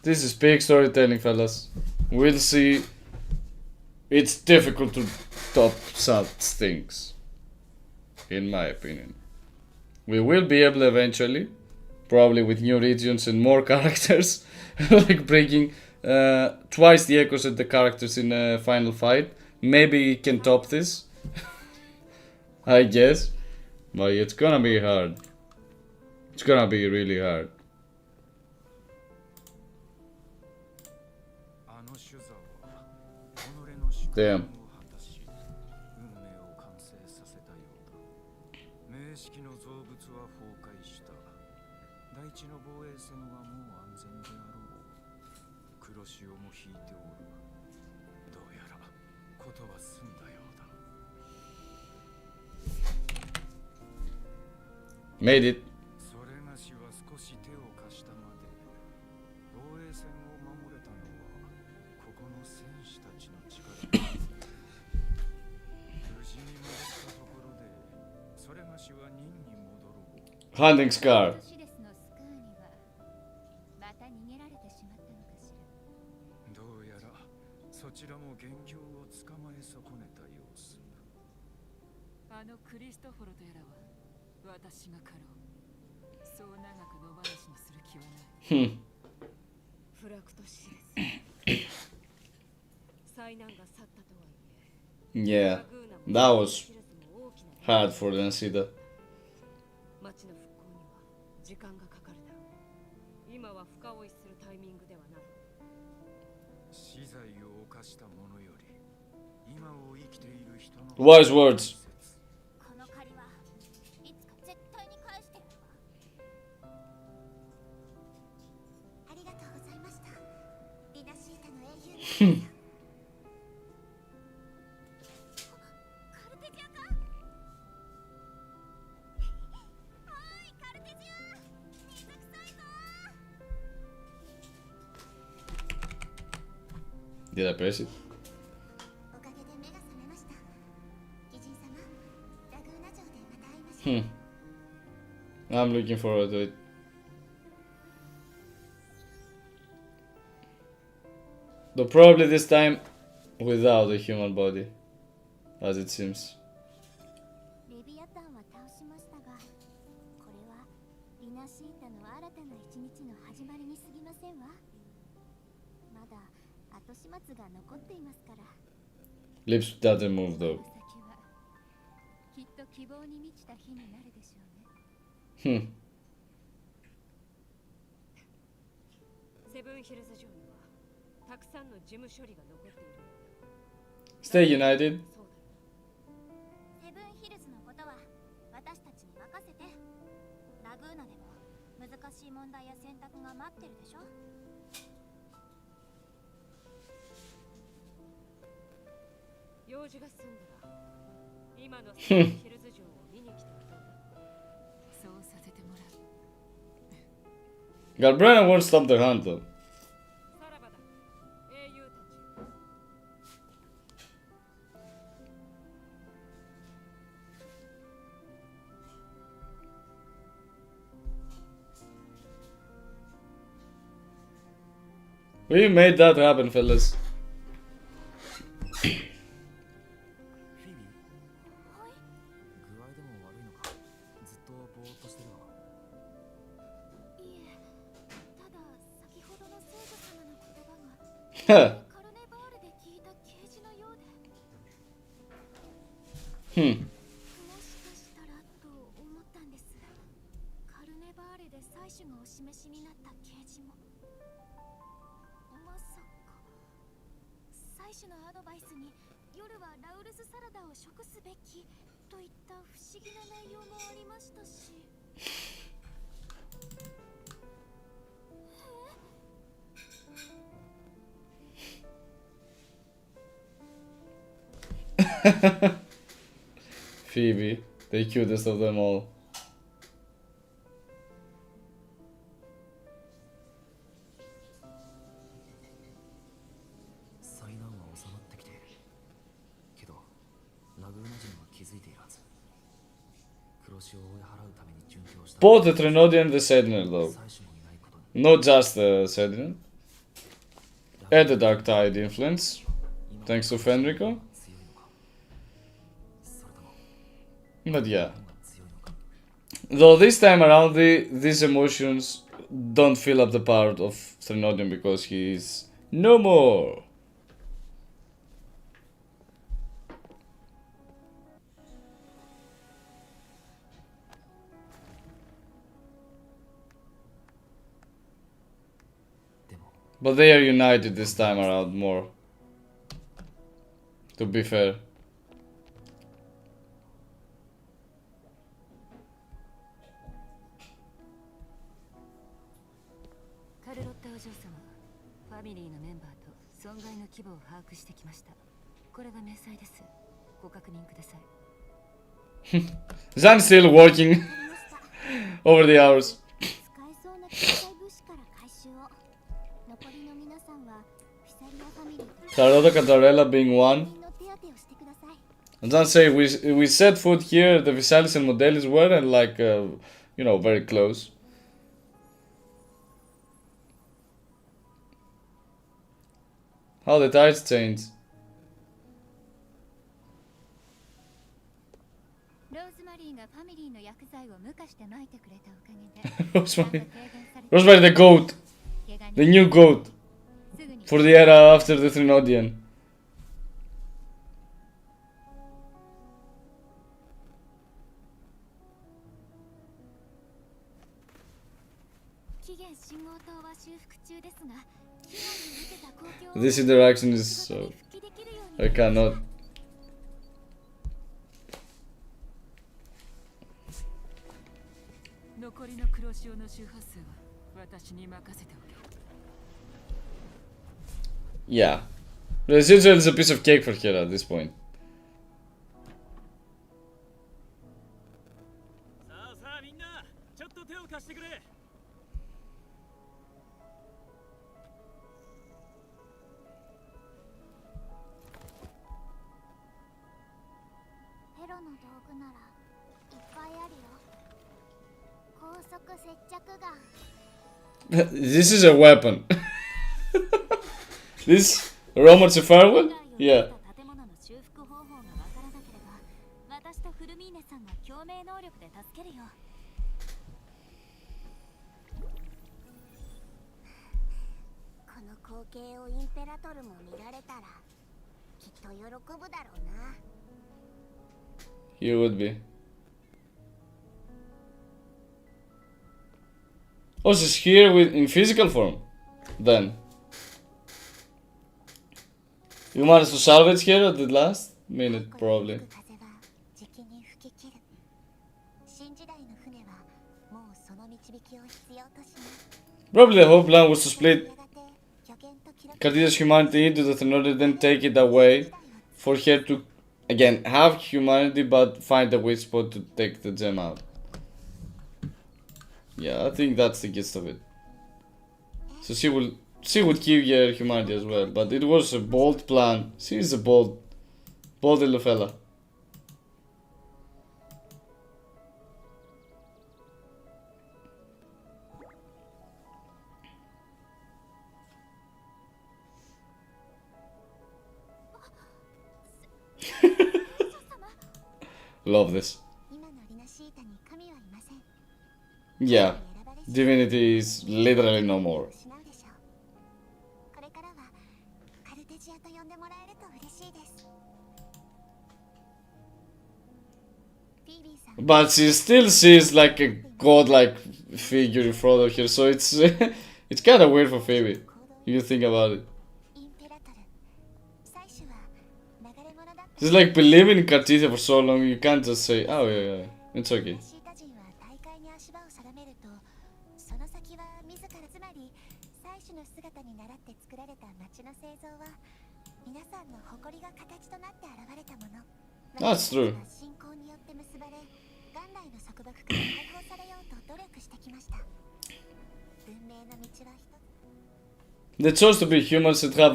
This is big storytelling, fellas. We'll see. It's difficult to top such things, in my opinion. We will be able eventually, probably with new regions and more characters, like breaking twice the echoes at the characters in a final fight. Maybe it can top this, I guess, but it's gonna be hard. It's gonna be really hard. Damn. ことは済んだようだ。Made it. それがしは少し手を貸したまで、防衛戦を守れたのはここの戦士たちの力だ。無事に戻ったところで、それがしは任に戻ろう。Hunting scar. シデスのスカーにはまた逃げられてしまったのかしら。どうやらそちらも元凶を捕まえ損ねた様子。あのクリストフォルとやらは私が狩ろう。そう長く野放しにする気はない。フラクトシです災難が去ったとはいえ Yeah, that was hard for Rinascita. 町の復興には時間がかかるだろう。今は深追いするタイミングではない。死罪を犯した者より今を生きている人の Wise words. この借りはいつか絶対に返してやるわ。ありがとうございました。リナシータの英雄のカルテジアか。おいカルテジア、水臭いぞ。 Did I press it? おかげで目が覚めました。貴人様、ラグーナ城でまた会いましょう。I'm looking forward to it. Though probably this time without a human body, as it seems. レビアタンは倒しましたが、これはリナシータの新たな一日の始まりに過ぎませんわ。まだ後始末が残っていますから。 Lips doesn't move この though. 先はきっと希望に満ちた日になるでしょうね。セブンヒルズ城にはたくさんの事務処理が残っているようだ。 Stay united. そうだろう。セブンヒルズのことは私たちに任せて。ラグーナでも難しい問題や選択が待ってるでしょ。用事が済んだら今のセブンヒルズ城を見に来てはどうだ。そうさせてもらう。 Galbrana won't stop their hunt though. さらばだ、英雄たち。 We made that happen, fellas. フィビー、具合でも悪いのか。ずっとぼーっとしてるわ。いえ、ただ先ほどの聖女様の言葉がカルネバールで聞いた啓示のようで。もしかしたらと思ったんです。カルネバーレで採取がお示しになった啓示も。まさか採取のアドバイスに夜はラウルスサラダを食すべきといった不思議な内容もありましたし。Phoebe, the cutest of them all. 災難は収まってきているけど、ラグーナ人は気づいているはず。黒潮を追い払うために殉教した Both the Threnodian and the Sentinel though. 最初もいないことに Not just the Sentinel. And the Dark Tide influence. Thanks to Fenrico. 強いのか、それとも But yeah. 本が強いのか。 Though this time around, these emotions don't fill up the part of Threnodian because he is no more. But they are united this time around more. To be fair. カルロッタお嬢様、ファミリーのメンバーと損害の規模を把握してきました。これが明細です。ご確認ください。Zan's still working over the hours. 使えそうな救済物資から回収を。残りの皆さんはフィサリアファミリーと Carlota Cantarella being one. 国民の手当てをしてください。Zan say we set foot here, the Visalis and Modelis were and like you know, very close. How the tides change. ローズマリーがファミリーの薬剤を無化して撒いてくれたおかげで Rosemary. Rosemary the goat. The new goat. For the era after the Threnodian. 期限信号塔は修復中ですが、被害に受けた公共 This interaction is so 復帰できるように I cannot. 残りの黒潮の周波数は私に任せておけ。 Yeah. Residual is a piece of cake for her at this point. さあさあみんな、ちょっと手を貸してくれ。ヘロの道具ならいっぱいあるよ。高速接着ガン。 This is a weapon. This Roman Farewell? Yeah. 建物の修復方法がわからなければ、私とフルミーネさんが共鳴能力で助けるよ。この光景をインペラトルも見られたら、きっと喜ぶだろうな。You would be. Oh, she's here in physical form. Then. You managed to salvage here at the last minute, probably. 風はじきに吹き切る。新時代の船はもうその導きを必要としない。 Probably the whole plan was to split やがて拠点と記録 Cardia's humanity into the Threnodian, then take it away for her to, again, have humanity but find a weak spot to take the gem out. Yeah, I think that's the gist of it. So she would keep her humanity as well, but it was a bold plan. She is a bold little fella. Love this. 今のリナシータに神はいません。 Yeah, divinity is literally no more. 失うでしょう。これからはカルテジアと呼んでもらえると嬉しいです。フィービーさん、 But she still sees like a godlike figure in front of her, so it's it's kind of weird for Phoebe. If you think about it, インペラトル、最初は流れ物だった。 she's like believing in Cartisia for so long. You can't just say, "Oh yeah, yeah, it's リ okay." ナシータ人は大会に足場を定めると、その先は自ら、つまり最初の姿に倣って作られた町の製造は皆さんの誇りが形となって現れたもの。 That's true. 信仰によって結ばれ、元来の束縛から解放されようと努力してきました。文明の道は一つ。 The choice to be human should have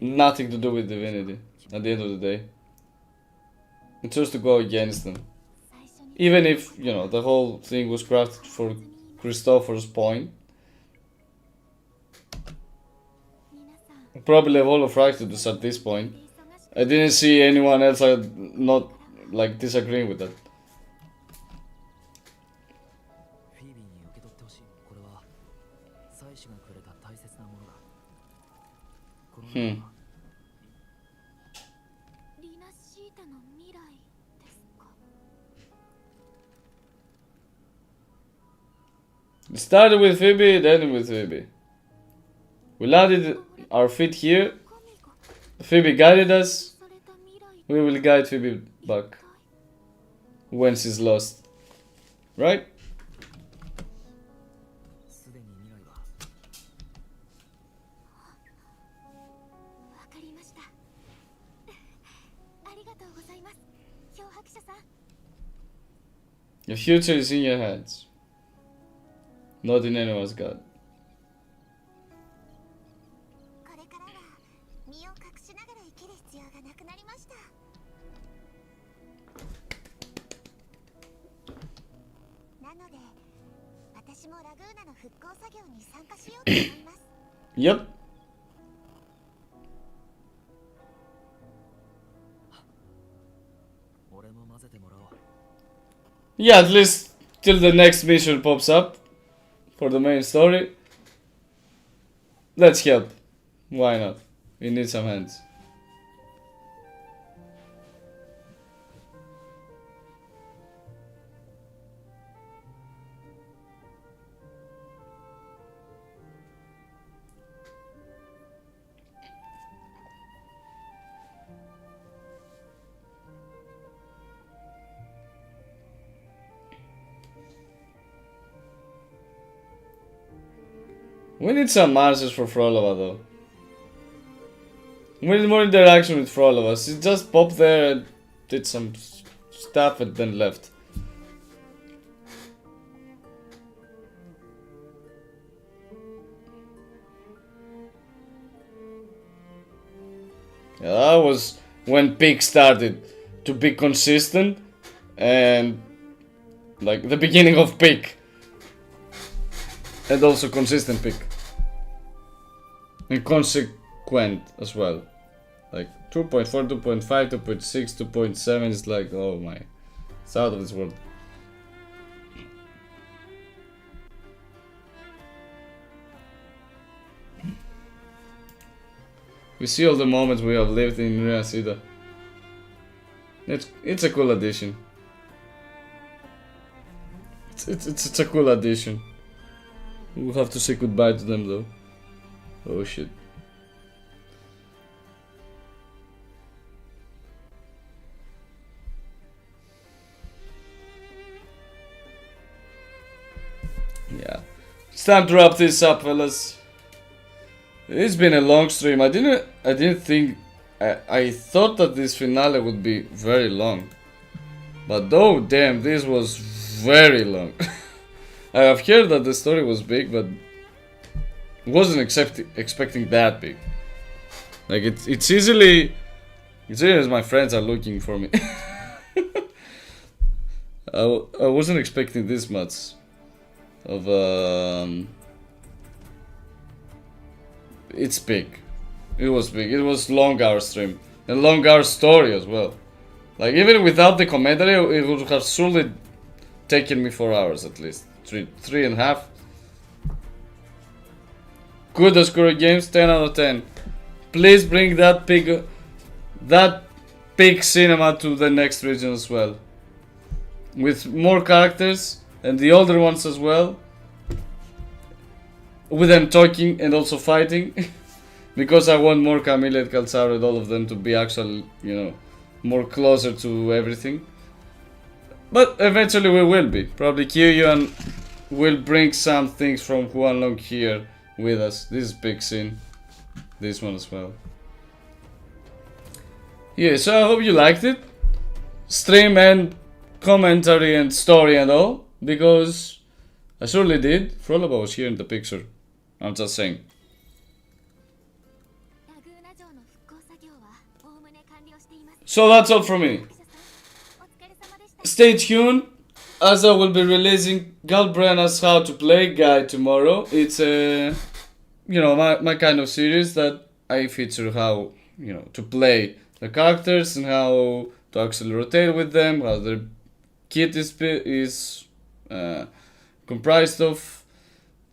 nothing to do with divinity. At the end of the day, it chose to go against them. 最初に Even if, you know, the whole thing was crafted for Christofor's point. 皆さん、 Probably a whole of Fractus at this point. I didn't see anyone else not like disagreeing with that. フィービーに受け取ってほしい。これは祭司がくれた大切なものだ。この中はリナシータの未来ですか。 It started with Phoebe, it ended with Phoebe. We landed our feet here. 神が Phoebe guided us. された未来 We will guide Phoebe back when she's lost. Right? すでに未来はわかりました。The future is in your hands, not in anyone's god. これからは身を隠しながら生きる必要がなくなりました。なので私もラグーナの復興作業に参加しようと思います。Yep. Yeah, at least till the next mission pops up for the main story. Let's help. Why not? We need some hands. We need some answers for Frolova though. We need more interaction with Frolova. She just popped there and did some stuff and then left. Yeah, that was when Peak started to be consistent and like the beginning of Peak. And also consistent Peak. And consequent as well. Like 2.4, 2.5, 2.6, 2.7 is like, oh my. It's out of this world. We see all the moments we have lived in Rinascita. It's a cool addition. It's a cool addition. We'll have to say goodbye to them though. Oh shit. Yeah. It's time to wrap this up, fellas. It's been a long stream. I didn't think I thought that this finale would be very long. But oh damn, this was very long. I have heard that the story was big, but wasn't expecting that big. Like it's easily as my friends are looking for me. I wasn't expecting this much of it's big. It was big. It was long hour stream and long hour story as well. Like even without the commentary, it would have surely taken me 4 hours at least. Three and a half. Good Oscuro games, 10 out of 10. Please bring that big cinema to the next region as well. With more characters and the older ones as well. With them talking and also fighting. Because I want more Camille and Calzaro and all of them to be actually, you know, more closer to everything. But eventually we will be. Probably Kyuyuan will bring some things from Huanlong here with us. This is big scene. This one as well. Yeah, so I hope you liked it. Stream and commentary and story and all. Because I surely did. Frolova was here in the picture. I'm just saying. So that's all from me. Stay tuned, as I will be releasing Galbrenna's How to Play guide tomorrow. It's a, you know, my kind of series that I feature how, you know, to play the characters and how to actually rotate with them, how their kit is comprised of,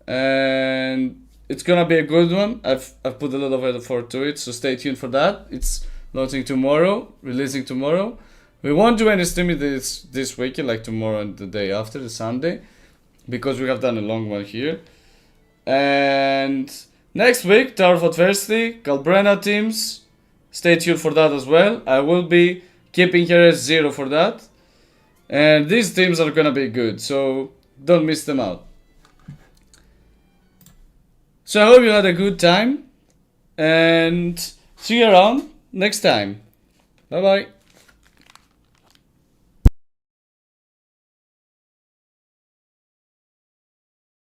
and it's gonna be a good one. I've put a lot of effort to it, so stay tuned for that. It's launching tomorrow, releasing tomorrow. We won't do any streaming this weekend, like tomorrow and the day after, the Sunday, because we have done a long one here. And next week, Tower of Adversity, Galbrenna teams. Stay tuned for that as well. I will be keeping her as 0 for that. And these teams are gonna be good, so don't miss them out. So I hope you had a good time, and see you around next time. Bye bye.